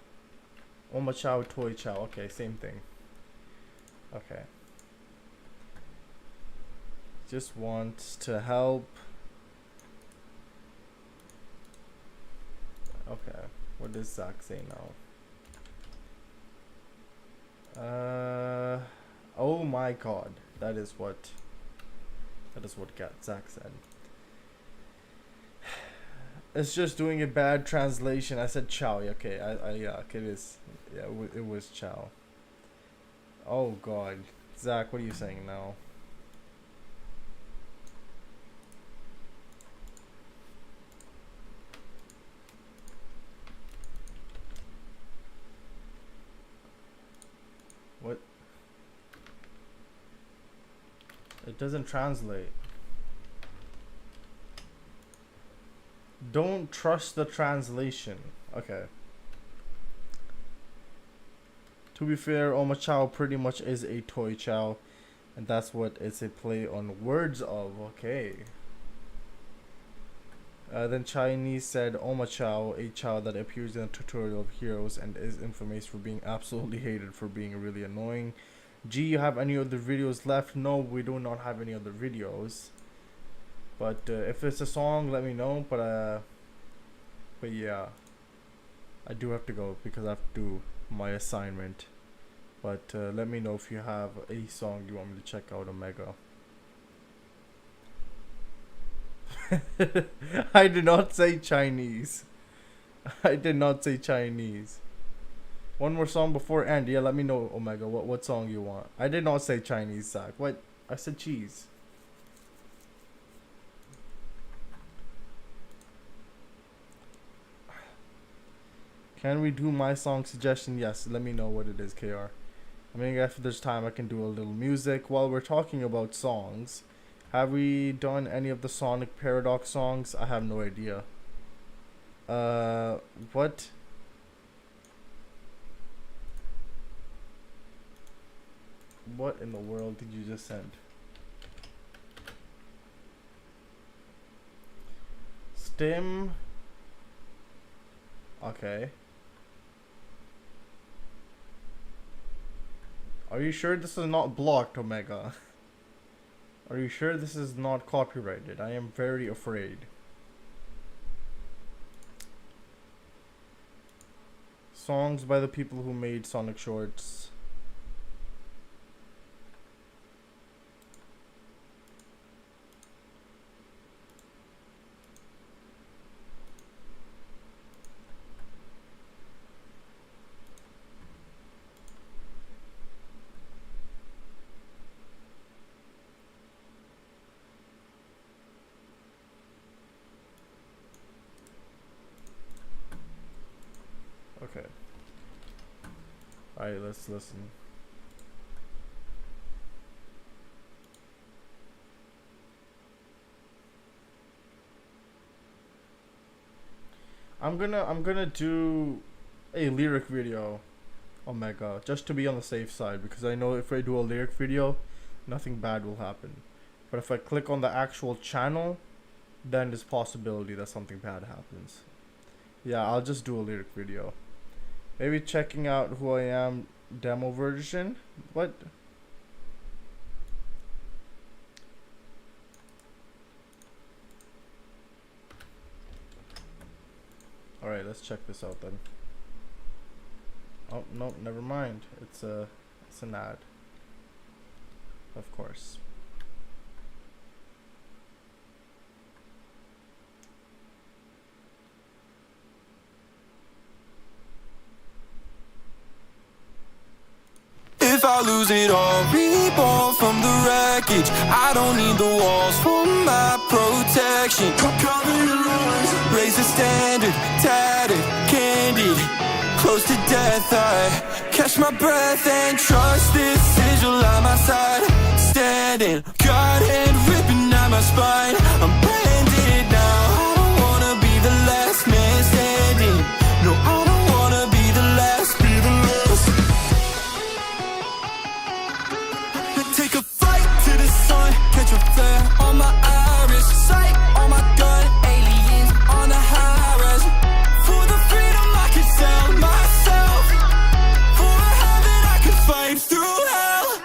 Oma Chow, Toy Chow. Okay, same thing. Okay. Just wants to help. Okay. What does Zack say now? Oh my god. That is what Zack said. It's just doing a bad translation. I said Chow. Okay, yeah, okay, it is. Yeah, it was Chow. Oh god. Zack, what are you saying now? What? It doesn't translate. Don't trust the translation. Okay. To be fair, Oma Chow pretty much is a toy Chow, and that's what it's a play on words of. Okay. Then Chinese said Oma Chow, a Chow that appears in a tutorial of Heroes and is infamous for being absolutely hated for being really annoying. G, you have any other videos left? No, we do not have any other videos. But if it's a song, let me know. But yeah, I do have to go because I have to do my assignment. But let me know if you have a song you want me to check out, Omega. I did not say Chinese. I did not say Chinese. One more song before end. Yeah, let me know, Omega, what song you want. I did not say Chinese, Zack. What? I said cheese. Can we do my song suggestion? Yes, let me know what it is, KR. I mean, if there's time, I can do a little music. While we're talking about songs, have we done any of the Sonic Paradox songs? I have no idea. What? What in the world did you just send? Stim. Okay. Are you sure this is not blocked, Omega? Are you sure this is not copyrighted? I am very afraid. Songs by the people who made Sonic Shorts. Okay. Alright, let's listen. I'm gonna do a lyric video, Omega, just to be on the safe side, because I know if I do a lyric video, nothing bad will happen. But if I click on the actual channel, then there's possibility that something bad happens. Yeah, I'll just do a lyric video. Maybe checking out Who I Am demo version. What? Alright, let's check this out then. Oh, no, never mind. It's an ad. Of course. If I lose it all, reborn from the wreckage. I don't need the walls for my protection. Cover your eyes, raise the standard, tattered, candid, close to death. I catch my breath and trust this sigil at my side. Standing, God hand ripping at my spine. I'm branded now. I don't wanna be the last man standing. No, I don't wanna be the last. Be the last. Take a flight to the sun, catch a flare on my iris, sight on my gun, aliens on the high res. For the freedom I can sell myself, for a heaven I can fight through hell.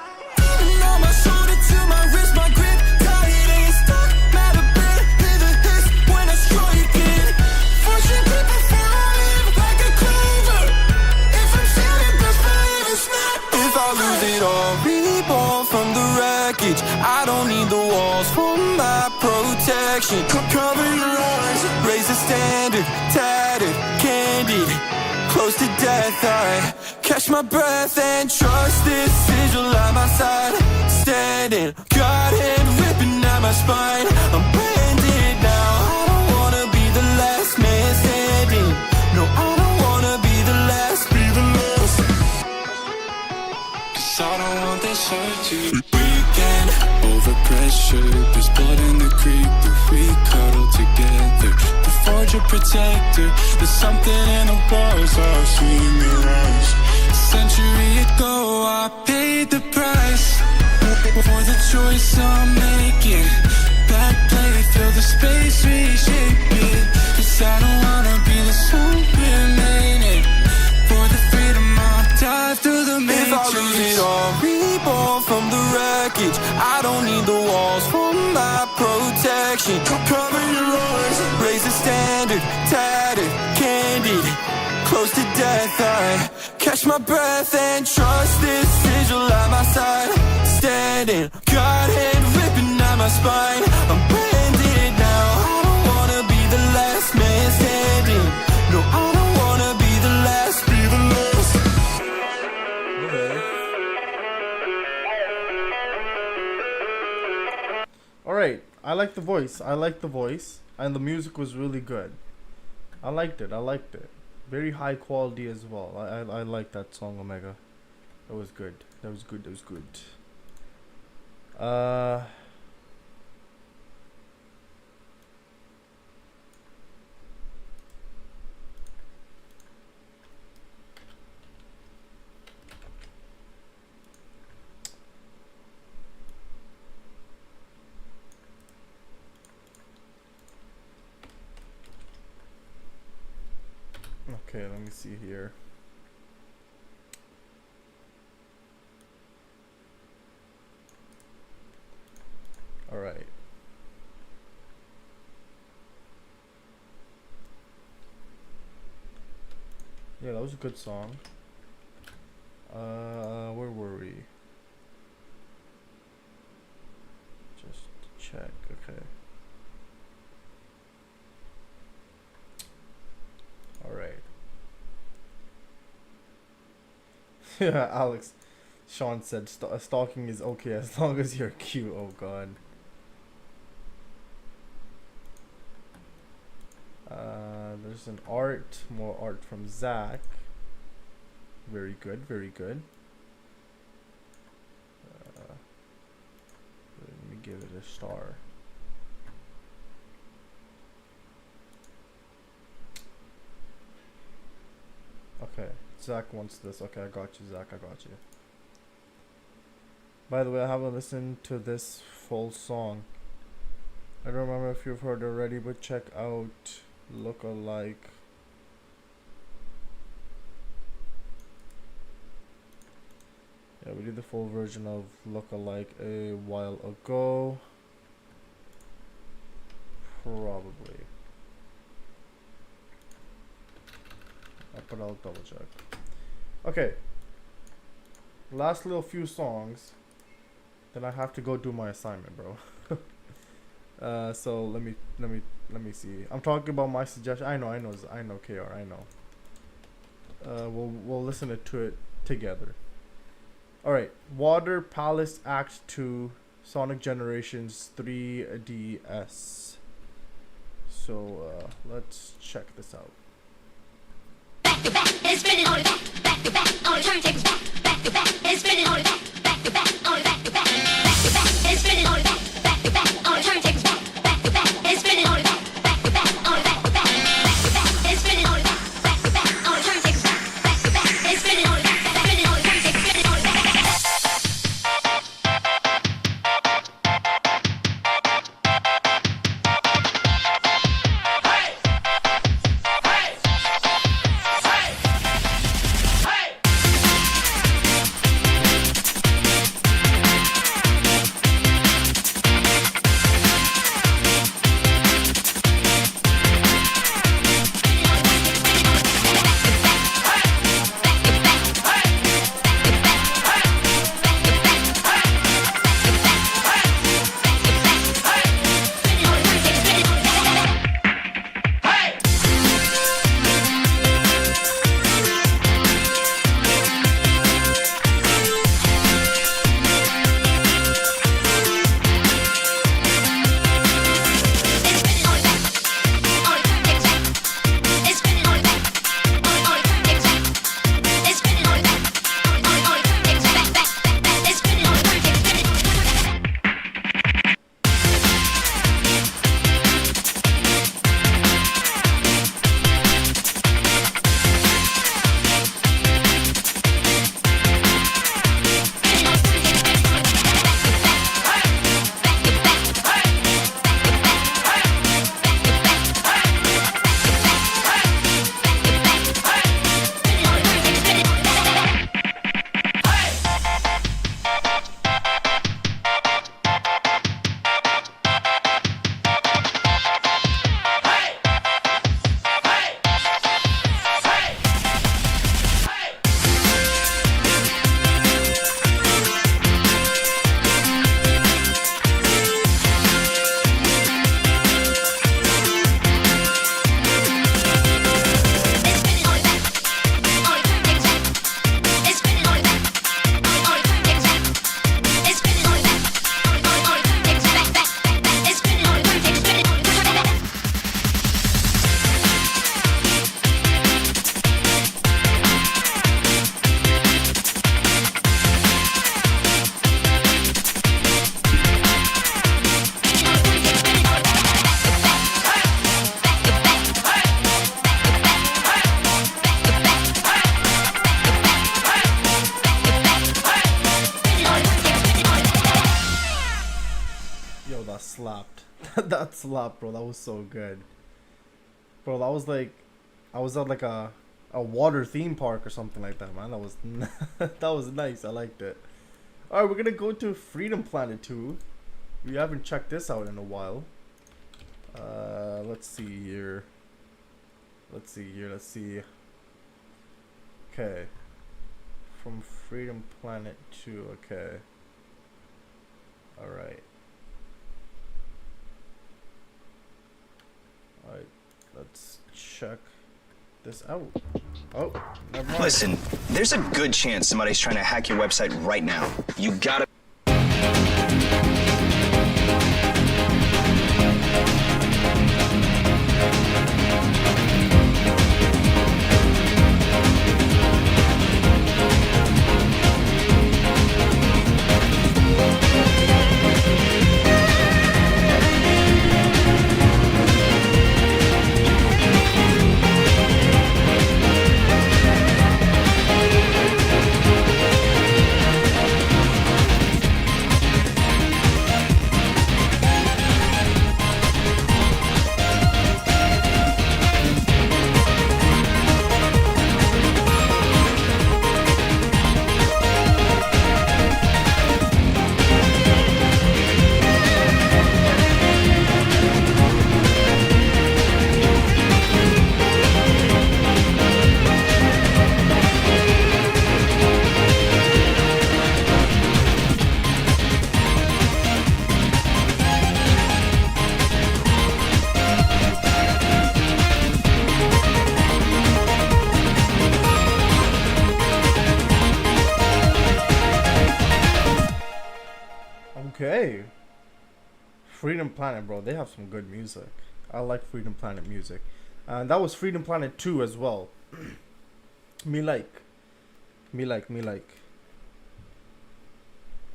Even on my shoulder to my wrist, my grip tight ain't stuck. Matter bit, hear the hiss when I strike it. Fortune people follow me like a clover. If I'm shouting, best believe it's not. If I lose it all, reborn from the wreckage. I don't need the walls for my protection. Cover your eyes, raise the standard, tattered, candid, close to death. I catch my breath and trust this sigil at my side. Standing, God hand ripping at my spine. I'm branded now. I don't wanna be the last man standing. No, I don't wanna be the last. Be the last. 'Cause I don't want this hurt to weekend. Over pressure, there's blood in the creek, but we cuddle together. The forge a protector. There's something in the bars I've seen your eyes. A century ago, I paid the price for the choice I'm making. Back play, fill the space, reshape it. 'Cause I don't wanna be the sole remaining. For the freedom I'll dive through the matrix. If I lose it all, reborn from the wreckage. I don't need the walls for my protection. Cover your eyes, raise the standard, tattered, candid, close to death. I catch my breath and trust this sigil at my side. Standing, God hand ripping at my spine. I'm branded now. I don't wanna be the last man standing. No, I don't wanna be the last. Be the last. Alright, I like the voice. I like the voice. And the music was really good. I liked it. I liked it. Very high quality as well. I like that song, Omega. That was good. That was good. That was good. Okay, let me see here. All right. Yeah, that was a good song. Where were we? Just check. Okay. All right. Yeah, Alex. Sean said stalking is okay as long as you're cute. Oh god. There's an more art from Zach. Very good, very good. Let me give it a star. Okay, Zach wants this. Okay, I got you, Zach. I got you. By the way, I haven't listened to this full song. I don't remember if you've heard already, but check out Look-alike. Yeah, we did the full version of Look-alike a while ago. Probably. But I'll double check. Okay. Last little few songs. Then I have to go do my assignment, bro. So let me see. I'm talking about my suggestion. I know, KR, I know. We'll listen to it together. All right, Water Palace Act 2, Sonic Generations 3DS. So let's check this out. Back to back, and spinning on it back to back, on the turntables back to back, and spinning on it back to back, on it back to back, and spinning on it back to back, on the turntables back to back, and spinning on it back to back, on it back to back, and spinning on it back to back, on the turntables back to back, and spinning on it back, spinning on the turntables, spinning on it back. That slapped, bro. That was so good, bro. That was like, I was at like a a water theme park or something like that, man. That was that was nice. I liked it. All right, we're gonna go to Freedom Planet 2. We haven't checked this out in a while. Let's see here. Let's see. Okay. From Freedom Planet 2. Okay. All right. Alright, let's check this out. Oh, never mind. Listen, there's a good chance somebody's trying to hack your website right now. You gotta... Okay. Freedom Planet, bro. They have some good music. I like Freedom Planet music. And that was Freedom Planet 2 as well. Me like.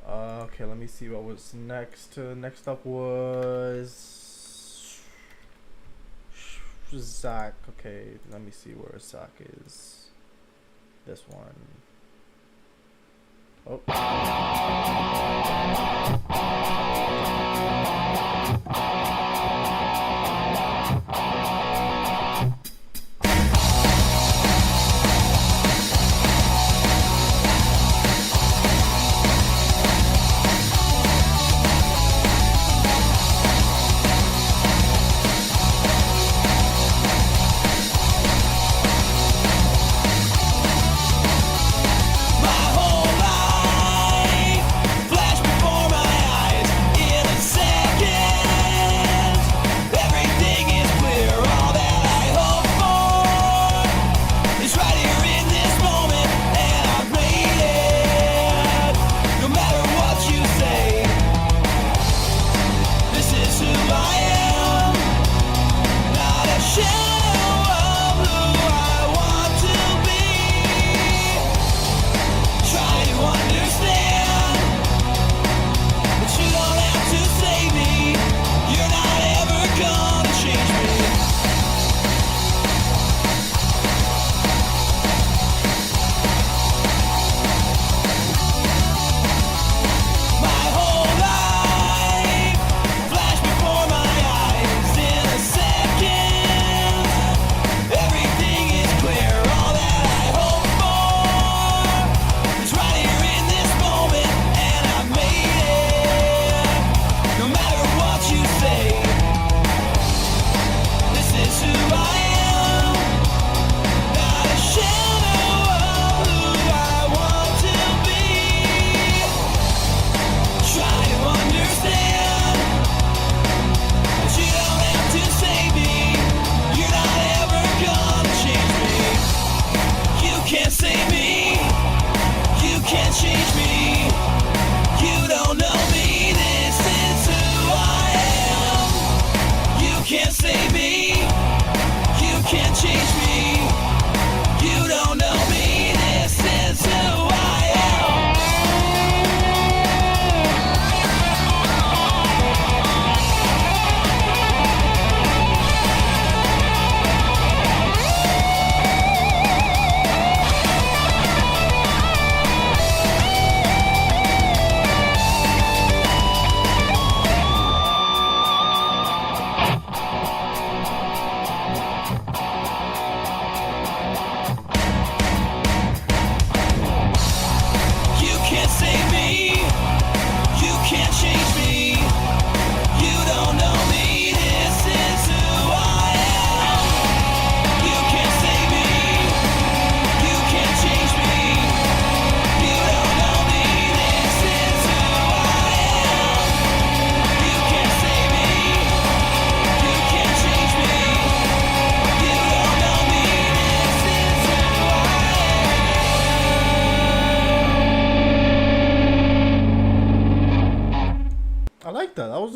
Okay, let me see what was next. Next up was Zack. Okay, let me see where Zack is. This one. Oh. Flash before my eyes in a second.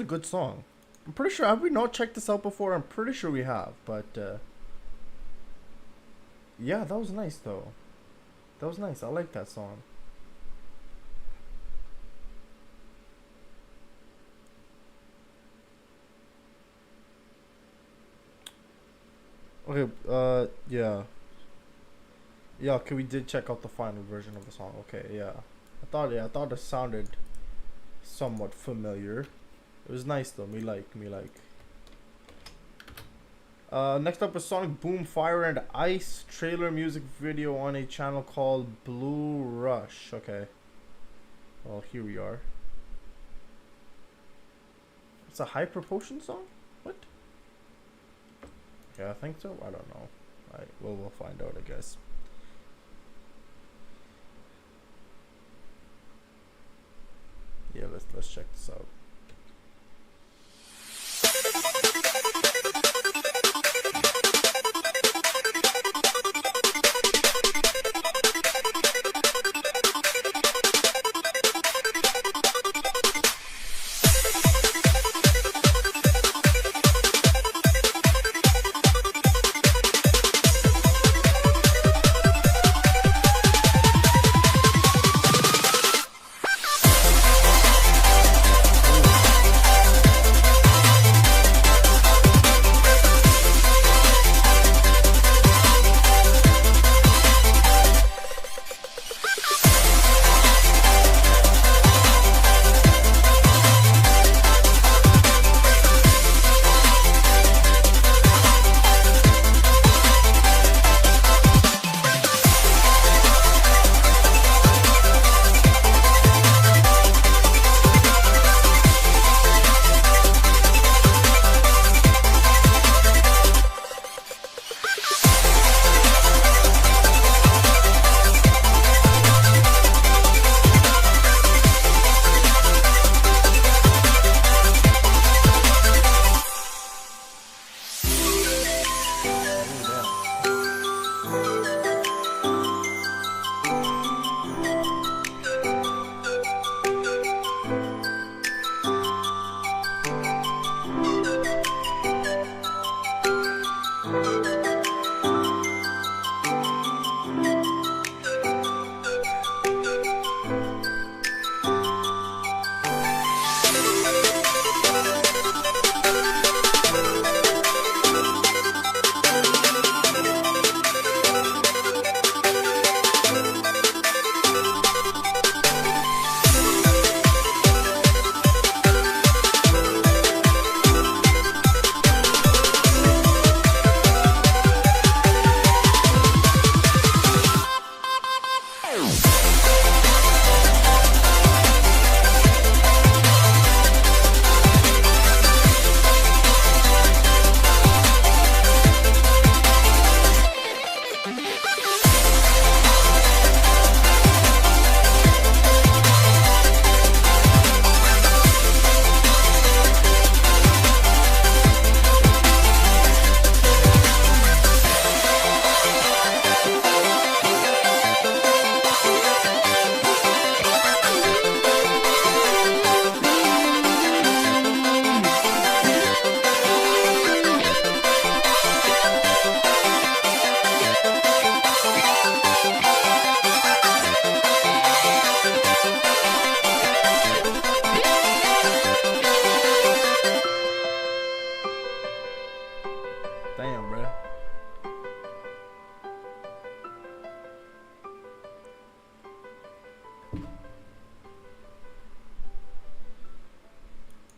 good song. I'm pretty sure, have we not checked this out before? I'm pretty sure we have, but yeah, that was nice though. That was nice. I like that song. Okay, yeah. Yeah, okay, we did check out the final version of the song. Okay, yeah. I thought it sounded somewhat familiar. It was nice though. Me like. Next up is Sonic Boom Fire and Ice trailer music video on a channel called Blue Rush. Okay. Well, here we are. It's a Hyper Potion song? What? Yeah, I think so. I don't know. We'll find out, I guess. Yeah, let's check this out.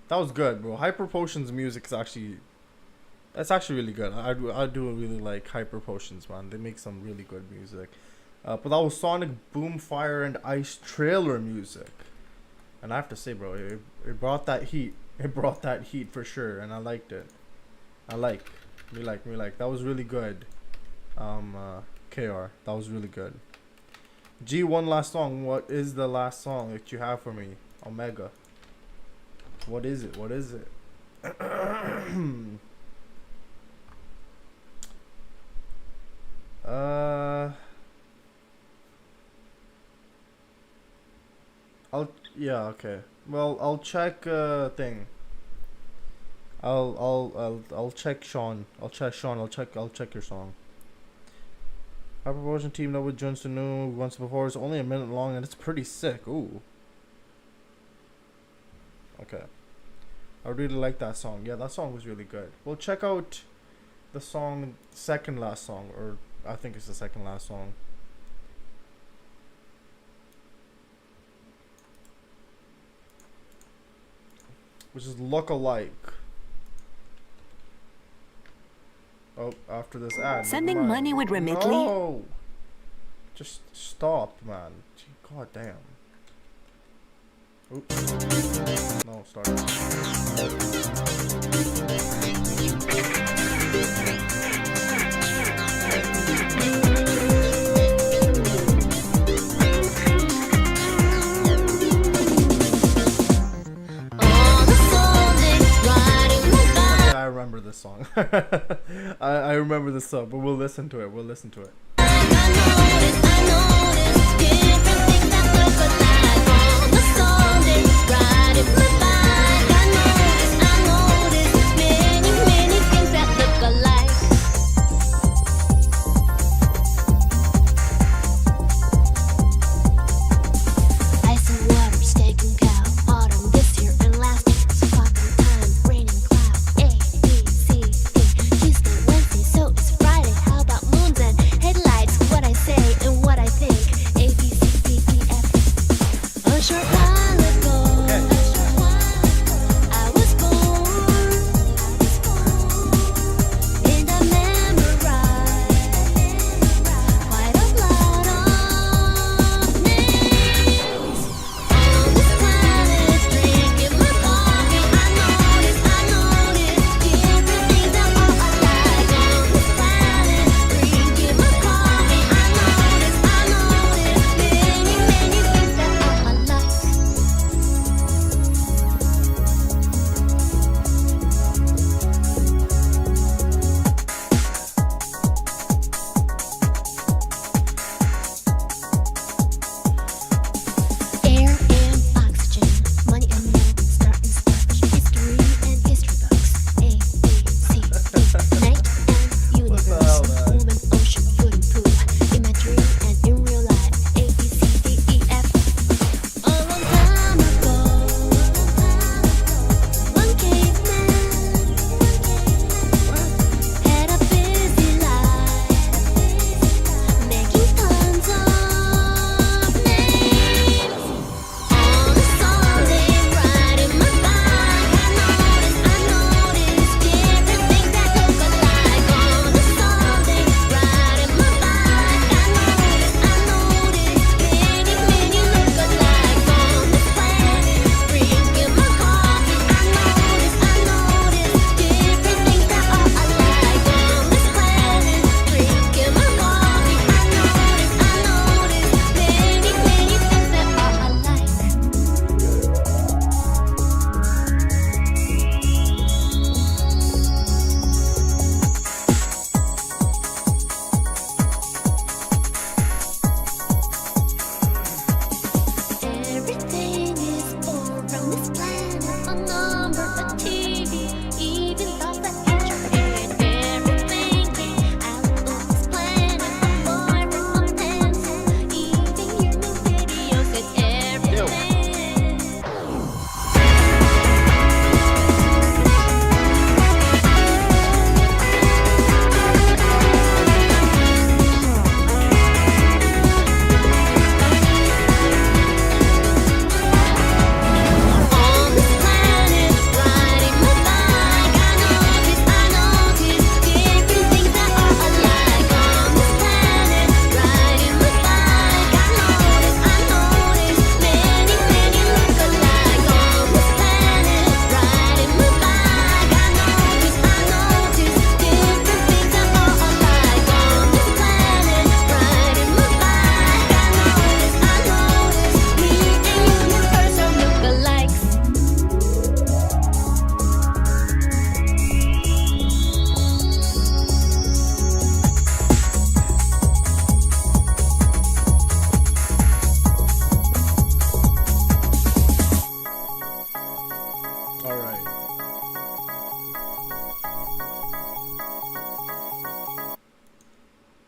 That was good, bro. Hyper Potion's music is actually, that's actually really good. I do really like Hyper Potions, man. They make some really good music. But that was Sonic Boom Fire and Ice trailer music, and I have to say, bro, it brought that heat. It brought that heat for sure, and I liked it. Me like. That was really good. KR, that was really good. G, one last song. What is the last song that you have for me, Omega? What is it? What is it? Yeah, okay. Well, I'll check thing. I'll check Sean. I'll check your song. Our promotion team up with Jun Sunu once before. It's only a minute long and it's pretty sick. Ooh. Okay. I really like that song. Yeah, that song was really good. Well, check out the song, second last song, or I think it's the second last song. Which is Look Alike. Oh, after this ad. Sending money with Remitly? No! Just stop, man. God damn. Oops. No, start. I remember this song. I remember this song, but we'll listen to it. We'll listen to it. Say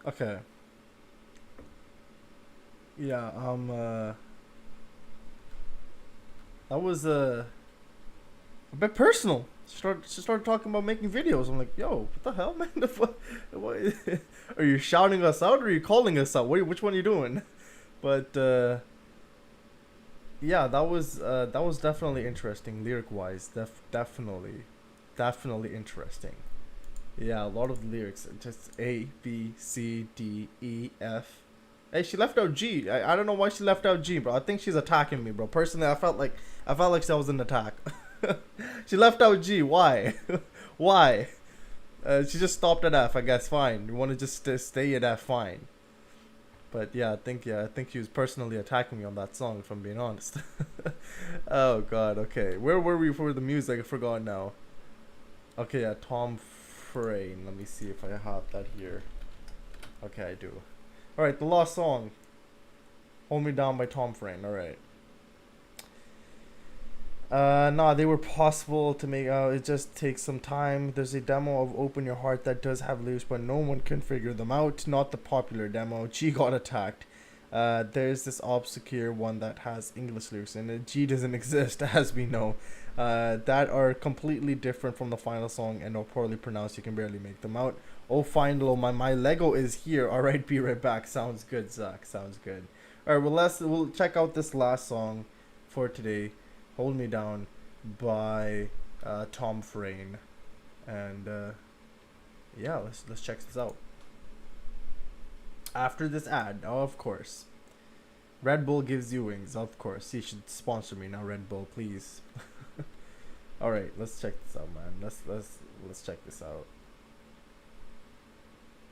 Okay. Yeah, that was a bit personal. She started talking about making videos. I'm like, yo, what the hell, man? what are you shouting us out or are you calling us out? Which one are you doing? But yeah, that was definitely interesting lyric wise. Definitely interesting. Yeah, a lot of the lyrics, just A, B, C, D, E, F. Hey, she left out G. I don't know why she left out G, bro. I think she's attacking me, bro. Personally, I felt like that was an attack. She left out G. Why? Why? She just stopped at F. I guess fine. You want to just stay at F? Fine. But yeah, I think she was personally attacking me on that song. If I'm being honest. Oh God. Okay, where were we for the music? I forgot now. Okay, yeah, Tom Frayne. Let me see if I have that here. Okay, I do. Alright, the last song. Hold Me Down by Tom Frayne. Alright. Nah, they were possible to make. It just takes some time. There's a demo of Open Your Heart that does have lyrics, but no one can figure them out. Not the popular demo. G got attacked. There's this obscure one that has English lyrics in it. G doesn't exist, as we know. That are completely different from the final song and are poorly pronounced. You can barely make them out. Oh, final, my Lego is here. Alright, be right back. Sounds good, Zach. Sounds good. Alright, well, we'll check out this last song for today. Hold Me Down by Tom Frayne. And yeah, let's check this out. After this ad, of course. Red Bull gives you wings, of course. You should sponsor me now, Red Bull, please. Alright, let's check this out, man. Let's check this out.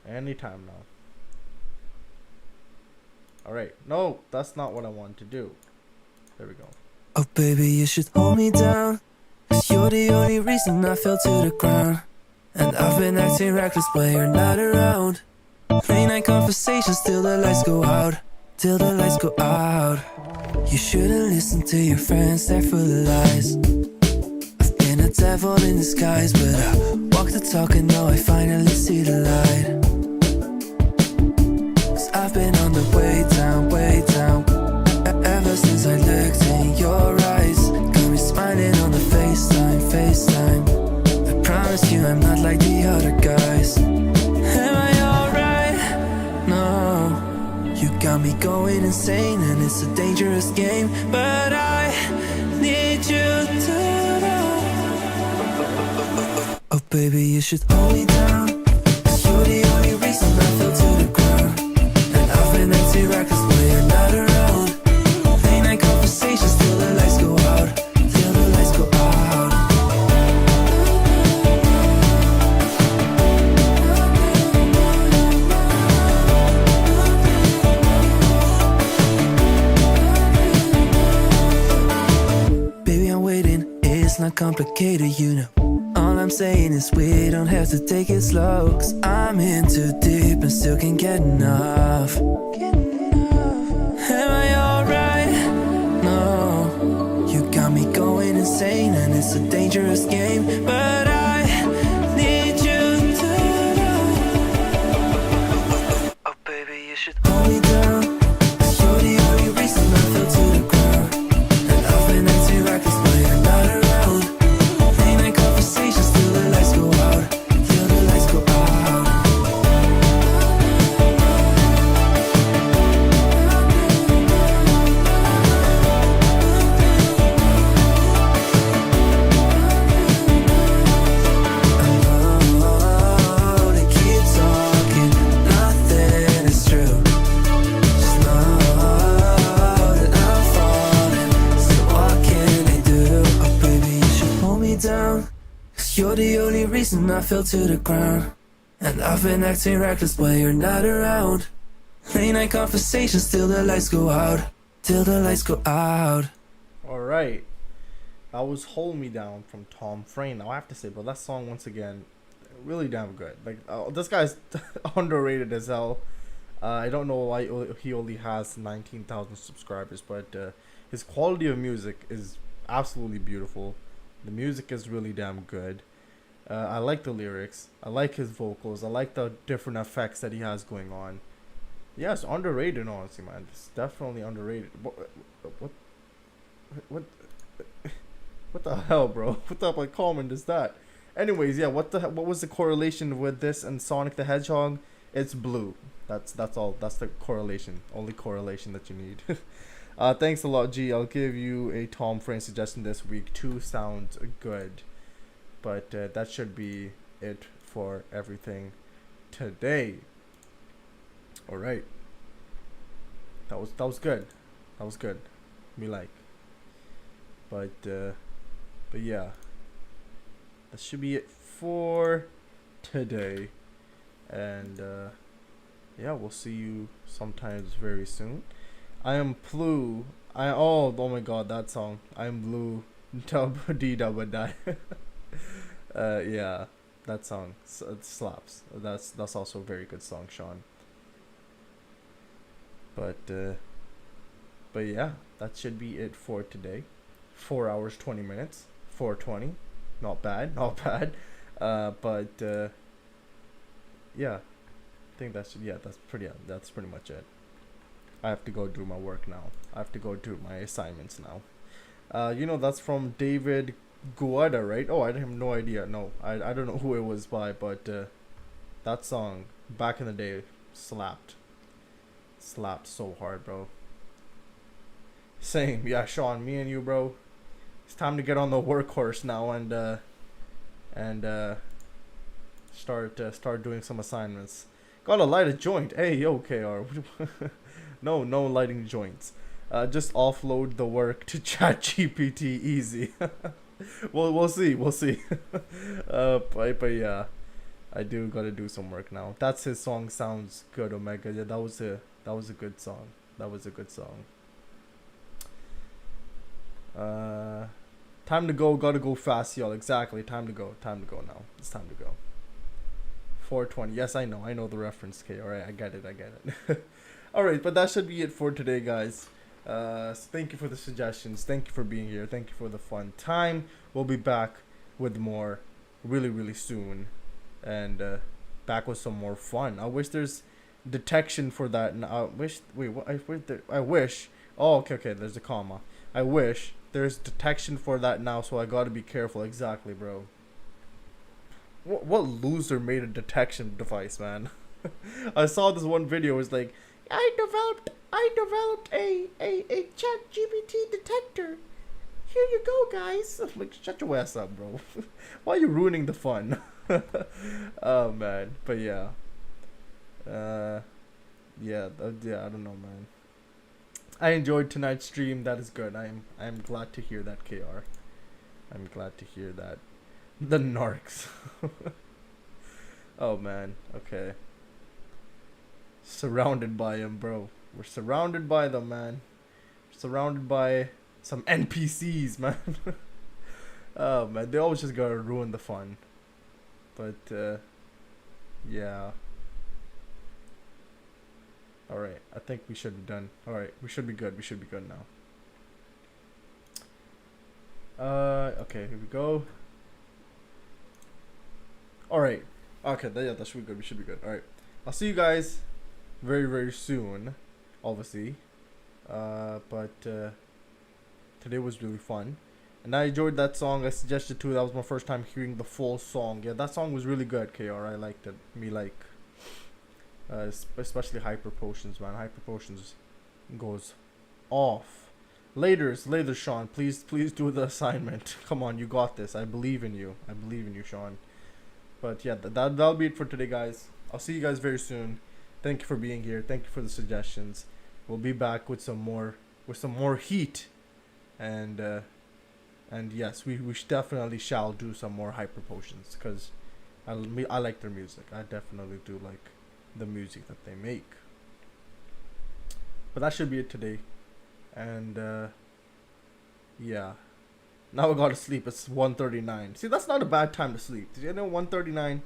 Anytime now. Alright, no, that's not what I wanted to do. There we go. Oh baby, you should hold me down, 'cause you're the only reason I fell to the ground. And I've been acting reckless but you're not around. Late night conversations till the lights go out. Till the lights go out. You shouldn't listen to your friends, they're full of lies. I've been a devil in disguise, but I walk the talk and now I finally see the light. 'Cause I've been on the way down, ever since I looked in your eyes. Got me smiling on the FaceTime. I promise you I'm not like the other guys. Am I alright? No. You got me going insane and it's a dangerous game, but I need you to know. Oh baby, you should hold me down, 'cause you're the only reason I fell to the ground. And I've been acting reckless but you're not around. Late night conversations till the lights go out. Till the lights go out. Baby, I'm waiting, it's not complicated, you know. All I'm saying is we don't have to take it slow, 'cause I'm in too deep and still can't get enough. Am I alright? No. You got me going insane and it's a dangerous game, but I need you to know. Oh baby, you should hold me down, 'cause you're the only reason I fell to the ground. And I've been acting reckless but you're not around. Late night conversations till the lights go out. Till the lights go out. You're the only reason I fell to the ground. And I've been acting reckless while you're not around. Late night conversations till the lights go out. Till the lights go out. Alright. That was Hold Me Down from Tom Frayne. Now I have to say, bro, that song once again, really damn good. Like, this guy's underrated as hell. I don't know why he only has 19,000 subscribers, but his quality of music is absolutely beautiful. The music is really damn good. I like the lyrics. I like his vocals. I like the different effects that he has going on. Yeah, it's underrated, honestly, man. It's definitely underrated. What the hell, bro? What type of comment is that? Anyways, yeah, what was the correlation with this and Sonic the Hedgehog? It's blue. That's all. That's the correlation. Only correlation that you need. Thanks a lot, G. I'll give you a Tom Frame suggestion this week. 2 sounds good. But that should be it for everything today. All right. That was good. That was good. Me like. But yeah. That should be it for today. And yeah, we'll see you sometimes very soon. I am Blue. Oh my god, that song. I am Blue. Die. Yeah, that song it slaps. That's also a very good song, Sean. But yeah, that should be it for today. 4 hours 20 minutes. 4:20. Not bad. But yeah, I think that's pretty much it. I have to go do my work now. I have to go do my assignments now. You know, that's from David Guetta, right? Oh, I have no idea. No, I don't know who it was by, but that song back in the day slapped so hard, bro. Same. Yeah, Sean, me and you, bro. It's time to get on the workhorse now and start doing some assignments. Gotta light a joint. Hey, yo, KR. No lighting joints. Just offload the work to ChatGPT. Easy. we'll see. But yeah, I do gotta do some work now. That's his song. Sounds good, Omega. Yeah, that was a good song. Time to go. Gotta go fast, y'all. Exactly. Time to go now. It's time to go. 4:20. Yes, I know the reference. Okay, alright, I get it. Alright, but that should be it for today, guys. So thank you for the suggestions. Thank you for being here. Thank you for the fun time. We'll be back with more really soon. And back with some more fun. I wish there's detection for that. And I wish. Oh, okay, there's a comma. I wish there's detection for that now, so I gotta be careful. Exactly, bro. What loser made a detection device, man? I saw this one video. It's like, I developed a ChatGPT detector. Here you go, guys. I'm like, shut your ass up, bro. Why are you ruining the fun? Oh man, but yeah. Yeah, I don't know, man. I enjoyed tonight's stream. That is good. I am glad to hear that, KR. I'm glad to hear that. The narcs. Oh man, okay. Surrounded by him, bro. We're surrounded by them, man. We're surrounded by some NPCs, man. Oh man, they always just gotta ruin the fun. But yeah. Alright, I think we should be done. Alright, we should be good. We should be good now. Okay, here we go. Alright. Okay, that should be good. We should be good. Alright. I'll see you guys very soon, obviously. But today was really fun. And I enjoyed that song. I suggested too. That was my first time hearing the full song. Yeah, that song was really good, KR. I liked it. Especially Hyper Potions, man. Hyper Potions goes off. Later, Sean. Please do the assignment. Come on, you got this. I believe in you. Sean. But yeah, that'll be it for today, guys. I'll see you guys very soon. Thank you for being here. Thank you for the suggestions. We'll be back with some more heat, and yes, we definitely shall do some more Hyper Potions, because I like their music. I definitely do like the music that they make. But that should be it today, and yeah. Now I gotta sleep. It's 1:39. See, that's not a bad time to sleep. You know, 1:39.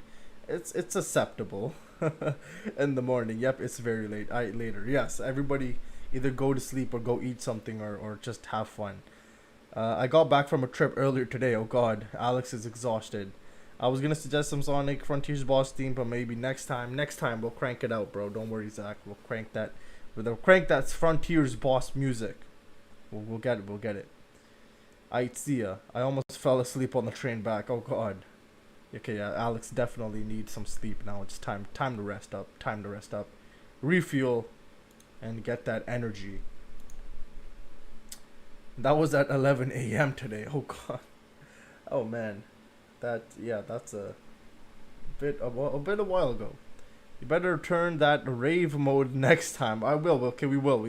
It's acceptable. In the morning. Yep, it's very late. Later. Yes, everybody either go to sleep or go eat something or just have fun. I got back from a trip earlier today. Oh God, Alex is exhausted. I was gonna suggest some Sonic Frontiers boss theme, but maybe next time we'll crank it out, bro. Don't worry, Zach. We'll crank that. We'll crank that Frontiers boss music. We'll get it. We'll get it. Aight, see ya. I almost fell asleep on the train back. Oh god. Okay, yeah, Alex definitely needs some sleep now. It's time to rest up. Time to rest up. Refuel and get that energy. That was at 11 a.m. today. Oh god. Oh man. That's a bit a while ago. You better turn that rave mode next time. I will. Okay, we will,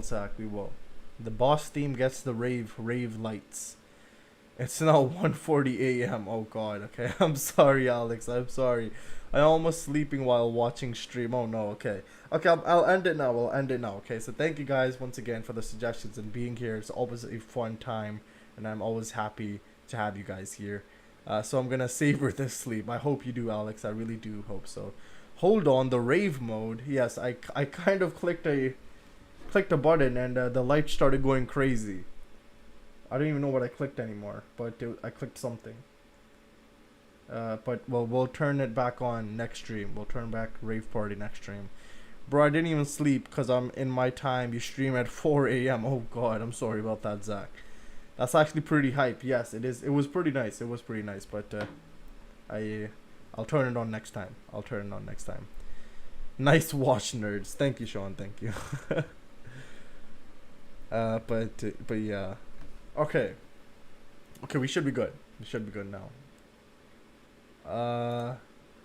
Zach. We will. The boss theme gets the rave lights. It's now 1:40 a.m. Oh god. Okay, I'm sorry, Alex. I'm sorry. I'm almost sleeping while watching stream. Oh no. Okay. I'll end it now. Okay. So thank you guys once again for the suggestions and being here. It's always a fun time, and I'm always happy to have you guys here. So I'm gonna savor this sleep. I hope you do, Alex. I really do hope so. Hold on, the rave mode. Yes, I kind of clicked a button and the light started going crazy. I don't even know what I clicked anymore, but I clicked something. But we'll turn it back on next stream. We'll turn back rave party next stream. Bro, I didn't even sleep because I'm in my time. You stream at 4 a.m. Oh god, I'm sorry about that, Zach. That's actually pretty hype. Yes, it is. It was pretty nice. But I'll turn it on next time. Nice watch, nerds. Thank you, Sean. Thank you. But yeah. Okay, we should be good. Now.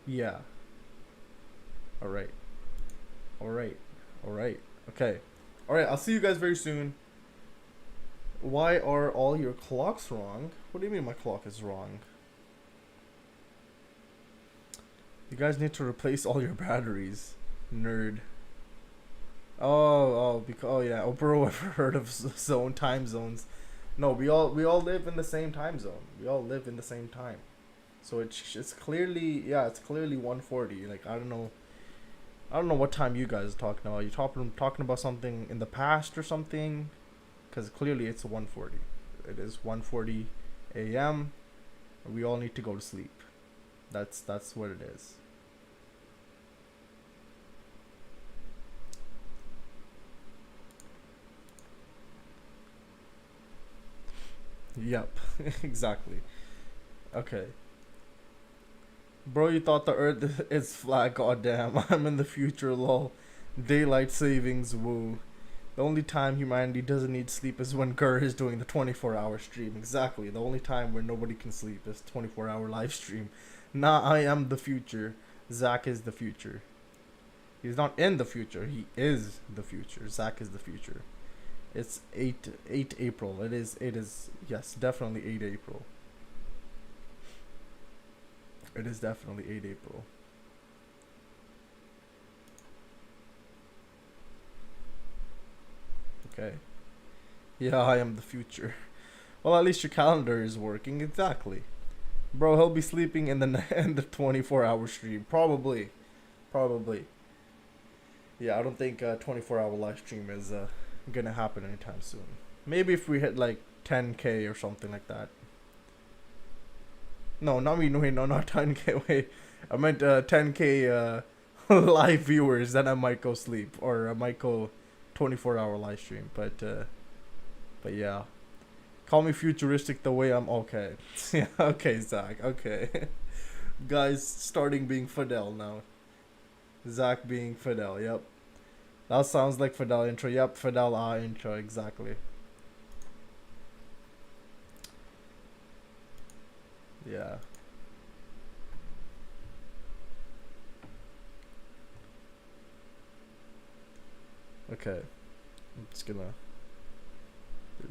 Yeah. All right. Okay. All right. I'll see you guys very soon. Why are all your clocks wrong? What do you mean my clock is wrong? You guys need to replace all your batteries, nerd. Oh, yeah. Oh, bro, ever heard of time zones? No, we all live in the same time zone. We all live in the same time. So it's clearly 1:40. Like I don't know what time you guys are talking about. You talking about something in the past or something? Because clearly it's 1:40. It is 1:40 a.m. We all need to go to sleep. That's what it is. Yep, exactly. Okay. Bro, you thought the earth is flat, goddamn. I'm in the future, lol. Daylight savings, woo. The only time humanity doesn't need sleep is when Gurr is doing the 24-hour stream. Exactly. The only time where nobody can sleep is 24-hour live stream. Nah, I am the future. Zach is the future. He's not in the future. He is the future. Zach is the future. It's 8 April. It is, yes, definitely 8 April. It is definitely 8 April. Okay. Yeah, I am the future. Well, at least your calendar is working. Exactly. Bro, he'll be sleeping in the 24-hour stream. Probably. Yeah, I don't think a 24-hour live stream is gonna happen anytime soon. Maybe if we hit like 10K or something like that. No, not 10K. Wait, I meant 10K live viewers. Then I might go sleep, or I might go 24-hour live stream. But yeah, call me futuristic the way I'm. Okay, yeah, okay, Zach. Okay, guys, starting being Fidel now. Zach being Fidel. Yep, that sounds like Fidel intro. Yep, Fidel intro exactly. Yeah. Okay. I'm just gonna. There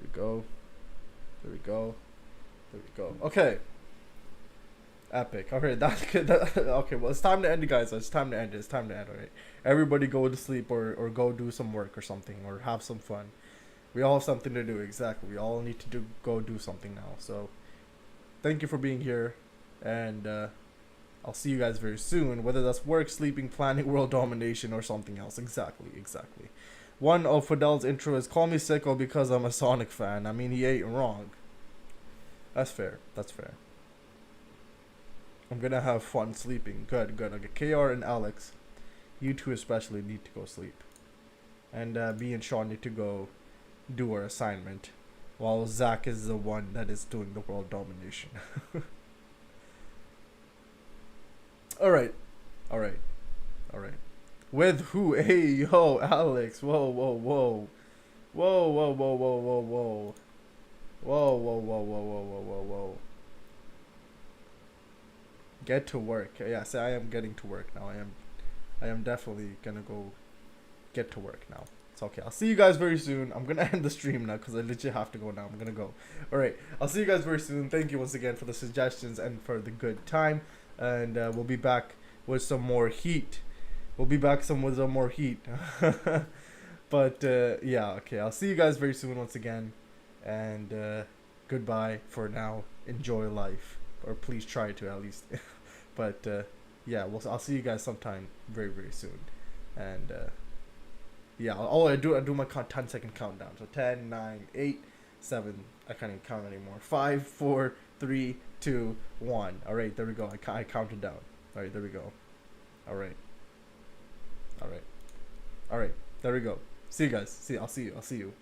we go. Okay. Epic. Okay, that's good. Okay, well, it's time to end it, guys. It's time to end. Alright. Everybody go to sleep or go do some work or something or have some fun. We all have something to do. Exactly. We all need to go do something now. So. Thank you for being here, and I'll see you guys very soon, whether that's work, sleeping, planning, world domination, or something else. Exactly. One of Fidel's intro is call me sicko because I'm a Sonic fan. I mean, he ain't wrong. That's fair. I'm gonna have fun sleeping. Good, good. Okay, KR and Alex, you two especially need to go sleep. And me and Sean need to go do our assignment, while Zach is the one that is doing the world domination. Alright. Alright. Alright. With who? Hey, yo, Alex. Whoa, whoa, whoa. Whoa, whoa, whoa, whoa, whoa, whoa. Whoa, whoa, whoa, whoa, whoa, whoa, whoa, whoa. Get to work. Yes, I am getting to work now. I am definitely gonna go get to work now. It's okay. I'll see you guys very soon. I'm gonna end the stream now because I legit have to go now. I'm gonna go. Alright, I'll see you guys very soon. Thank you once again for the suggestions and for the good time. And we'll be back with some more heat. We'll be back with some more heat. But yeah, okay. I'll see you guys very soon once again. And goodbye for now. Enjoy life. Or please try to at least. But yeah, I'll see you guys sometime very, very soon. And yeah, I do my 10-second countdown. So 10, 9, 8, 7. I can't even count anymore. 5, 4, 3, 2, 1. All right, there we go. I counted down. All right, there we go. All right. All right. All right. There we go. See you guys. I'll see you.